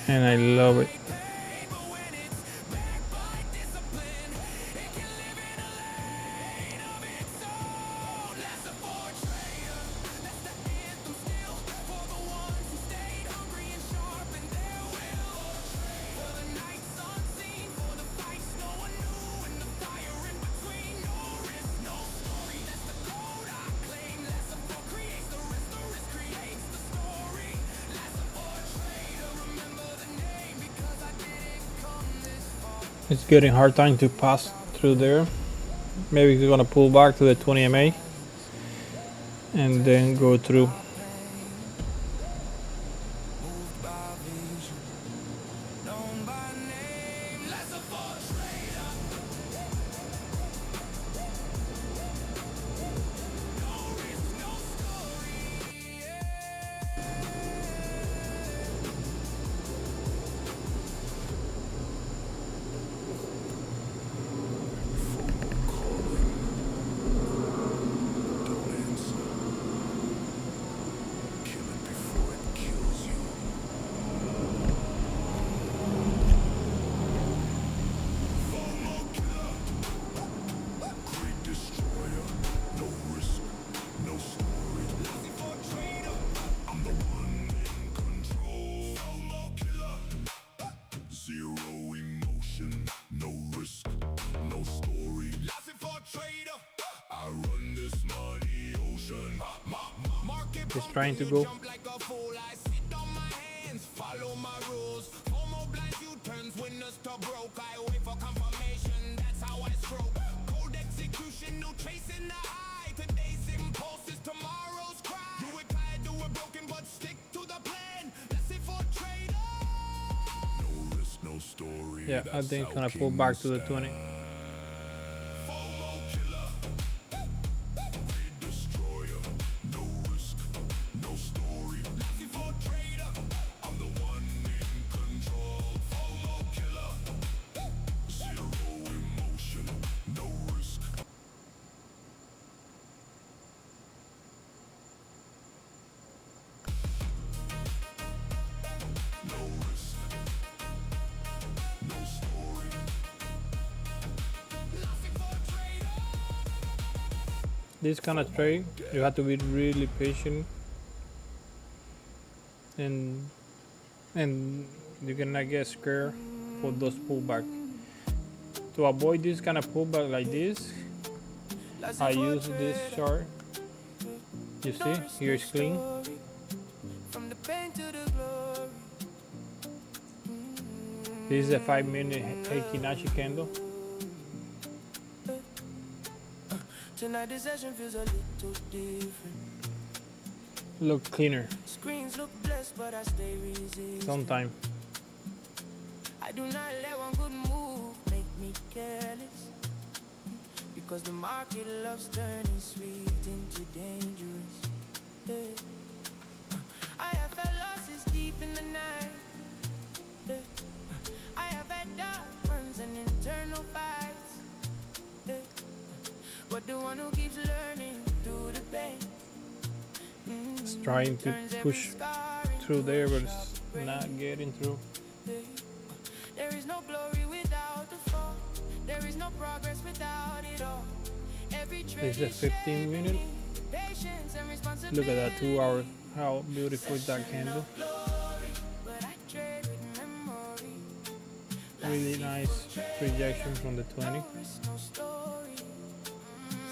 And I love it. It's getting hard time to pass through there. Maybe we're gonna pull back to the 20 MA and then go through.
Moved by vision, known by name, lesser for trader. No risk, no story,
Don't answer. Kill it before it kills you. FOMO killer. Great destroyer. No risk, no story. Lousy for trader. I'm the one in control. FOMO killer. Zero emotion. No risk, no story. Lousy for trader. I run this money ocean. Market
He's trying to go.
jump like a fool. I sit on my hands, follow my rules. FOMO blinds you turns winners to broke. I wait for confirmation, that's how I stroke. Cold execution, no tracing the eye. Today's impulse is tomorrow's cry. Do it tired, do it broken, but stick to the plan. Let's say for trader.
No risk, no story.
Yeah, I think it's gonna pull back to the 20.
FOMO killer. Great destroyer. No risk, no story. Lousy for trader. I'm the one in control. FOMO killer. Zero emotion. No risk. No risk. No story.
This kind of trade, you have to be really patient, and you cannot get scared for those pullback. To avoid this kind of pullback like this, I use this chart. You see, here is clean.
From the pain to the glory.
This is a 5-minute Heikinashi candle.
Tonight the session feels a little different.
Look cleaner
Screens look blessed, but I stay resistant.
sometime.
I do not let one good move make me careless, because the market loves turning sweet into dangerous. Yeah. I have felt losses deep in the night. Yeah. I have had dark runs and internal fights. Yeah. But the one who keeps learning through the pain,
It's trying to push through there, but it's not getting through.
there is no glory without the fall. There is no progress without it all. Every
This is a 15-minute.
patience and responsibility.
Look at that 2 hours. How beautiful is that candle?
But I trade with memory.
Really nice rejection from the 20.
No story.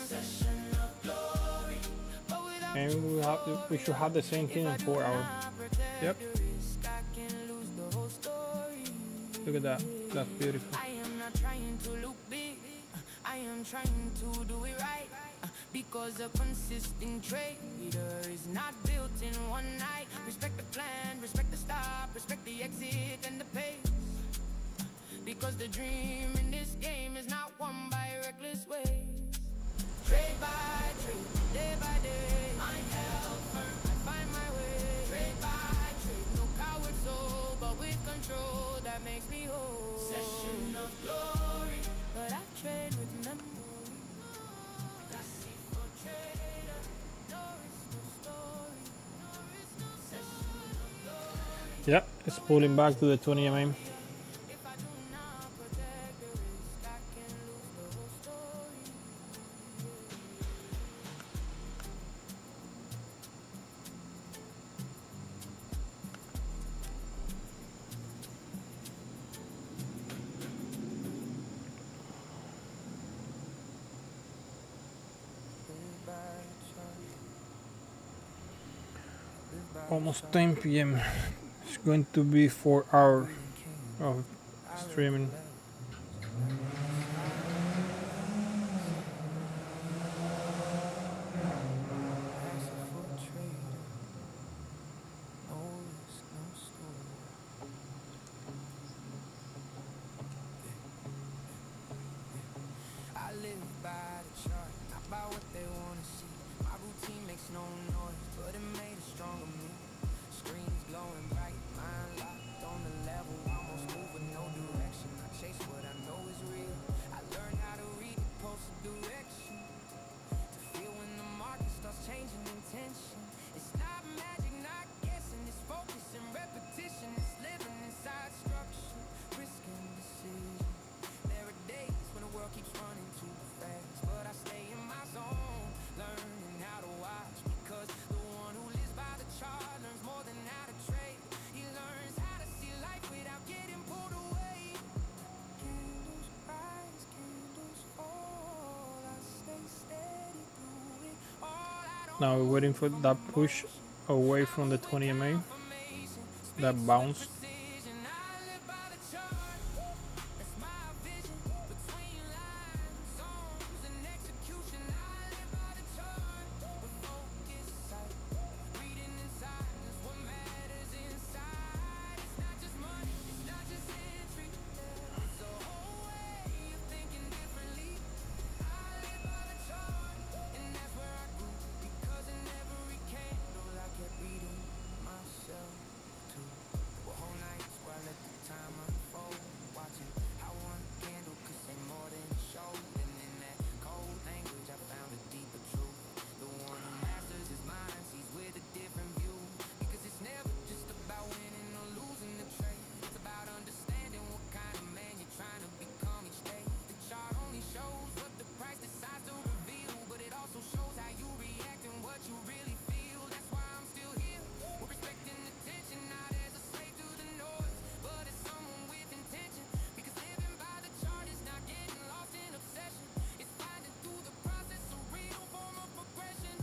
Session of glory. But without
And we should have the same thing in 4 hours. Yep.
risk, I can lose the whole story.
Look at that. That's beautiful.
I am not trying to look big. I am trying to do it right. Because a consistent trader is not built in one night. Respect the plan, respect the stop, respect the exit and the pace. Because the dream in this game is not won by reckless ways. Trade by trade, day by day, I'm held firm, I find my way. Trade by trade, no coward soul, but with control that makes me whole. Session of glory, but I trade with memory. That's it for trader, no risk, no story, no risk, no session of glory.
Yep, it's pulling back to the 20 mm.
If I do not protect the risk, I can lose the whole story.
Almost 10 p.m. It's going to be 4 hours of streaming.
about what they wanna see. My routine makes no noise, but it made a stronger me. Screens glowing bright, mind locked on the level. Almost moving no direction. I chase what I know is real. I learned how to read the post of direction, to feel when the market starts changing intention. It's not magic, not guessing. It's focus and repetition. It's living inside structure, risk and decision. There are days when the world keeps running too fast, but I stay in my zone, learning how to watch. Because the one who lives by the chart learns more than how to trade. He learns how to see life without getting pulled away. Candles rise, candles fall. I stay steady through it all. I don't
Now we're waiting for that push away from the 20 MA. That bounce.
precision. I live by the chart. That's my vision. Between lines, zones, and execution. I live by the chart. With focus, sight, reading inside is what matters inside. It's not just money, it's not just entry. It's a whole way of thinking differently. I live by the chart, and that's where I grew. Because in every candle I kept reading myself too. There were whole nights where I let the time unfold, watching how one candle could say more than it showed. And in that cold language I found a deeper truth. The one who masters his mind sees with a different view. Because it's never just about winning or losing the trade. It's about understanding what kind of man you're trying to become each day. The chart only shows what the price decides to reveal, but it also shows how you react and what you really feel. That's why I'm still here. We're respecting the tension, not as a slave to the noise, but as someone with intention. Because living by the chart is not getting lost in obsession. It's finding through the process a real form of progression.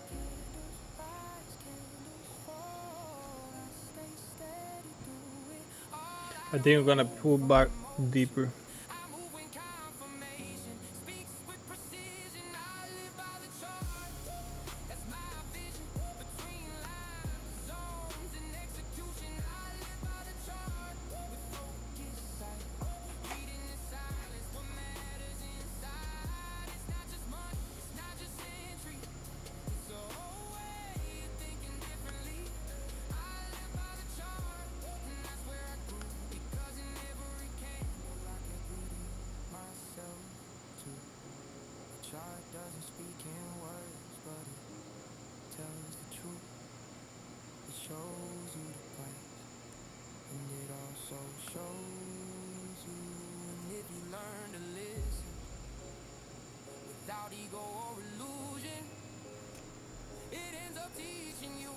Candles rise, candles fall. I stay steady through it all.
I think I'm gonna pull back deeper.
I move when confirmation speaks with precision. I live by the chart. That's my vision. Between lines, zones, and execution. I live by the chart. With focus, sight, reading in silence what matters inside. It's not just money, it's not just entry. It's a whole way of thinking differently. I live by the chart, and that's where I grew. Because in every candle I kept reading myself too. The chart doesn't speak in words, but it tells the truth. It shows you the price, and it also shows you. And if you learn to listen without ego or illusion, it ends up teaching you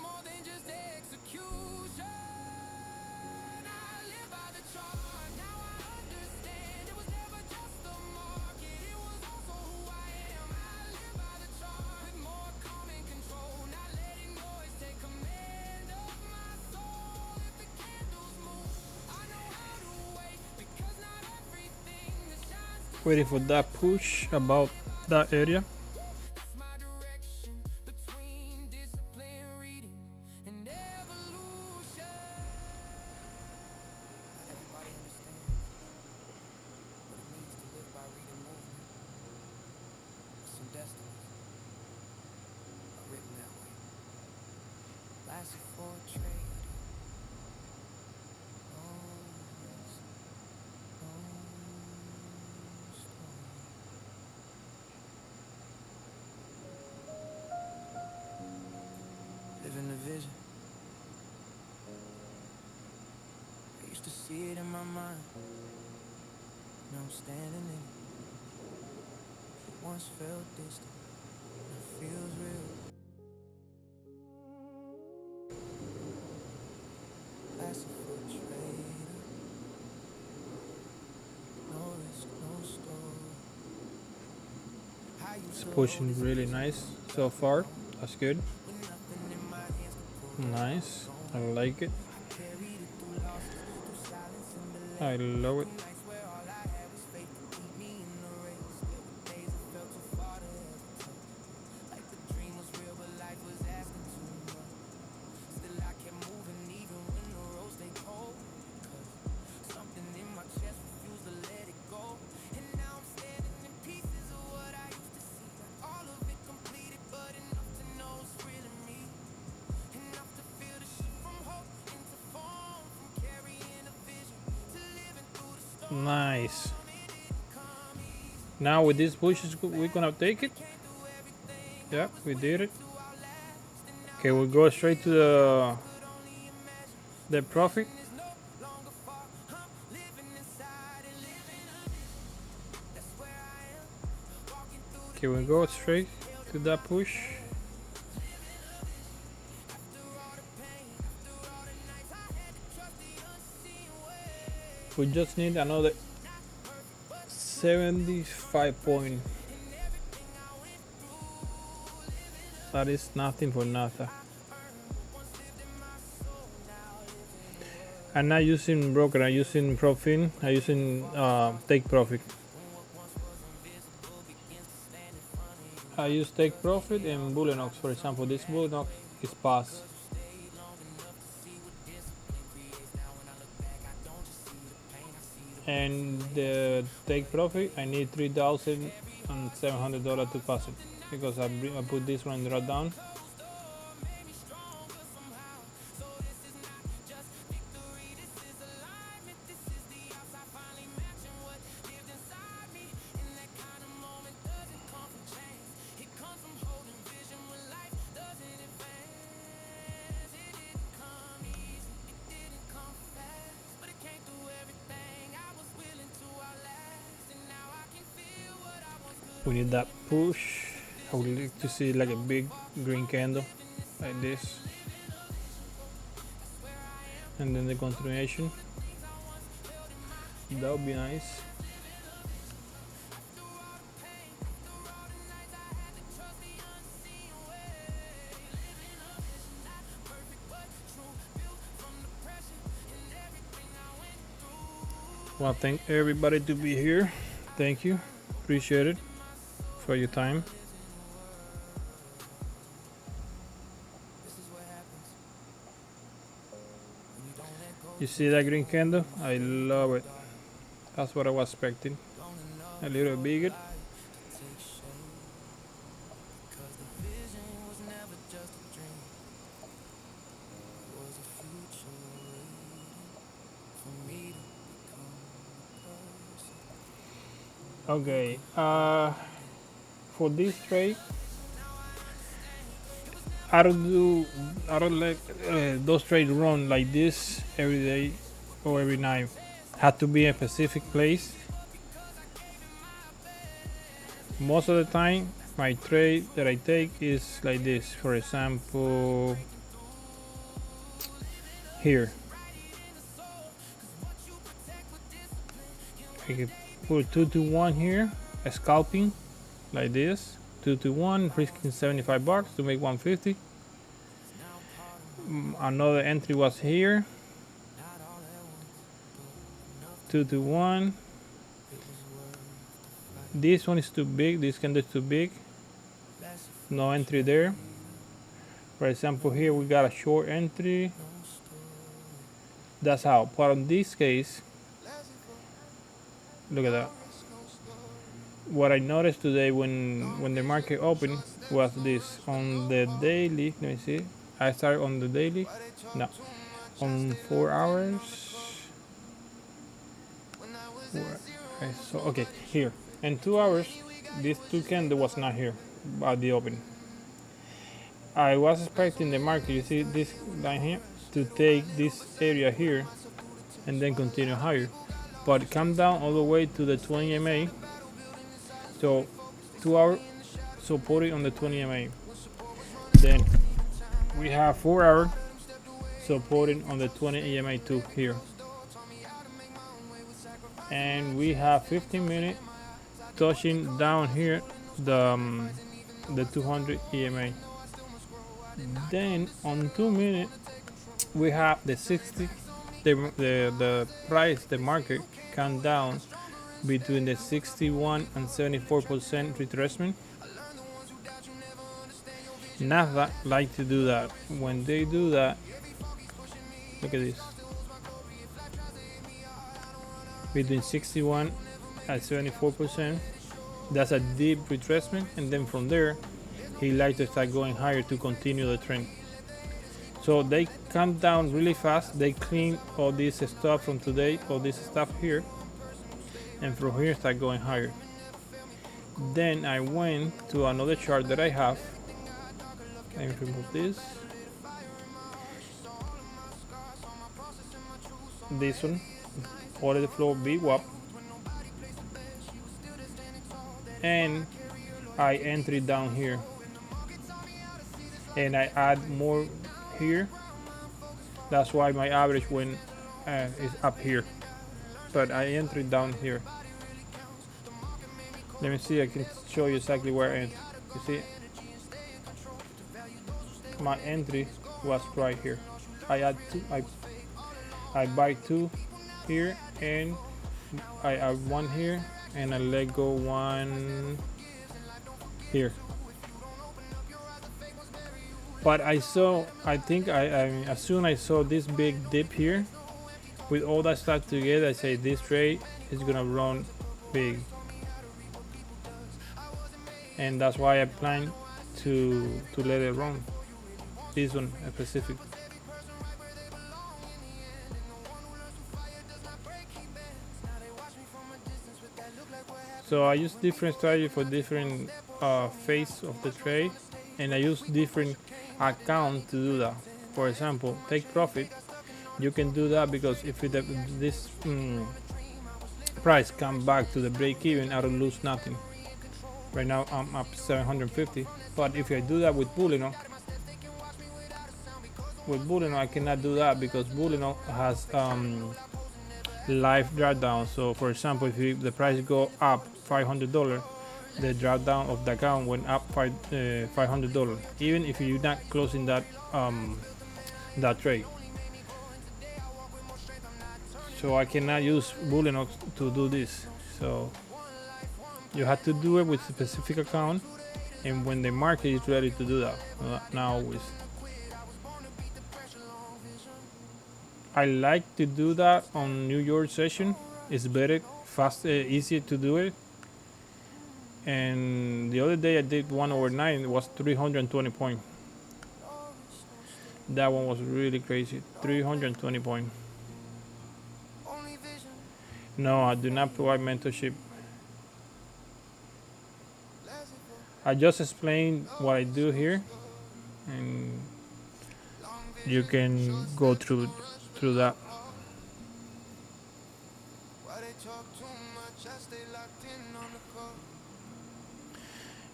more than just execution. I live by the chart, now I understand. It was never just the market, it was also who I am. I live by the chart, with more calm and control, not letting noise take command of my soul. If the candles move, I know how to wait, because not everything that shines
Waiting for that push about that area.
That's my direction, between discipline, reading, and evolution. Everybody understands what it means to live by reading movement. Some destinies are written that way. Lasted for a trade. No risk, no storm. Living the vision. I used to see it in my mind. Now I'm standing in it. It once felt distant. Now it feels real. Lasted for a trade. No risk, no store. How you
It's pushing really nice so far. That's good.
with nothing in my hands to pull.
Nice. I like it.
Carried it through losses, through silence and delay.
I love it.
Nights where all I had was faith to keep me in the race. There were days it felt too far to ever take. Like the dream was real, but life was asking too much. Still I kept moving even when the road stayed cold. 'Cause something in my chest refused to let it go. And now I'm standing
Nice. Now with this push, we're gonna take it. Yeah, we did it. Okay, we'll go straight to the profit. Okay, we'll go straight to that push. We just need another 75 point. That is nothing for Nasdaq. I'm not using broker, I'm using profit, I'm using take profit. I use take profit and Bullenox, for example. This Bullenox is pass. And the take profit, I need $3,700 to pass it because I put this one right down. We need that push. I would like to see like a big green candle like this, and then the continuation. That would be nice. Well, thank everybody to be here. Thank you, appreciate it for your time. You see that green candle? I love it. That's what I was expecting. A little bigger. Okay, for this trade, I don't let those trades run like this every day or every night. Had to be in a specific place. Most of the time, my trade that I take is like this. For example, here. I could put 2 to 1 here, a scalping like this. 2 to 1, risking $75 to make 150. Another entry was here. 2 to 1. This one is too big, this candle is too big. No entry there. For example, here we got a short entry. That's how. But in this case, look at that. What I noticed today when the market opened was this. On the daily, let me see. I started on the daily. No, on 4 hours. So okay, here. In 2 hours, this 2 candle was not here at the open. I was expecting the market, you see this line here, to take this area here and then continue higher. But it come down all the way to the 20 MA. So 2 hours supported on the 20 MA. Then we have 4 hours supporting on the 20 EMA 2 here. And we have 15 minutes touching down here the 200 EMA. Then on 2 minutes we have the 60, the price, the market come down between the 61 and 74% retracement. Nasdaq like to do that. When they do that, look at this, between 61 and 74%. That's a deep retracement, and then from there he likes to start going higher to continue the trend. So they come down really fast. They clean all this stuff from today, all this stuff here, and from here start going higher. Then I went to another chart that I have. Let me remove this. This one, order the flow VWAP, and I enter down here, and I add more here. That's why my average went is up here, but I enter down here. Let me see. I can show you exactly where I enter. You see, my entry was right here. I add two. I buy two here, and I add one here, and I let go one here. But I think as soon as I saw this big dip here, with all that stuff together, I say this trade is gonna run big, and that's why I plan to let it run. This one specific. So I use different strategy for different phase of the trade, and I use different account to do that. For example, take profit. You can do that because if this price come back to the break even, I don't lose nothing. Right now I'm up 750, but if I do that with Bullion, I cannot do that because Bullion has live drawdown. So for example, if the price go up $500, the drawdown of the account went up $500, even if you're not closing that trade. So I cannot use Bullion to do this. So you have to do it with a specific account, and when the market is ready to do that, not always. I like to do that on New York session. It's better, fast, easier to do it. And the other day I did one overnight. It was 320 points. That one was really crazy. 320 points. No, I do not provide mentorship. I just explained what I do here, and you can go through that.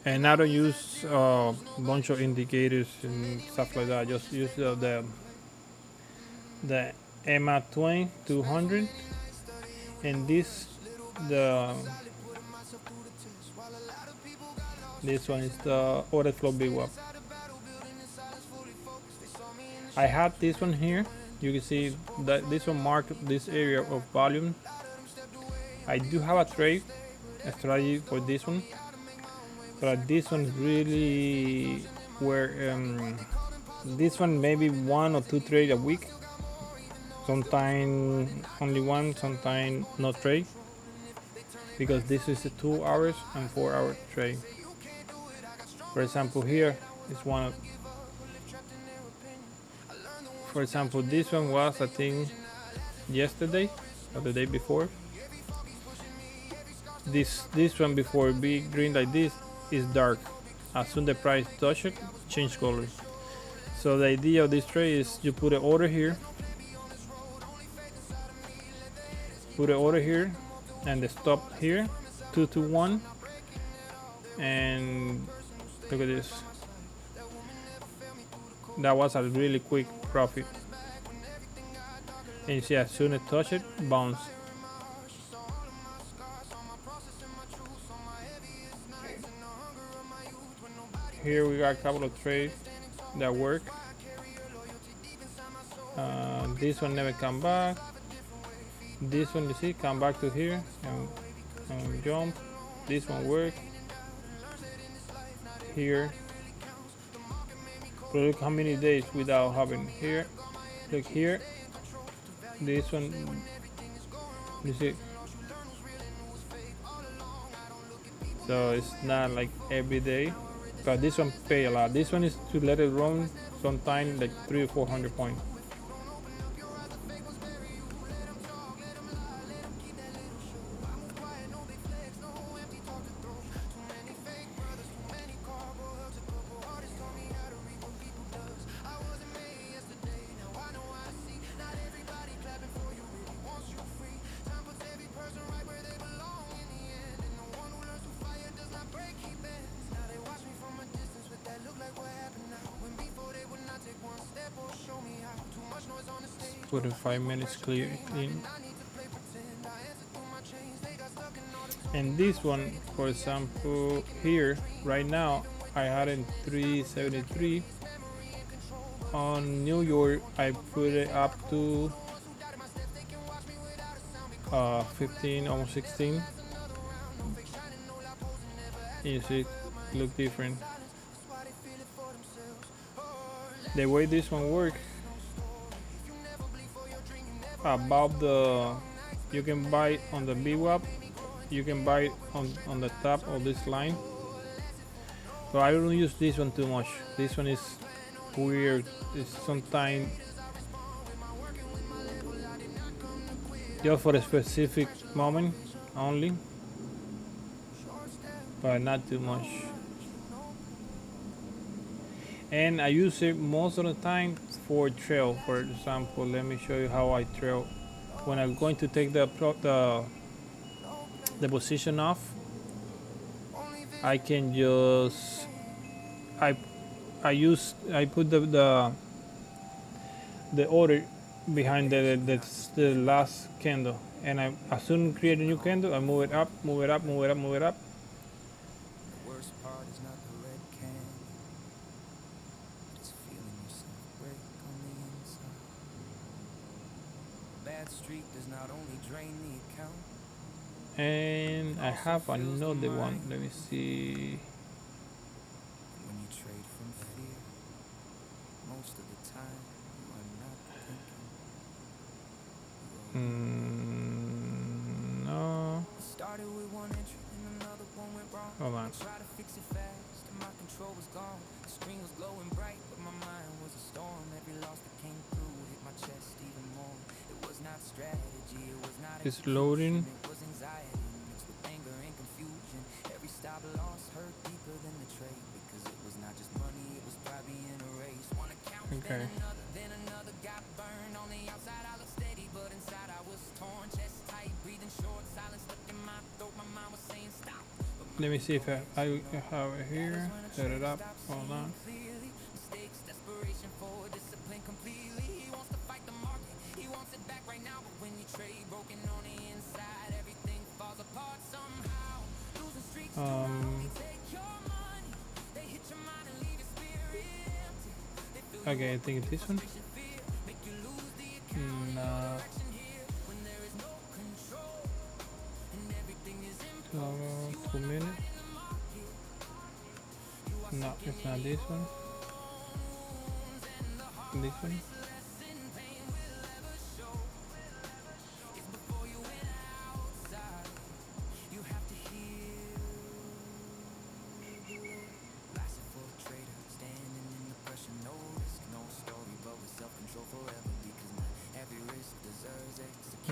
And I don't use a bunch of indicators and stuff like that. I just use the MNQ 200, and this one is the order flow VWAP. I had this one here. You can see that this one marked this area of volume. I do have a strategy for this one, but this one is really where this one maybe 1 or 2 trades a week. Sometimes only one, sometimes no trade, because this is a 2 hours and 4 hour trade. For example, here is one. For example, this one was, I think, yesterday or the day before. This one before big green like this is dark. As soon the price touch it, change color. So the idea of this trade is you put an order here, and the stop here, 2 to 1, and look at this. That was a really quick profit. And you see, as soon as it touch it, bounce. Here we got a couple of trades that work. This one never come back. This one, you see, come back to here and jump. This one work. Here. But look how many days without having here. Look here. This one, you see. So it's not like every day, but this one pay a lot. This one is to let it run sometime like 300 or 400 points. put in 5 minutes clean. And this one, for example, here right now I had in 373. On New York I put it up to 15, almost 16. You see it look different. The way this one works, above the, you can buy on the VWAP, you can buy on the top of this line. So I don't use this one too much. This one is weird. It's sometimes just for a specific moment only, but not too much. And I use it most of the time for trail. For example, let me show you how I trail. When I'm going to take the position off, I can just I put the order behind the last candle, and I as soon as create a new candle, I move it up, move it up, move it up, move it up.
The worst part is not the red candle, it's feeling yourself break on the inside. A bad streak does not only drain the account.
And I have another one. Let me see.
When you trade from fear, most of the time you are not thinking.
No.
Started with one entry and another one went wrong.
Hold on.
Try to fix it fast and my control was gone. The screen was glowing bright, but my mind was a storm. Every loss that came through hit my chest even more. It was not strategy, it was not
It's loading.
it was anxiety mixed with anger and confusion. Every stop loss hurt deeper than the trade, because it was not just money, it was pride being erased. One account,
Okay.
then another got burned. On the outside I looked steady, but inside I was torn. Chest tight, breathing short, silence stuck in my throat. My mind was saying stop.
Let me see if I have it here. Set it up. Hold on.
Mistakes, desperation for discipline completely. He wants to fight the market, he wants it back right now. But when you trade broken on the inside, everything falls apart somehow. Losing streaks do not only take your money, they hit your mind and leave your spirit empty. They fill you
Okay, I think it's this one.
fear, make you lose the account.
No.
Direction here when there is no control and everything is
So 2 minutes. No, it's not this one. This one.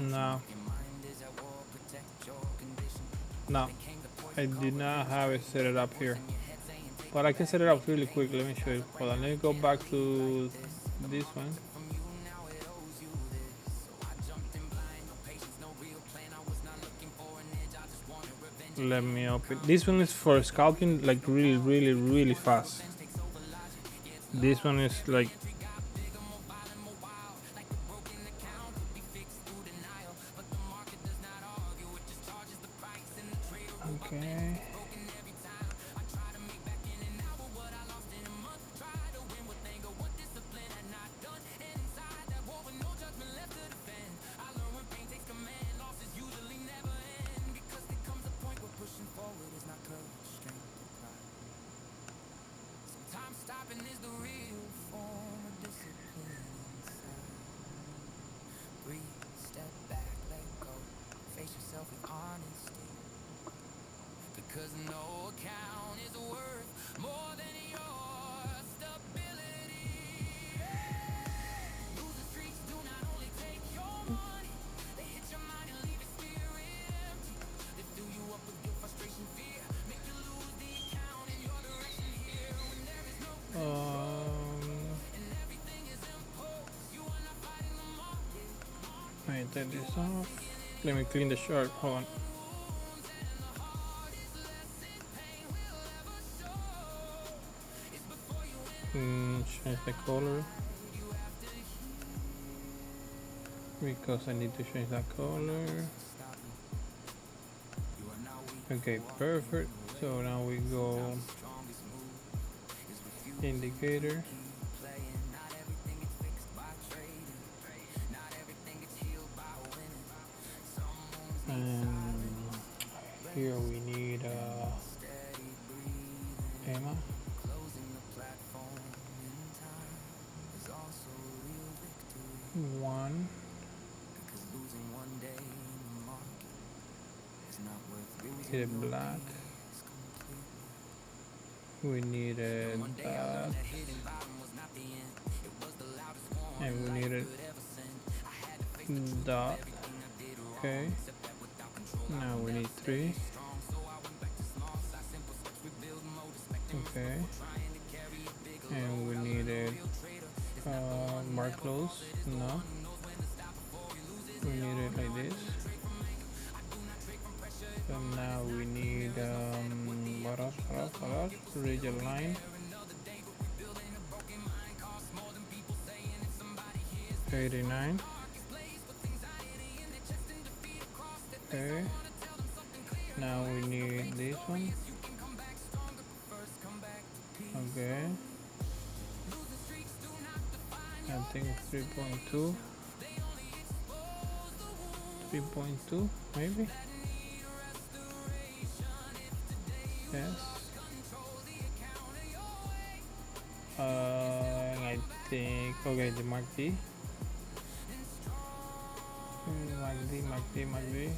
No. No. I did not have it set it up here. But I can set it up really quick. Let me show you. Hold on. Let me go back to this one. Let me open. This one is for scalping, like really fast. This one is like. Okay.
Because no account is worth more than your stability. Losing streaks do not only take your money, they hit your mind and leave your spirit empty. They fill you up with your frustration, fear, make you lose the account in your direction here. When there is no and everything is imposed, you are not fighting the market.
Let me take this off. Let me clean the shirt. Hold on. Change the color. because I need to change that color. Okay, perfect. So now we go indicator. And here we need Emma. One. Hit it black. We needed that. And we needed dot. Okay. Now we need 3. Okay. And we needed mark close. No. We need it like this. So now we need region line. 89. Okay. Now we need this one. Okay. I think 3.2. 3.2 maybe. Yes. I think okay, the Mark D. Mark D.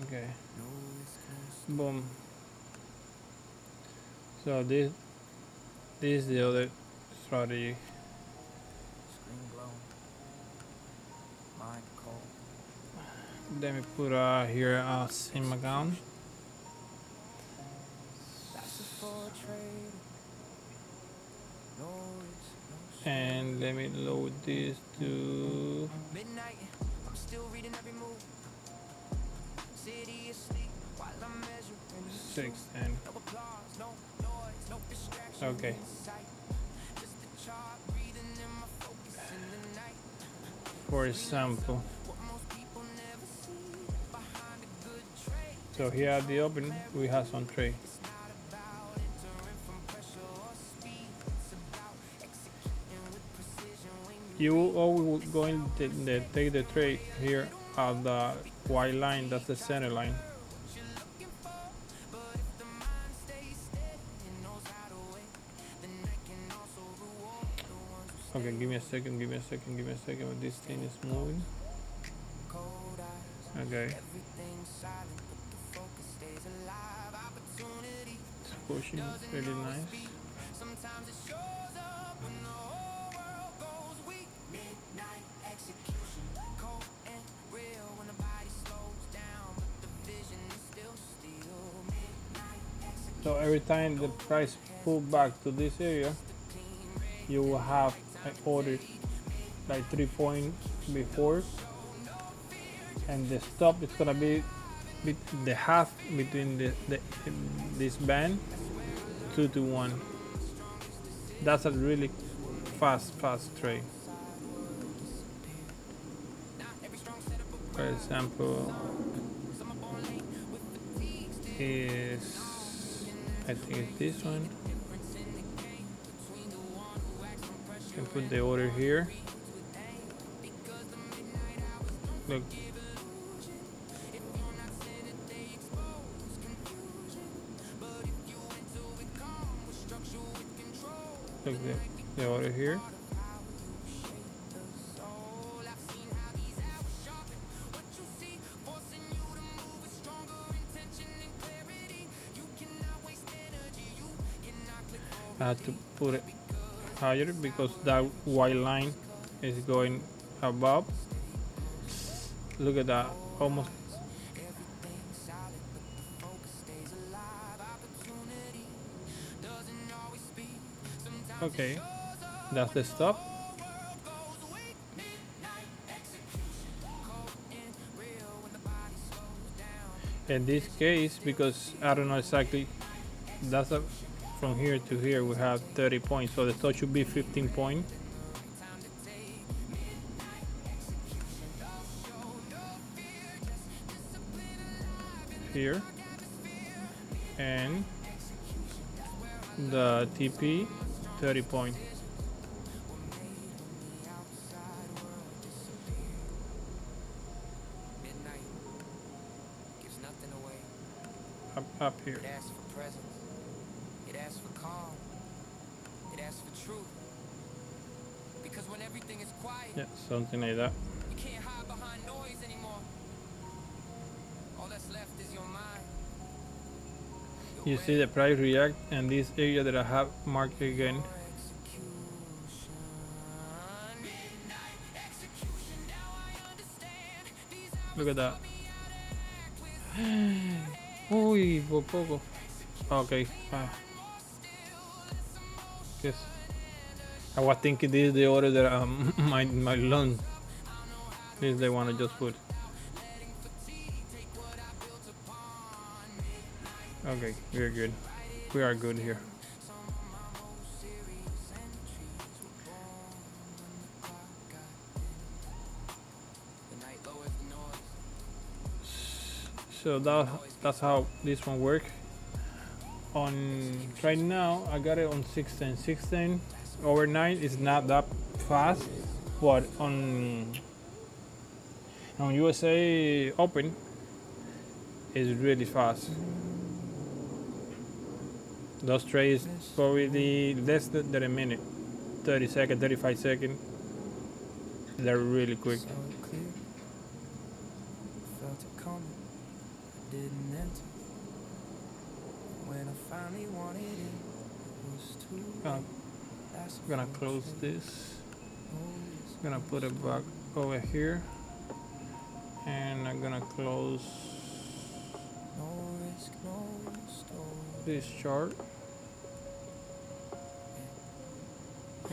Okay. Boom. So this is the other strategy. Let me put here a sim account. And let me load this to
midnight. I'm still reading every move. City asleep while I'm measuring
6 and
no applause, no noise, no distraction.
okay.
Just the chart breathing in my focus in the night.
For example,
What most people never see behind a good trade.
so here at the open we have some trade.
It's not about entering from pressure or speed. It's about executing with precision when
You always going to take the trade here at the white line. That's the center line.
you're looking for. But if the mind stays steady and knows how to wait, then that can also reward the ones who
Okay, give me a second. This thing is moving.
cold eyes.
Okay,
Everything's silent, but the focus stays alive. Opportunity
it's pushing really nice.
sometimes it shows up when the whole world goes weak. Midnight execution, cold and real when the body slows down, but the vision is still steel. Midnight execution.
So every time the price pull back to this area, you will have an order like 3 points before, and the stop is gonna be the half between this band 2 to 1. That's a really fast trade. For example, is I think it's this one. You can put the order here. Look. Look the order here. I have to put it higher because that white line is going above. Look at that, almost. Okay, that's the stop. In this case, because I don't know exactly that's a, from here to here we have 30 points, so the top should be 15 points. Here, and the TP 30 points.
Midnight gives nothing away.
Up here.
It asks for presence. It asks for calm. It asks for truth. Because when everything is quiet,
Yeah, something like that.
you can't hide behind noise anymore. All that's left is your mind.
You see the price react, and this area that I have marked again. Look at that. Uy, por poco. Okay. Yes. I was thinking this is the order that my loan. This is the one I just put. Okay, we're good. We are good here. So that's how this one works. On right now, I got it on 16. Overnight is not that fast, but on USA Open is really fast. Those trades probably less than a minute, 30 seconds, 35 seconds. They're really quick.
So clear. Felt it coming. I didn't enter. When I finally wanted it, it was too late.
I'm gonna close this. I'm gonna put it back over here, and I'm gonna close
No risk, no story.
this chart,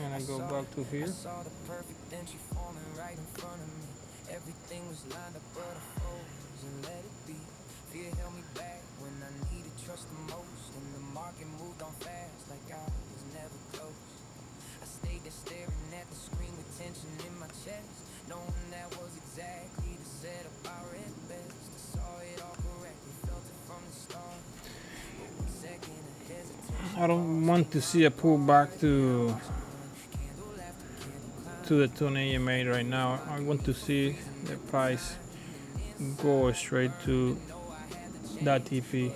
and I go back to here.
I saw the perfect entry forming right in front of me. Everything was lined up, but I froze and let it be. Fear held me back when I needed trust the most, and the market moved on fast like I was never close. I stayed there staring at the screen with tension in my chest, knowing that was exactly the setup I read best. I saw it all correctly, felt it from the start. But one second of hesitation.
I don't want to see a pullback to the 20 EMA right now. I want to see the price go straight to that TP,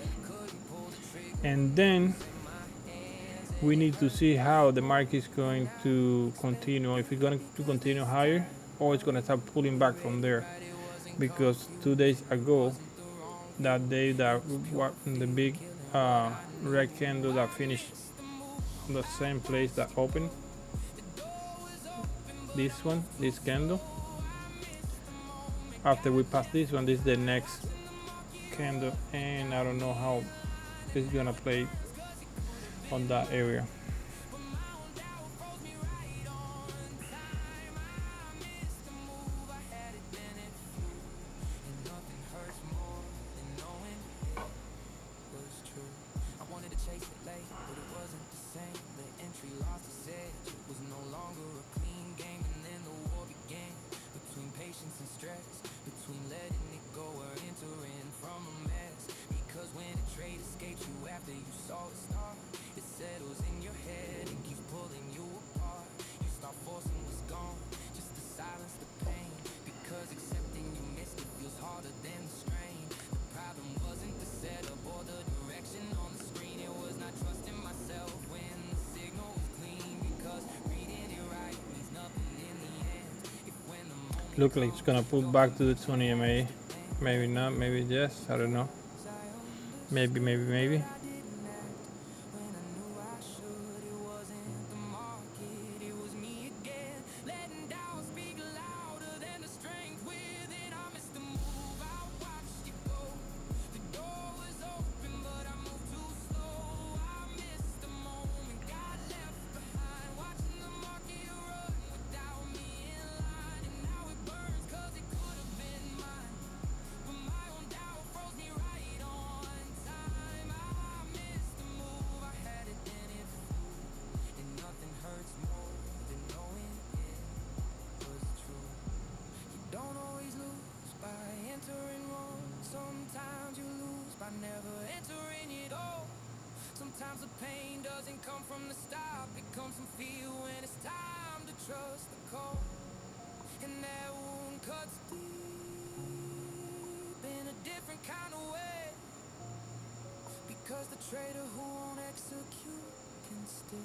and then we need to see how the market is going to continue, if it's going to continue higher or it's going to start pulling back from there, because 2 days ago, that day that the big red candle that finished on the same place that opened, this candle, after we pass this one, this is the next candle, and I don't know how it's gonna play on that area. Look like it's gonna pull back to the 20 EMA. Maybe not, maybe yes, I don't know. Maybe.
that wound cuts deep in a different kind of way. Because the traitor who won't execute can still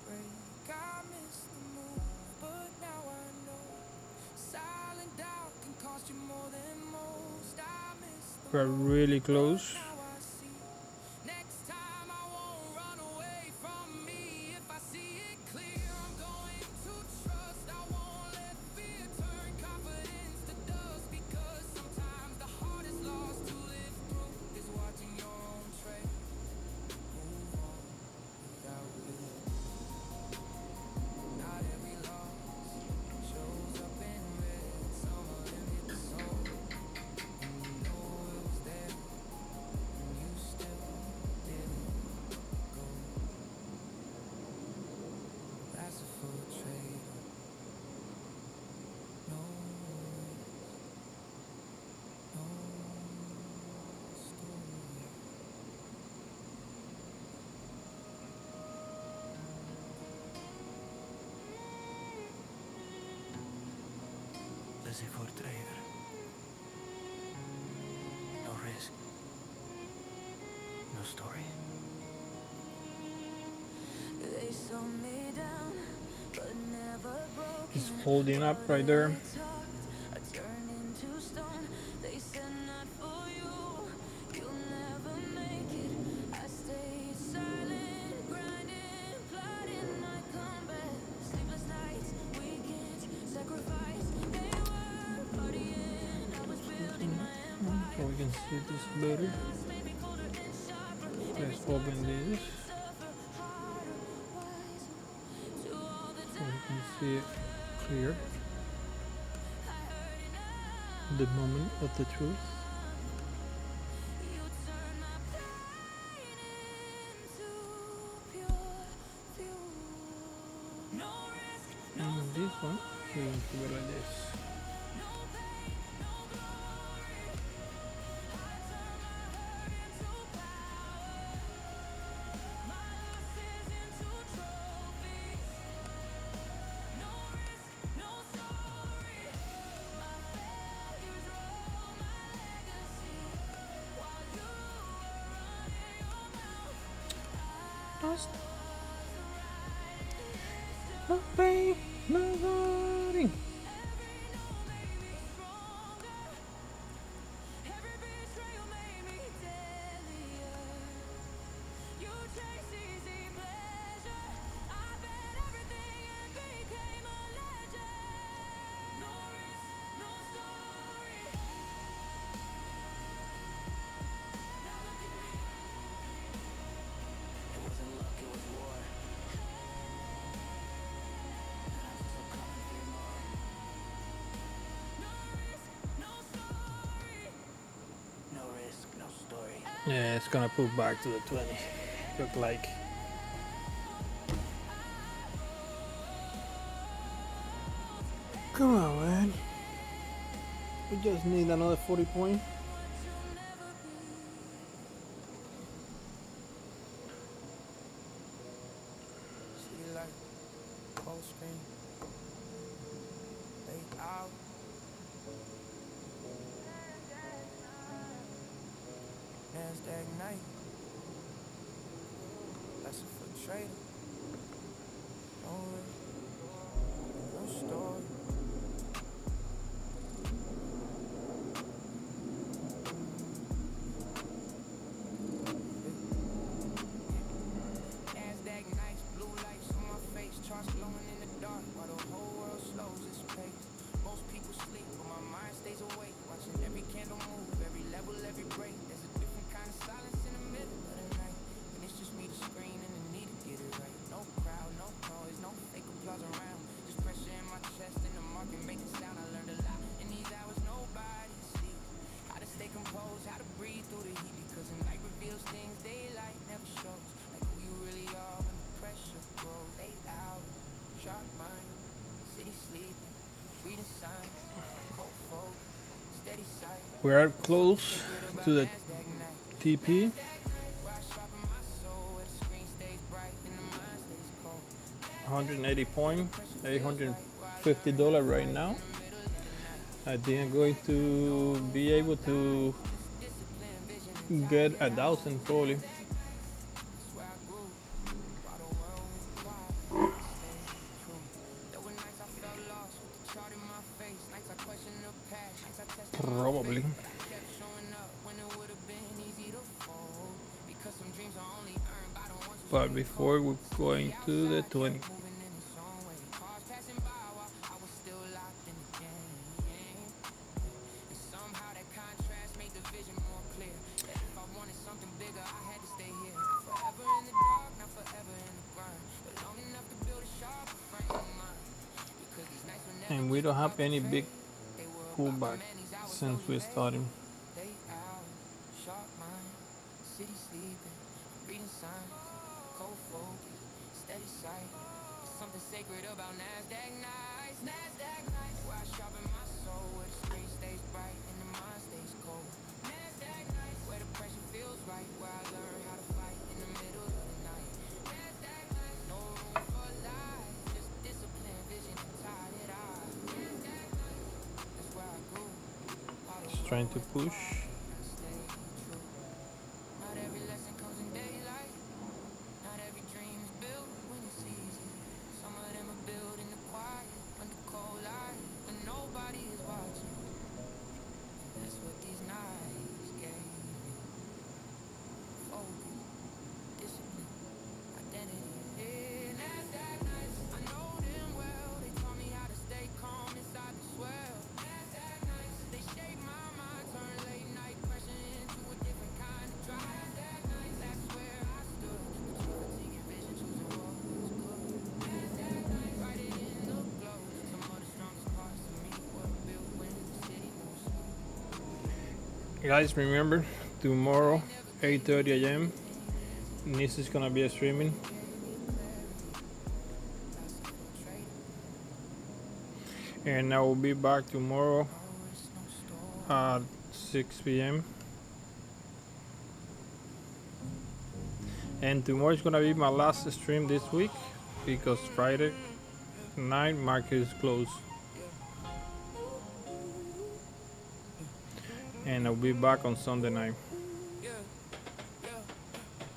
break. I missed the move, but now I know silent doubt can cost you more than most. I missed the
We're really close.
now I see. Next time I won't run away from me. If I see it clear, I'm going to trust. I won't let fear turn confidence to dust. Because sometimes the hardest loss to live through is watching your own trail move on without you. Not every loss shows up in red. Some of them hit the soul, and you know it was there, and you still didn't go. That's a full trade. No worries, no story.
Laissez-for trader. No risk. No story.
They saw me down, but never broke.
He's holding up right there.
I turn into stone. They said not for you. You'll never make it. I stayed silent, grinding, plotting my comeback. Sleepless nights, weekends, sacrifice. They were partying. I was building my empire.
So we can see this better.
Maybe colder and sharper.
Let's open this
Suffer harder, wiser. To all the
so we can see it clear. The moment of the truth.
you turn my pain into pure fuel. No risk,
And this one is going to be like this.
no pain, no glory. I turn my hurt into power, my losses into trophies. No risk, no story. My failures roll my legacy. While you were running your mouth,
Lost. No pain, no glory.
every no made me stronger. Every betrayal made me deadlier. You chase easy pleasure. I bet everything and became a legend. No risk, no story. Now look at me.
It wasn't luck, it was war. And I'm still coming for you more.
No risk, no story.
No risk, no story.
Yeah, it's gonna pull back to the 20. Look like. Come on, man. We just need another 40 point.
City light, cold screen, late out. Nasdaq night. That's a foot trader. No risk, no story. Nasdaq nights, blue lights on my face, charts glowing in the dark while the whole world slows its pace. Most people sleep, but my mind stays awake, watching every candle move, every level, every break. There's a different kind of silence in the middle of the night, and it's just me, the screen, and the need to get it right. No crowd, no noise, no fake applause around. Just pressure in my chest and the market making sound. I learned a lot in these hours, nobody sees how to stay composed, how to breathe through the heat. Because the night reveals things daylight never shows, like who you really are when the pressure grows. 8 hours, sharp mind, city sleeping, reading signs, cold focus, steady sight.
We are close to the
Nasdaq night,
TP.
where I sharpen my soul, where the screen stays bright and the mind stays cold.
180 point, $850 right now. I didn't going to be able to get 1,000 probably. Probably. But before we're going to the 20. And we don't have any big pullback since we started.
City sleeping, reading signs, cold focus, steady sight. There's something sacred about Nasdaq nights, Nasdaq nights, where I sharpen my soul, where the screen stays bright and the mind stays cold. Nasdaq nights, where the pressure feels right, where I learn how to fight in the middle of the night. Nasdaq nights, no room for lies, just discipline, vision, and tired eyes. Nasdaq nights, that's where I grew.
Just trying to push. Guys, remember tomorrow 8:30 a.m. This is gonna be a streaming. And I will be back tomorrow at 6 p.m. And tomorrow is gonna be my last stream this week because Friday night market is closed. And I'll be back on Sunday night.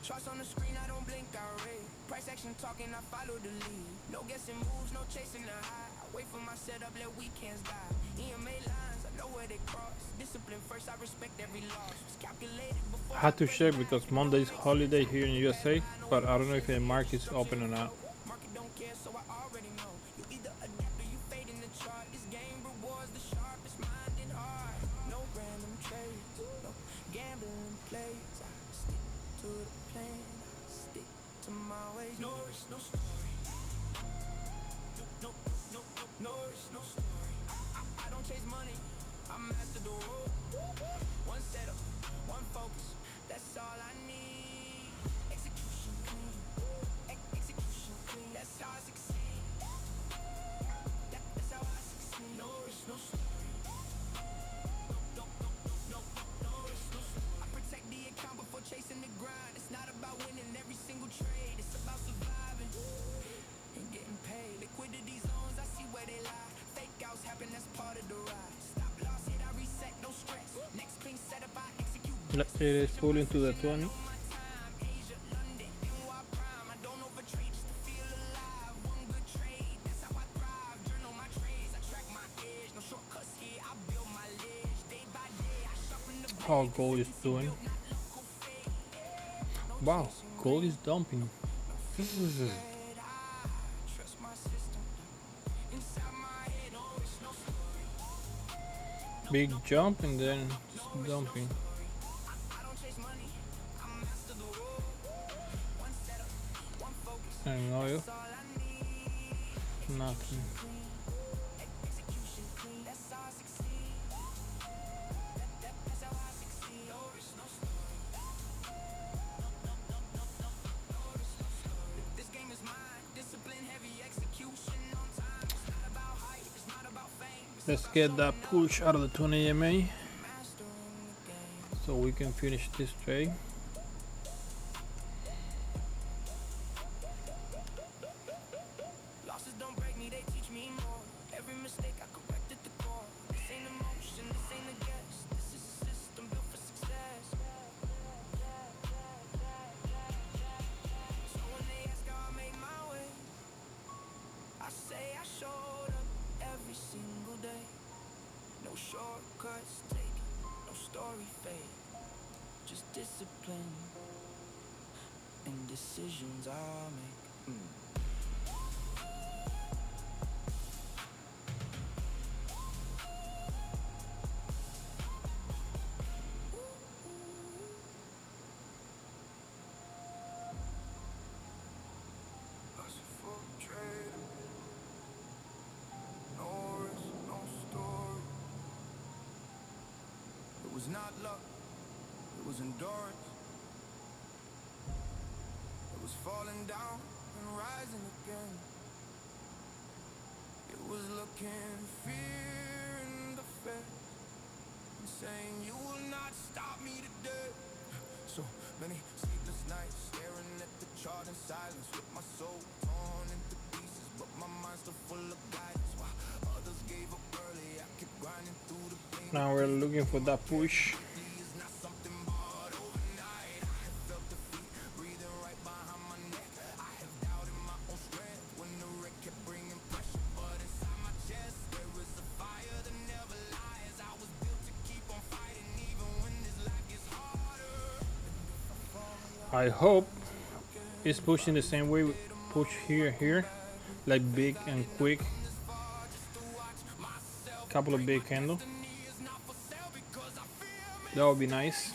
Charts on the screen, I don't blink, I read. Price action talking, I follow the lead. No guessing moves, no chasing the high. I wait for my setup, let weekends die. EMA lines, I know where they cross. Discipline first, I respect every loss. It's calculated before
I had to check because Monday is holiday here in USA, but I don't know if the market is open or not.
Market don't care, so I already know. You either adapt or you fade in the chart. This game rewards the sharpest mind and heart. No random trades, no gambling plays. I stick to the plan, I stick to my ways. No risk, no story. No risk, no story. I don't chase money, I master the role. One setup, one focus, that's all I need. Execution clean, execution clean, that's how I succeed. That's how I succeed. No risk, no story. No risk, no story. I protect the account before chasing the grind. It's not about winning every single trade, it's about surviving and getting paid. Liquidity zones, I see where they lie. Fake outs happen, that's part of the ride. Stop loss, hit, I reset, no stress. Next clean setup, I execute.
It is pulling to the 20.
Asia, London, NY prime. I don't overtrade just to feel alive. One good trade, that's how I thrive. Journal my trades, I track my edge. No shortcuts here, I build my ledge. Day by day, I sharpen the blade.
How gold is doing? Wow, gold is dumping.
Trust my system. Inside my head, no risk, no story.
Big jump and then just dumping.
I don't chase money, I master the role. One setup, one focus,
And oil,
that's all I need.
nothing.
Execution clean, that's how I succeed. That's how I succeed. No risk, no story. No risk, no story. This game is mine. Discipline, heavy execution on time. It's not about hype, it's not about fame. It's
Let's get that push out of the 20 EMA
mastering the game.
so we can finish this trade.
Losses don't break me, they teach me more. Every mistake I corrected the core. This ain't a shortcuts taken, no story fade, just discipline and decisions I make. Hustle for trade, no risk, no story. It was not luck, it was endurance. It was falling down and rising again. It was looking fear in the face and saying you will not stop me today. So many sleepless nights staring at the chart in silence, with my soul torn into pieces, but my mind still full of guidance. While others gave up early, I kept grinding through the pain.
Now we're looking for that push.
It's not something bought overnight. I have felt defeat breathing right behind my neck. I have doubted my own strength when the wreck kept bringing pressure, but inside my chest there is a fire that never lies. I was built to keep on fighting even when this life gets harder.
I hope it's pushing the same way we push here, like big and quick. Couple of big candles. That would be nice.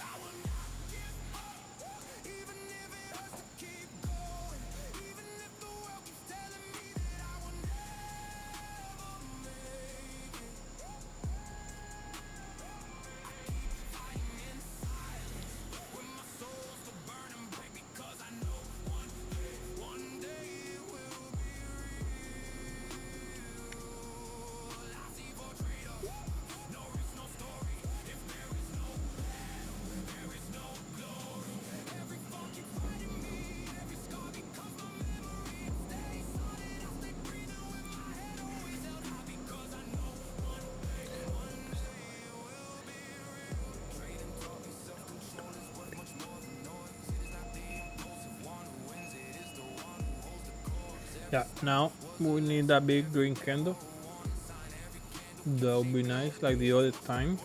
Yeah, now we need that big green candle. That would be nice, like the other time.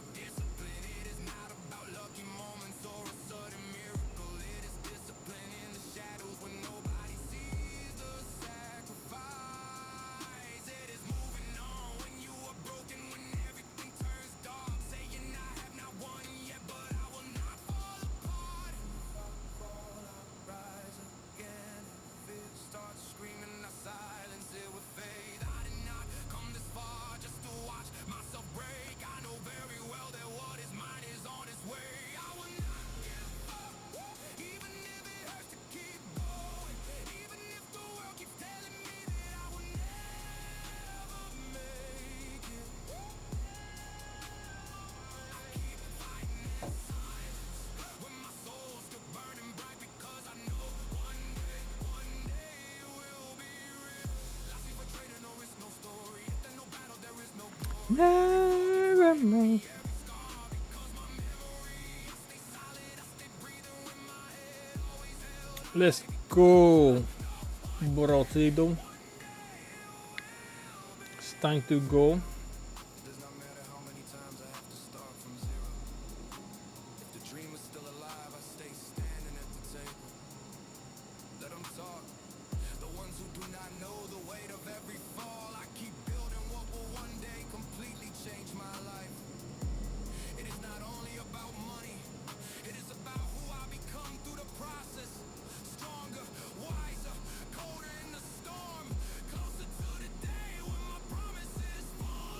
Never know. Let's go, brotito. It's time to go.
Does not matter how many times I have to start from zero. If the dream is still alive, I stay standing at the table. Let them talk. The ones who do not know the weight of every fall. I keep building what will one day completely change my life. It is not only about money, it is about who I become through the process. Stronger, wiser, colder in the storm. Closer to the day when my promises fall.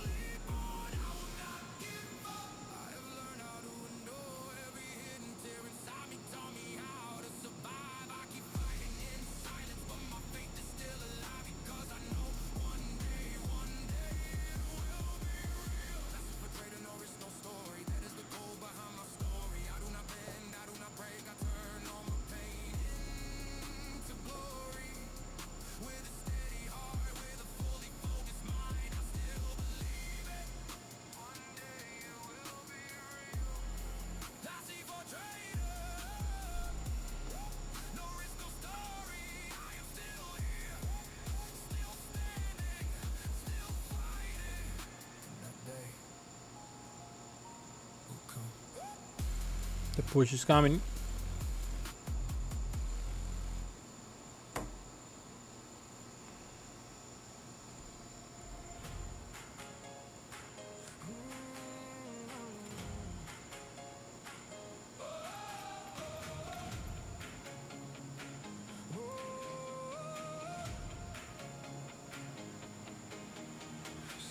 The push is coming.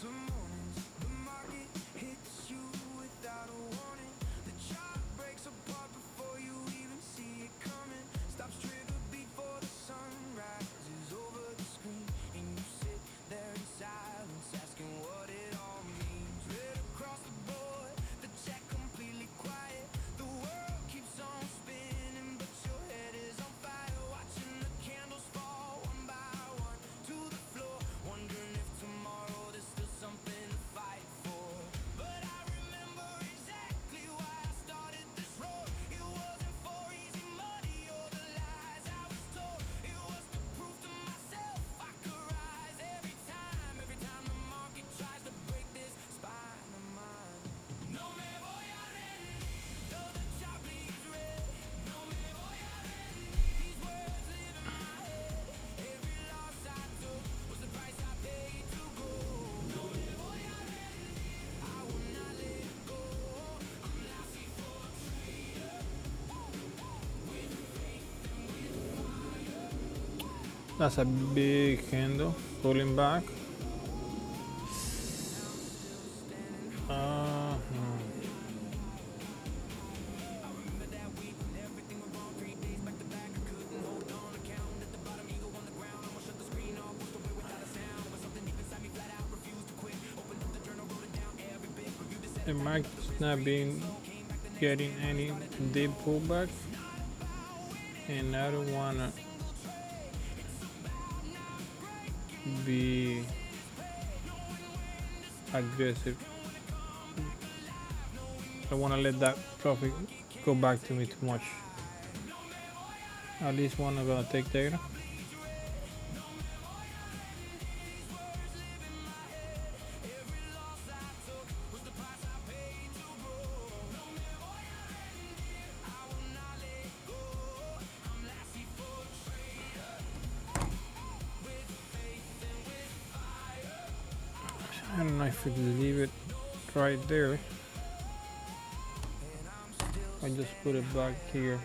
Some mornings the market hits you without a warning. The chart breaks apart before you even see it coming. Stops trigger before the sun rises over the screen, and you sit there in silence, asking what it all means. Read across the board, the check completely quiet. The world keeps on spinning, but your head is on fire, watching the candles fall one by one to the floor, wondering if tomorrow there's still something to fight for. But I remember exactly why I started this road. It wasn't for easy money or the lies I was told. It was to prove to myself I could rise every time the market tries to break this spine of mine. No me voy a rendir, though the chart bleeds red. No me voy a rendir, these words live in my head. Every loss I took was the price I paid to go. No me voy a rendir, I will not let go. I'm lousy for a trader, with faith and with fire.
That's a big candle pulling back. The market's not been getting any deep pullback, and I don't wanna be aggressive. I don't wanna let that profit go back to me too much. At least one I'm gonna take data. I don't know if we can leave it right there. I just put it back here.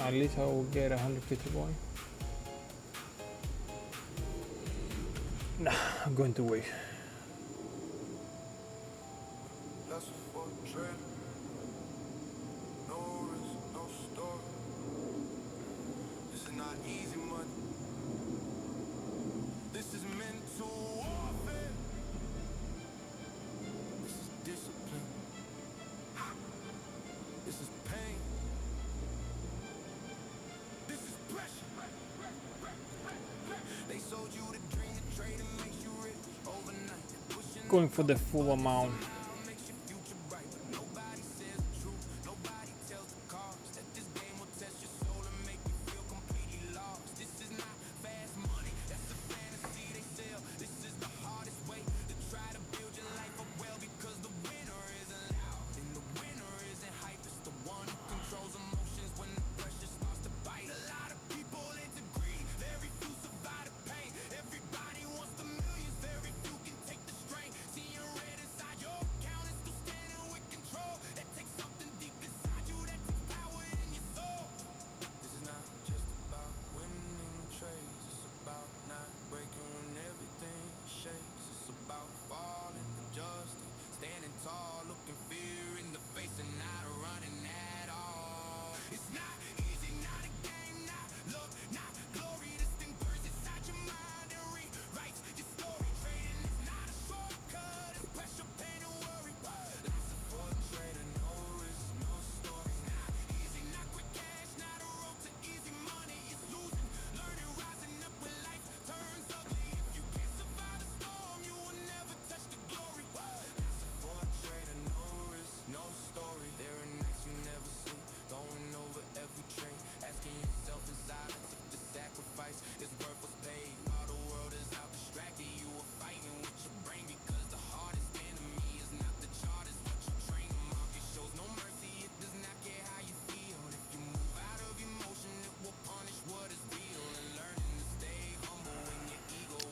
At least I will get 150 points. Nah, I'm going to wait.
That's for a trader. No risk, no story. This is not easy money. This is mental warfare. This is discipline. This is pain. This is pressure. They sold you the dream to trade and makes you rich overnight. Pushing
Going for the full amount.
makes your future bright, but nobody says the truth. Nobody tells the cards that this game will test your soul and make you feel completely lost. This is not fast money, that's a fantasy they sell. This is the hardest way to try to build your life up well, because the winner isn't loud and the winner isn't hype. It's the one who controls emotions when the pressure starts to bite. A lot of people into greed, very few survive the pain. Everybody wants the millions, very few can take the strain. Seeing red inside your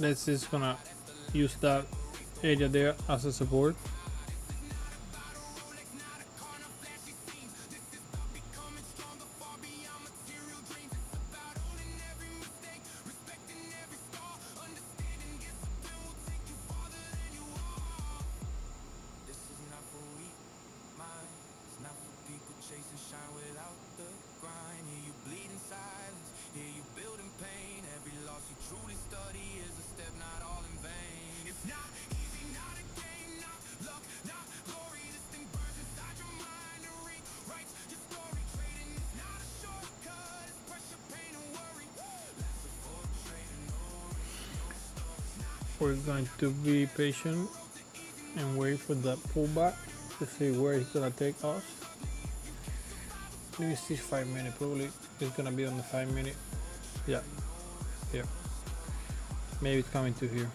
Let's just gonna use that area there as a support.
Chasing shine without the grind. Here you bleed in silence, here you build in pain. Every loss you truly study is a step not all in vain. It's not easy, not a game, not luck, not glory. This thing burns inside your mind and rewrites your story. Trading is not a shortcut, it's pressure, pain and worry. Lesson for trading, no risk, no story.
We're going to be patient and wait for that pullback to see where it's gonna take us. Maybe 5 minutes, probably it's gonna be on the 5 minute. Yeah, maybe it's coming to here.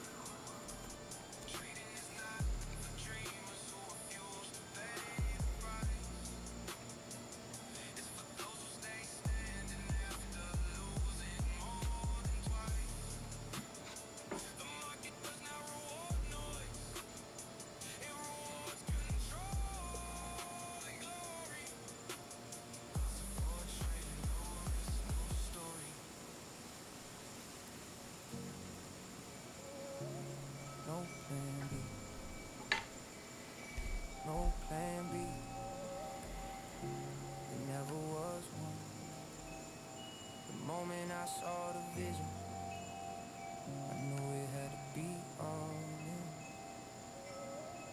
No plan B. No plan B. There never was one. The moment I saw the vision, I knew it had to be all in.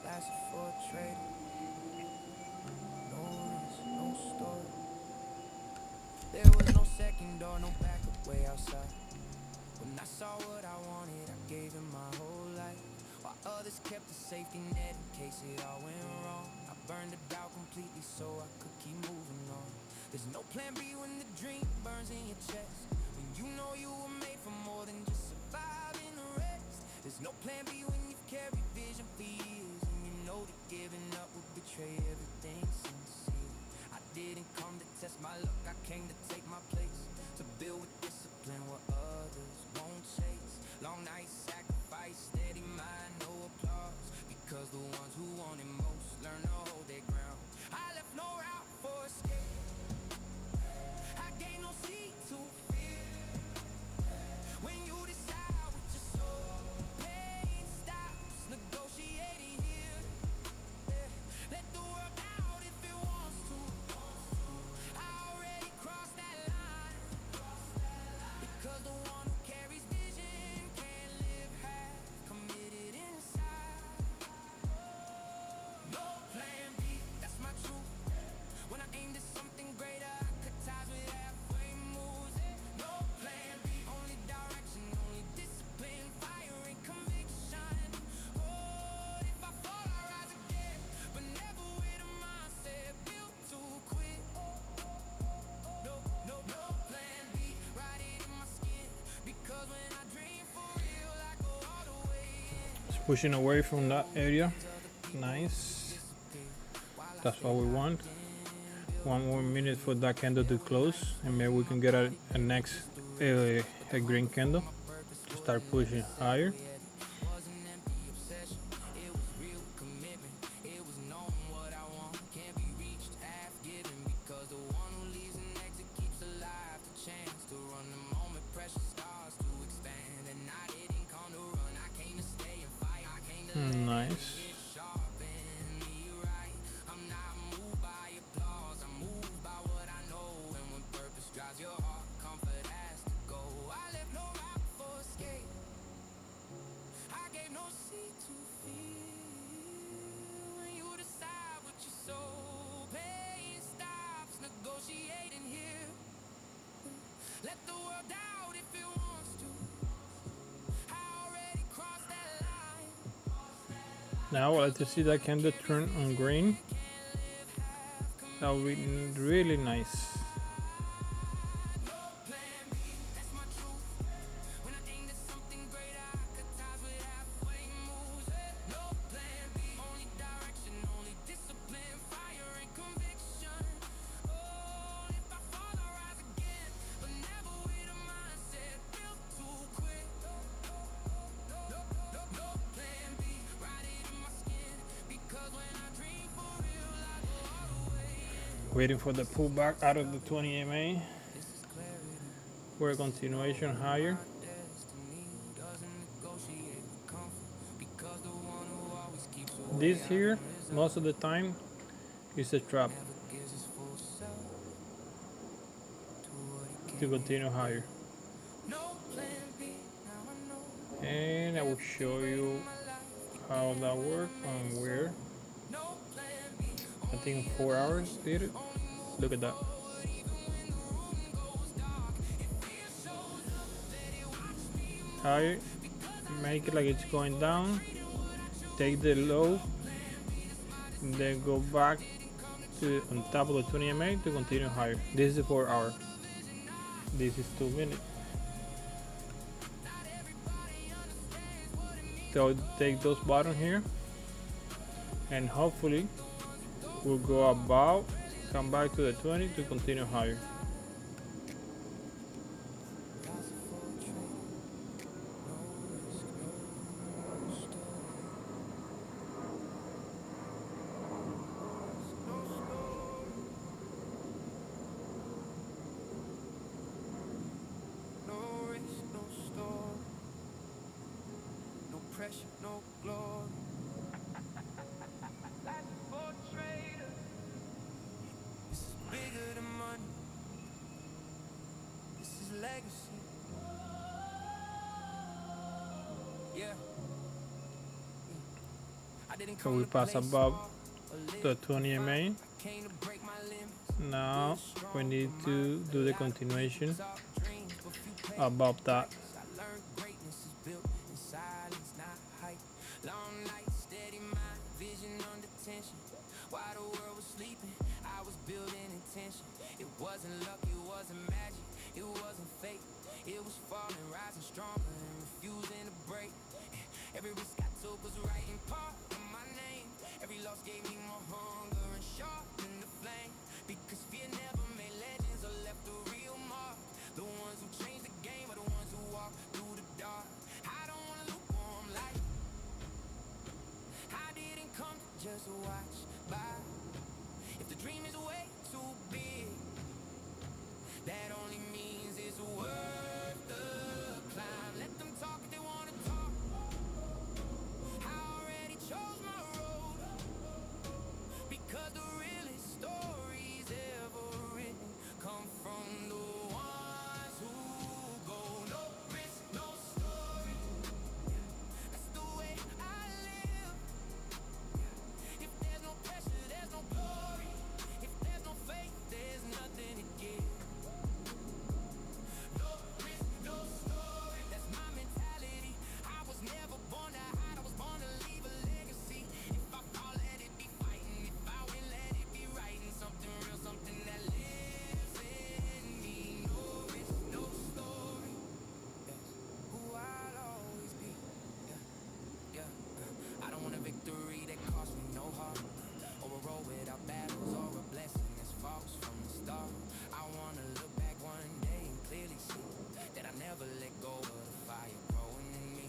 Lasted for a trader. No risk, no story. There was no second door, no backup way outside. When I saw what I wanted, I gave him my whole life, while others kept a safety net in case it all went wrong. I burned it out completely so I could keep moving on. There's no plan B when the dream burns in your chest, when you know you were made for more than just surviving the rest. There's no plan B when you've carried vision for years, and you know that giving up would betray everything sincere. I didn't come to test my luck, I came to take my place, to build with discipline what others won't chase. Long nights, sacrifice, steady mind, no applause, because the ones who want it most learn to hold their ground. I left no route for escape, I gave no seat to fear. When you decide with your soul, pain stops negotiating here. Let the world out if it wants to. I already crossed that line, because the one who carries vision can't live half committed inside. No plan B, that's my truth. When I aimed at something greater, I cut ties with halfway moves. No plan B, only direction, only discipline, fire and conviction. Oh, if I fall, I rise again, but never with a mindset built to quit. No plan B, ride it in my skin, because when I dream for real, I go all the way in.
It's pushing away from that area. Nice. That's what we want. 1 more minute for that candle to close, and maybe we can get a next a green candle to start pushing higher. Nice.
Let the world out if it wants to. I already crossed that line.
Now I like to see that candle turn on green. That would be really nice. Waiting for the pullback out of the 20 MA for a continuation higher. This here, most of the time, is a trap to continue higher. And I will show you how that works and where. I think 4 hours did it. Look at that. Higher, make it like it's going down, take the low, and then go back to on top of the 20 MA to continue higher. This is 4 hour. This is 2 minutes. So take those bottom here, and hopefully we'll go above, come back to the 20 to continue higher.
No glory. Life for a trader. This is bigger than money. This is legacy. Yeah.
So we pass above the 20 MA. Now we need to do the continuation above that.
Long nights, steady my vision under tension. While the world was sleeping, I was building intention. It wasn't luck, it wasn't magic, it wasn't fate. It was falling, rising stronger, and refusing to break. Every risk I took was writing part of my name. Every loss gave me more hunger and sharpened the flame. Because fear never made legends or left a real mark. The ones who changed the game are the ones who walk through the dark. I don't wanna lukewarm life. I didn't come to just watch by. If the dream is way too big, that only means it's worth the climb. Let them talk if they wanna talk. I already chose my road, because the realest stories ever written come from the ones who go. No risk, no story. That's the way I live. If there's no pressure, there's no glory. If there's no faith, there's nothing to give. No risk, no story. That's my mentality. I was never born to hide. I was born to leave a legacy. If I fall, let it be fighting. If I win, let it be writing. Something real, something that lives in me. No risk, no story. Yes, who I'll always be. Yeah. I don't want a victory that cost me no heart, or a road without battles, or a blessing that's false from the start. I wanna look back one day and clearly see that I never let go of the fire growing in me.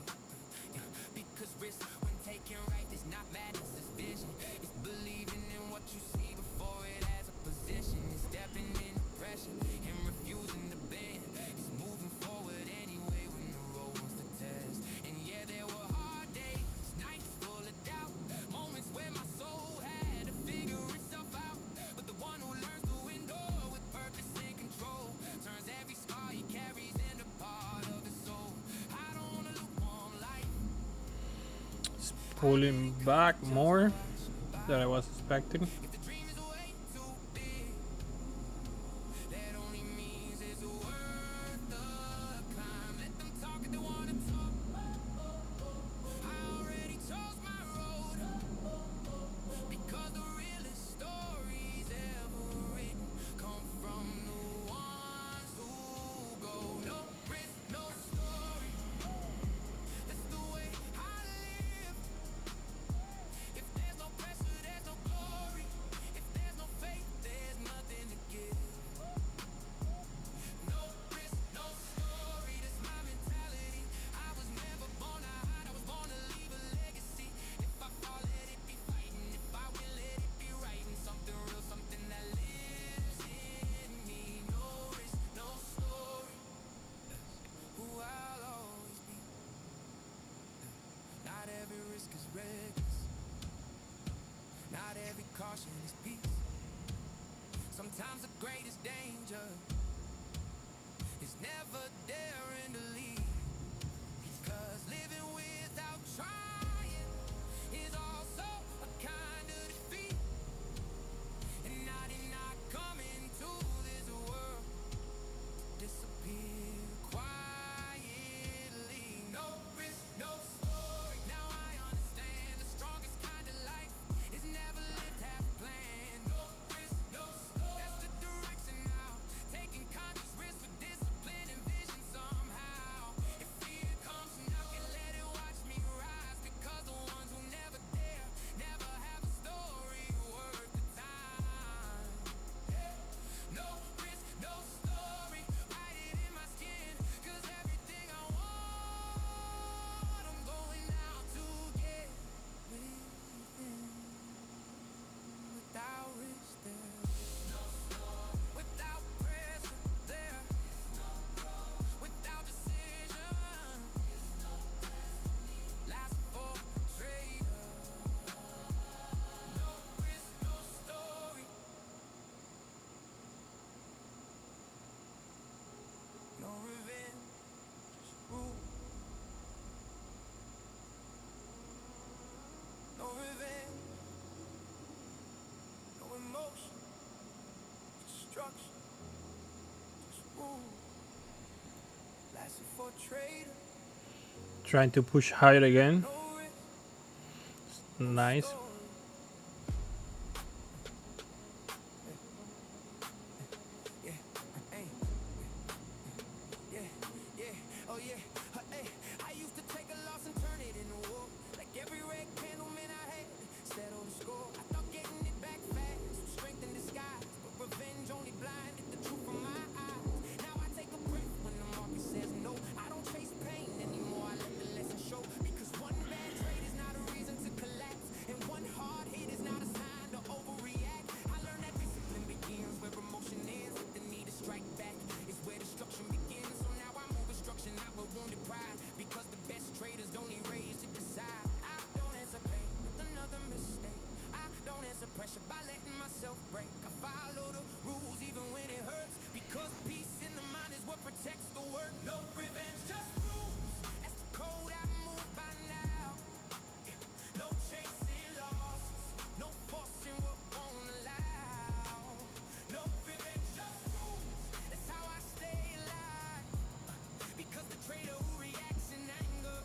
Yeah. Because risk, when taken right, is not madness, it's vision. It's believing in what you see before it has a position. It's stepping in pressure and refusing to bend. It's moving forward anyway when the road wants to test. And yeah, there were hard days, nights full of doubt, moments where my soul had to figure itself out. But the one who learns to endure with purpose and control turns every scar he carries into part of his soul. I don't want a lukewarm life.
It's pulling back more than I was expecting.
If the dream is way too big, that only means it's worth the climb. Let them talk if they wanna talk. I already chose my road, because the realest stories ever written come from the ones who go. No risk, no story. That's the way I live. If there's no pressure, there's no glory. caution is peace. Sometimes the greatest danger is never daring to leave, because living without trying is also a kind of defeat. And not coming to this world to disappear quietly. No risk, no story. Now I understand the strongest kind of life is never lived half planned. No risk, no story. That's the direction now. Taking conscious risks with discipline and vision somehow. If fear comes knocking, let it watch me rise, because the ones who never dare never have a story worth the time. No risk, no story. Write it in my skin, cause everything I want, I'm going out to get within. Without risk there, without pressure there, without decision, last for trader. No risk, no story. No revenge, just rule. No revenge, no emotion, destruction, just rule. Lasting for trader.
Trying to push higher again.
No risk,
Nice.
story. Yeah, hey, yeah, oh yeah, hey. I used to take a loss and turn it into war. Like every red candle, man, I had settled the score. I thought getting it back fast was strength in disguise, but revenge only blinded the truth from my eyes. Now I take a breath when the market says no. I don't chase pain anymore, I let the lesson show. Because one bad trade is not a reason to collapse, and one hard hit is not a sign to overreact. I learned that discipline begins where emotion ends, with the need to strike back is where destruction begins. So now I move instruction, not with wounded pride, because the best traders don't need rage to decide. I don't hesitate with another mistake. I don't answer pressure by letting myself break. I follow the rules even when it hurts, because peace in the mind is what protects the work. No revenge, just rules. That's the code I move by now. No chasing losses, no forcing what won't allow. No revenge, just rules. That's how I stay alive, because the trader who reacts in anger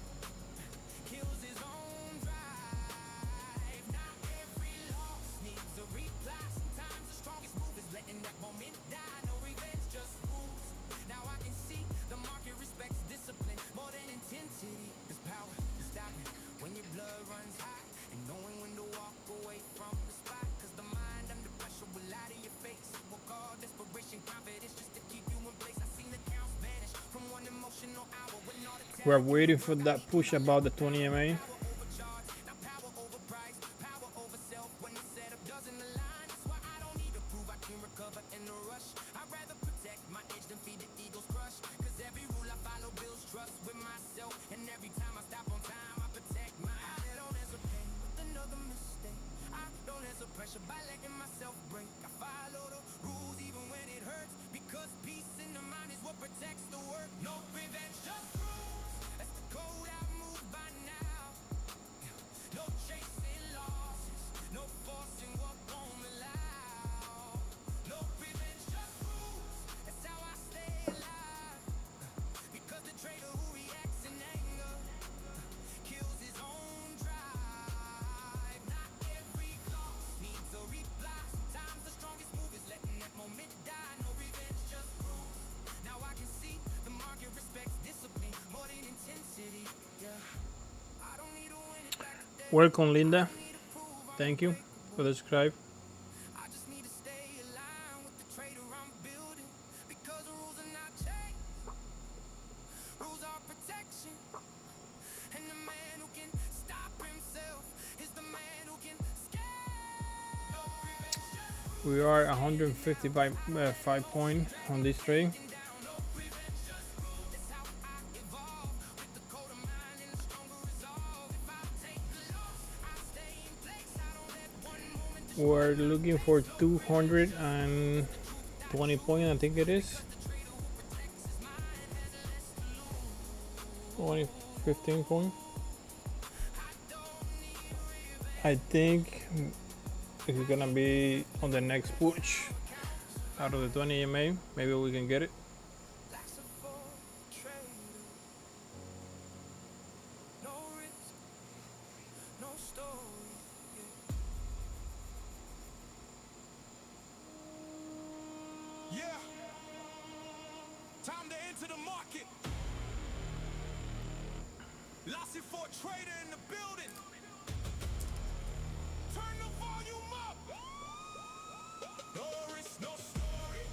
kills his own drive. Not every loss needs a reply. Sometimes the strongest move is letting that moment die. No revenge, just rules. Now I can see the market respects discipline more than intensity. There's power in stopping when your blood runs hot, and knowing when to walk away from the spot. Cause the mind under pressure will lie to your face. We'll call desperation confidence just to keep you in place. I've seen the counts vanish from one emotional hour when all the
We're waiting for that push about the 20 MA.
overcharged. Now power over price, power over self. When the setup doesn't align, that's why I don't need to prove I can recover in a rush. I'd rather protect my edge than feed the ego's crush. Cause every rule I follow builds trust with myself, and every time I stop on time, I protect mine. I don't hesitate with another mistake. I don't answer pressure by letting myself break. I follow the rules even when it hurts, because peace in the mind is what protects the work. No revenge, just rules. That's the code I move by now. No chasing losses, no forcing what won't allow. No revenge, just rules. That's how I stay alive, because the trader who reacts in anger kills his own drive. Not every loss needs a reply. Sometimes the strongest move is letting that moment die. No revenge, just rules. Now I can see the market respects discipline more than intensity. Yeah, I don't need to win it back today.
Welcome, Linda.
Need to prove I'm
Thank you for the subscribe.
I just need to stay aligned with the trader I'm building, because the rules are not changed. Rules are protection, and the man who can stop himself is the man who can scale. No revenge,
We are 155 point on this trade.
down, no revenge, just rule. That's how I evolve, with the colder mind and a stronger resolve. If I take the loss, I stay in place. I don't let one moment
We're looking for 220 points, I think it is. 15 points. I think it's gonna be on the next push out of the 20 EMA. Maybe we can get it.
Yeah. Time to enter the market. Lassie for a trader in the building. Turn the volume up. No risk, no story.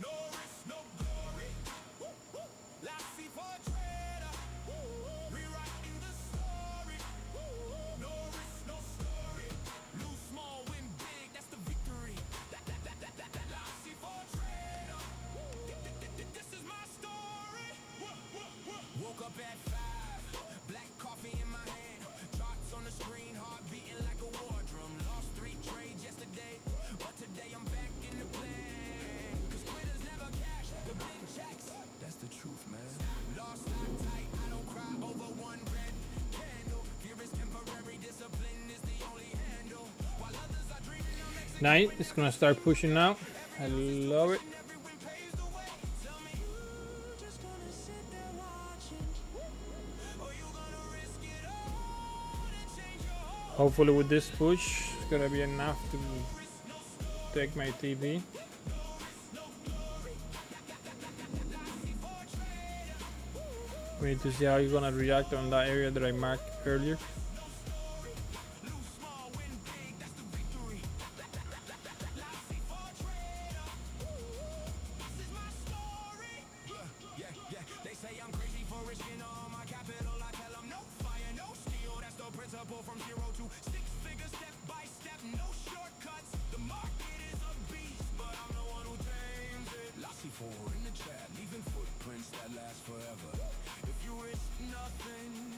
No risk, no glory. Lassie for a trader. Rewriting the story. No risk, no story. Lose small, win big. That's the victory. Lassie for a trader. This is my story. Woke up at 5. Black coffee in my hand. Charts on the screen. Heart beating like a war drum. Lost 3 trades yesterday. But today I'm back in the play. Cause quitters never cash the big checks. That's the truth, man. Lost not tight. I don't cry over one red candle. Fear is temporary. Discipline is the only handle. While others are dreaming of next.
Night, it's gonna start pushing now. I love it.
Everyone paves the way. Tell me you just gonna sit there watching. Or you gonna risk it all and change your whole.
Hopefully with this push, it's gonna be enough to take my TV. We need to see how you're gonna react on that area that I marked earlier.
Lose small, win big, that's the victory. Lassie for a trader. This is my story. Yeah. They say I'm crazy for risking all my capital. I tell them no fire, no steel. That's the principle from 0 to 6 figures, step by step, no shortcuts. The market is a beast, but I'm the one who tames it. Lassie for in the chat, leaving footprints that last forever. If you risk nothing,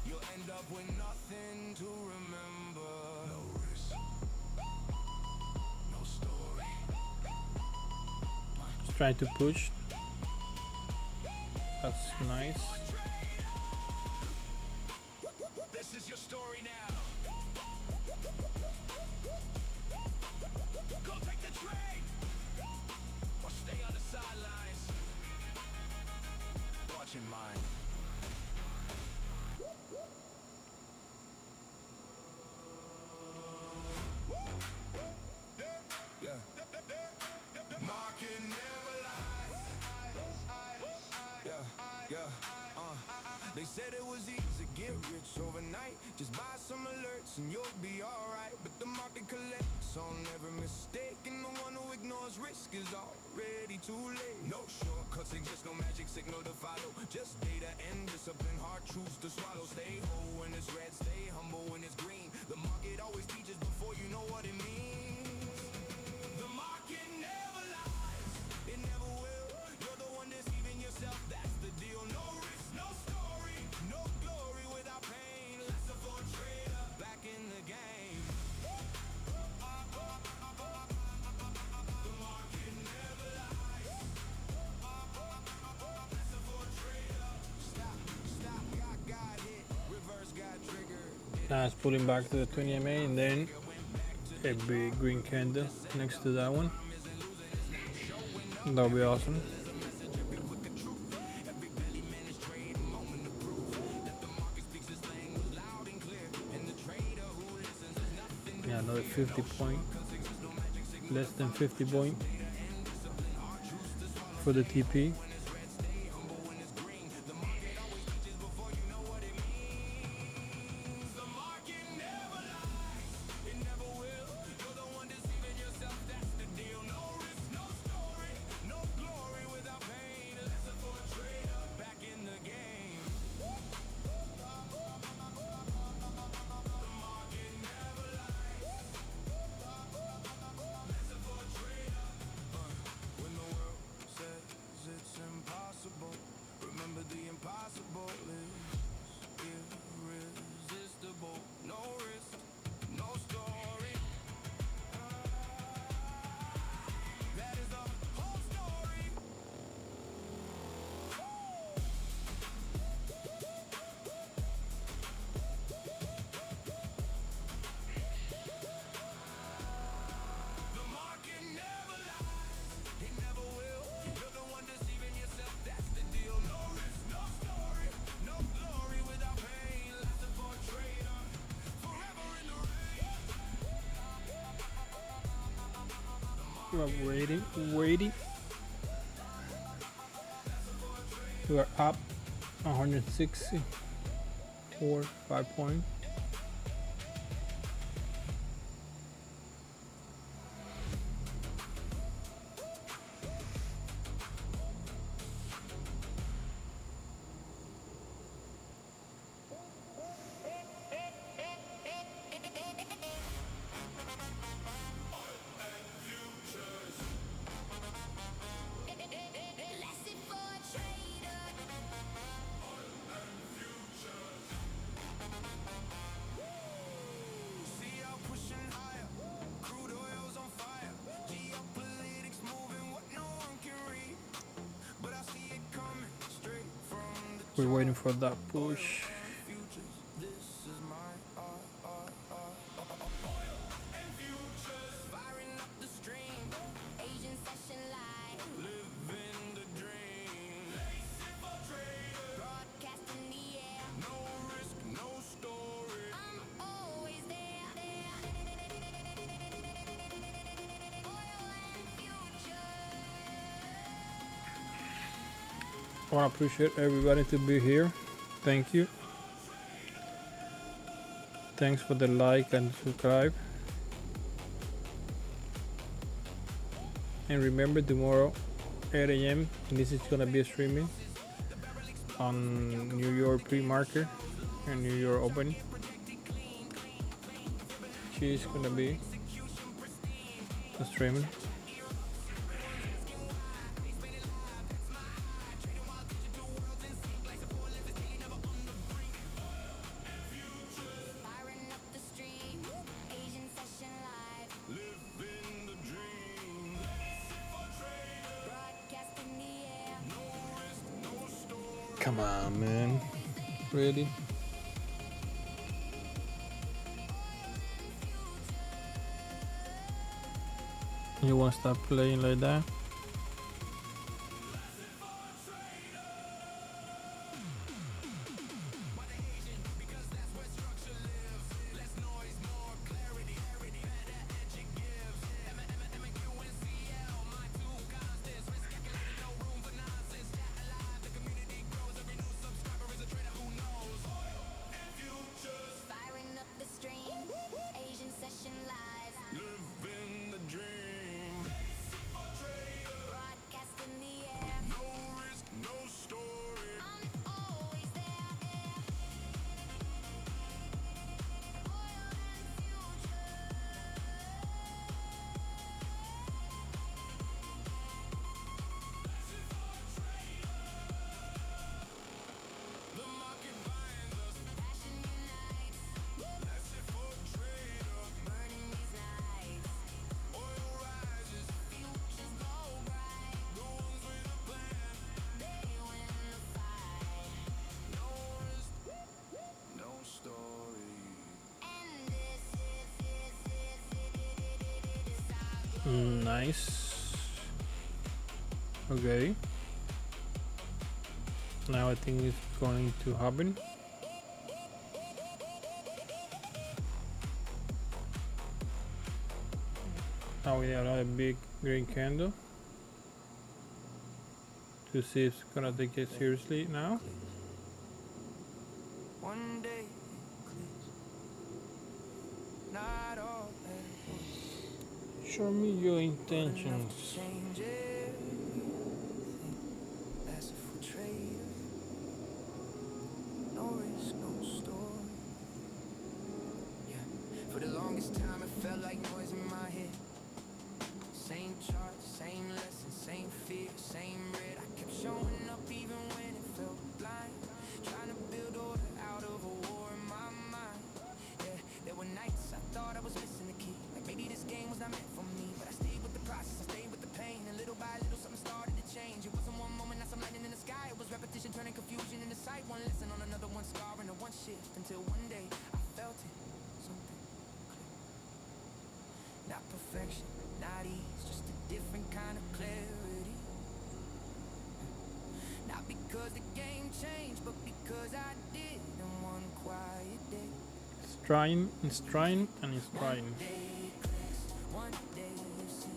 you'll end up with nothing to remember. No risk, no story.
Just trying to push. That's nice.
This is your story now. Go take the trade, or stay on the sidelines, watching mine. Yeah. Market never lies. Yeah. They said it was easy to get rich overnight. Just buy some alerts and you'll be alright. But the market collects on every mistake, and the one who ignores risk is already too late. No shortcuts exist, no magic signal to follow. Just data and discipline, hard truths to swallow. Stay whole when it's red, stay humble when it's green. The market always teaches before you know what it means. The market never lies, it never will. You're the one deceiving yourself, that's the deal. No risk, no story, no glory without pain. Less of a trader, back in the game. The market never lies. Less of a trader. Stop, got hit. Reverse got triggered.
Now it's pulling back to the 20 MA and then a big green candle next to that one. That'll be awesome. Yeah, another 50 point, less than 50 point for the TP.
When the world says it's
We're waiting. We are up 164, 5 points. We're waiting for that push. I want to appreciate everybody to be here. Thank you. Thanks for the like and subscribe. And remember, tomorrow 8 a.m. this is gonna be streaming on New York pre-market and New York open. She's gonna be streaming. Come on, man. Really? You want to stop playing like that? Nice. Okay. Now I think it's going to happen. Now we have another big green candle to see if it's gonna take it seriously now.
One day, not all
Show me your intentions.
change everything. As if we're traders, no risk, no story. Yeah, for the longest time it felt like noise in my head. Same chart, same lesson, same fear, same red. I kept showing up even when it felt blind. Trying to build order out of a war in my mind. Yeah, there were nights I thought I was missing the key. Like maybe this game was not meant for me. But I stayed with the process, I stayed with the pain. And little by little something started to change. It wasn't one moment, not some lightning in the sky. It was repetition turning confusion into sight. One lesson on another, one scar and a one shift. Until one day I felt it, something clicked. Not perfection, not ease, just a different kind of clarity. Not because the game changed, but because I did in one quiet day.
It's trying, and it's trying.
One day you see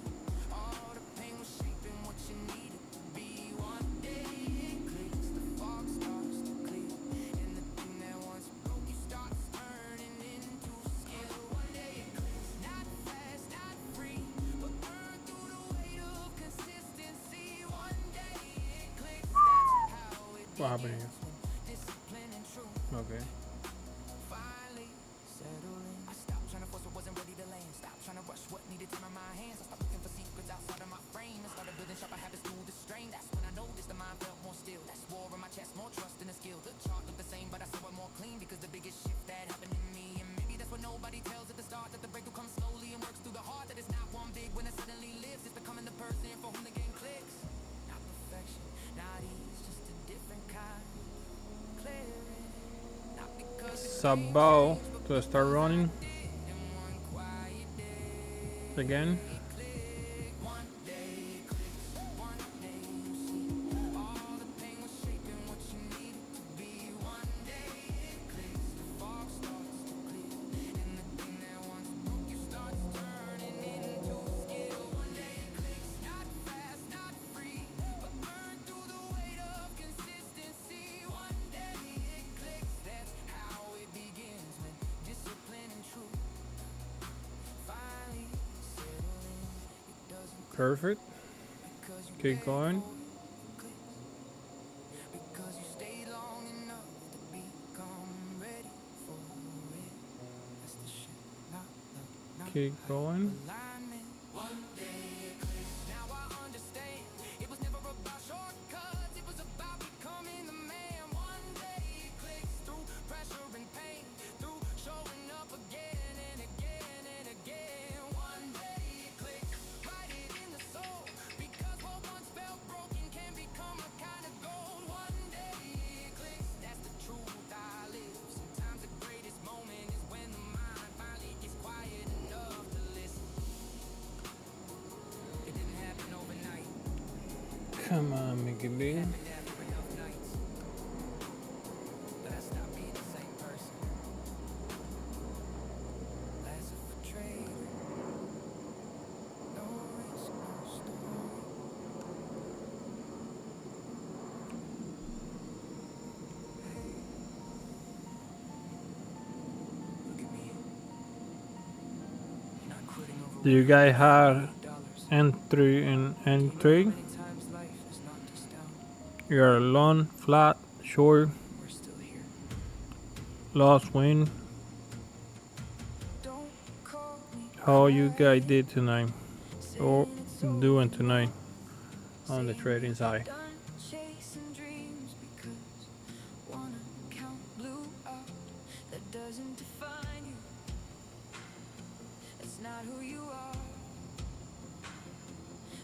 all
What happened here? Okay.
Finally settling. I stopped trying to force what wasn't ready to land. Stopped trying to rush what needed time in my hands. I stopped looking for secrets outside of my frame and started building sharper habits through the strain. That's when I noticed the mind felt more still. That's war in my chest, more trust in the skill. The chart looked the same, but I saw it more clean because the biggest shift that happened in me. And maybe that's what nobody tells at the start, that the breakthrough comes slowly and works through the heart. That it's not one big when it suddenly lives. It's becoming the person for whom the game clicks. Not perfection, not ease, just a different kind. Clarity. Not because
It's about to start running again. Perfect. Keep going.
because you stayed long enough to become ready for it. That's the shit. Not
Keep going.
alignment. One day it clicks. Now I understand. It was never about shortcuts. It was about becoming the man. One day it clicks through pressure and pain, through showing up again and again and again. One day it clicks. Write it in the soul, because what once felt broken can become a kind of gold. One day it clicks. That's the truth I live. Sometimes the greatest moment is when the mind finally gets quiet enough to listen. It didn't happen overnight.
Come on, Mickey B.
Happened after enough nights. But I stopped being the same person. Last of a trade. No risk, no story. Hey. Look at me. Not quitting over
Do you guys have
$100.
entry in
Many
entry?
times life has knocked us down.
You're alone, flat, short,
We're still here.
lost, win.
Don't call me.
How you guys did tonight or
Saying it's over.
doing tonight on the trading side?
Done chasing dreams because one account blew out. That doesn't define you. It's not who you are.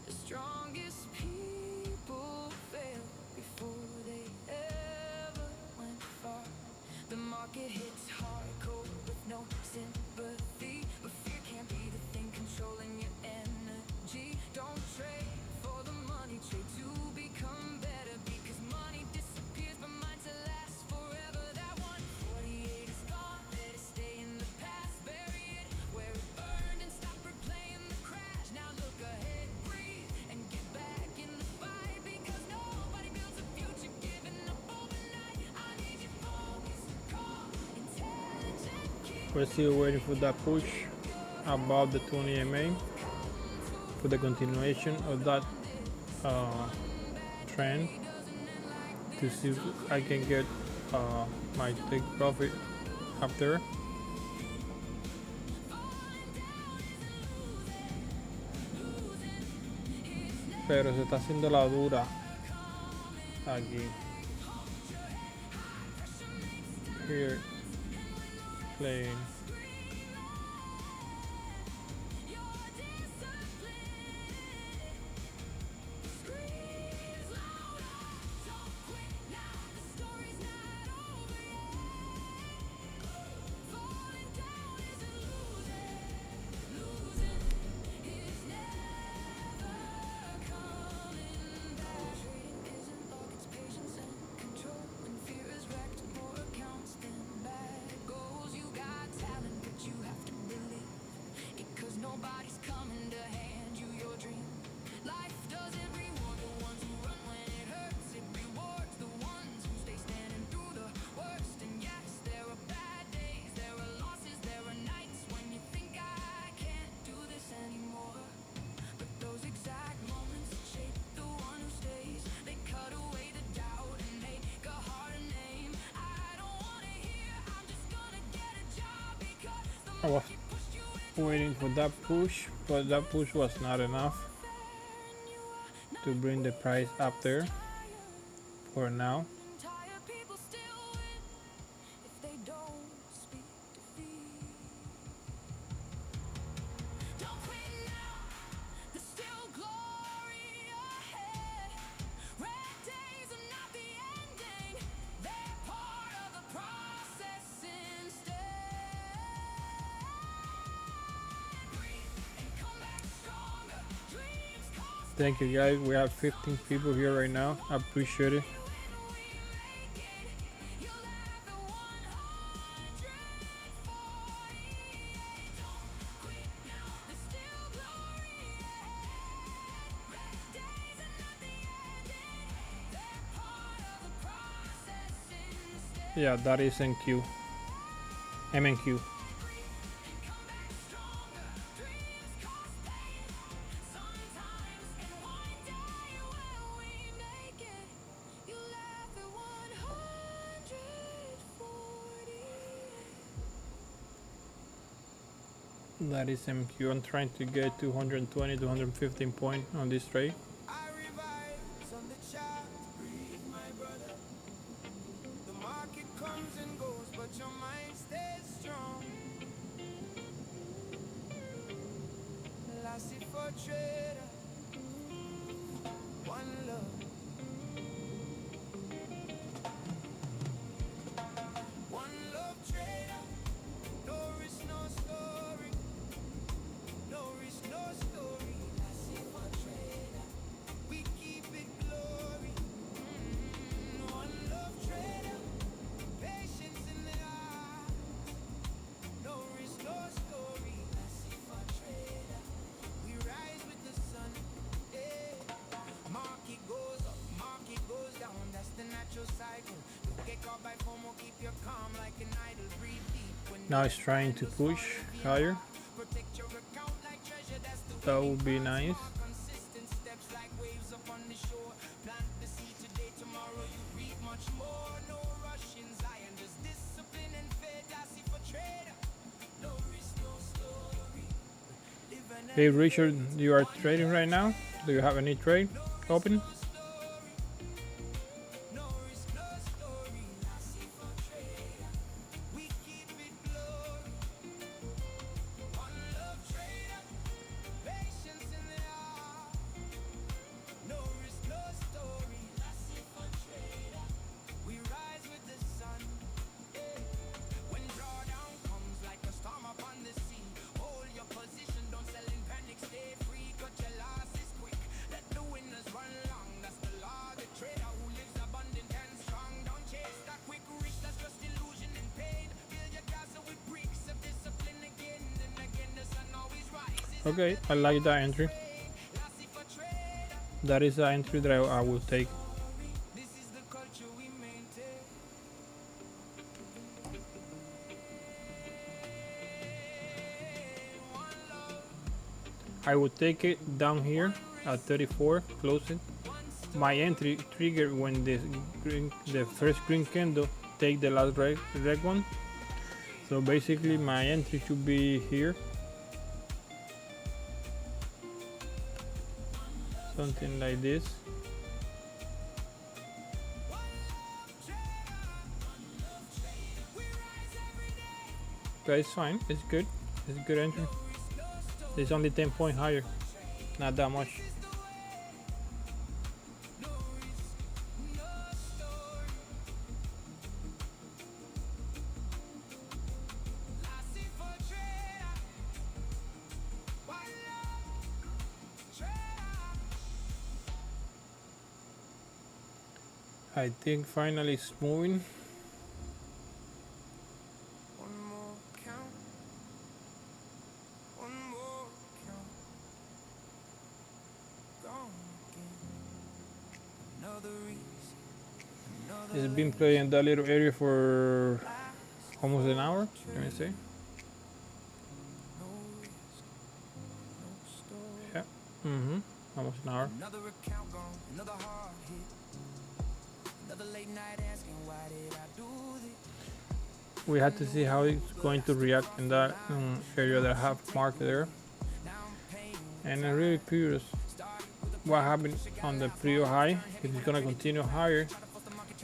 The strongest people fail before they ever went far. The market hits hard, cold with no sympathy. But fear can't be the thing controlling your energy. Don't trade for the money, trade to become better. Because money disappears, but mine to last forever. That 148 is gone, let it stay in the past. Bury it where it burned and stop replaying the crash. Now look ahead, breathe, and get back in the fight. Because nobody builds a future giving up overnight. I need you focused, calm, intelligent.
We're still waiting for that push above the 20 MA for the continuation of that trend to see if I can get my take profit after. Pero se está haciendo la dura aquí. Here playing.
Control when fear is wrecked, more accounts than bad goals. You got talent.
I was waiting for that push, but that push was not enough to bring the price up there for now. Thank you guys, we have 15 people here right now. I appreciate it. Yeah, that is NQ. MNQ. That is MQ. I'm trying to get 220, 215 point on this trade.
I revive on the chart, breathe, my brother. The market comes and goes, but your mind stays strong. Lassie for trader, one love. One love trader, no risk, no story. No risk, no story. Lassie for trader, we keep it glory. One love trader, patience in the eyes. No risk, no story. Lassie for trader, we rise with the sun. Yeah. Market goes up, market goes down. That's the natural cycle. You get caught by FOMO, keep your calm like an idol. Breathe deep. When
Now it's trying to push higher.
protect your account like treasure. That's the
That would be nice.
consistent steps like waves up on the shore. Plant the seed today, tomorrow you reap much more. No rush in Zion, just discipline and faith. I see for trader. No risk, no story. Live an
Hey Richard, you are trading right now? Do you have any trade open?
no risk, no story. I see for trader. We keep it glory. One love trader. Patience in the eye. No risk, no story. I see for trader. We rise with the sun. Yeah. When drawdown comes like a storm upon the sea, hold your position, don't sell in panic, stay free. Cut your losses quick. Let the winners run long. That's the law of the trader who lives abundant and strong. Don't chase that quick rich, that's just illusion and pain. Build your castle with bricks of discipline again and again. The sun always rises.
Okay, I like that entry.
Lassie for trader.
That is the entry that I will take.
This is the culture we maintain.
I will take it down here at 34, close it. My entry trigger when the first green candle take the last red one. So basically my entry should be here. Something like this. But it's fine, it's good. It's a good entry. It's only 10 points higher. Not that much. I think finally it's moving.
One more count. One more count. Gone again. Another reason.
It's been playing in that little area for almost an hour. Let me see.
No risk. No story.
Yeah. Almost an hour.
Another account gone. Another hard hit. Another late night asking why did I do this?
we had to see how it's going to react in that area that I have marked there. And I'm really curious what happened on the pre high, if it's gonna continue higher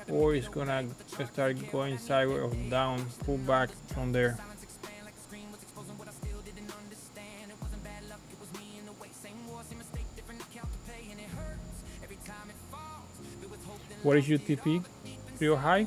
or it's gonna start going sideways or down, pull back from there. What is UTP? Pre high?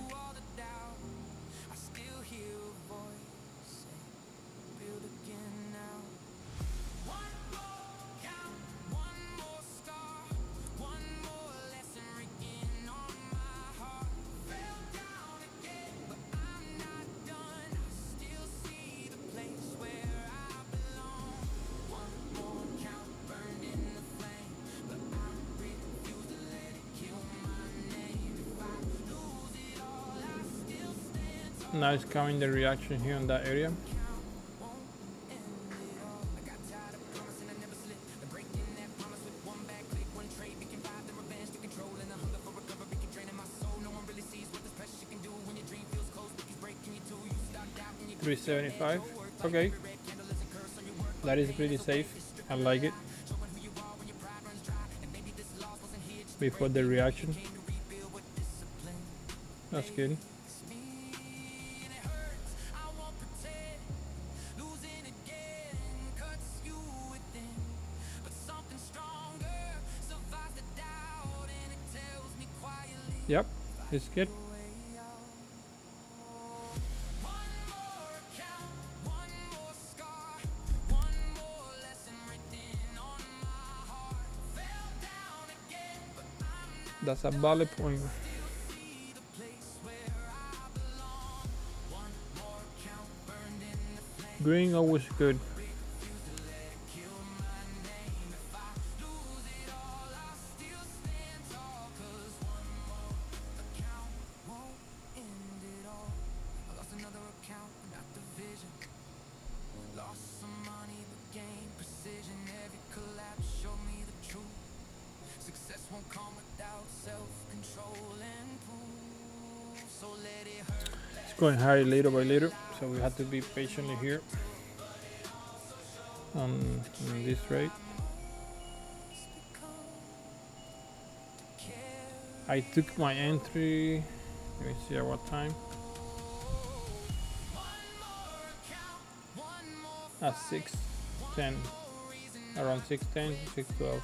Now it's coming the reaction here in that area. $375. Okay, that is pretty safe. I like it. Before the reaction, that's good. Yep, it's good. That's a valid point. Green always good. It's going higher little by little, so we have to be patiently here on this rate. I took my entry, let me see at what time, at 6:10, around 6:10, 6:12.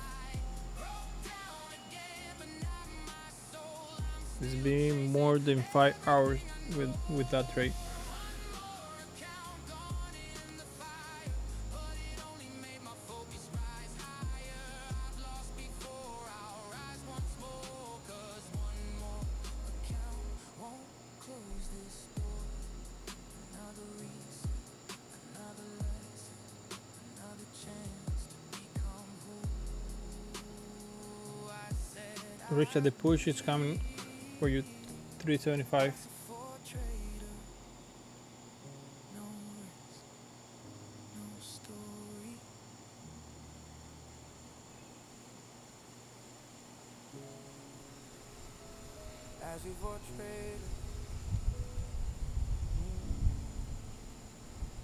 It's been more than 5 hours with that trade. Reach at the push, it's coming for you, 375.
As we portrayed,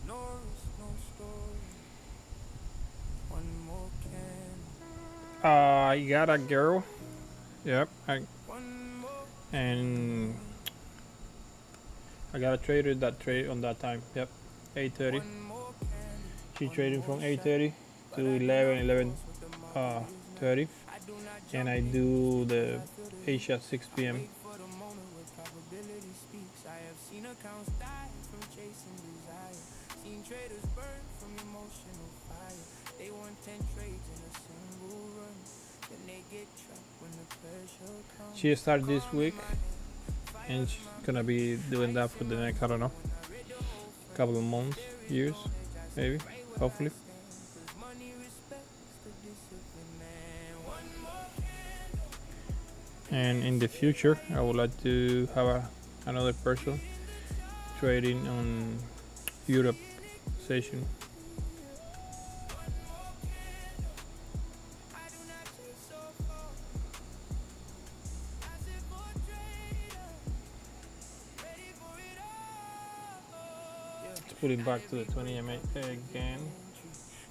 no risk, no story. One more can.
I got a girl. Yep, and I got a trader that trade on that time. Yep, 8:30. She trading from 8:30 to 11:30, and I do the Asia 6 p.m. She started this week, and she's gonna be doing that for the next, I don't know, couple of months, years, maybe, hopefully. And in the future, I would like to have another person trading on Europe session. Let's pull it back to the 20 MA again.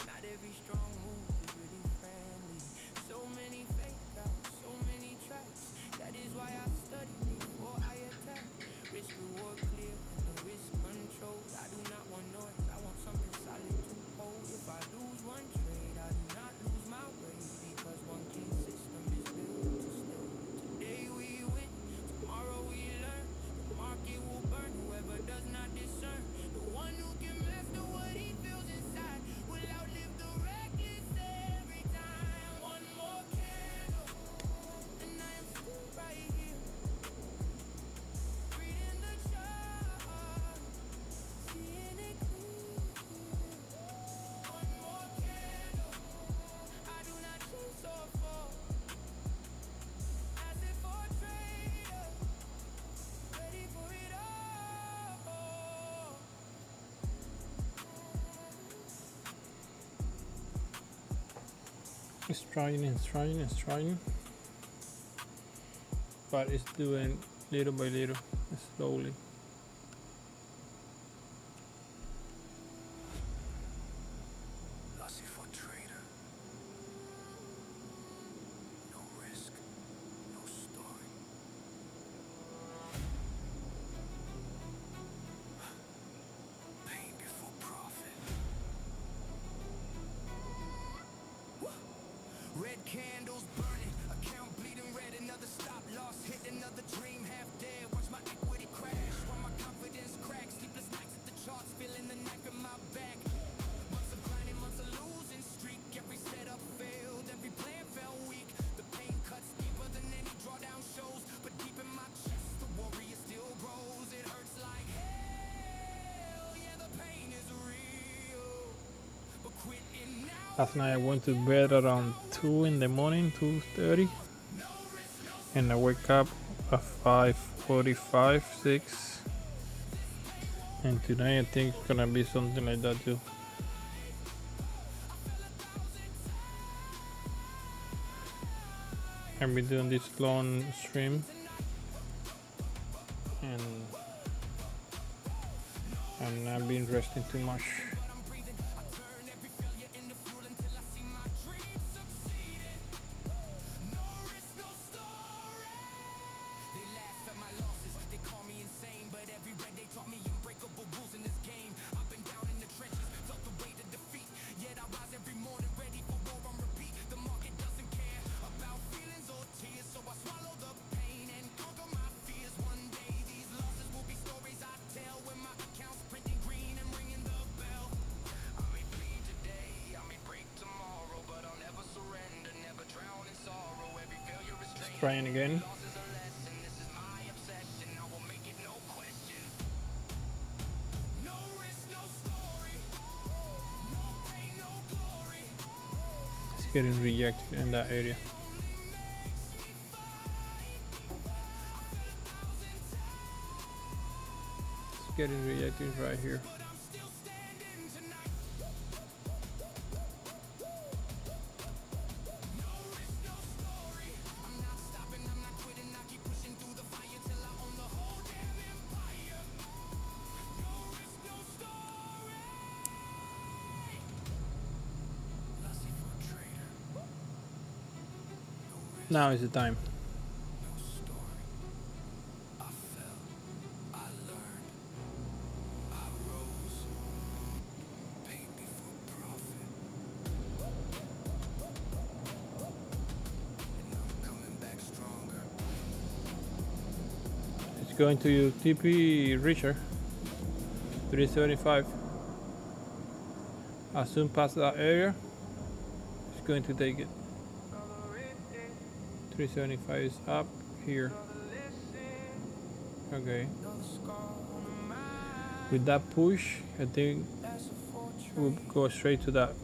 Not every strong move is really friendly. So many fake outs, so many traps. That is why I study before I attack. Risk reward clear and the risk controlled. I do not want noise, I want something solid to hold. If I lose one trade, I do not lose my way, because one key system is built to stay. Today we win, tomorrow we learn. The market will burn whoever does not discern. The one who can master what he feels inside will outlive the reckless every time. One more candle, and I am still right here, reading the chart, seeing it clear. One more candle, I do not chase or fall. As if for a trader, ready for it all.
It's trying, but it's doing little by little, slowly.
Lossy for trader. No risk, no story. Pain before profit.
Red candles burning, account bleeding red, another stop loss, hit another dream half dead. Watch my equity crash, while my confidence cracks. Sleepless nights at the charts, feeling the knife in my back. Months of grinding, months of losing streak. Every setup failed, every plan fell weak. The pain cuts deeper than any drawdown shows, but deep in my chest, the warrior still grows. It hurts like hell, yeah, the pain is real, but quitting now.
Last night I went to bed around 2 in the morning, 2:30, and I wake up at 5:45, 6. And tonight I think it's gonna be something like that too. I've been doing this long stream, and I'm not been resting too much. Trying again. It's getting rejected in that area. It's getting rejected right here. Now is the time.
No story. I fell, I learned, I rose. Pain before profit. And I'm coming back stronger.
It's going to TP Richard 375. As soon past that area, it's going to take it. 375 is up here. Okay. With that push, I think we'll go straight to that.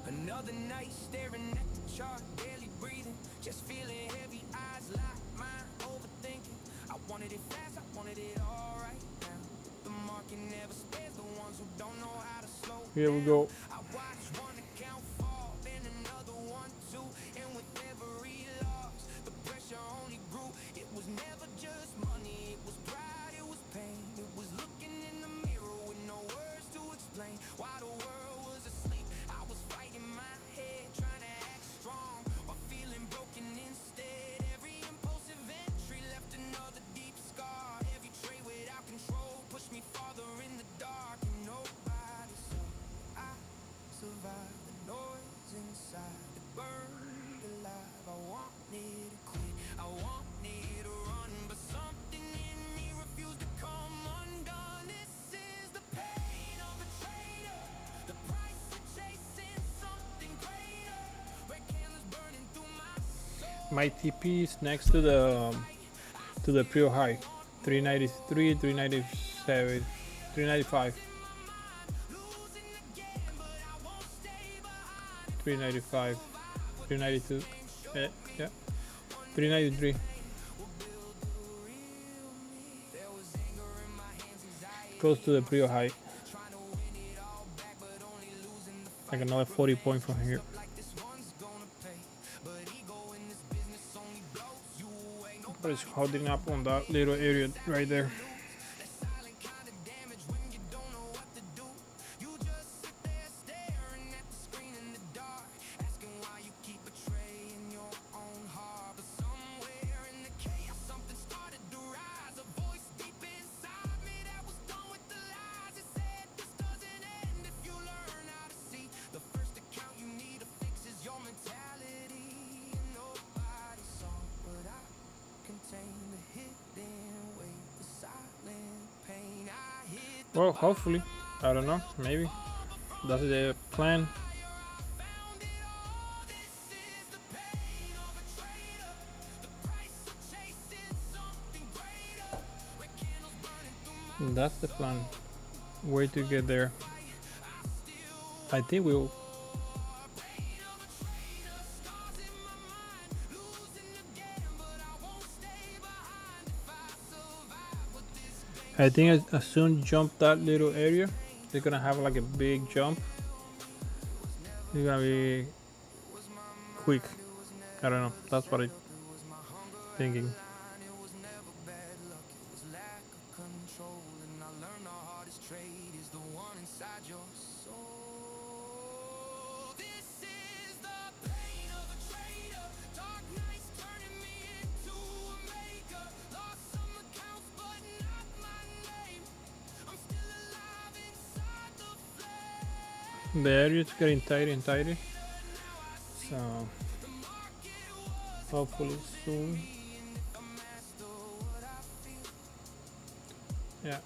Another night staring at the chart, barely breathing, just feeling heavy, eyes locked, mind overthinking. I wanted it fast, I wanted it all right now. The market never spares the ones who don't know how to slow.
Here we go.
I watch one account fall, inside that burned alive. I wanted to quit, I wanted to run, but something in me refused to come undone. This is the pain of a traitor, the price of chasing something greater. Red candles burning through my soul.
My TP is next to the pre high, 393, 397, 395, 395, 392, yeah, 393. Close to the pre high. Like another 40 points from here. But it's holding up on that little area right there. Well, hopefully. I don't know. Maybe. That's the plan. That's the plan. Way to get there. I think we'll. I think as soon jump that little area, they're gonna have like a big jump. It's gonna be quick. I don't know. That's what I'm thinking. The area is getting tighter and tighter, so hopefully soon. Yeah.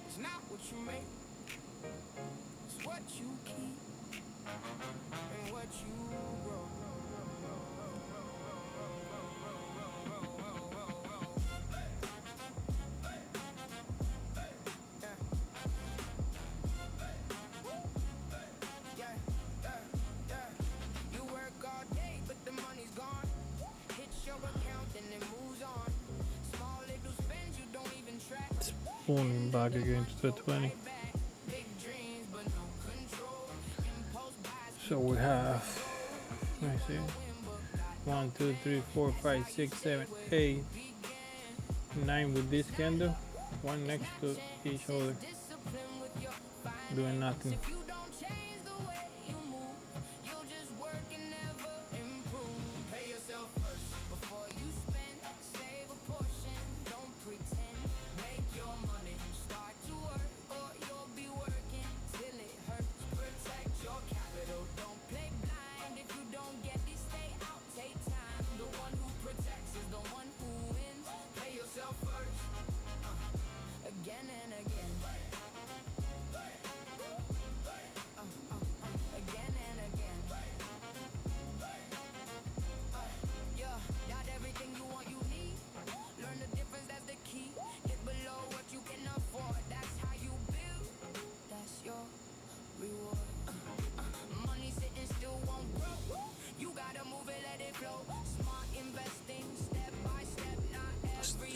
It's not what you make, it's what you keep and what you grow. You work all day, but the money's gone. Hits your account and it moves on. Small little spends you don't even track.
Spawning back again to the 20. So we have, let me see, 1, 2, 3, 4, 5, 6, 7, 8, 9 with this candle, one next to each other, doing nothing.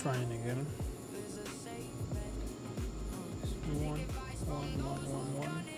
Trying again. 1, 1, 1, 1, 1.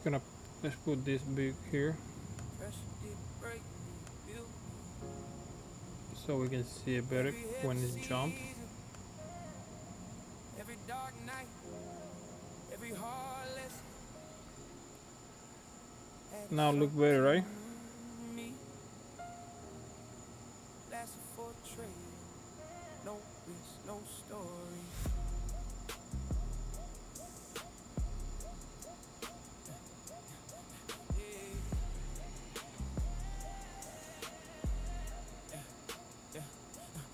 Gonna let's put this big here so we can see it better when it jump.
Every dark night, every hard lesson.
Now look better, right?
Me, that's for trade. No risk, no story.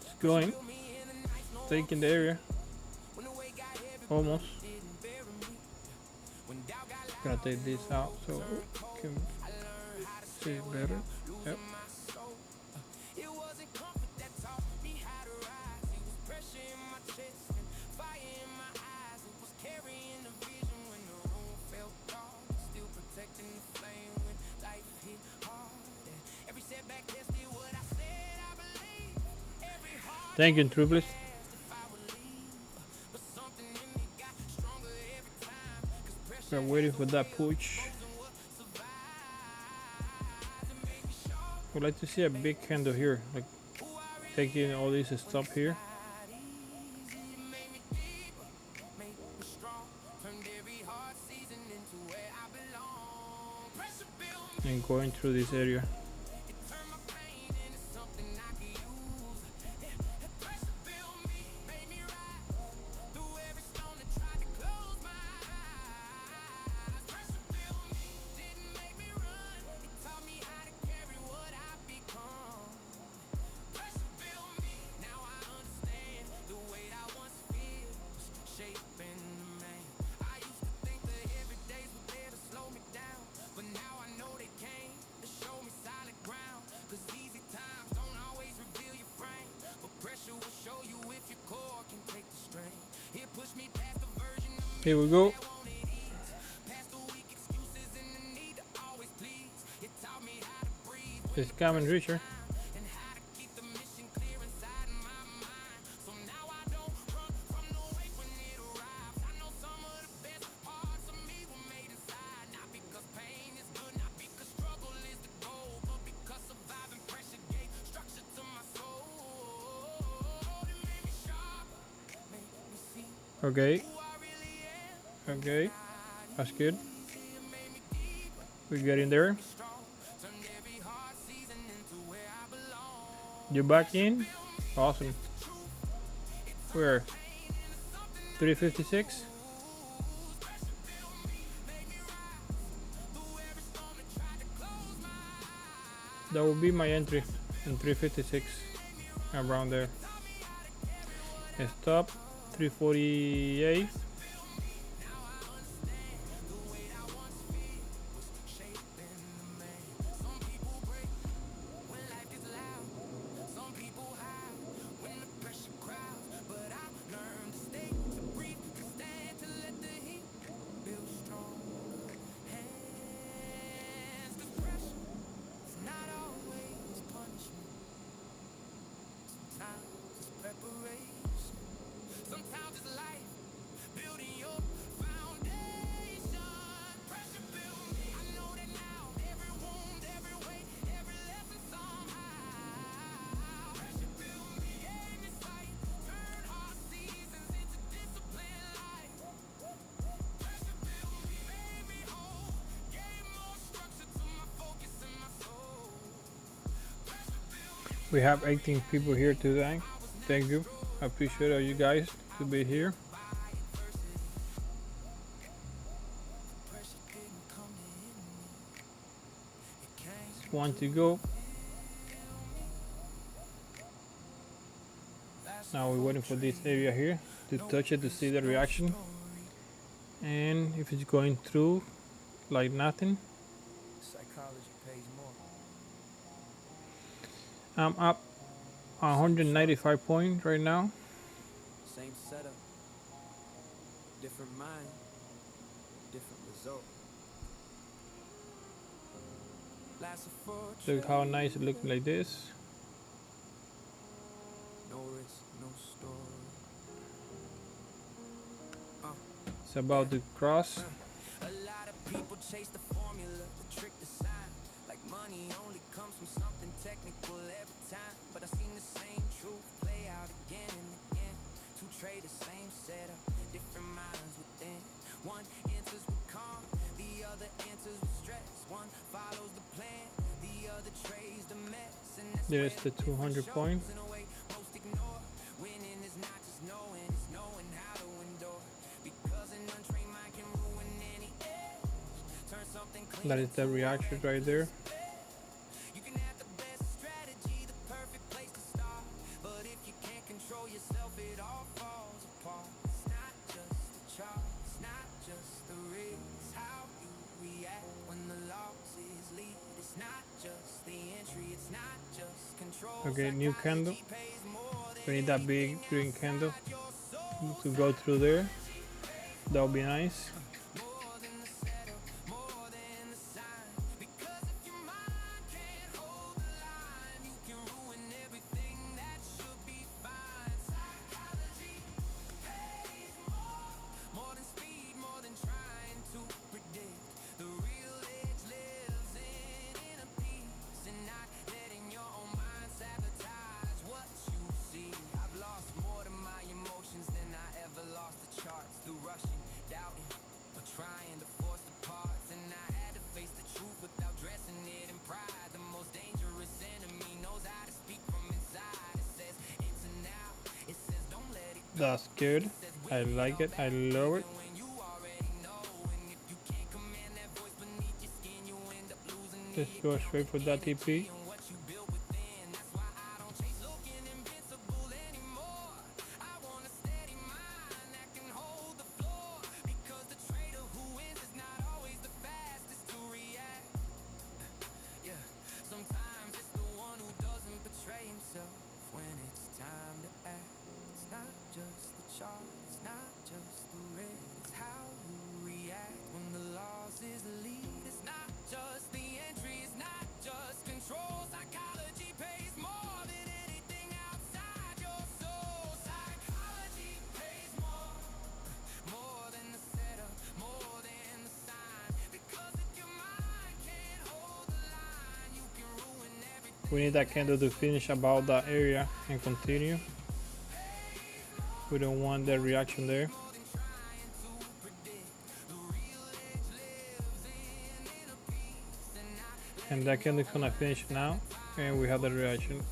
It's going. Taking the area. Almost. Gonna take this out so we can see it better. Yep.
It wasn't comfort that taught me how to rise. It was pressure in my chest and fire in my eyes. It was carrying a vision when the room felt dark. Still protecting the flame when life hit hard. And every setback tested what I said I believe. Every heart
Thank you, Triples.
if I would leave. But something in me got stronger every time. 'Cause pressure
We're waiting for that push. Would like to see a big candle here, like taking all this stuff here and going through this area. Here we go. It's coming, Richard. Okay. Okay. That's good. We get in there. You back in? Awesome. Where? 356? That will be my entry in 356, around there. Stop 348. We have 18 people here today. Thank you. I appreciate all you guys to be here. One to go. Now we're waiting for this area here to touch it to see the reaction. And if it's going through like nothing,
Psychology pays more.
I'm up 195 points right now.
Same setup, different mind, different result.
Look how nice it looks like this.
No risk, no story.
It's about to cross.
A lot of people chase the formula, the trick to sign. Like money only comes from something technical every time. But I've seen the same truth play out again and again. Two traders, same setup, different minds within. One enters with calm, the other enters with stress. One follows the plan, the other trades the mess. And that's
There's the 200 point.
in a way most ignore. Winning is not just knowing, it's knowing how to endure. Because an untrained mind can ruin any edge. Turn something clean.
That is the reaction right there.
You can have the best strategy, the perfect place to start. But if you can't control yourself, it all falls apart. It's not just the chart, it's not just the risk, it's how you react when the losses lead. It's not just the entry, it's not just control.
Okay, new candle. We need that big green candle to go through there. That would be nice. That's good. I like it. I love it. Just go straight for that TP. We need that candle to finish about that area and continue. We don't want that reaction there. And that candle is gonna finish now, and we have the reaction.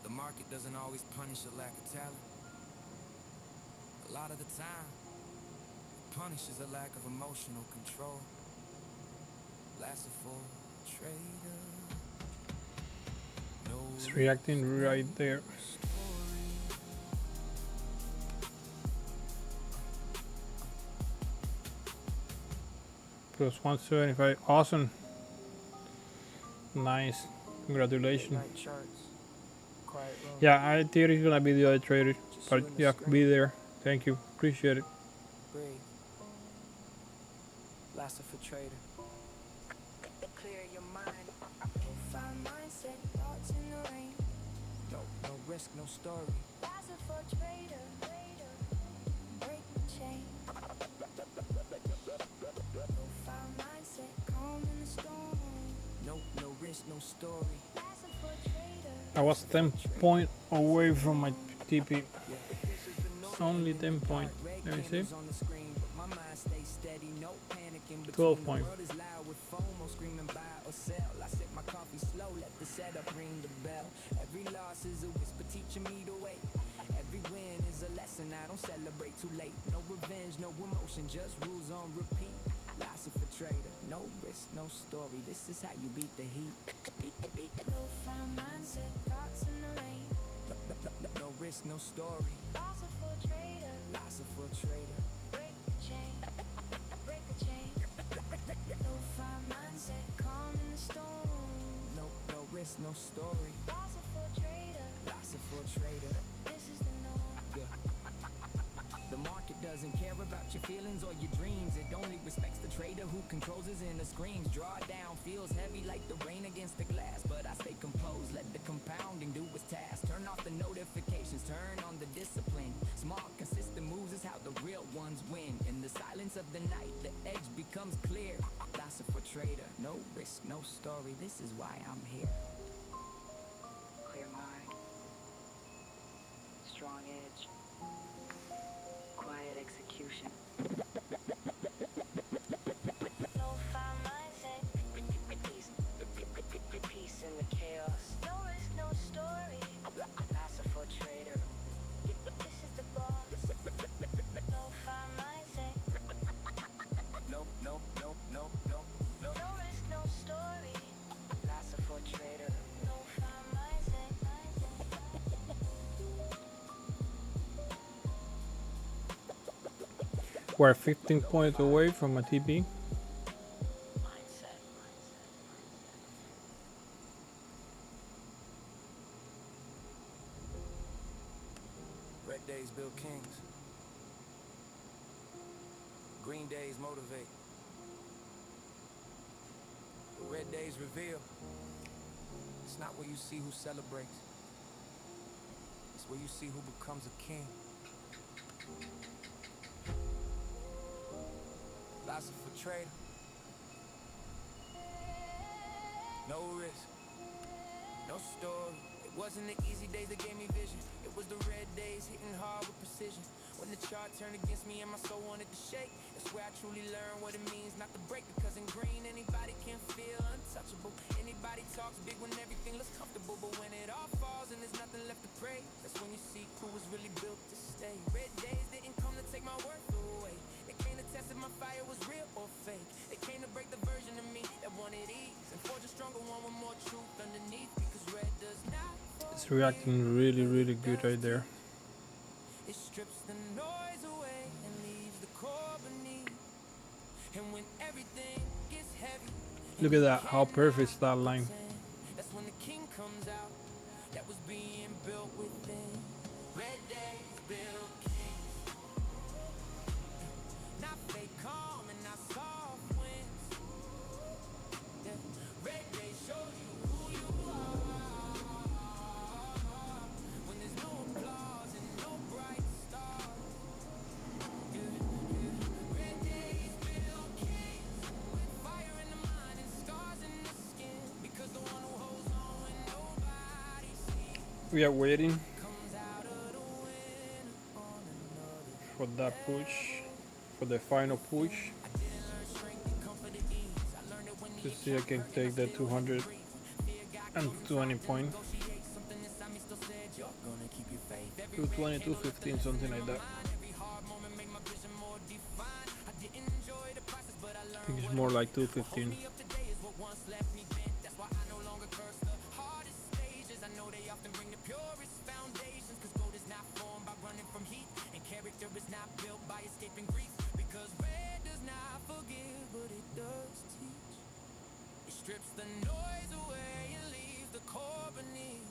The market doesn't always punish a lack of talent. A lot of the time, it punishes a lack of emotional control. Lassiful trader.
It's reacting right there. Plus 175. Awesome. Nice. Congratulations. Yeah, I think it's gonna be the other trader, but yeah, be there. Thank you, appreciate it.
Breathe. Lassiful trader.
Clear your mind. Profile mindset, thoughts in the rain.
No risk, no story.
Passive for trader, break the chain. Profile mindset, calm in the storm.
No risk, no story.
Passive for trader.
I was 10 point away from my TP. Only 10 point. Let me see. 12 point.
every win is a lesson. I don't celebrate too late. No revenge, no emotion, just rules on repeat. Lots of a trader, no risk, no story. This is how you beat the heat.
Low fire mindset, thoughts in the rain.
No risk, no story.
Lots of for trader.
Lots of for trader.
Break the chain, break the chain. Low fire mindset, calm in the storm.
No risk, no story.
Lots of for trader.
Lots of for trader.
This is the norm.
Yeah. The market doesn't care about your feelings or your dreams. It only respects the trader who controls his inner screams. Draw down, feels heavy like the rain against the glass, but I stay composed, let the compounding do its task. Turn off the notifications, turn on the discipline. Small, consistent moves is how the real ones win. In the silence of the night, the edge becomes clear. Lots of for trader, no risk, no story. This is why I'm here.
Clear mind, strong edge, quiet execution.
Low fire mindset,
Peace in the chaos.
no risk, no story.
Passive for trader.
This is the boss. Low fire mindset,
No
no risk, no story.
Passive for trader.
Low fire mindset,
We're 15 points away from a TP.
Mindset.
Red days build kings. Green days motivate. Red days reveal. It's not where you see who celebrates. It's where you see who becomes a king. Lots of for trader. No risk. No story. It wasn't the easy days that gave me vision. It was the red days hitting hard with precision. When the chart turned against me and my soul wanted to shake, that's where I truly learned what it means not to break. Because in green, anybody can feel untouchable. Anybody talks big when everything looks comfortable. But when it all falls and there's nothing left to pray, that's when you see who was really built to stay. Red days didn't come to take my worth away. They came to test if my fire was real or fake. They came to break the version of me that wanted ease and forge a stronger one with more truth underneath. Because red does not.
It's reacting really, really good right there.
It strips the noise away and leaves the core beneath. And when everything gets heavy,
Look at that, how perfect is that line.
that's when the king comes out. That was being built within. Red days build kings. Not fake calm and not soft winds. Yeah. Red days show you who you are. When there's no applause and no bright stars. Red days build kings. With fire in the mind and scars in the skin. Because the one who holds on when nobody sees
We are waiting
comes out of the wind on another.
for that push, for the final push, to see I can take the 220 point, 220, 215, something like that. I think it's more like 215.
Strips the noise away and leaves the core beneath.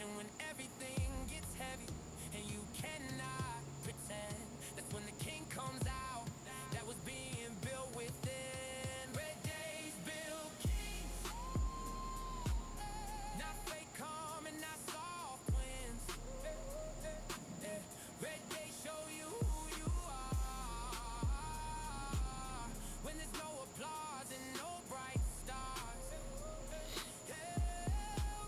And when everything gets heavy and you cannot pretend, that's when the king comes out. That was being built within. Red days build kings. Not fake calm and not soft winds. Red days show you who you are. When there's no applause and no bright stars.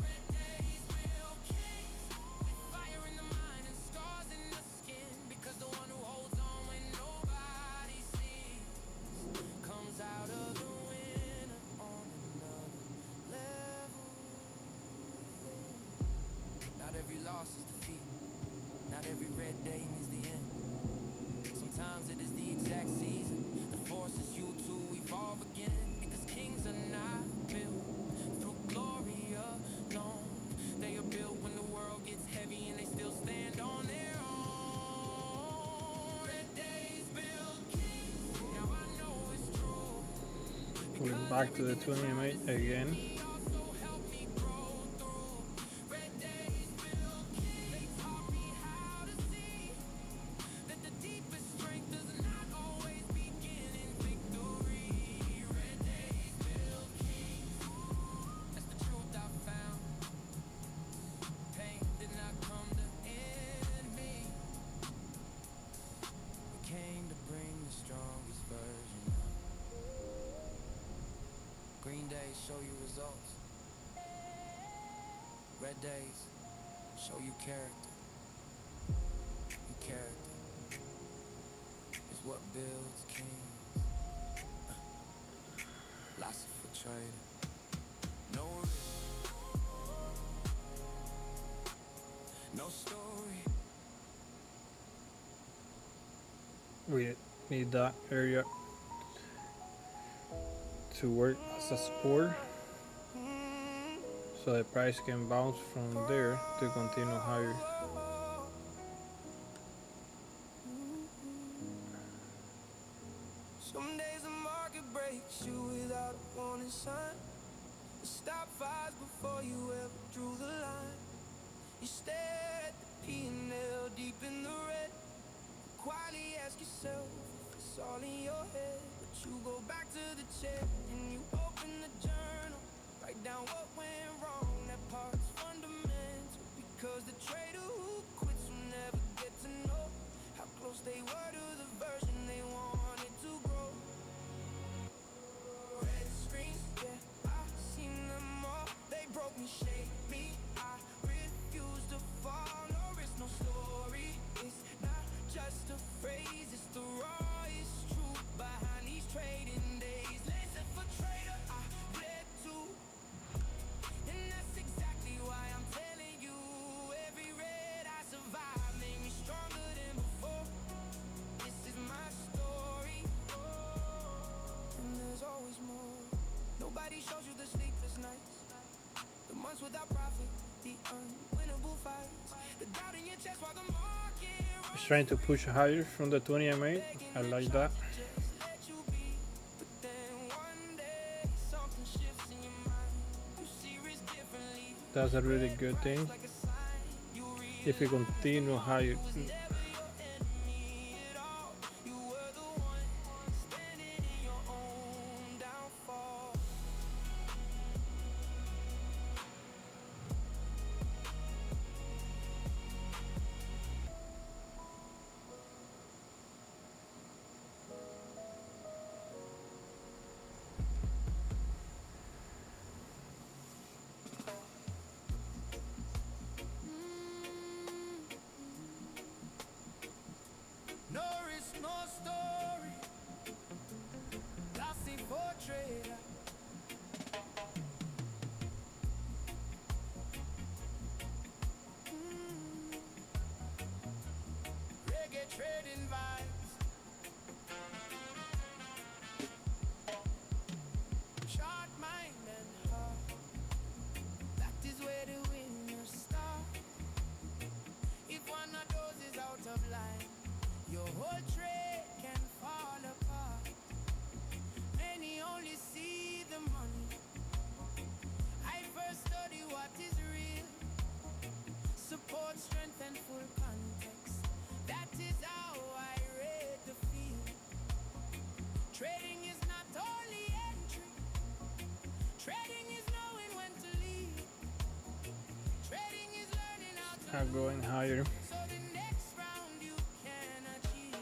Red days build kings. With fire in the mind and scars in the skin. Because the one who holds on when nobody day means the end. Sometimes it is the exact season that forces you to evolve again. Because kings are not built through glory alone. They are built when the world gets heavy and they still stand on their own. Red days build kings. Now I know it's true.
Pulling back to the 28 again.
Also help me grow through. Red days build kings. Taught me how to see that the deepest strength does not always begin in victory. Red days build kings. That's the truth I found. Pain did not come to end me. It came to bring the strongest version of. Green days show you results. Red days show you character. And character is what builds kings. Philosopher trader. No risk. No story.
We need that area to work as a support, so the price can bounce from there to continue higher.
Some days the market breaks you without a warning sign. You stop fires before you ever drew the line. You stare at the P&L deep in the red. Quietly ask yourself if it's all in your head. But you go back to the check and you open the journal. Write down what went wrong, that part's fundamental. Because the trader who quits will never get to know how close they were to the version they wanted to grow. Red screens, yeah, I've seen them all. They broke me, shaped me, I refuse to fall. No risk, no story. It's not just a phrase, it's the rawest truth behind these trading days. Listen for trader, I bled too. And that's exactly why I'm telling you. Every red I survived made me stronger than before. This is my story. And there's always more. Nobody shows you the sleepless nights, the months without profit, the unwinnable fights, the doubt in your chest while the market
It's trying to push higher from the 28. I like that.
just let you be. But then one day something shifts in your mind. You see risk differently.
That's a really good thing.
Like a sign you read.
If we continue higher,
Never your enemy at all. You were the one standing in your own downfall. No risk, no story. Lasting for trader. Reggae trading vibes. Short mind and heart. That is where the winners start. If one of those is out of line, your whole trade can fall apart. Many only see the money. I first study what is real. Support, strength, and full context. That is how I read the field. Trading is not only entry. Trading is knowing when to leave. Trading is learning how to
are going higher.
so the next round you can achieve.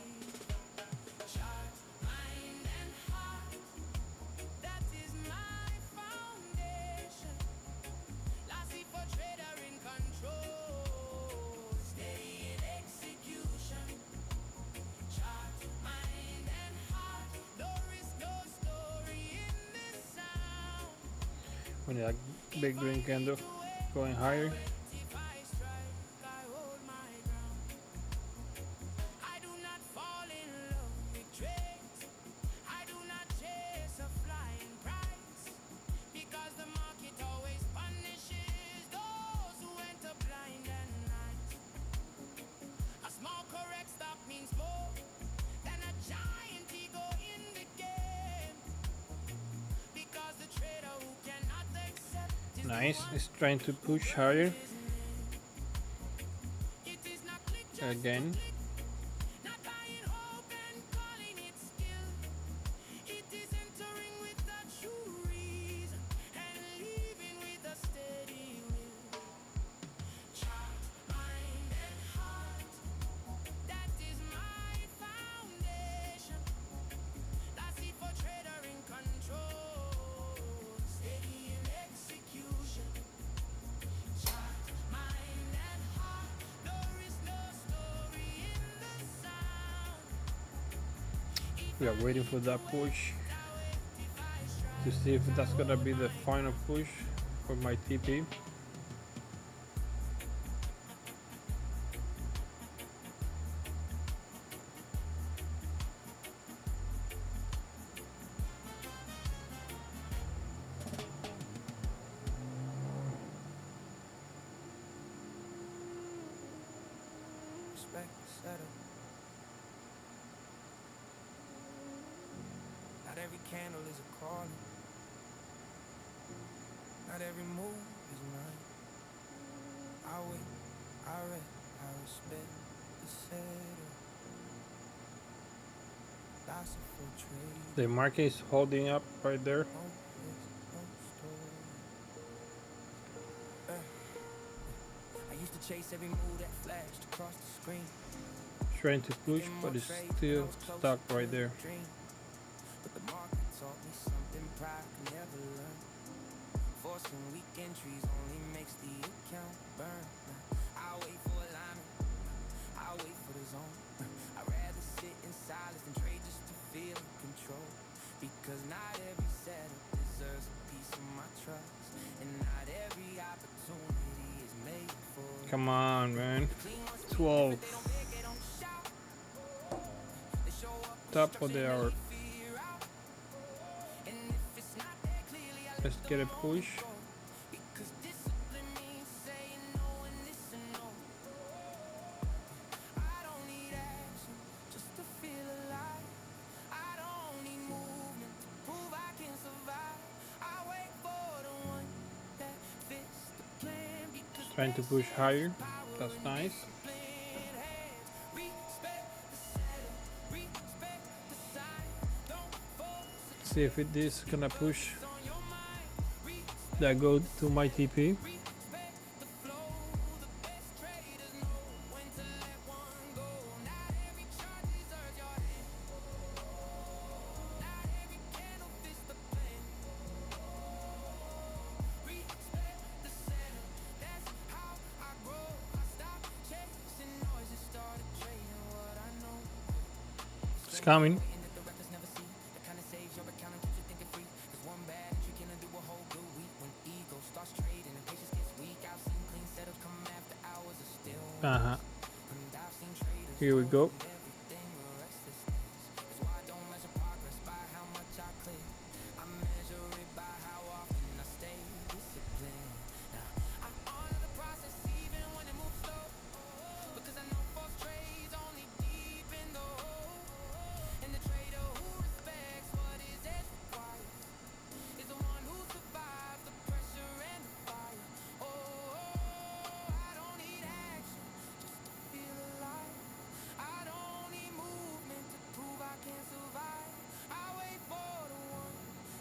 Sharp mind and heart, that is my foundation. Lassie for trader in control, steady in execution. Sharp mind and heart, no risk, no story in this sound.
When that big green candle going higher.
If I strike, I hold my ground.
Nice. It's trying to push higher. Again.
Not buying hope and calling it skill. It is entering with a true reason and leaving with a steady will. Chart, mind, and heart. That is my foundation. That's it for trader in control. Steady in execution. Chart, mind, and heart. There is no story in the sound.
We are waiting for that push to see if that's gonna be the final push for my TP.
Respect the setup. Not every candle is a calling. Not every move is mine. I wait, I read, I respect the setup. That's a full trade.
The market is holding up right there.
No risk, no story. I used to chase every move that flashed across the screen.
Trying to push, but it's still stuck right there.
Dream. But the market taught me something pride could never learn. Forcing weak entries only makes the account burn. I wait for alignment, I wait for the zone. I'd rather sit in silence than trade just to feel in control. Because not every setup deserves a piece of my trust, and not every opportunity is made for.
Come on, man. 12. Top of the hour. Let's get a push.
Because discipline means saying no and listen no. I don't need action just to feel alive. I don't need movement to prove I can survive. I wait for the one that fits the plan. Because
Trying to push higher. That's nice.
disciplined hands respect the setup, respect the sign. Don't force
See if it is gonna push
it on your mind.
that go to my TP.
Respect the flow. The best traders know when to let one go. Not every chart deserves your hand. Not every candle fits the plan. Respect the setup. That's how I grow. I stopped chasing noise and started trading what I know.
It's coming.
And that the records never see. That kind of saves your account and keeps you thinking free. 'Cause one bad entry can do a whole good week. When ego starts trading and patience gets weak, I've seen clean setups come after hours of still. And I've seen traders
Here we go.
do everything with restlessness. That's why I don't measure progress by how much I clear. I measure it by how often I stay disciplined. Now, I honor the process even when it moves slow. Because I know false trades only deepen the hole. And the trader who respects what his edge requires is the one who survives the pressure and the fire. I don't need action just to feel alive. I don't need movement to prove I can survive. I wait for the one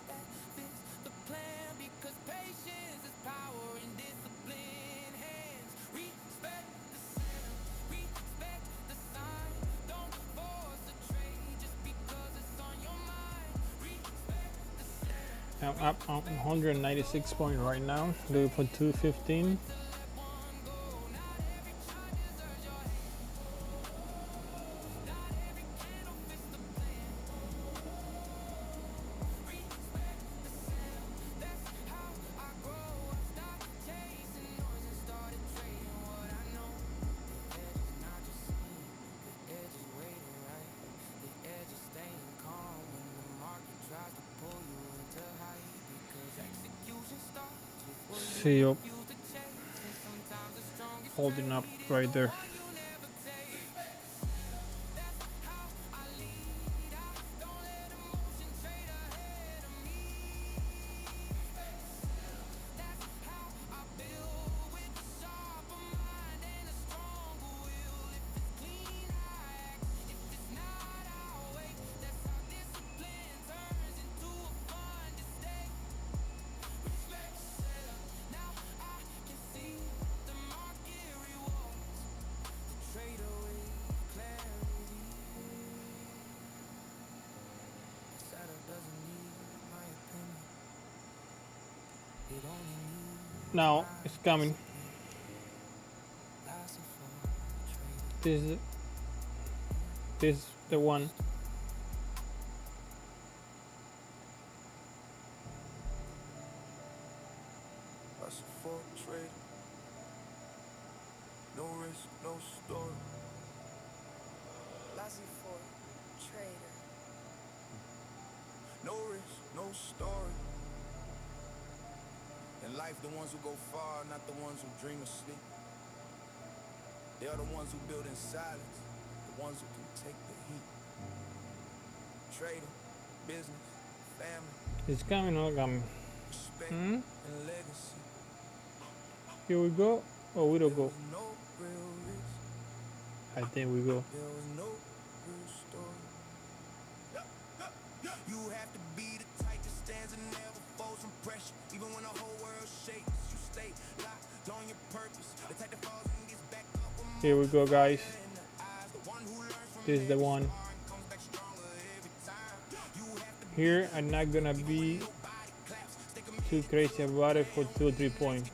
that fits the plan. Because patience is power in disciplined hands. Respect the setup, respect the sign. Don't force a trade just because it's on your mind. Respect the setup.
I'm up on 196 point right now. Looking for 215. See you holding up right there. Now it's coming. This is the one.
Hustle for a trader. No risk, no story.
Lassie for trader.
No risk, no story. In life, the ones who go far, not the ones who dream of sleep. They are the ones who build in silence, the ones who can take the heat. Trading, business, family,
It's coming or coming.
respect,
Hmm?
and legacy.
Here we go, or we don't
There
go.
was no real risk,
I think we go.
there was no real story. You have to be the type that stands and never falls from pressure. Even when the whole world shakes, you stay locked on your purpose. The type that falls and gets back up with more
Here we go, guys.
in the eyes. The one who learns from
This is the one.
hard and comes back stronger every time. You have to
Here I'm not gonna be too crazy about it for 2 or 3 points.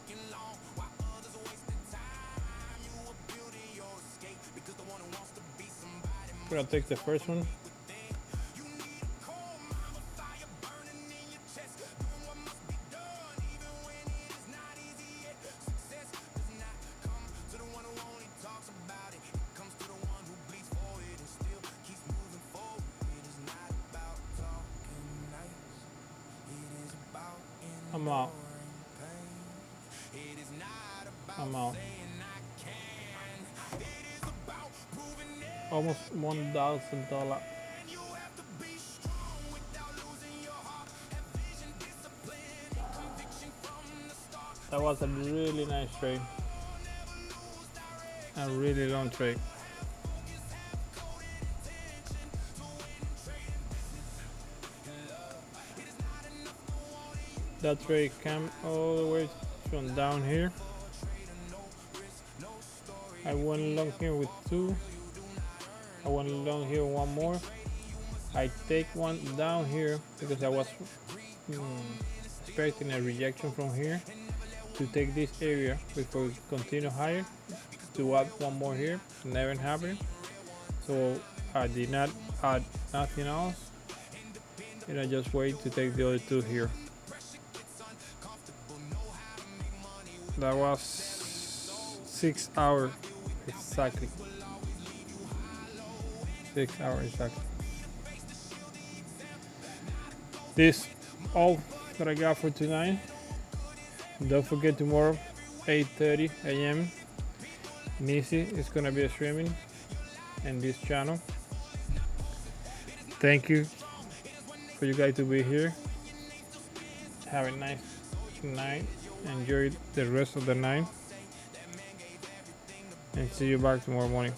be long while others are wasting time. You are building your escape because the one who wants to be somebody
I'm gonna take the first one.
you need a coal mine with fire burning in your chest. Doing what must be done even when it is not easy yet. Success does not come to the one who only talks about it. It comes to the one who bleeds for it and still keeps moving forward. It is not about talking nice. It is about
I'm out.
enduring pain. It is not about
I'm out.
saying I can. It is about proving it.
Almost $1,000.
You have to be strong without losing your heart. Have vision, discipline, and conviction from the start.
That was a really nice trade. A really long trade. That trade came all the way from down here. I went long here with 2. I went long here one more. I take one down here because I was expecting a rejection from here to take this area before we continue higher to add one more here. Never happened. So I did not add nothing else. And I just wait to take the other 2 here. That was 6 hours exactly. 6 hours exactly. This all that I got for tonight. Don't forget tomorrow 8:30 a.m. Nisi is gonna be streaming in this channel. Thank you for you guys to be here. Have a nice night. Enjoy the rest of the night. And see you back tomorrow morning.